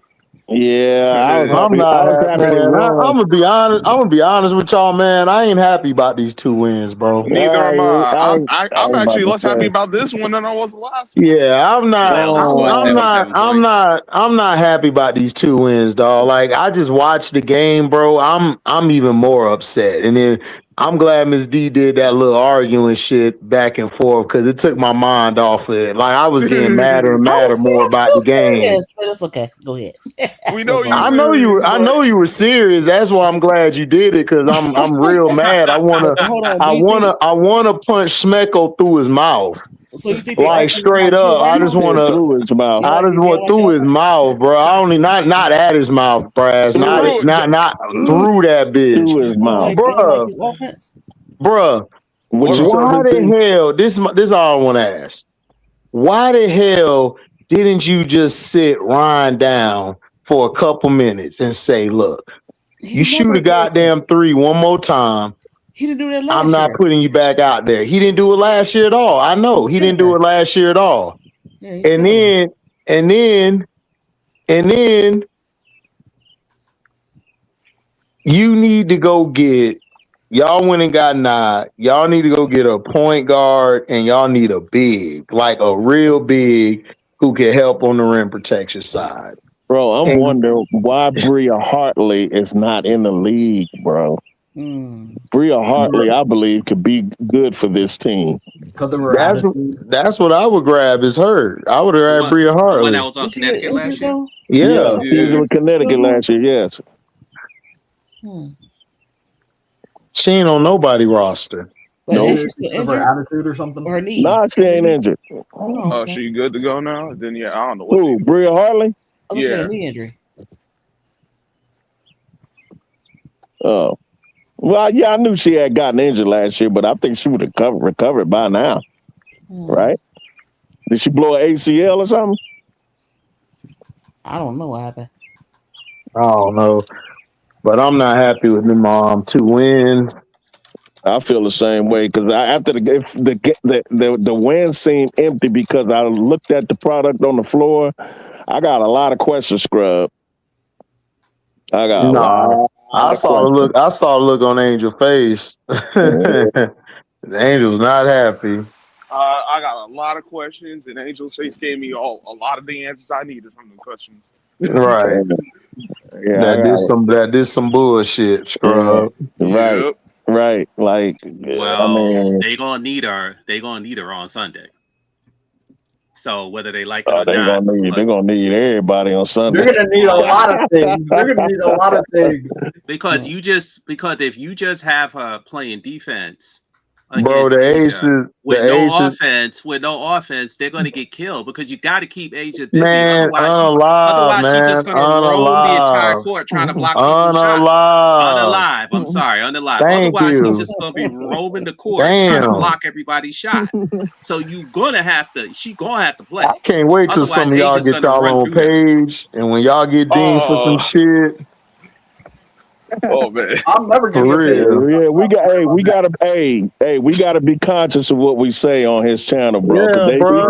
Yeah, I'm not happy, man. I'm gonna be honest. I'm gonna be honest with y'all, man. I ain't happy about these 2 wins, bro. Neither am I. I'm actually less happy about this one than I was the last one. Yeah, I'm not happy about these 2 wins, dog. Like, I just watched the game, bro. I'm even more upset. And then I'm glad Ms. D did that little arguing shit back and forth, because it took my mind off of it. Like, I was getting madder and madder more about the game. Serious, but it's okay. Go ahead. We know you. I know you were serious. That's why I'm glad you did it, because I'm real mad. I wanna punch Smecco through his mouth. So you think like straight up? I just want through his mouth. I just want through his mouth, bro. I only not at his mouth, Brass. Not through that bitch. Through his mouth, bro. Bruh, why the hell? This is all I want to ask. Why the hell didn't you just sit Ryan down for a couple minutes and say, "Look, you shoot a goddamn 3 one more time. He didn't do that last year. I'm not putting you back out there." He didn't do it last year at all. I know he didn't do it last year at all. Yeah, and then you need to go get. Y'all went and got Nye. Y'all need to go get a point guard, and y'all need a big, like a real big, who can help on the rim protection side. Bro, I'm wondering why Bria Hartley is not in the league, bro. Bria Hartley, I believe, could be good for this team. That's what I would grab is her. I would have grabbed Bria Hartley. When I was on Connecticut last year? Yeah. He was in Connecticut last year, yes. She ain't on nobody roster. No, her attitude or something. Or her knee. Nah, she ain't injured. Oh, she good to go now? Then I don't know. Who, Bria Hartley? Yeah, knee injury. Oh, well, yeah, I knew she had gotten injured last year, but I think she would have recovered by now, right? Did she blow an ACL or something? I don't know what happened. I don't know. But I'm not happy with them 2 wins. I feel the same way, because after the win seemed empty because I looked at the product on the floor. I got a lot of questions, Scrub. I got a lot. I saw the look on Angel's face. Angel's not happy. I got a lot of questions, and Angel's face gave me a lot of the answers I needed from the questions. Right. Yeah, that did some bullshit, Scrub. Right. Right. Like, well, they gonna need her. They gonna need her on Sunday. So whether they like it or not, they're gonna need everybody on Sunday. They're gonna need a lot of things. They're gonna need a lot of things. Because if you just have her playing defense, bro, the Aces with no offense, they're gonna get killed, because you got to keep Asia busy. Man, otherwise she's just gonna roam the entire court trying to block people's shots. Unalive. I'm sorry, unalive. Otherwise, she's just gonna be roaming the court trying to block everybody's shot. So she gonna have to play. I can't wait till some of y'all get y'all on page, and when y'all get dinged for some shit. Oh man, I'm never giving a pick. Yeah, we gotta be conscious of what we say on his channel, bro. Because Yeah, bro.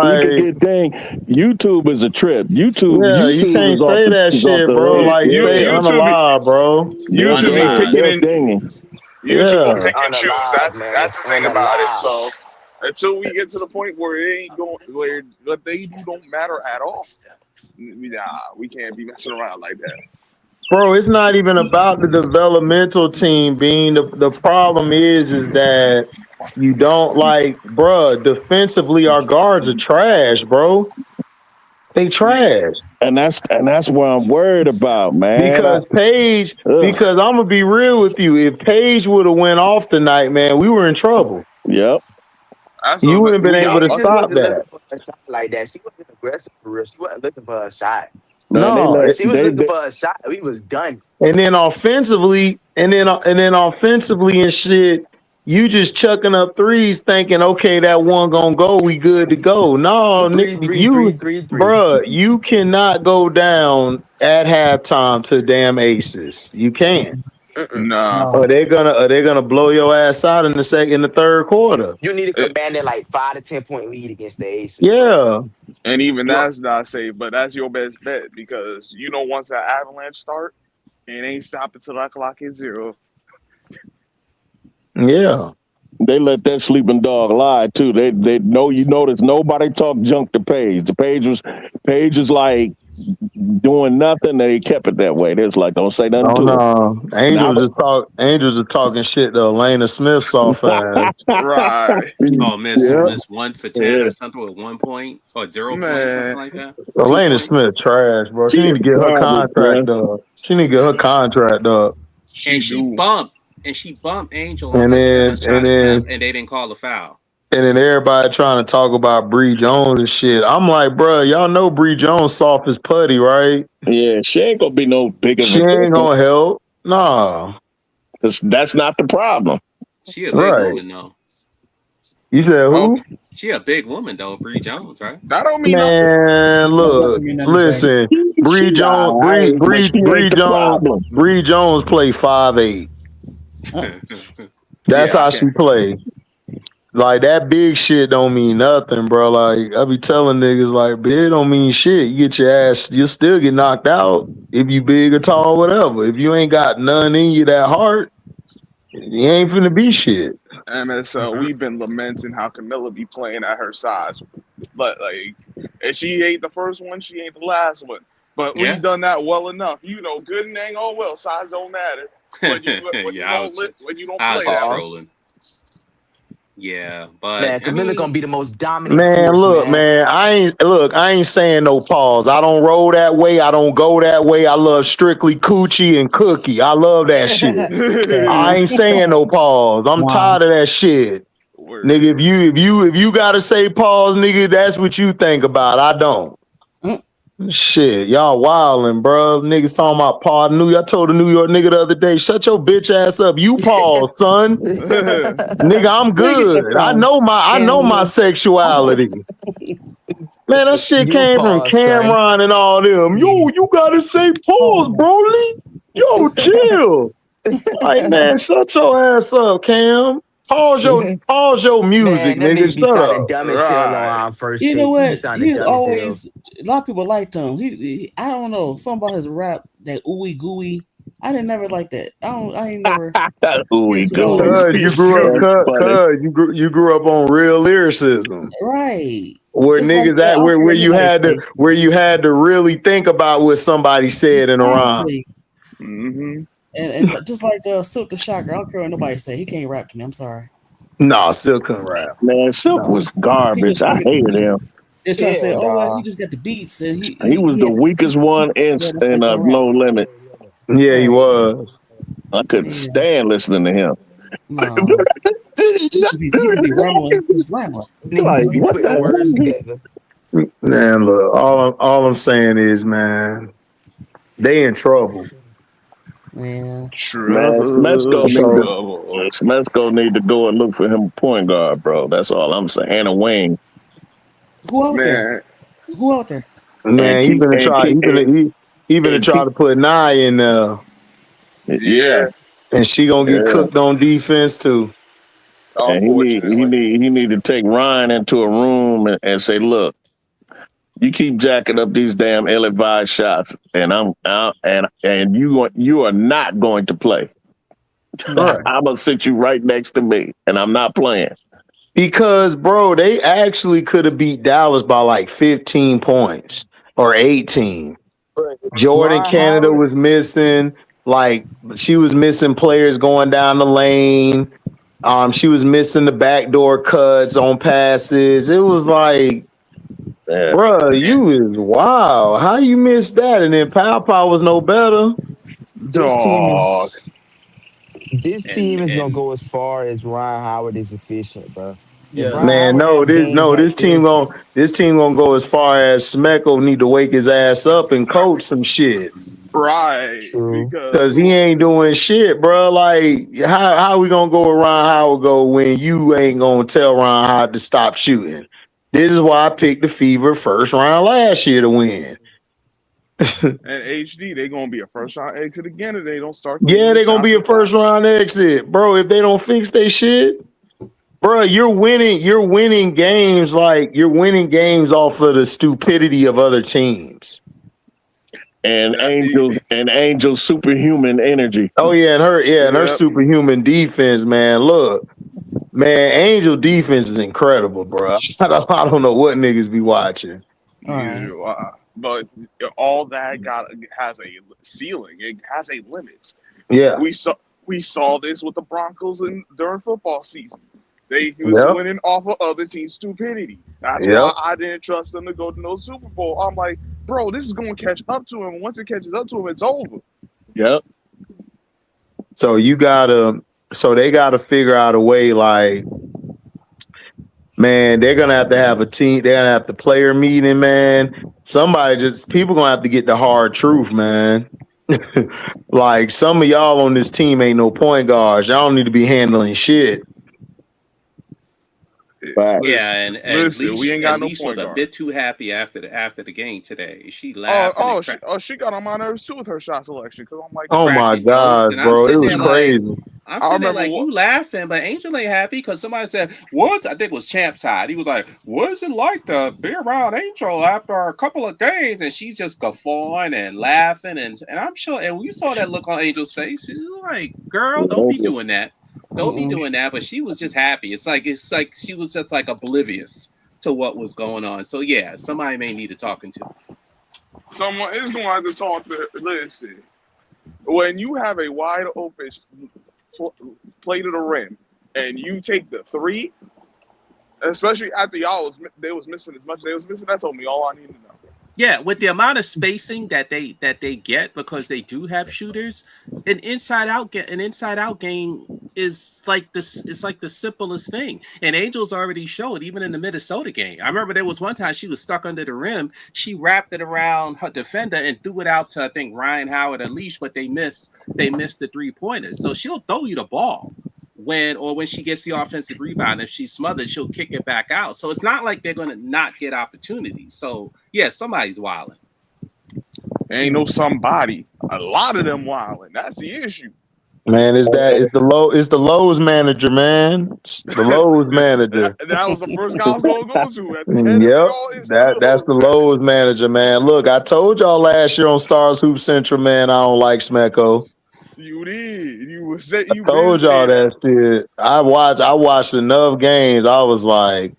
he could get dang. YouTube is a trip. Yeah, you YouTube can't is off say that is off shit, the bro. hook. Like, say unalive, bro. YouTube be picking and dinging. YouTube will Yeah. pick and choose. Unalive, man. That's It's the thing about it. unalive. So until we get to the point where it ain't going, where what they do don't matter at all, we can't be messing around like that. Bro, it's not even about the developmental team being the problem is that you don't like, bro, defensively our guards are trash, bro. They trash. And that's what I'm worried about, man. Because Paige, because I'm gonna be real with you, if Paige would have went off tonight, man, we were in trouble. Yep. You wouldn't been able to stop that. Like that. She wasn't aggressive for real. She wasn't looking for a shot. No, if she was looking for a shot, we was done. And then offensively, and then offensively and shit, you just chucking up threes, thinking, okay, that one gonna go, we good to go. No, bruh, you cannot go down at halftime to damn aces. You can't. Nah. Are they gonna blow your ass out in the third quarter? You need to command it like 5 to 10 point lead against the Aces. Yeah. And even that's not safe, but that's your best bet because once that avalanche start, it ain't stopping till that clock hits 0. Yeah. They let that sleeping dog lie too. They know you notice nobody talk junk to Paige. The Paige was like doing nothing. They kept it that way. They was like, don't say nothing to no. Angels are talking shit to Elena Smith soft ass. Right. Oh, miss 1 for 10 or something with 1 point or 0 points, something like that. Elena Smith trash, bro. She need to get her contract up. She need to get her contract up. And she bumped Angel and and then they didn't call the foul. And then everybody trying to talk about Bree Jones and shit. I'm like, bro, y'all know Bree Jones soft as putty, right? Yeah, she ain't gonna be no bigger. She ain't gonna help. Nah. That's not the problem. She a big woman though. You said who? She a big woman though, Bree Jones, right? That don't mean nothing. Look, listen, Bree Jones play 5'8". That's how she play. Like that big shit don't mean nothing, bro. Like I be telling niggas, like, it don't mean shit. You get your ass, you'll still get knocked out if you big or tall, whatever. If you ain't got none in you that hard, you ain't finna be shit. MSL, we've been lamenting how Camilla be playing at her size, but like, if she ain't the first one, she ain't the last one. But we've done that well enough. Good and dang all well, size don't matter. When you don't play that trolling. Yeah, but man, Camilla gonna be the most dominant. Man, force, look, man, I ain't saying no pause. I don't roll that way. I don't go that way. I love strictly coochie and cookie. I love that shit. I ain't saying no pause. I'm tired of that shit. Nigga, if you gotta say pause, nigga, that's what you think about. I don't. Shit, y'all wildin', bro. Niggas talking about pause. I told a New York nigga the other day, shut your bitch ass up. You pause, son. Nigga, I'm good. I know my sexuality. Man, that shit came from Cameron and all them. Yo, you gotta say pause, Broly. Yo, chill. Like, man, shut your ass up, Cam. Pause your music, man, nigga. Shut up. Dumb as hell on first. You know what? He always a lot of people liked him. He I don't know, something about his rap, that ooey gooey. I didn't never like that. I ain't never. Ooey gooey. Cuz you grew up on real lyricism, right? Where just niggas like, where you had to really think about what somebody said in a rhyme. Mm-hmm. And just like Silk the Shocker, I don't care what nobody say. He can't rap to me. I'm sorry. No, Silk couldn't rap. Man, Silk was garbage. I hated him. They're trying to say, oh, well, he just got the beats, and he was the weakest one in No Limit. Yeah, he was. I couldn't stand listening to him. No. he could be rambling. He's rambling. Like, what the words together? Man, look, all I'm saying is, man, they in trouble. Man, Smesco need to go and look for him a point guard, bro. That's all I'm saying. And a wing. Who out there? Man, he better try to put Nye in there. Yeah. And she gonna get cooked on defense too. And he need to take Ryan into a room and say, look, you keep jacking up these damn ill-advised shots, and you are not going to play. Right. I'm gonna sit you right next to me, and I'm not playing. Because, bro, they actually could have beat Dallas by like 15 points or 18. Jordan Canada was missing. Like, she was missing players going down the lane. She was missing the backdoor cuts on passes. It was like, bro, you is wow. How you missed that? And then Pow was no better. This team is gonna go as far as Ryan Howard is efficient, bro. Man, this team gonna go as far as Smecko need to wake his ass up and coach some shit. Right. Because he ain't doing shit, bro. Like, how we gonna go with Ron Howard go when you ain't gonna tell Ron Howard to stop shooting? This is why I picked the Fever first round last year to win. And HD, they gonna be a first round exit again if they don't start. Yeah, they gonna be a first round exit, bro. If they don't fix their shit, bro, you're winning games off of the stupidity of other teams. And Angel's superhuman energy. Oh yeah, and her superhuman defense, man. Look, man, Angel defense is incredible, bro. I don't know what niggas be watching. But all that has a ceiling. It has a limit. Yeah, we saw this with the Broncos during football season. They was winning off of other teams' stupidity. That's why I didn't trust them to go to no Super Bowl. I'm like, bro, this is going to catch up to him. Once it catches up to him, it's over. Yep. So they gotta figure out a way. Like, man, they're gonna have a team. They're gonna have the player meeting, man. People gonna have to get the hard truth, man. Like, some of y'all on this team ain't no point guards. Y'all don't need to be handling shit. Yeah, and listen, we ain't got no was point a guard. bit too happy after the game today. She laughed. She got on my nerves too with her shot selection because I'm like, oh my god, bro, it was crazy. I'm sitting there like, you laughing, but Angel ain't happy because somebody said, I think it was Champ's side. He was like, what is it like to be around Angel after a couple of days? And she's just guffawing and laughing, and I'm sure, and we saw that look on Angel's face. She was like, girl, don't be doing that. Don't be doing that. But she was just happy. It's like she was just like oblivious to what was going on. So yeah, somebody may need to talking to. Someone is going to have to talk to her. Listen, when you have a wide open play to the rim and you take the three, especially after they was missing as much as they was missing, that told me all I need to know. Yeah, with the amount of spacing that they get because they do have shooters, an inside out game is like this. It's like the simplest thing. And Angels already showed even in the Minnesota game. I remember there was one time she was stuck under the rim. She wrapped it around her defender and threw it out to I think Ryan Howard at least, but they missed the 3-pointers. So she'll throw you the ball when she gets the offensive rebound. If she's smothered, she'll kick it back out. So it's not like they're going to not get opportunities. So yeah, somebody's wilding. Ain't no somebody. A lot of them wilding. That's the issue. Man, it's the Lowe's manager, man. It's the Lowe's manager. That was the first guy I was going to go to. At the end of that's the Lowe's manager, man. Look, I told y'all last year on Stars Hoop Central, man, I don't like Smecko. You did. I told y'all that shit. I watched enough games. I was like,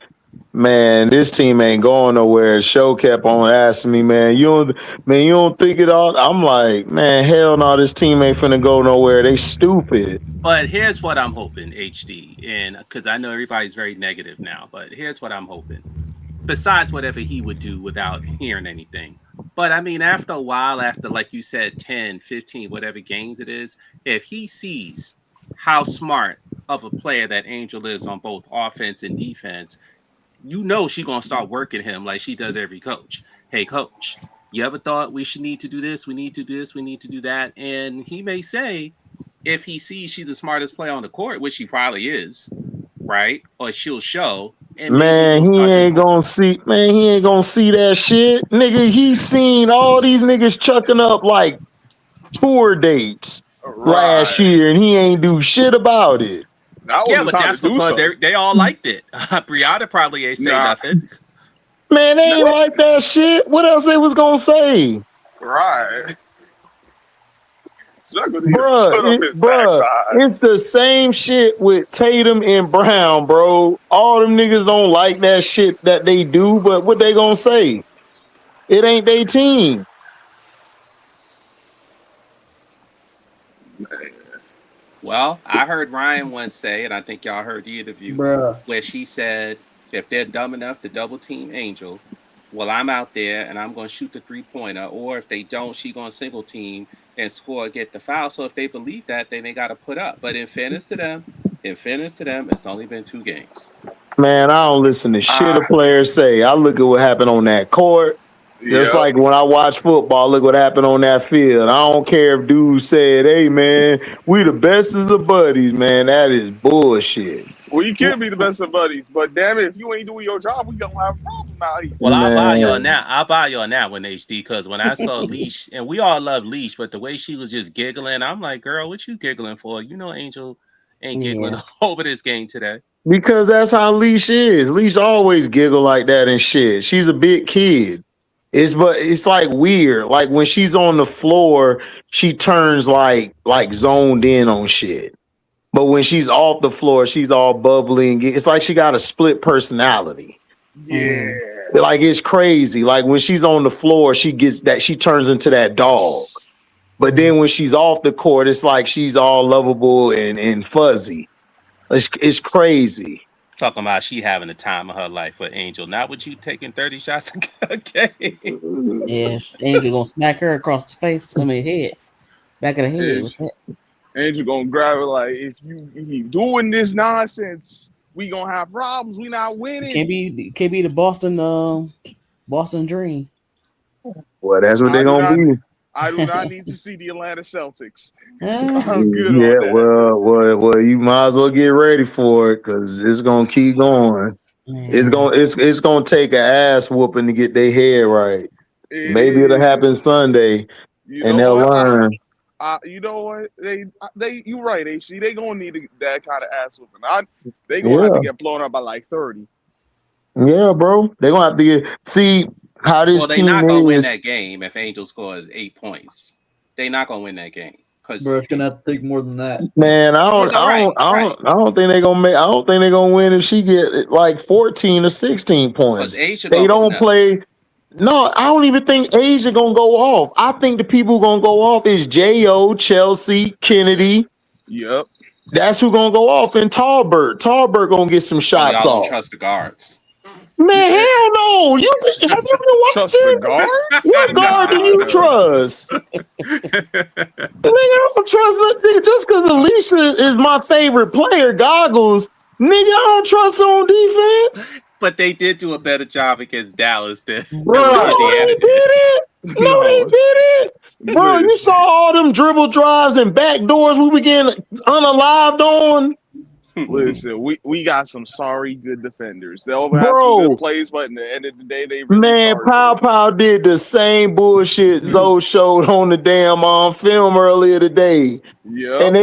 man, this team ain't going nowhere. Show kept on asking me, man, you don't think it all? I'm like, man, hell no, this team ain't finna go nowhere. They stupid. But here's what I'm hoping, HD, and because I know everybody's very negative now, but here's what I'm hoping. Besides whatever he would do without hearing anything. But I mean, after a while, after, like you said, 10, 15, whatever games it is, if he sees how smart of a player that Angel is on both offense and defense, you know she's going to start working him like she does every coach. Hey, coach, you ever thought we should need to do this? We need to do this. We need to do that. And he may say, if he sees she's the smartest player on the court, which she probably is, right? Or she'll show. And man, he ain't gonna see that shit. Nigga, he's seen all these niggas chucking up like tour dates. last year, and he ain't do shit about it. Yeah, but that's because they all liked it. Brianna probably ain't say nothing. Man, they ain't like that shit. What else they was gonna say? Right. Bruh, it's the same shit with Tatum and Brown, bro. All them niggas don't like that shit that they do, but what they gonna say? It ain't their team. Well, I heard Ryan once say, and I think y'all heard the interview, where she said, if they're dumb enough to double team Angel, well, I'm out there and I'm going to shoot the 3-pointer. Or if they don't, she going to single team and score, get the foul. So if they believe that, then they got to put up. But in fairness to them, it's only been 2 games. Man, I don't listen to shit a player say. I look at what happened on that court. Just like when I watch football, look what happened on that field. I don't care if dude said, hey, man, we the best as the buddies, man. That is bullshit. Well, you can be the best of buddies, but damn it, if you ain't doing your job, we gonna have a problem out here. Well, I'll buy you on that. I'll buy you on that one, HD, because when I saw Leash, and we all love Leash, but the way she was just giggling, I'm like, girl, what you giggling for? You know Angel ain't giggling over this game today. Because that's how Leash is. Leash always giggle like that and shit. She's a big kid. It's like weird. Like when she's on the floor, she turns like zoned in on shit. But when she's off the floor, she's all bubbly and it's like she got a split personality. Yeah. Like it's crazy. Like when she's on the floor, she turns into that dog. But then when she's off the court, it's like she's all lovable and fuzzy. It's crazy. Talking about she having the time of her life for Angel. Not with you taking 30 shots a game. Yeah, Angel gonna smack her across the face. Head. Back of the head with that. Angel gonna grab her like, if you keep doing this nonsense, we gonna have problems. We not winning. Can't be the Boston Dream. Well, that's what they're gonna be. I do not need to see the Atlanta Celtics. I'm good on that. Well, you might as well get ready for it because it's gonna keep going. It's gonna take an ass whooping to get their head right. Maybe it'll happen Sunday, and they'll learn. You know what? You right, HG. They gonna need that kind of ass whooping. They gonna have to get blown up by like 30. Yeah, bro. They gonna have to see how this team is. Well, they're not gonna win that game if Angel scores 8 points. They're not gonna win that game. Bro, it's gonna have to take more than that. Man, I don't think they're gonna make. I don't think they're gonna win if she get like 14 or 16 points. They don't play. No, I don't even think Asia gonna go off. I think the people gonna go off is J.O., Chelsea, Kennedy. Yep. That's who gonna go off. And Talbert. Talbert gonna get some shots off. Don't trust the guards. Man, hell no. Have you been watching? What guard do you trust? Nigga, I don't trust that nigga just because Alicia is my favorite player, Goggles. Nigga, I don't trust her on defense. But they did do a better job against Dallas than Bro, he did it. No, he did it. Bro, you saw all them dribble drives and back doors we were getting unalived on. Listen, we got some sorry good defenders. They'll have some good plays, but in the end of the day, they really Pow did the same bullshit Zoe showed on the damn film earlier today. Yeah, and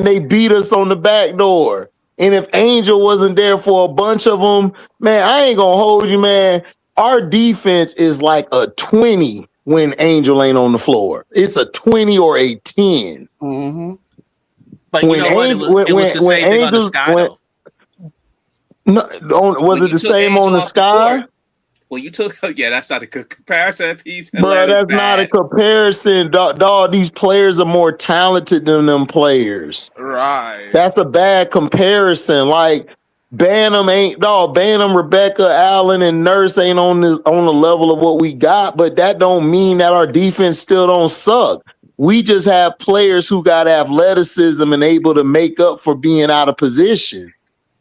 they beat us on the back door. And if Angel wasn't there for a bunch of them, man, I ain't gonna hold you, man. Our defense is like a 20 when Angel ain't on the floor. It's a 20 or a 10. Mm-hmm. But you know what? It was the same thing on the Sky, though. Was it the same on the Sky? Well, you took, that's not a good comparison piece. Bro, that's not a comparison, dog. These players are more talented than them players. Right. That's a bad comparison. Like, Bantam, Rebecca, Allen, and Nurse ain't on the level of what we got, but that don't mean that our defense still don't suck. We just have players who got athleticism and able to make up for being out of position.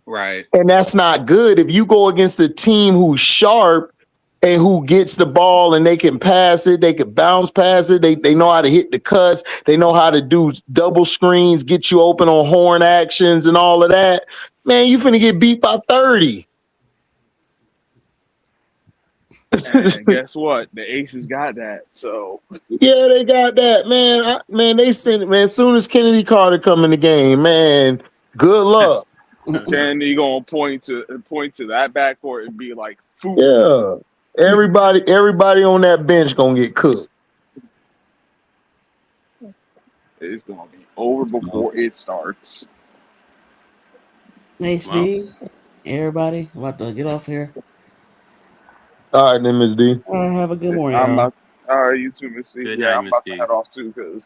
Right. And that's not good. If you go against a team who's sharp and who gets the ball and they can pass it, they can bounce past it, they know how to hit the cuts, they know how to do double screens, get you open on horn actions and all of that, man, you finna get beat by 30. And guess what? The Aces got that. So yeah, they got that, man. Man, they sent man. As soon as Kennedy Carter come in the game, man, good luck. then they gonna point to that backcourt and be like, "Food." Yeah, everybody on that bench gonna get cooked. It's gonna be over before it starts. HD, everybody, I'm about to get off here. All right, then, Ms. D. Have a good morning, I'm y'all. about. All right, you too, Miss C. Good Yeah, night, I'm about Miss to D. head off too because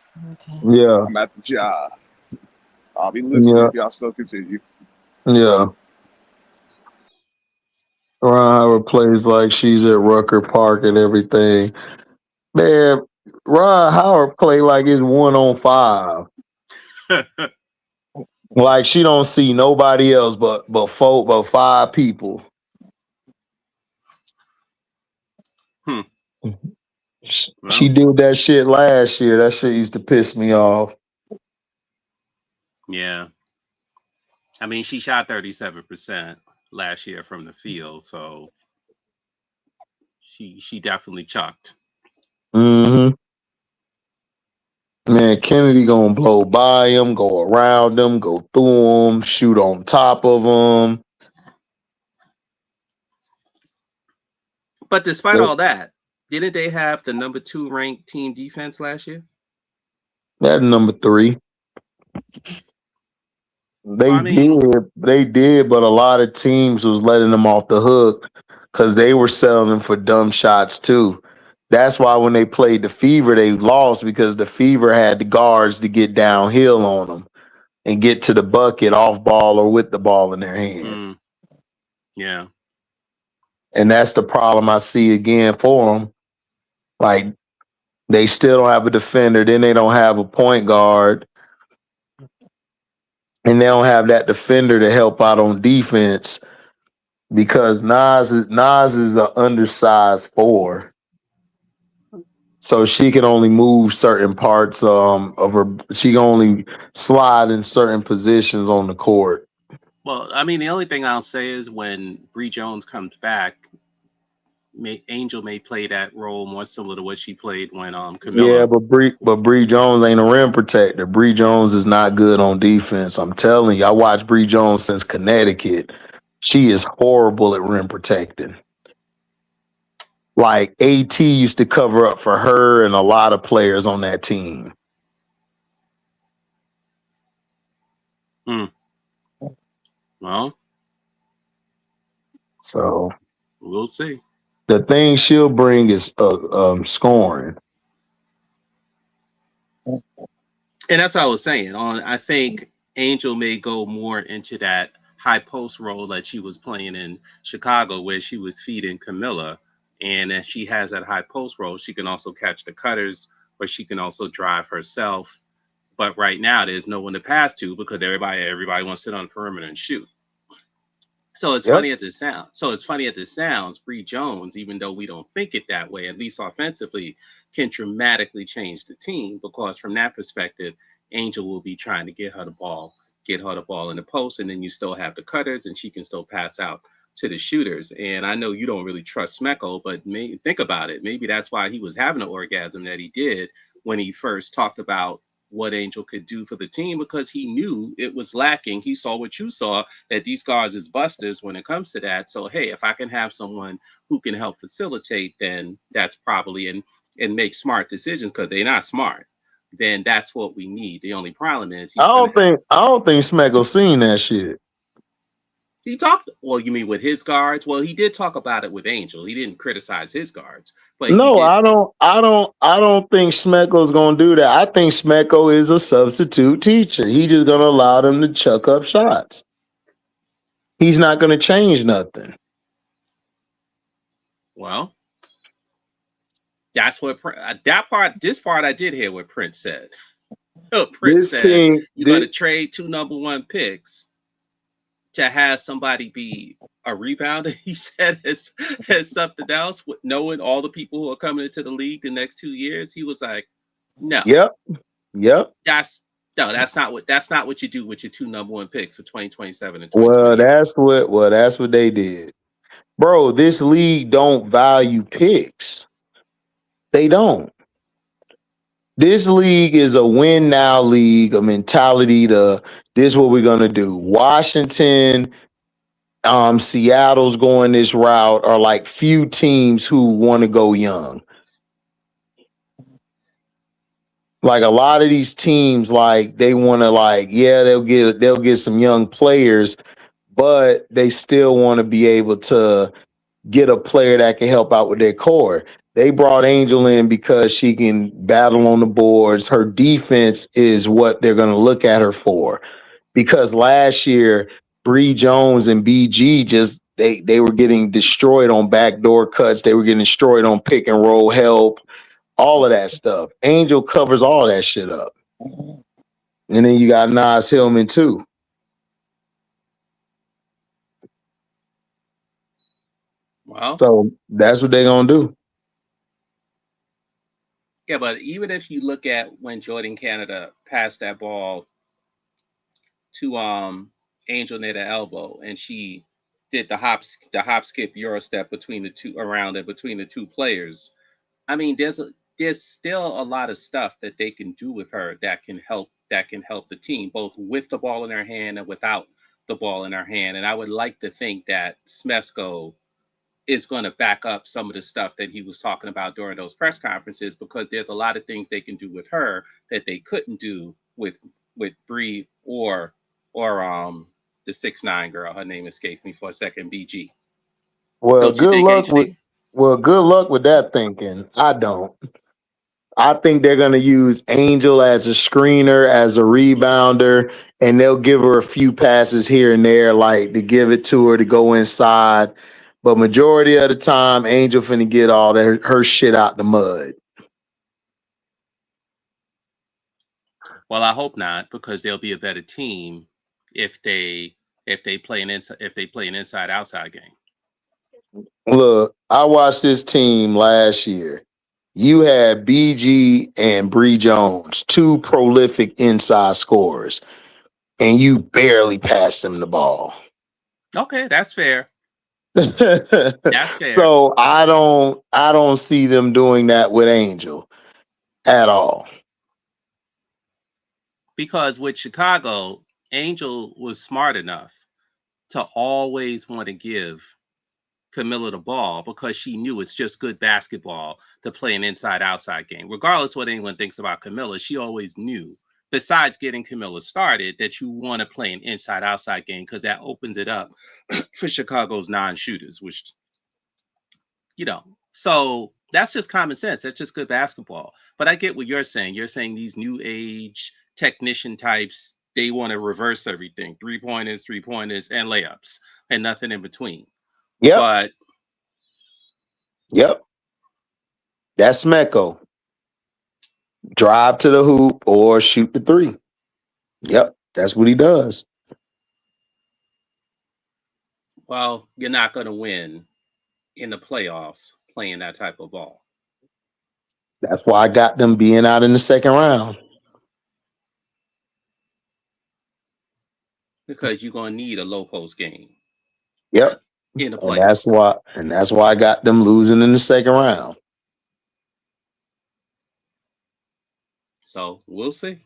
Yeah, I'm at the job. I'll be listening if y'all still continue. Yeah. Ron Howard plays like she's at Rucker Park and everything. Man, Ron Howard play like it's 1-on-5. Like she don't see nobody else but 5 people. She did that shit last year. That shit used to piss me off. Yeah. I mean, she shot 37% last year from the field, so she definitely chucked. Mm-hmm. Man, Kennedy gonna blow by him, go around him, go through him, shoot on top of him. But despite all that, didn't they have the number 2 ranked team defense last year? That's number 3. They did, but a lot of teams was letting them off the hook because they were selling them for dumb shots too. That's why when they played the Fever, they lost because the Fever had the guards to get downhill on them and get to the bucket off ball or with the ball in their hand. Yeah. And that's the problem I see again for them. Like, they still don't have a defender. Then they don't have a point guard. And they don't have that defender to help out on defense because Nas is an undersized 4. So she can only move certain parts of her. She can only slide in certain positions on the court. Well, I mean, the only thing I'll say is when Bree Jones comes back, Angel may play that role more similar to what she played when Camilla. Yeah, but Bree Jones ain't a rim protector. Bree Jones is not good on defense. I'm telling you, I watched Bree Jones since Connecticut. She is horrible at rim protecting. Like AT used to cover up for her and a lot of players on that team. Well, so we'll see. The thing she'll bring is scoring. And that's what I was saying. I think Angel may go more into that high post role that she was playing in Chicago, where she was feeding Camilla. And as she has that high post role, she can also catch the cutters, or she can also drive herself. But right now, there's no one to pass to because everybody wants to sit on the perimeter and shoot. So it's funny as it sounds. Bree Jones, even though we don't think it that way, at least offensively, can dramatically change the team because from that perspective, Angel will be trying to get her the ball in the post, and then you still have the cutters, and she can still pass out to the shooters. And I know you don't really trust Smecko, but think about it. Maybe that's why he was having an orgasm that he did when he first talked about what Angel could do for the team, because he knew it was lacking. He saw what you saw, that these guards is busters when it comes to that. So, hey, if I can have someone who can help facilitate, then that's probably and make smart decisions because they're not smart. Then that's what we need. The only problem is I don't think Smecko seen that shit. He talked. Well, you mean with his guards? Well, he did talk about it with Angel. He didn't criticize his guards, but no, I don't think Smecko's gonna do that. I think Smecko is a substitute teacher. He's just gonna allow them to chuck up shots. He's not gonna change nothing. Well, that's what this part I did hear what Prince said. Prince said you're going to trade 2 number 1 picks to have somebody be a rebounder. He said as something else, with knowing all the people who are coming into the league the next 2 years. He was like, no. Yep. That's not what you do with your 2 number 1 picks for 2027 and 2028. Well, that's what they did. Bro, this league don't value picks. They don't. This league is a win now league, a mentality to this is what we're gonna do. Washington, Seattle's going this route, are like few teams who want to go young. Like a lot of these teams, like they want to, like, yeah, they'll get some young players, but they still want to be able to get a player that can help out with their core. They brought Angel in because she can battle on the boards. Her defense is what they're going to look at her for. Because last year, Bree Jones and BG just they were getting destroyed on backdoor cuts. They were getting destroyed on pick and roll help, all of that stuff. Angel covers all that shit up. And then you got Nas Hillman too. Well, so that's what they're gonna do. Yeah, but even if you look at when Jordan Canada passed that ball to Angel near the elbow, and she did the hop skip Euro step between the two players. I mean, there's still a lot of stuff that they can do with her that can help the team, both with the ball in her hand and without the ball in her hand. And I would like to think that Smesco is going to back up some of the stuff that he was talking about during those press conferences, because there's a lot of things they can do with her that they couldn't do with Bree or the 6'9" girl. Her name escapes me for a second. BG. Well, Don't you think, HT? good luck with that thinking. I don't. I think they're going to use Angel as a screener, as a rebounder, and they'll give her a few passes here and there, like to give it to her to go inside. But majority of the time, Angel finna get all her shit out the mud. Well, I hope not, because they'll be a better team if they play an inside outside game. Look, I watched this team last year. You had BG and Bree Jones, two prolific inside scorers, and you barely passed them the ball. Okay, that's fair. That's fair. So I don't see them doing that with Angel at all. Because with Chicago, Angel was smart enough to always want to give Camilla the ball, because she knew it's just good basketball to play an inside-outside game. Regardless what anyone thinks about Camilla, she always knew, besides getting Camilla started, that you want to play an inside-outside game, because that opens it up for Chicago's non-shooters, which, so that's just common sense. That's just good basketball. But I get what you're saying. You're saying these new age technician types, they want to reverse everything. Three-pointers, and layups, and nothing in between. Yep. That's Smecco. Drive to the hoop or shoot the three. Yep, that's what he does. Well, you're not going to win in the playoffs playing that type of ball. That's why I got them being out in the second round. Because you're going to need a low post game. Yep. In the playoffs. And that's why I got them losing in the second round. So we'll see.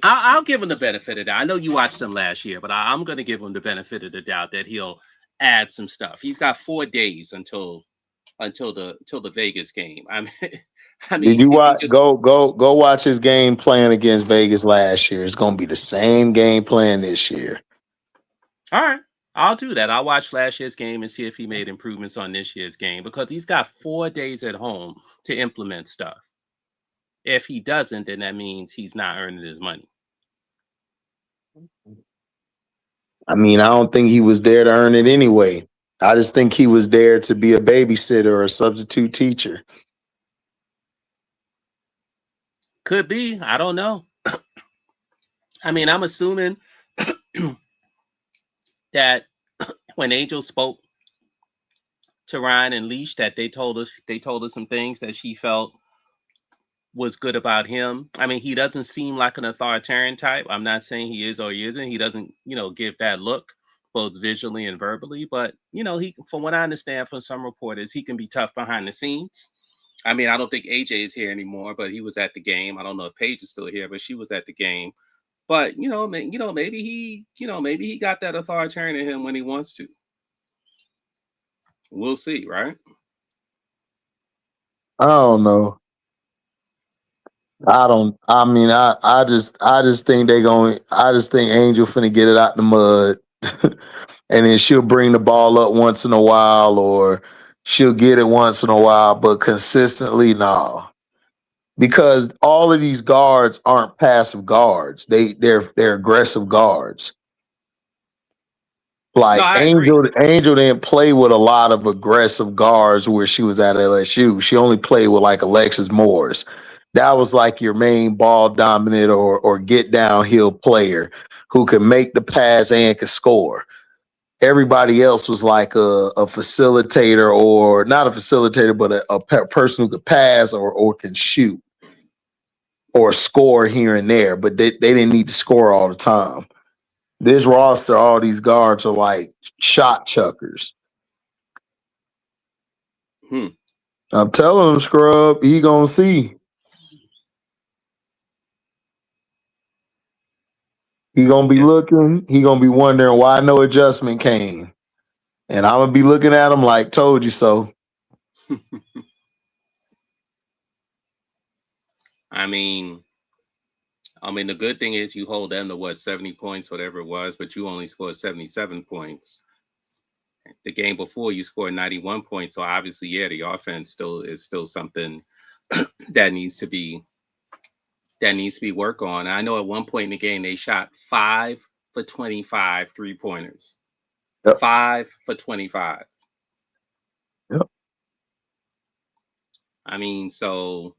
I'll give him the benefit of that. I know you watched him last year, but I'm going to give him the benefit of the doubt that he'll add some stuff. He's got 4 days until the Vegas game. I mean, did you watch? Go watch his game plan against Vegas last year. It's going to be the same game plan this year. All right, I'll do that. I'll watch last year's game and see if he made improvements on this year's game, because he's got 4 days at home to implement stuff. If he doesn't, then that means he's not earning his money. I mean, I don't think he was there to earn it anyway. I just think he was there to be a babysitter or a substitute teacher. Could be. I don't know. I mean, I'm assuming that when Angel spoke to Ryan and Leash, that they told us some things that she felt was good about him. I mean, he doesn't seem like an authoritarian type. I'm not saying he is or he isn't. He doesn't, give that look. both visually and verbally. But you know, he, from what I understand from some reporters, he can be tough behind the scenes. I mean, I don't think AJ is here anymore, but he was at the game. I don't know if Paige is still here, but she was at the game. But maybe he got that authoritarian in him when he wants to. We'll see, right? I don't know. I just think I just think Angel finna get it out the mud. And then she'll bring the ball up once in a while, or she'll get it once in a while, but consistently, no. Because all of these guards aren't passive guards. They're aggressive guards. Like Angel didn't play with a lot of aggressive guards where she was at LSU. She only played with like Alexis Morris. That was like your main ball dominant or get downhill player who could make the pass and could score. Everybody else was like a facilitator, or not a facilitator, but a person who could pass or can shoot or score here and there, but they didn't need to score all the time. This roster, all these guards are like shot chuckers. I'm telling him, Scrub, he gonna see. He gonna be looking. He gonna be wondering why no adjustment came. And I'm gonna be looking at him like, told you so. I mean, the good thing is you hold them to what, 70 points, whatever it was, but you only scored 77 points. The game before you scored 91 points. So obviously, yeah, the offense is still something that needs to be worked on. I know at one point in the game they shot 5 for 25 3-pointers. Yep. 5 for 25. Yep. I mean, so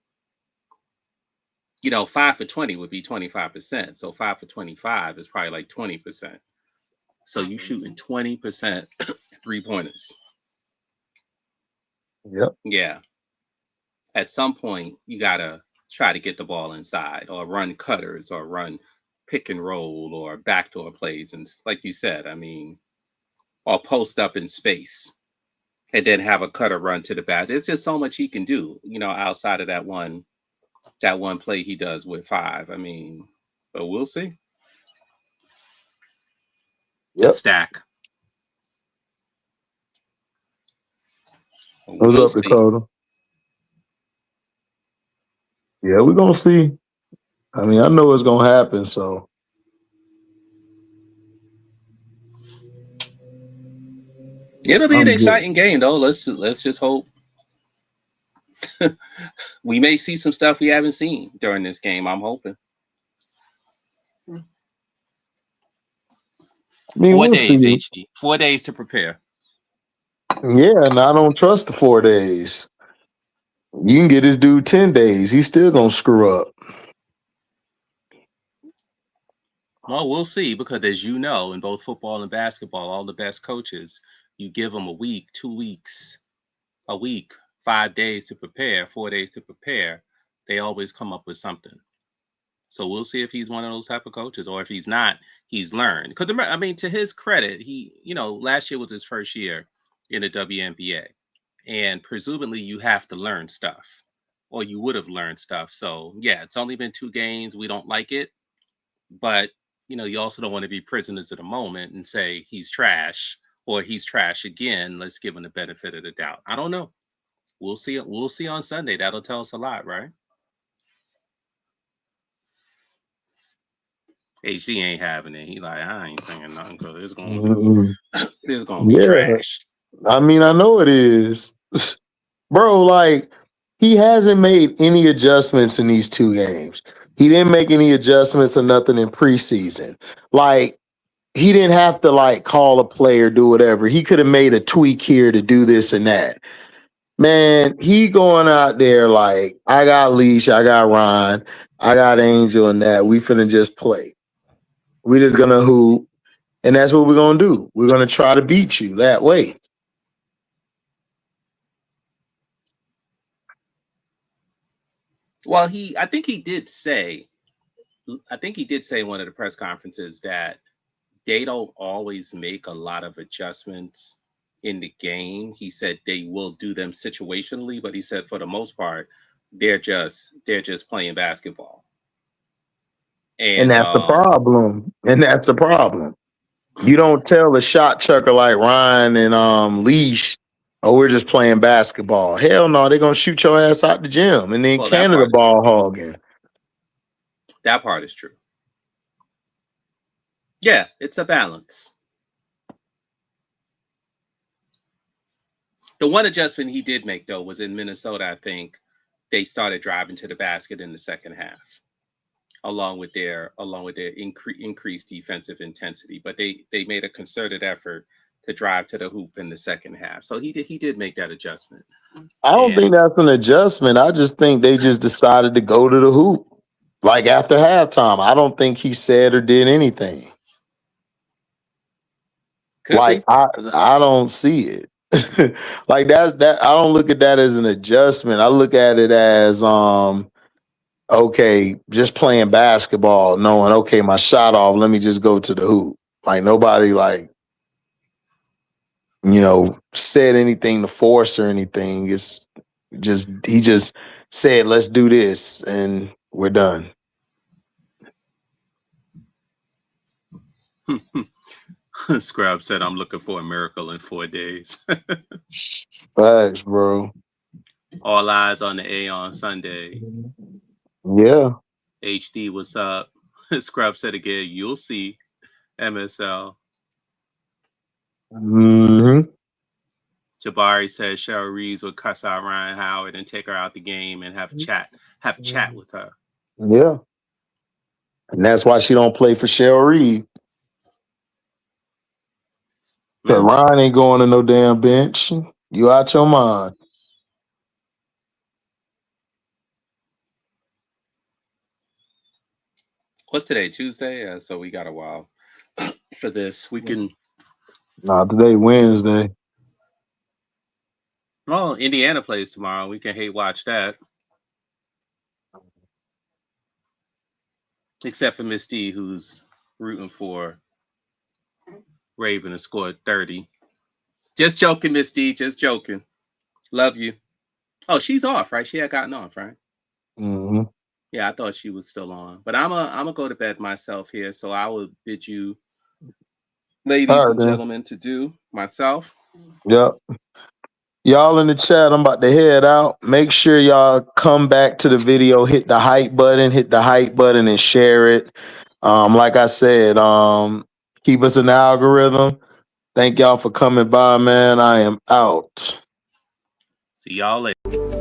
5 for 20 would be 25%. So 5 for 25 is probably like 20%. So you shooting 20% 3-pointers. Yep. Yeah. At some point, you gotta try to get the ball inside, or run cutters, or run pick and roll, or backdoor plays, and like you said, I mean, or post up in space, and then have a cutter run to the back. There's just so much he can do, outside of that one play he does with 5. I mean, but we'll see. Yep. The stack. What's up, Dakota? Yeah, we're gonna see. I mean, I know it's gonna happen, so it'll be an exciting game, though. Let's just hope we may see some stuff we haven't seen during this game. I'm hoping. I mean, 4 days, HD. 4 days to prepare. Yeah, and I don't trust the 4 days. You can get this dude 10 days. He's still gonna screw up. Well, we'll see, because as you know, in both football and basketball, all the best coaches, you give them a week, 2 weeks, a week, 5 days to prepare, 4 days to prepare. They always come up with something. So we'll see if he's one of those type of coaches, or if he's not, he's learned. Because I mean, to his credit, he, last year was his first year in the WNBA, and presumably you have to learn stuff, or you would have learned stuff. So yeah, it's only been 2 games. We don't like it, but you also don't want to be prisoners of the moment and say he's trash, or he's trash again. Let's give him the benefit of the doubt. I don't know. We'll see. We'll see on Sunday. That'll tell us a lot, right? HD ain't having it. He like, I ain't saying nothing because it's gonna be trash. I mean, I know it is. Bro, like, he hasn't made any adjustments in these 2 games. He didn't make any adjustments or nothing in preseason. Like, he didn't have to like call a play or do whatever. He could have made a tweak here to do this and that. Man, he going out there like, I got Leash, I got Ron, I got Angel, and that. We finna just play. We just gonna hoop, and that's what we're gonna do. We're gonna try to beat you that way. Well, I think he did say in one of the press conferences that they don't always make a lot of adjustments in the game. He said they will do them situationally, but he said for the most part, they're just playing basketball. And that's the problem. And that's the problem. You don't tell a shot chucker like Ryan and Leash, oh, we're just playing basketball. Hell no, they're gonna shoot your ass out the gym and then Canada ball hogging. That part is true. Yeah, it's a balance. The one adjustment he did make, though, was in Minnesota. I think they started driving to the basket in the second half, along with their increased defensive intensity. But they made a concerted effort to drive to the hoop in the second half. So he did make that adjustment. I don't think that's an adjustment. I just think they just decided to go to the hoop, like after halftime. I don't think he said or did anything. Like I don't see it. Like that I don't look at that as an adjustment. I look at it as okay, just playing basketball, knowing okay, my shot off, let me just go to the hoop. Like nobody like said anything to force or anything. It's just he just said, let's do this and we're done. Scrub said, I'm looking for a miracle in 4 days. Facts, bro. All eyes on the A on Sunday. Yeah. HD, what's up? Scrub said again, you'll see. MSL. Mm-hmm. Jabari says Cheryl Reeves would cuss out Ryan Howard and take her out the game and have chat with her. Yeah. And that's why she don't play for Cheryl Reeves. But Ryan ain't going to no damn bench. You out your mind. What's today? Tuesday? So we got a while for this. We can. Nah, today Wednesday. Well, Indiana plays tomorrow. We can hate watch that. Except for Miss D, who's rooting for Raven to score 30. Just joking, Miss D. Just joking. Love you. Oh, she's off, right? She had gotten off, right? Mm-hmm. Yeah, I thought she was still on. But I'm a go to bed myself here, so I will bid you, ladies and gentlemen, to do myself. Yep. Y'all in the chat, I'm about to head out. Make sure y'all come back to the video, hit the hype button, and share it. Like I said, keep us in the algorithm. Thank y'all for coming by, man. I am out. See y'all later.